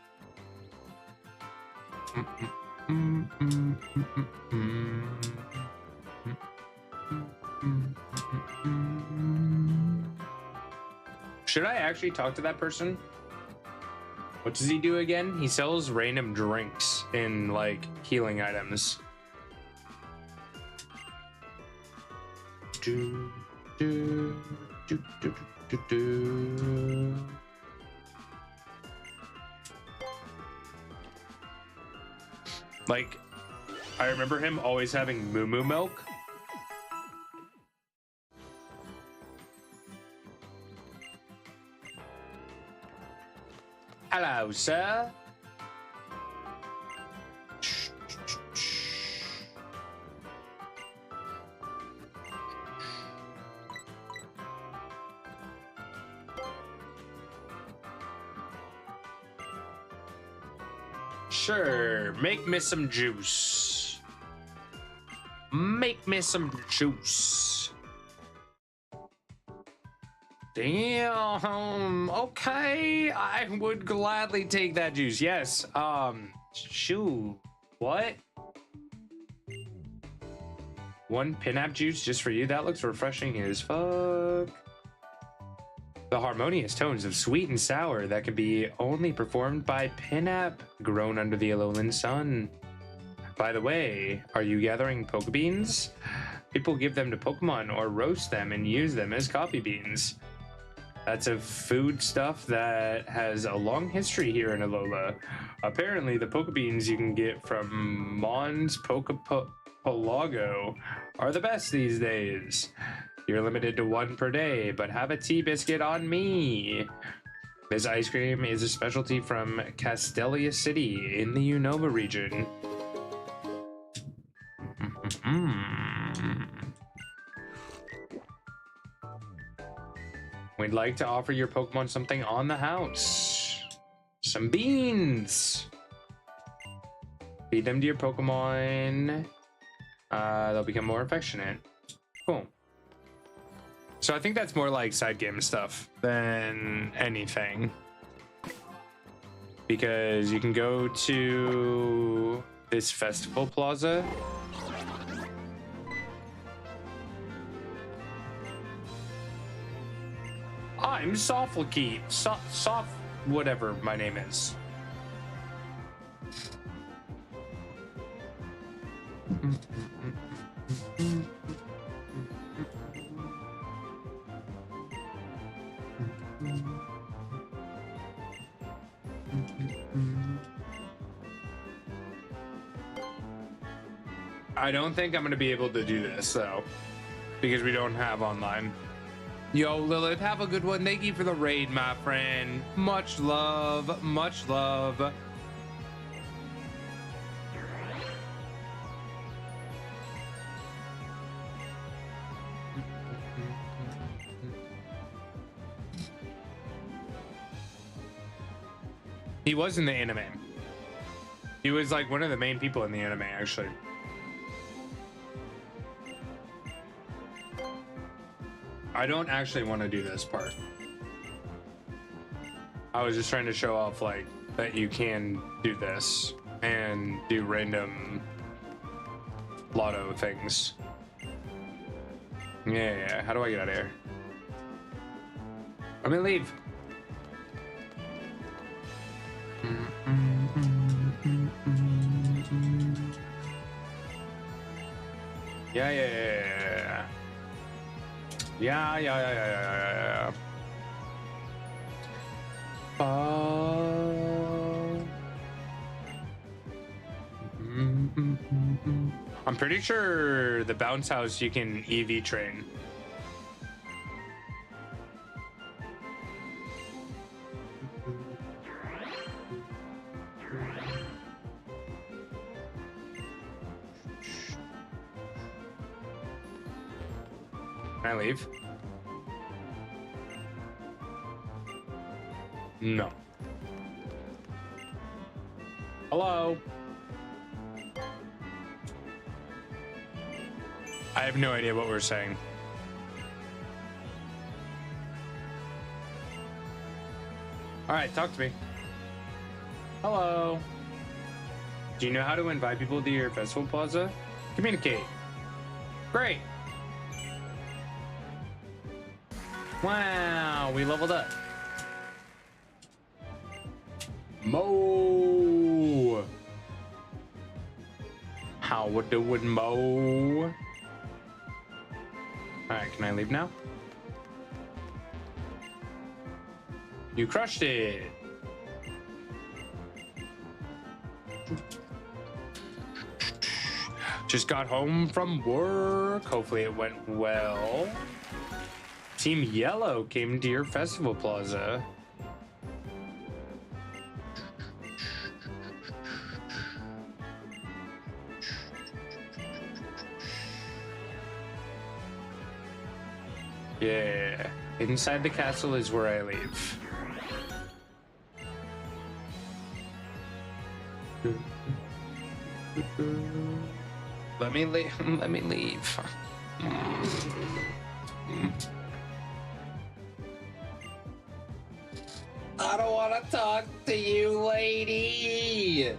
Should I actually talk to that person? What does he do again? He sells random drinks and like healing items. Like, I remember him always having Moo Moo milk. Hello, sir. Sure, make me some juice. Make me some juice. Damn. Okay, I would gladly take that juice. Yes. Shoot. What? One Pinap juice just for you? That looks refreshing as fuck. The harmonious tones of sweet and sour that can be only performed by Pinap, grown under the Alolan sun. By the way, are you gathering Pokebeans? People give them to Pokemon or roast them and use them as coffee beans. That's a food stuff that has a long history here in Alola. Apparently, the Pokebeans you can get from Mons Pokepalago are the best these days. You're limited to 1 per day, but have a tea biscuit on me. This ice cream is a specialty from Castelia City in the Unova region. We'd like to offer your Pokemon something on the house. Some beans. Feed them to your Pokemon. They'll become more affectionate. Cool. So I think that's more like side game stuff than anything. Because you can go to this festival plaza. I'm Softlekeep. Soft whatever my name is. I don't think I'm going to be able to do this, though, because we don't have online. Yo, Lilith, have a good one. Thank you for the raid, my friend. Much love. Much love. He was in the anime. He was like one of the main people in the anime, actually. I don't actually want to do this part. I was just trying to show off like that you can do this and do random lotto things. Yeah. How do I get out of here? I'm gonna leave. Yeah. I'm pretty sure the bounce house you can EV train. Can I leave? No. Hello? I have no idea what we're saying. All right, talk to me. Hello? Do you know how to invite people to your festival plaza? Communicate. Great. Wow, we leveled up. Mo. How we doing, Mo? All right, can I leave now? You crushed it. Just got home from work. Hopefully it went well. Team Yellow came to your festival plaza. Yeah, inside the castle is where I leave. Let me leave. Let me leave. I don't want to talk to you, lady.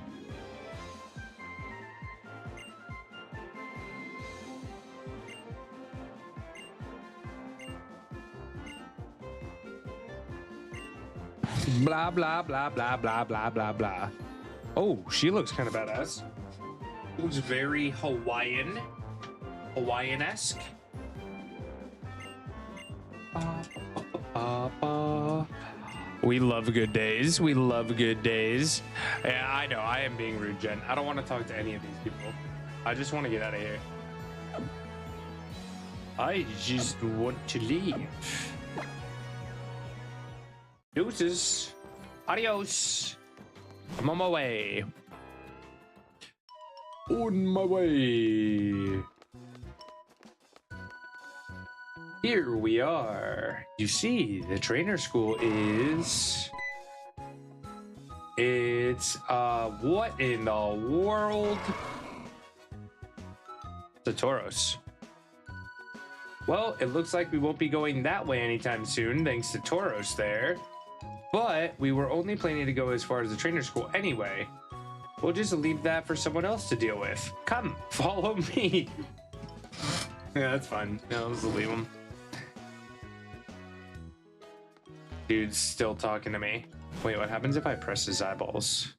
Blah, blah, blah, blah, blah, blah, blah, blah. Oh, she looks kind of badass. Looks very Hawaiian. Hawaiian-esque. We love good days. We love good days. Yeah, I know. I am being rude, Jen. I don't want to talk to any of these people. I just want to get out of here. I just want to leave. Deuces. Adios. I'm on my way. On my way. Here we are. You see, the trainer school is... It's, what in the world? The Tauros. Well, it looks like we won't be going that way anytime soon, thanks to Tauros there. But we were only planning to go as far as the trainer school anyway. We'll just leave that for someone else to deal with. Come, follow me. Yeah, that's fine. No, let's leave him. Dude's still talking to me. Wait, what happens if I press his eyeballs?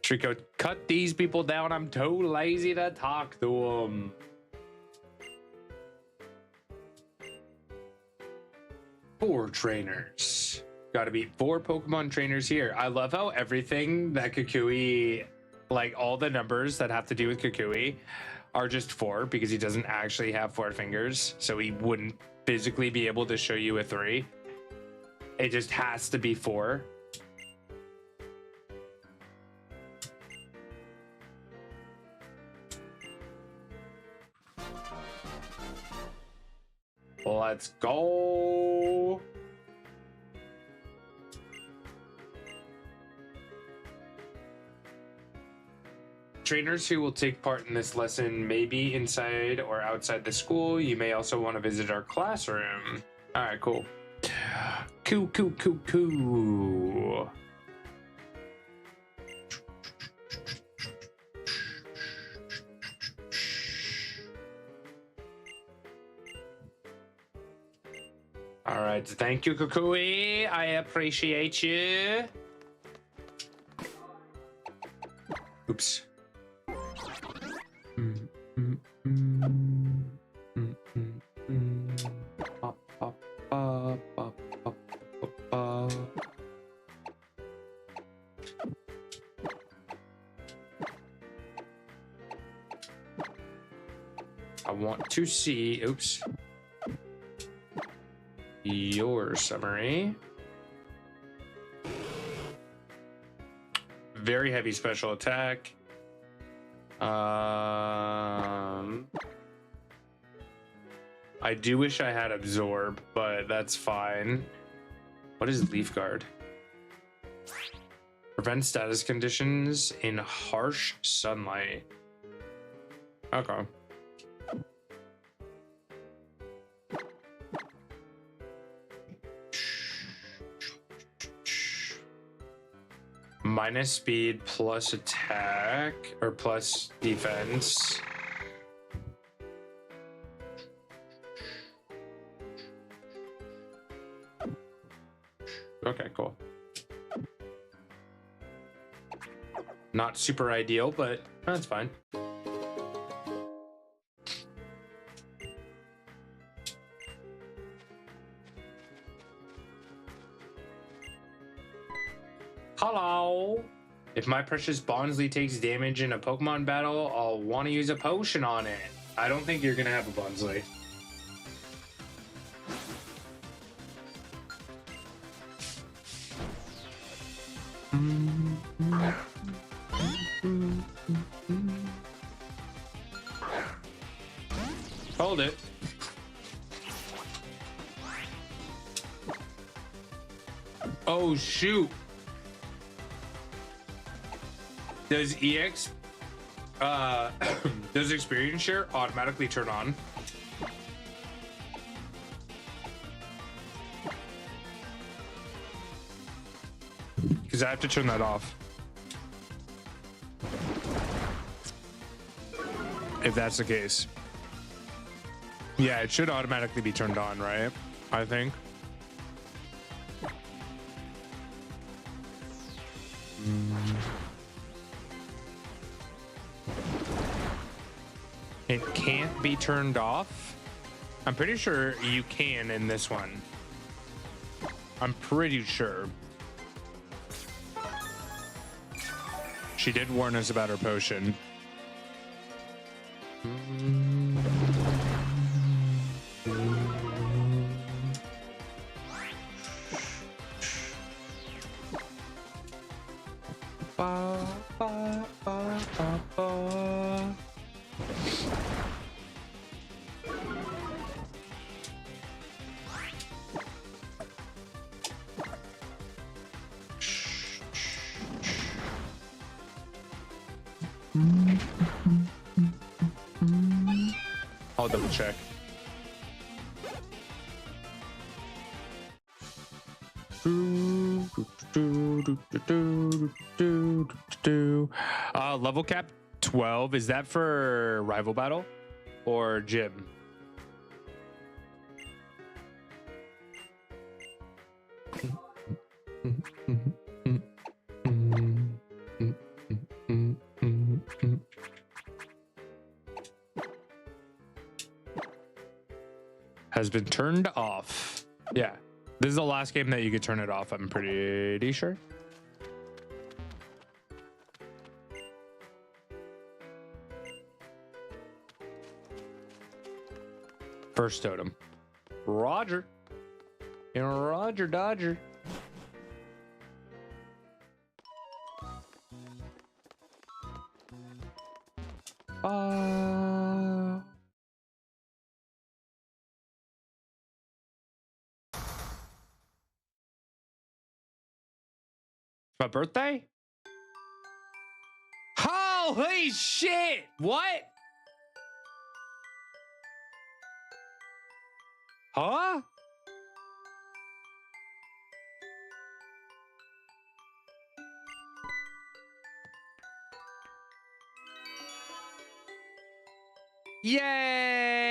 Trico, cut these people down. I'm too lazy to talk to them. Four trainers. Gotta beat 4 Pokemon trainers here. I love how everything that Kukui, like all the numbers that have to do with Kukui, are just 4 because he doesn't actually have 4 fingers. So he wouldn't physically be able to show you a 3. It just has to be 4. Let's go. Trainers who will take part in this lesson may be inside or outside the school. You may also want to visit our classroom. All right, cool. Cool. All right, thank you, Kukui. I appreciate you. Oops. I want to see, oops, your summary. Very heavy special attack. I do wish I had absorb, but that's fine. What is Leaf Guard? Prevent status conditions in harsh sunlight. Okay. Minus speed plus attack or plus defense. Okay, cool. Not super ideal, but that's fine. Hello. If my precious Bonsly takes damage in a Pokemon battle, I'll want to use a potion on it. I don't think you're gonna have a Bonsly. Oh, shoot. Does EX, does experience share automatically turn on? Because I have to turn that off. If that's the case. Yeah, it should automatically be turned on, right? I think. It can't be turned off. I'm pretty sure you can in this one. I'm pretty sure. She did warn us about her potion. Ba, ba, ba, ba, ba. I'll double check. Level cap 12. Is that for rival battle or gym? Has been turned off. Yeah. This is the last game that you could turn it off, I'm pretty sure. First totem. Roger. And Roger Dodger. My birthday? Holy shit! What? Huh? Yay!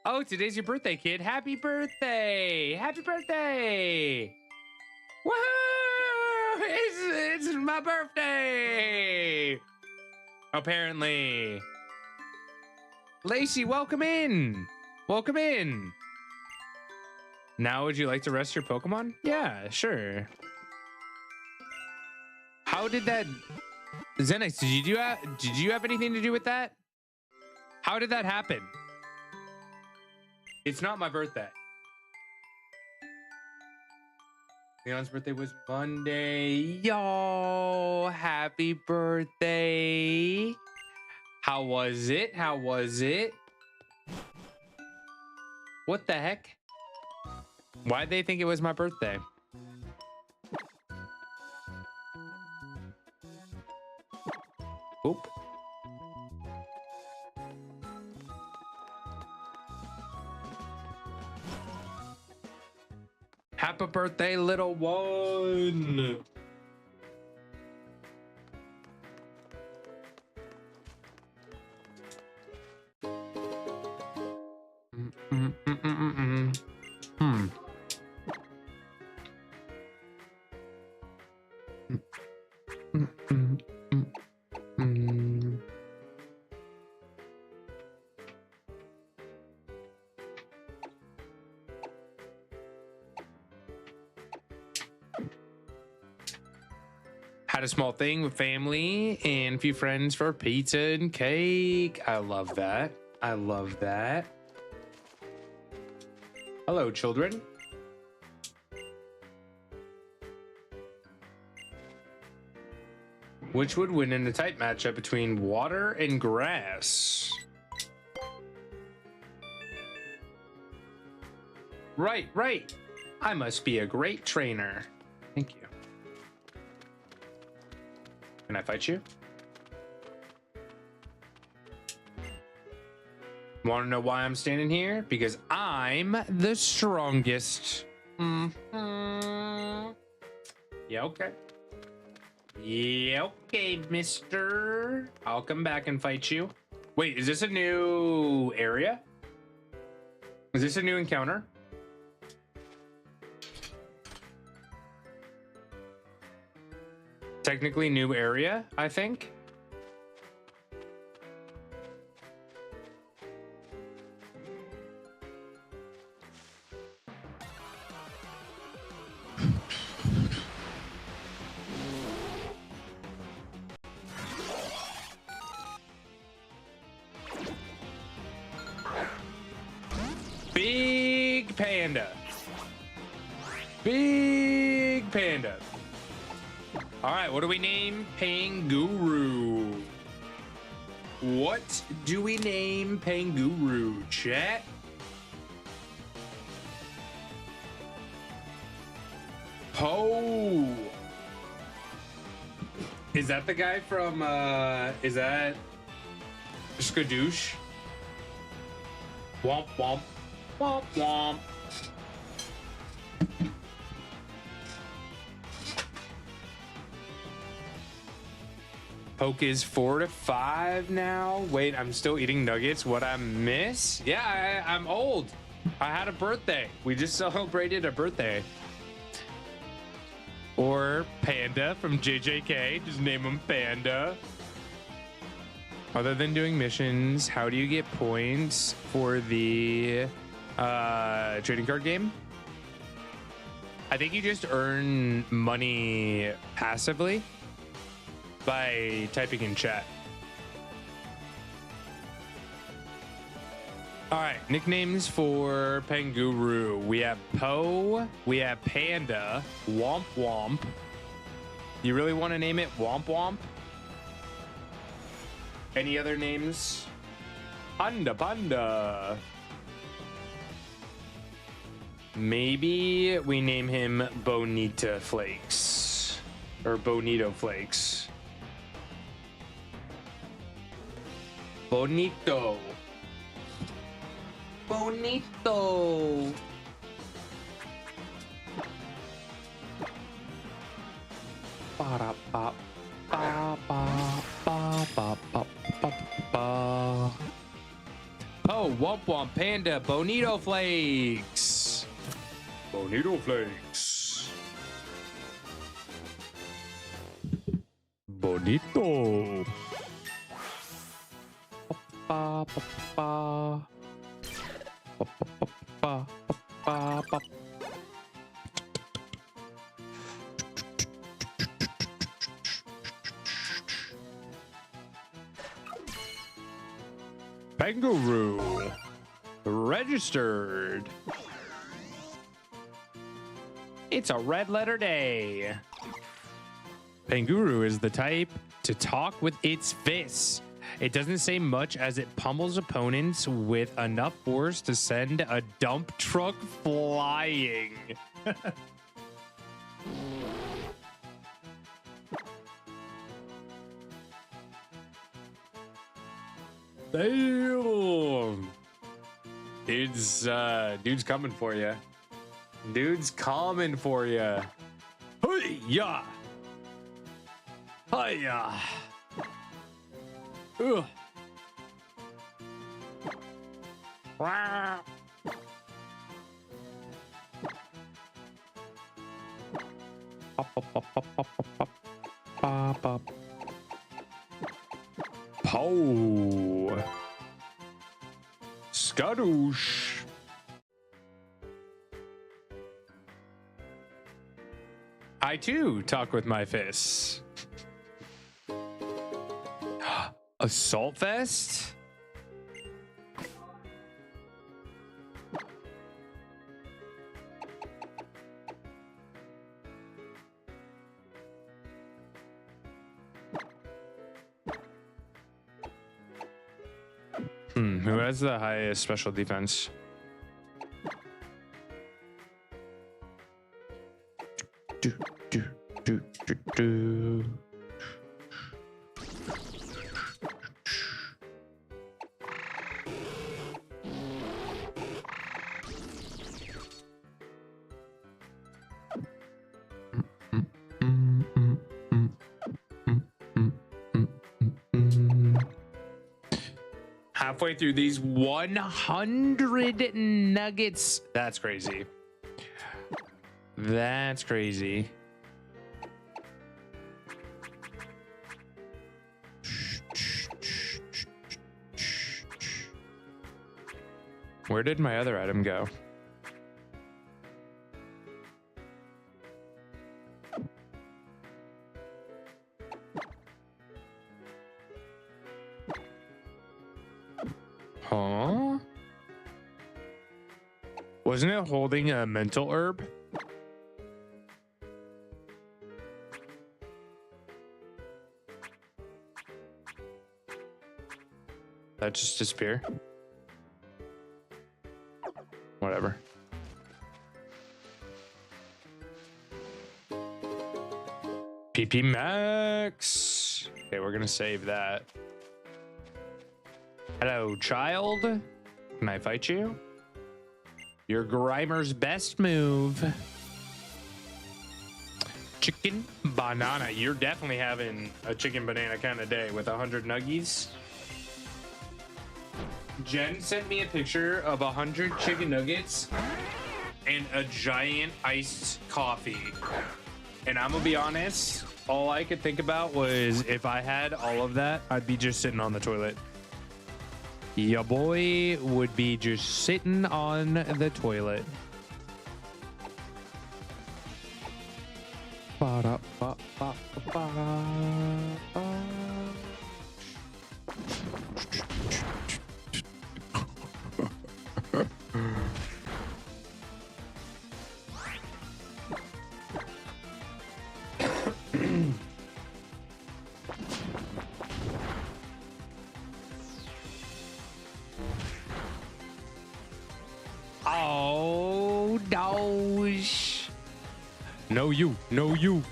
Oh, today's your birthday, kid. Happy birthday! Happy birthday! Woohoo! It's my birthday! Apparently. Lacey, welcome in! Welcome in! Now, would you like to rest your Pokemon? Yeah, sure. How did that... Xenix, did you have anything to do with that? How did that happen? It's not my birthday. Leon's birthday was Monday. Yo, happy birthday. How was it? How was it? What the heck? Why'd they think it was my birthday? Oop. Happy birthday, little one. Had a small thing with family and a few friends for pizza and cake. I love that. I love that. Hello, children. Which would win in a tight matchup between water and grass? Right. I must be a great trainer. Thank you. Can I fight you? Want to know why I'm standing here? Because I'm the strongest. Mm-hmm. Yeah, okay. Yeah, okay, mister. I'll come back and fight you. Wait, is this a new area? Is this a new encounter? Technically new area, I think. Big panda. Big panda. All right, what do we name Panguru? What do we name Panguru, chat? Poe. Is that the guy from, is that Skadoosh? Womp womp. Womp womp. Poke is 4 to 5 now. Wait, I'm still eating nuggets. What I miss? Yeah, I'm old. I had a birthday. We just celebrated a birthday. Or Panda from JJK. Just name him Panda. Other than doing missions, how do you get points for the trading card game? I think you just earn money passively by typing in chat. All right, nicknames for Panguru. We have Poe, we have Panda, Womp Womp. You really want to name it Womp Womp? Any other names? Panda Panda. Maybe we name him Bonita Flakes or Bonito Flakes. Bonito. Bonito. Ba-da-ba, ba-ba-ba-ba-ba-ba. Oh, Womp Womp Panda Bonito Flakes. Bonito Flakes. Bonito. Ba, ba, ba. Ba, ba, ba, ba, ba. Panguru registered. It's a red letter day. Panguru is the type to talk with its fists. It doesn't say much as it pummels opponents with enough force to send a dump truck flying. Damn. Dude's coming for you. Dude's coming for you. Hey-ya. Hi-ya. Ugh. Wow. Poe. Skadoosh. I too talk with my fists. Assault vest? Who has the highest special defense? halfway through these 100 nuggets. That's crazy. That's crazy. Where did my other item go? Huh? Wasn't it holding a mental herb? That just disappear? Whatever. PP Max. Okay, we're gonna save that. Hello, child. Can I fight you? Your Grimer's best move. Chicken banana. You're definitely having a chicken banana kind of day with 100 nuggies. Jen sent me a picture of 100 chicken nuggets and a giant iced coffee. And I'm gonna be honest, all I could think about was if I had all of that, I'd be just sitting on the toilet. Your boy would be just sitting on the toilet. Oh, doge. No, you. No, you.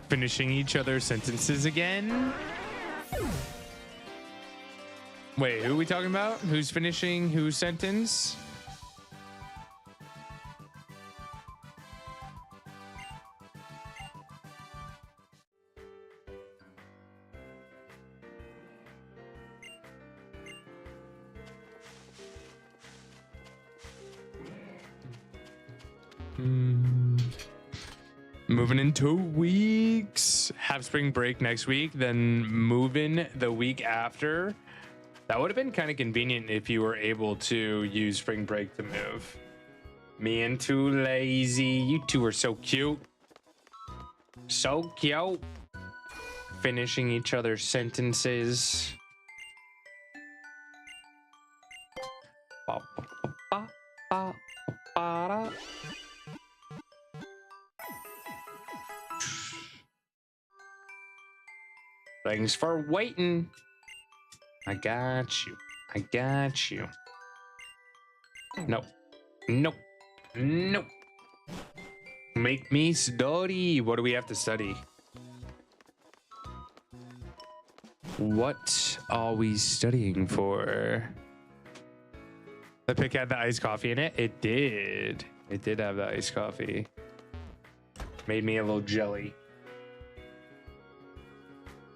Finishing each other's sentences again. Wait, who are we talking about? Who's finishing whose sentence? Moving in 2 weeks. Have spring break next week, then move in the week after. That would have been kind of convenient if you were able to use spring break to move. Me and too lazy. You two are so cute. So cute. Finishing each other's sentences. Ba, ba, ba, ba, ba, ba. Thanks for waiting. I got you. I got you. Nope. Nope. Nope. Make me study. What do we have to study? What are we studying for? The pick had the iced coffee in it? It did. It did have the iced coffee. Made me a little jelly.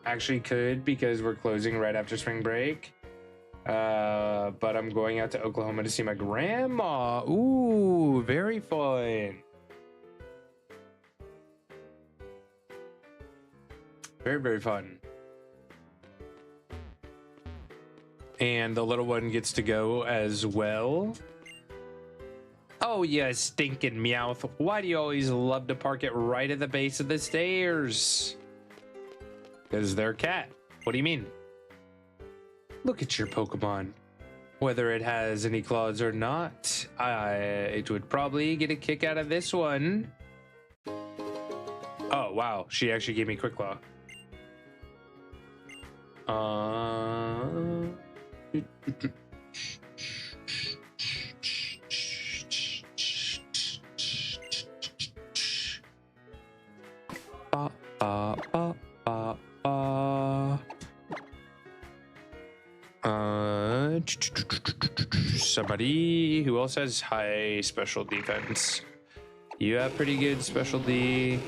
Actually could, because we're closing right after spring break. But I'm going out to Oklahoma to see my grandma. Ooh, very fun. Very, very fun. And the little one gets to go as well. Oh, you stinking Meowth. Why do you always love to park it right at the base of the stairs? Because they're a cat. What do you mean? Look at your Pokemon. Whether it has any claws or not, it would probably get a kick out of this one. Oh, wow. She actually gave me Quick Claw. Somebody who else has high special defense? You have pretty good special D.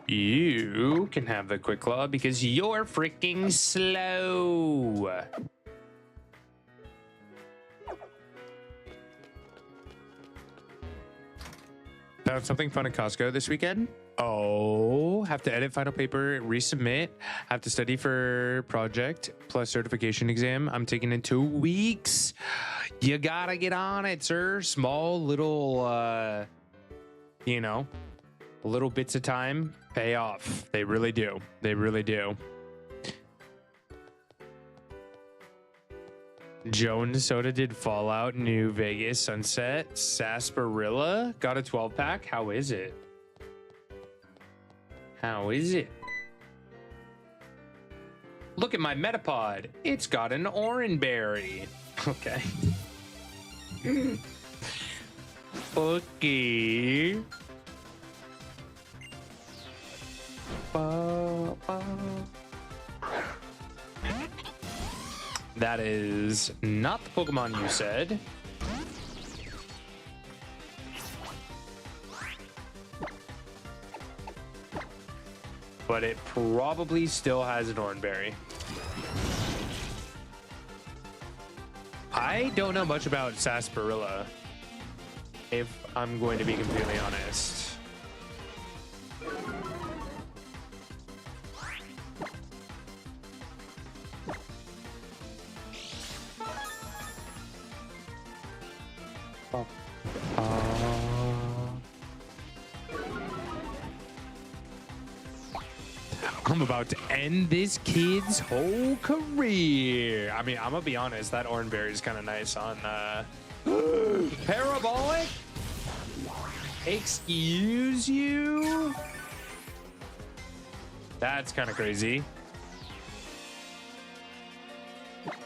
You can have the quick claw because you're freaking slow. Found something fun at Costco this weekend. Oh, have to edit final paper, resubmit, have to study for project plus certification exam. I'm taking in 2 weeks. You gotta get on it, sir. Small little, you know, little bits of time pay off. They really do. They really do. Jones Soda did Fallout New Vegas Sunset. Sarsaparilla got a 12-pack. How is it? How is it? Look at my Metapod. It's got an Oranberry. Okay. Okay. That is not the Pokemon you said. But it probably still has an Oranberry. I don't know much about Sarsaparilla, if I'm going to be completely honest. I'm about to end this kid's whole career. I mean, I'm gonna be honest, that Oranberry is kind of nice on Parabolic. Excuse you? That's kind of crazy.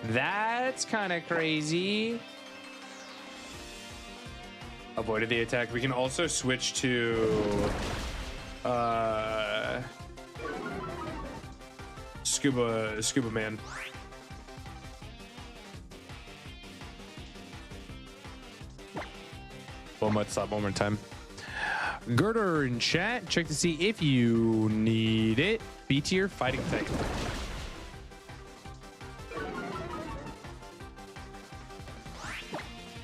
That's kind of crazy. Avoided the attack. We can also switch to Scuba Man. One more time. Girder in chat, check to see if you need it. B tier fighting type.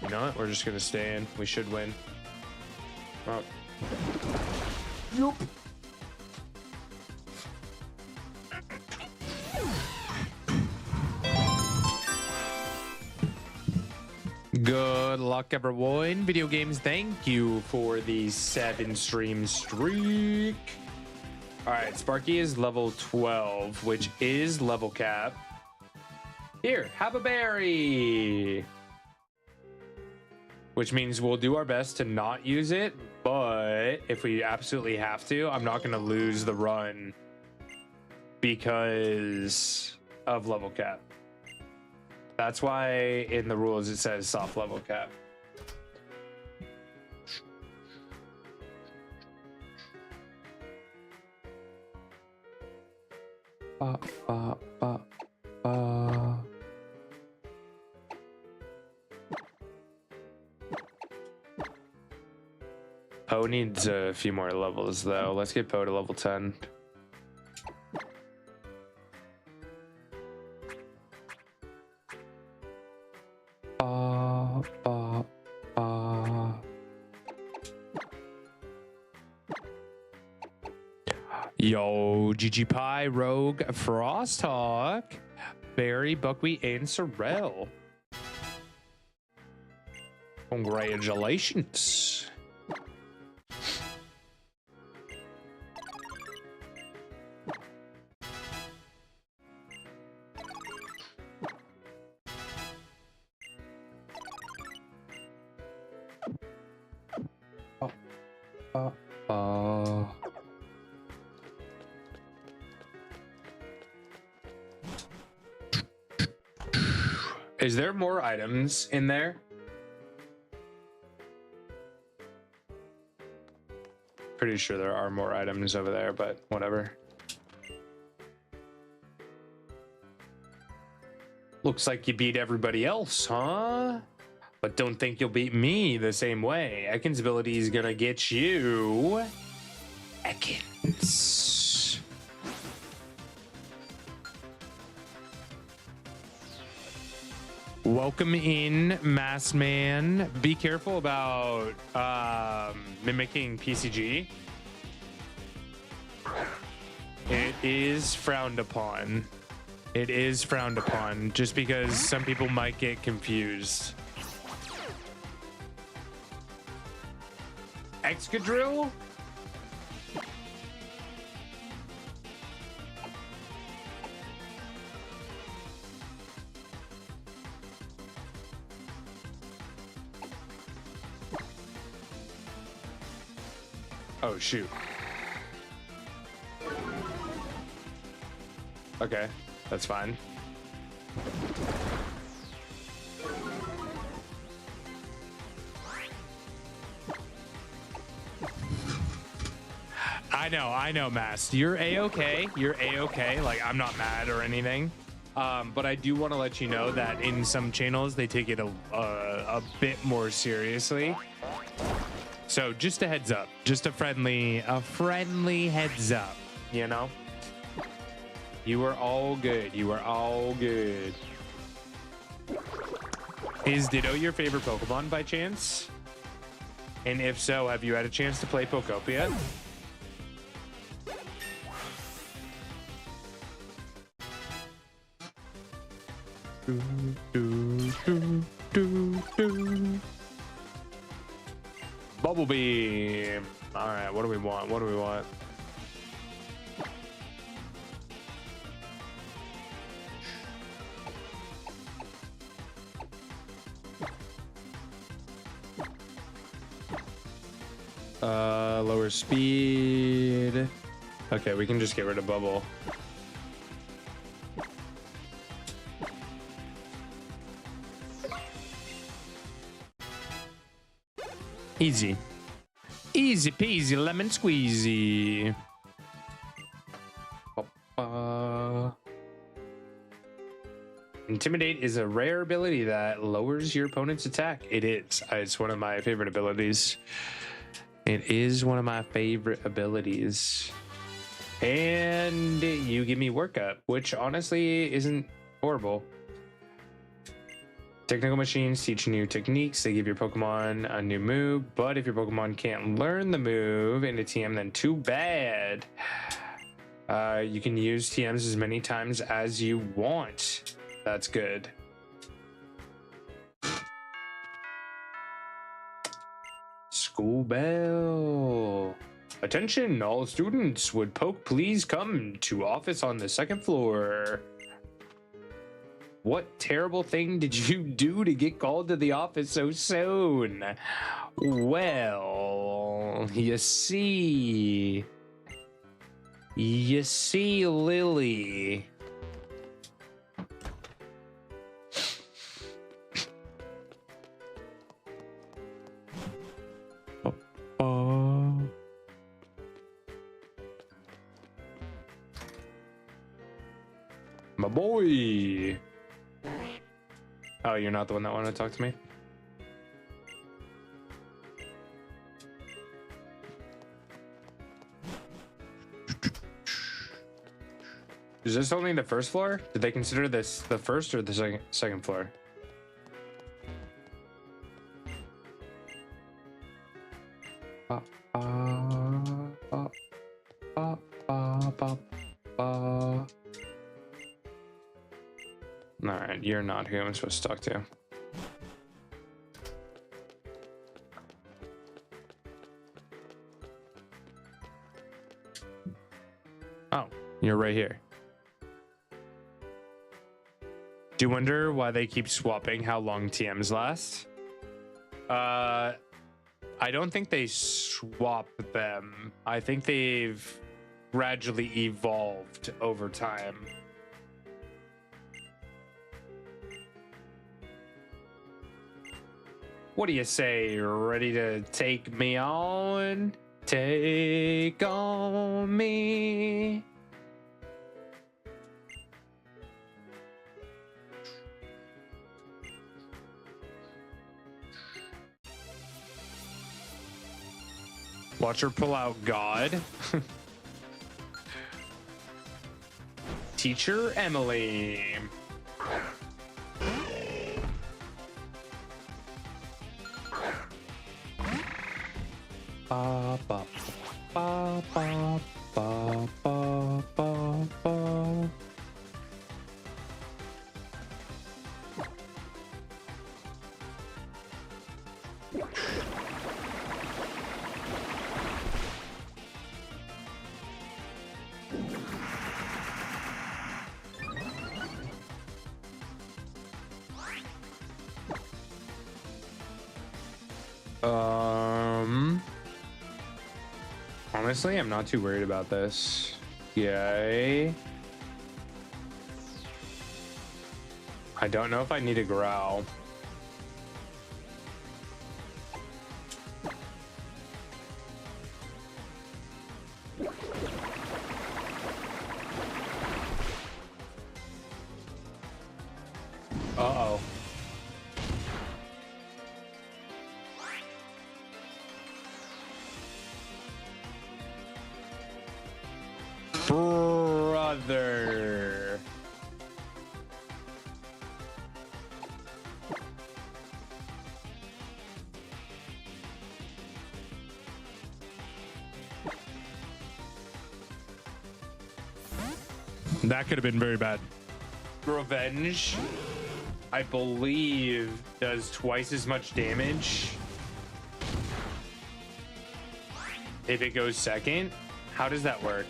You know what? We're just gonna stay in. We should win. Oh. Nope. Good luck, everyone. Video games, thank you for the 7-stream streak. All right, Sparky is level 12, which is level cap. Here, have a berry. Which means we'll do our best to not use it, but if we absolutely have to, I'm not going to lose the run because of level cap. That's why in the rules it says soft level cap. Poe needs a few more levels though. Let's get Poe to level 10. Yo, GG Pie, Rogue, Frosthawk, Barry, Buckwheat, and Sorrel. Congratulations. Is there more items in there? Pretty sure there are more items over there, but whatever. Looks like you beat everybody else, huh? But don't think you'll beat me the same way. Ekans' ability is gonna get you seconds. Welcome in, Masked Man. Be careful about mimicking PCG. It is frowned upon. It is frowned upon, just because some people might get confused. Excadrill? Oh, shoot. Okay, that's fine. I know, Mast. You're A-okay. You're A-okay. Like, I'm not mad or anything. But I do want to let you know that in some channels, they take it a bit more seriously. So just a heads up, just a friendly heads up, you know? You are all good. You are all good. Is Ditto your favorite Pokemon by chance? And if so, have you had a chance to play Pokopia? Bubble Beam. All right, what do we want? What do we want? Lower speed. Okay, we can just get rid of Bubble. Easy. Easy peasy lemon squeezy. Intimidate is a rare ability that lowers your opponent's attack. It is. It's one of my favorite abilities. It is one of my favorite abilities. And you give me workup, which honestly isn't horrible. Technical machines teach new techniques. They give your Pokemon a new move, but if your Pokemon can't learn the move in a TM, then too bad. You can use TMs as many times as you want. That's good. School bell. Attention, all students. Would Poke please come to office on the second floor? What terrible thing did you do to get called to the office so soon? Well, you see, Lily. My boy. Oh, you're not the one that wanted to talk to me? Is this only the first floor? Did they consider this the first or the second floor? Alright, you're not who I'm supposed to talk to. Oh, you're right here. Do you wonder why they keep swapping how long TMs last? I don't think they swap them. I think they've gradually evolved over time. What do you say? Ready to take me on? Take on me. Watch her pull out God. Teacher Emily. Ba, ba, ba, ba, ba, ba, ba, ba. Honestly, I'm not too worried about this. Yay. I don't know if I need a growl. Uh-oh. Brother. That could have been very bad. Revenge, I believe, does twice as much damage if it goes second. How does that work?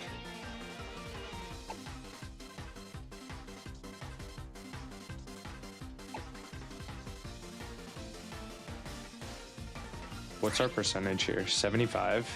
What's our percentage here? 75.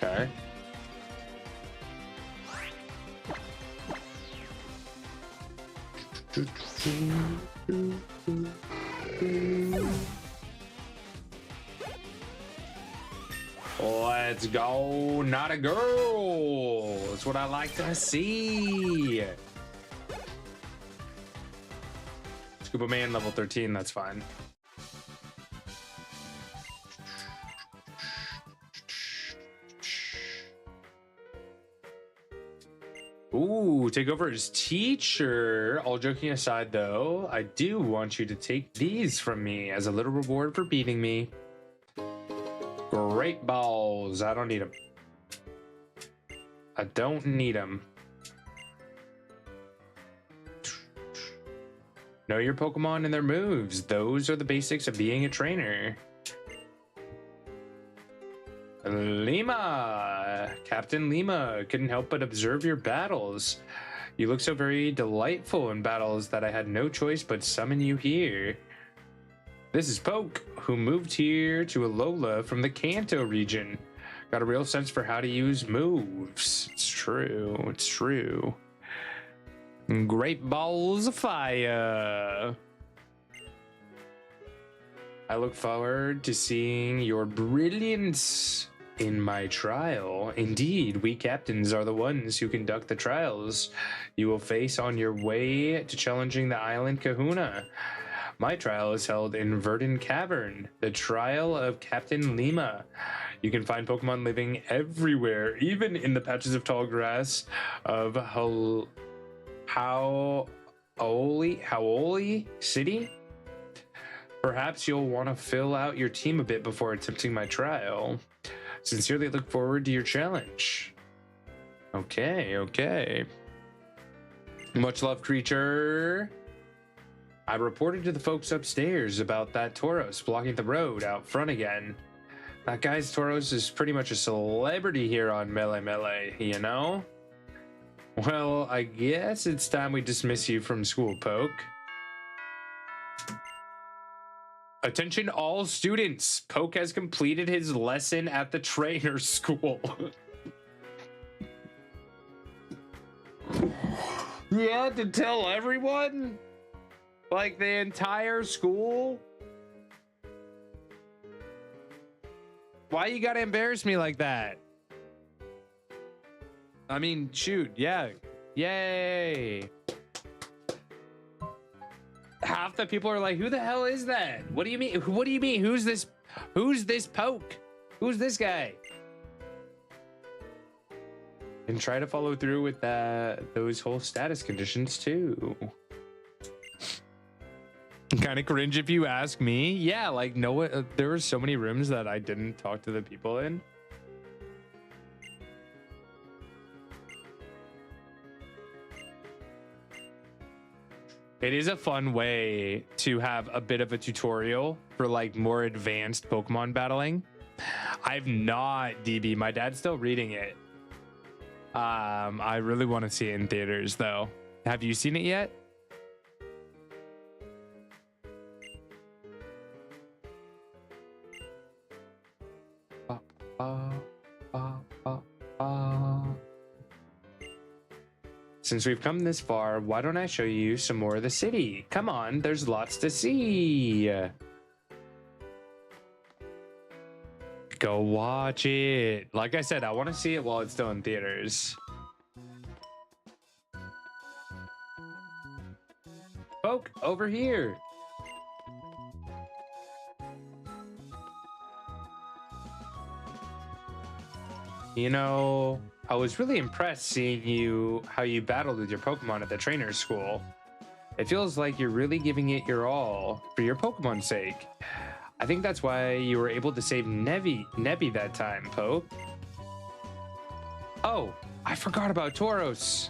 Okay. Let's go, not a girl. That's what I like to see. Scuba Man level 13, that's fine. Ooh, take over as teacher. All joking aside, though, I do want you to take these from me as a little reward for beating me. Great balls. I don't need them. I don't need them. Know your Pokemon and their moves. Those are the basics of being a trainer. Lima, Captain Lima, couldn't help but observe your battles. You look so very delightful in battles that I had no choice but summon you here. This is Poke, who moved here to Alola from the Kanto region. Got a real sense for how to use moves. It's true, it's true. Great balls of fire. I look forward to seeing your brilliance in my trial. Indeed, we captains are the ones who conduct the trials you will face on your way to challenging the Island Kahuna. My trial is held in Verdant Cavern, the trial of Captain Lima. You can find Pokemon living everywhere, even in the patches of tall grass of Hau'oli City. Perhaps you'll want to fill out your team a bit before attempting my trial. Sincerely look forward to your challenge. Okay, okay. Much love, creature. I reported to the folks upstairs about that Tauros blocking the road out front again. That guy's Tauros is pretty much a celebrity here on Melee Melee, you know? Well, I guess it's time we dismiss you from school, Poke. Attention all students. Poke has completed his lesson at the trainer school. You had to tell everyone? Like the entire school? Why you gotta embarrass me like that? I mean, shoot, yeah. Yay. Half the people are like, who the hell is that? What do you mean? What do you mean? Who's this Poke? Who's this guy? And try to follow through with those whole status conditions too. Kind of cringe if you ask me. Yeah, like no, there were so many rooms that I didn't talk to the people in. It is a fun way to have a bit of a tutorial for like more advanced Pokemon battling. I've not, DB. My dad's still reading it. I really want to see it in theaters though. Have you seen it yet? Since we've come this far, why don't I show you some more of the city? Come on, there's lots to see. Go watch it. Like I said, I want to see it while it's still in theaters. Poke, over here. You know, I was really impressed seeing how you battled with your Pokemon at the trainer school. It feels like you're really giving it your all for your Pokemon's sake. I think that's why you were able to save Nebby that time, Poke. Oh, I forgot about Tauros.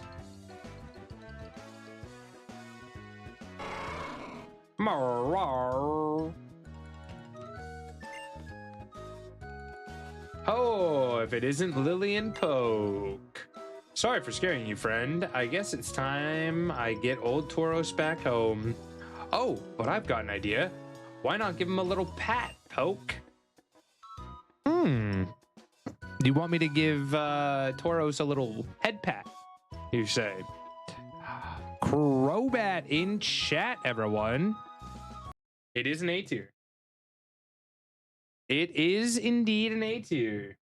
Oh, if it isn't Lillian Poke. Sorry for scaring you, friend. I guess it's time I get old Tauros back home. Oh, but I've got an idea. Why not give him a little pat, Poke? Do you want me to give Tauros a little head pat, you say? Crobat in chat, everyone. It is an A tier. It is indeed an A tier.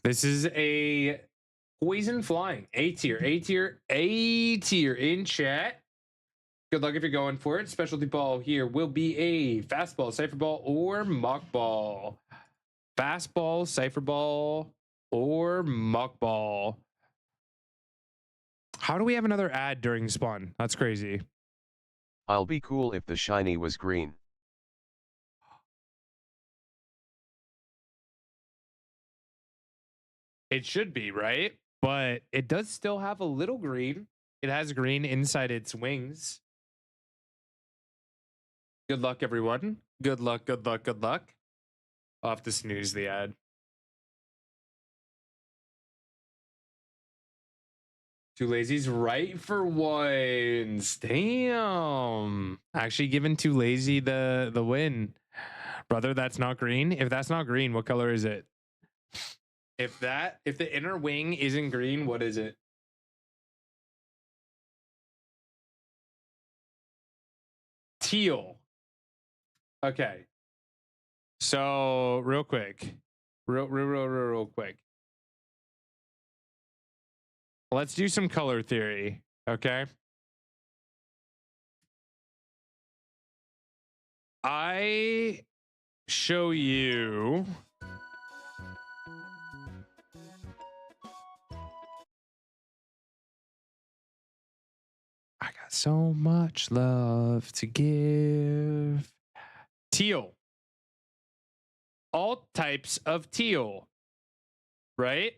This is a Poison Flying A tier, A tier, A tier in chat. Good luck if you're going for it. Specialty ball here will be a fastball, cipher ball, or muck ball. Fastball, cipher ball, or muck ball. How do we have another ad during spawn? That's crazy. I'll be cool if the shiny was green. It should be, right? But it does still have a little green. It has green inside its wings. Good luck, everyone. Good luck, good luck, good luck. I'll have to snooze the ad. Two lazy's right for once. Damn. Actually giving Too Lazy the win. Brother, that's not green. If that's not green, what color is it? If the inner wing isn't green, what is it? Teal. Okay. So real quick. Real quick. Let's do some color theory, okay? I show you I got so much love to give. Teal. All types of teal, right?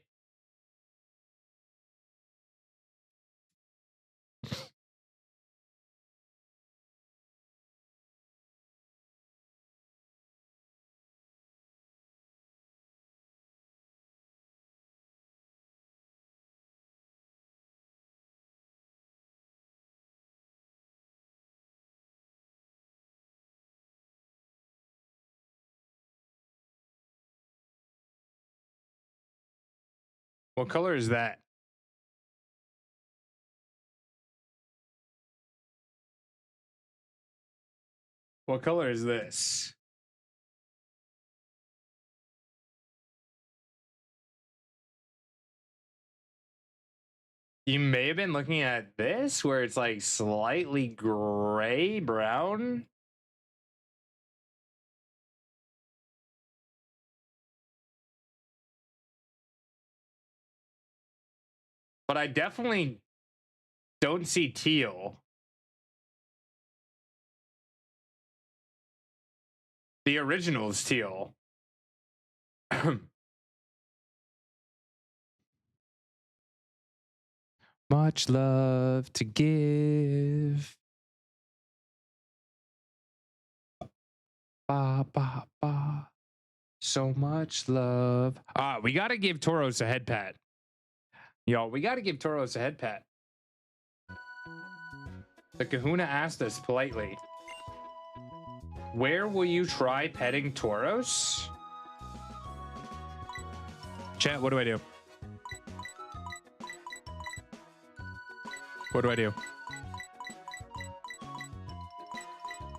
What color is that? What color is this? You may have been looking at this where it's like slightly gray brown. But I definitely don't see teal. The original is teal. Much love to give. Ba, ba, ba. So much love. We got to give Tauros a head pat. Yo, we got to give Tauros a head pat. The Kahuna asked us politely, where will you try petting Tauros? Chat, what do I do? What do I do?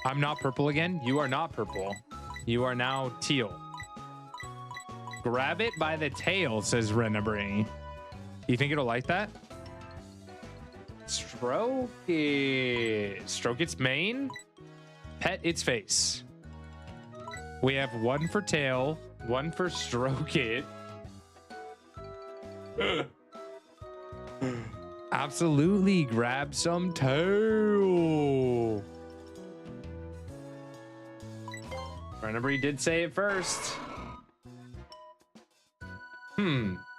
I'm not purple again. You are not purple. You are now teal. Grab it by the tail, says Renabri. You think it'll like that? Stroke it. Stroke its mane. Pet its face. We have one for tail, one for stroke it. Absolutely, grab some tail. Remember, he did say it first.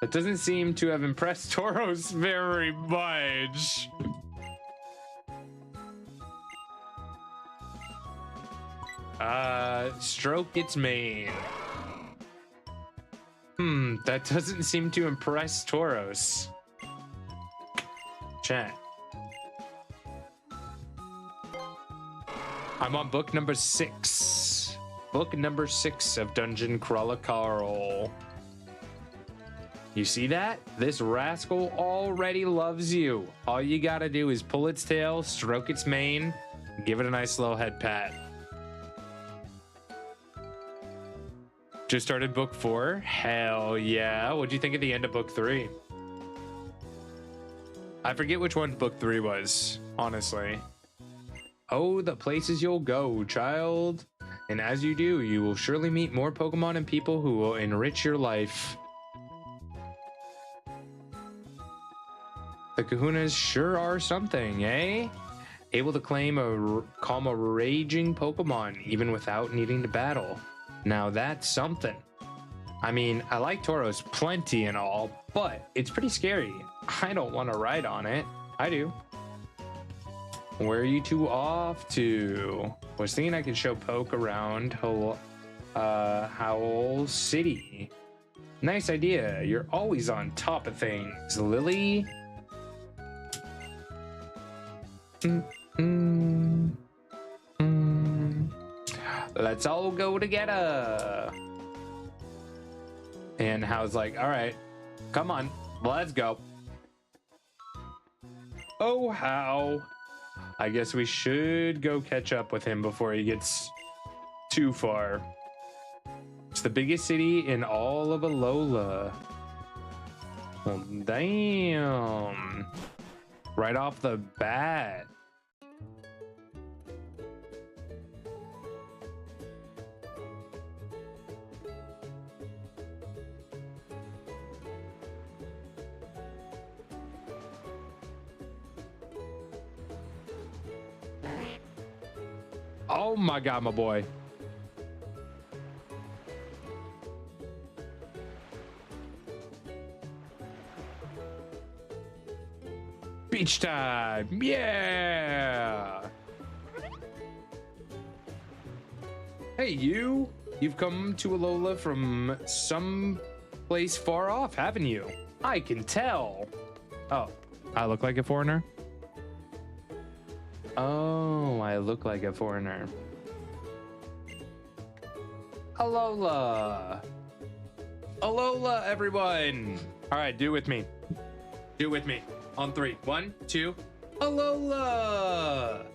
That doesn't seem to have impressed Tauros very much. Stroke its mane. That doesn't seem to impress Tauros. Chat. I'm on book number 6. Book number 6 of Dungeon Crawler Carl. You see that? This rascal already loves you. All you gotta do is pull its tail, stroke its mane, and give it a nice little head pat. Just started book 4? Hell yeah. What'd you think at the end of book 3? I forget which one book 3 was, honestly. Oh, the places you'll go, child. And as you do, you will surely meet more Pokemon and people who will enrich your life. The Kahunas sure are something, eh? Able to calm a raging Pokemon even without needing to battle. Now that's something. I mean, I like Tauros plenty and all, but it's pretty scary. I don't want to ride on it. I do. Where are you two off to? Was thinking I could show Poke around Howl City. Nice idea. You're always on top of things, Lily. Let's all go together. And How's like, all right, come on, let's go. Oh, How. I guess we should go catch up with him before he gets too far. It's the biggest city in all of Alola. Well, damn. Right off the bat. Oh my God, my boy. Beach time. Yeah. Hey, you've come to Alola from some place far off, haven't you? I can tell. Oh, I look like a foreigner? Oh, I look like a foreigner. Alola. Alola, everyone. All right, do it with me. Do it with me. On 3. 1, 2. Alola!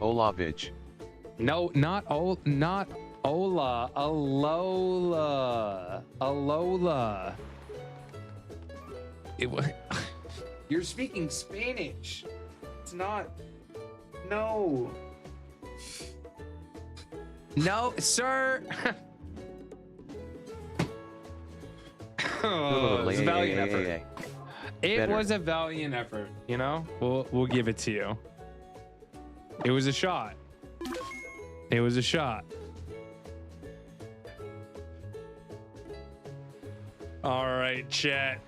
Olavich. No, not Ola. Alola. Alola. It was. You're speaking Spanish. It's not. No. No, sir. Oh, it's a valiant effort. It was a valiant effort, you know? We'll give it to you. It was a shot. It was a shot. All right, chat.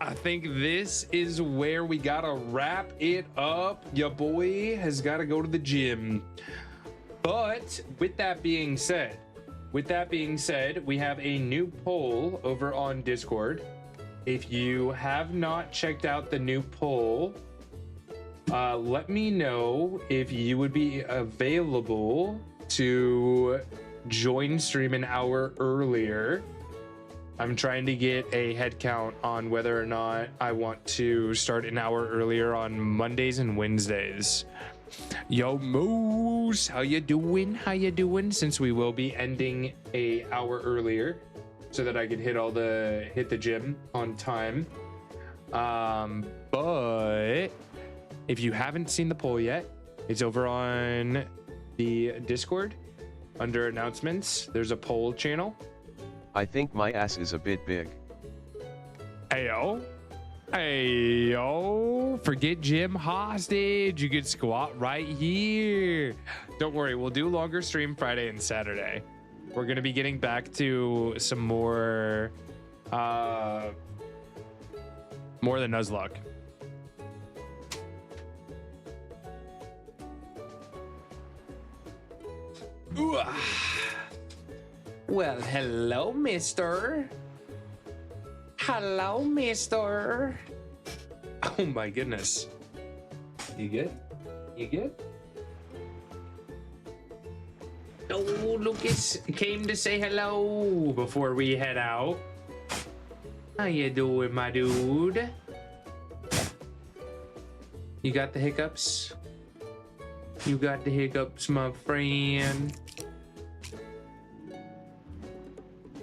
I think this is where we gotta wrap it up. Your boy has gotta go to the gym. But with that being said, we have a new poll over on Discord. If you have not checked out the new poll, let me know if you would be available to join stream an hour earlier. I'm trying to get a head count on whether or not I want to start an hour earlier on Mondays and Wednesdays. Yo, Moose, how you doing? How you doing? Since we will be ending a hour earlier, so that I can hit the gym on time. But if you haven't seen the poll yet, it's over on the Discord under announcements. There's a poll channel. I think my ass is a bit big. Ayo. Ayo. Forget gym hostage. You could squat right here. Don't worry, we'll do longer stream Friday and Saturday. We're going to be getting back to some more than Nuzlocke. Ooh. Well, hello, mister. Hello, mister. Oh my goodness. You good? You good? Oh, Lucas came to say hello before we head out. How you doing, my dude? You got the hiccups? You got the hiccups, my friend.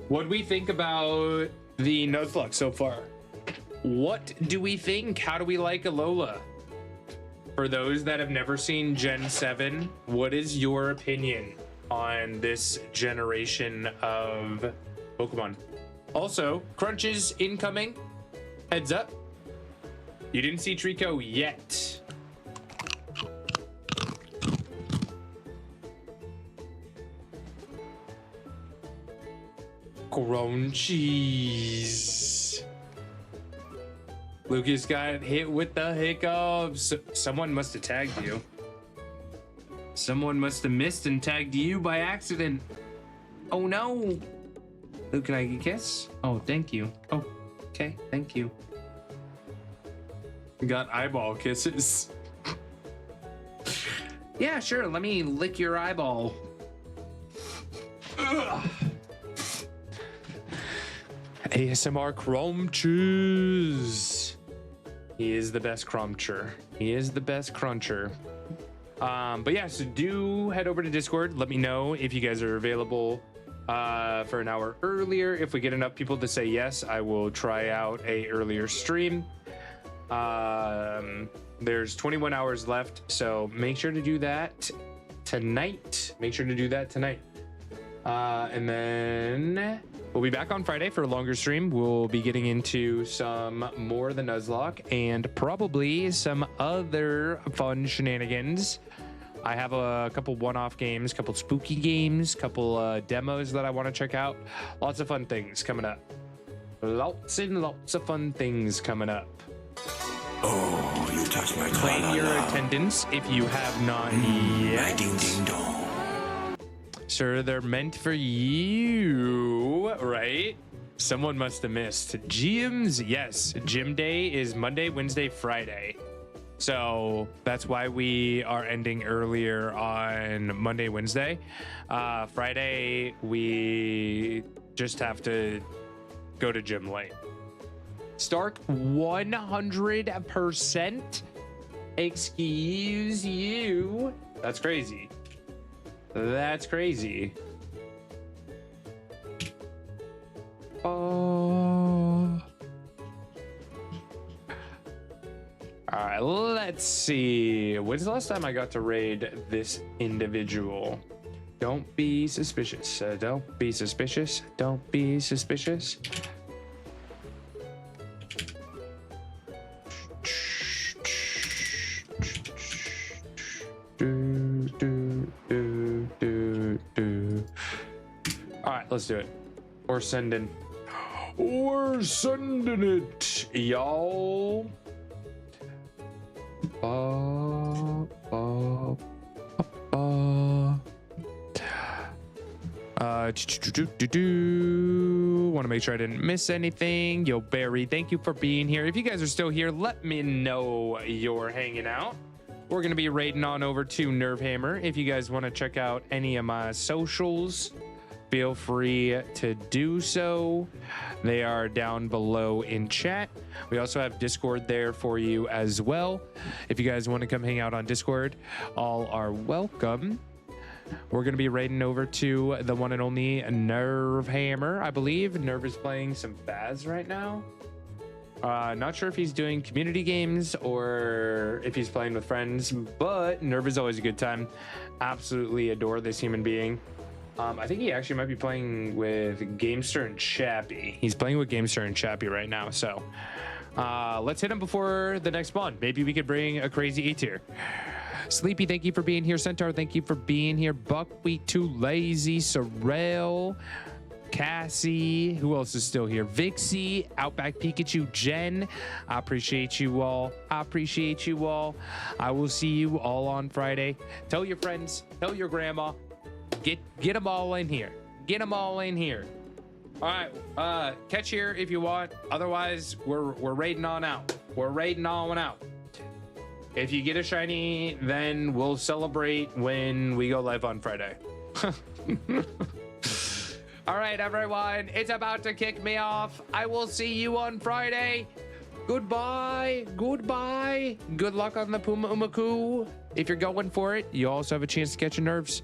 What do we think about the Nuzlocke so far? What do we think? How do we like Alola? For those that have never seen Gen 7, what is your opinion on this generation of Pokemon? Also, Crunches incoming. Heads up. You didn't see Trico yet. Crunchies. Lucas got hit with the hiccups. Someone must have tagged you. Someone must have missed and tagged you by accident. Oh no. Luke, can I get a kiss? Oh, thank you. Oh, okay, thank you. Got eyeball kisses. Yeah, sure, let me lick your eyeball. Ugh. ASMR Crunches. He is the best cruncher. He is the best cruncher. But yeah, so do head over to Discord. Let me know if you guys are available for an hour earlier. If we get enough people to say yes, I will try out a earlier stream. There's 21 hours left, so make sure to do that tonight. Make sure to do that tonight. And then we'll be back on Friday for a longer stream. We'll be getting into some more of the Nuzlocke and probably some other fun shenanigans. I have a couple one-off games, couple spooky games, couple demos that I want to check out. Lots of fun things coming up. Lots and lots of fun things coming up. Oh, you touch my Claim your attendance if you have not yet. Ding ding dong. Sir, they're meant for you, right? Someone must have missed. Gyms, yes. Gym day is Monday, Wednesday, Friday. So that's why we are ending earlier on Monday, Wednesday. Friday, we just have to go to gym late. Stark, 100%. Excuse you. That's crazy. That's crazy. Oh. All right, let's see. When's the last time I got to raid this individual? Don't be suspicious. Don't be suspicious. Don't be suspicious. All right, let's do it. We're sending it, y'all. Want to make sure I didn't miss anything. Yo, Barry, thank you for being here. If you guys are still here, let me know you're hanging out. We're going to be raiding on over to Nervehammer. If you guys want to check out any of my socials, feel free to do so. They are down below in chat. We also have Discord there for you as well. If you guys want to come hang out on Discord, all are welcome. We're going to be raiding over to the one and only Nervehammer, I believe. Nerve is playing some Baz right now. Not sure if he's doing community games or if he's playing with friends, but Nerve is always a good time. Absolutely adore this human being. I think he actually might be playing with Gamester and Chappie. He's playing with Gamester and Chappie right now. So let's hit him before the next spawn. Maybe we could bring a crazy A tier. Sleepy, thank you for being here. Centaur, thank you for being here. Buckwheat, Too Lazy, Sorrel, Cassie, who else is still here? Vixie, Outback Pikachu, Jen. I appreciate you all. I appreciate you all. I will see you all on Friday. Tell your friends, tell your grandma. Get them all in here. Get them all in here. All right, catch here if you want. Otherwise, we're raiding on out. We're raiding on out. If you get a shiny, then we'll celebrate when we go live on Friday. All right, everyone, it's about to kick me off. I will see you on Friday. Goodbye. Goodbye. Good luck on the Puma Umaku. If you're going for it, you also have a chance to catch your nerves.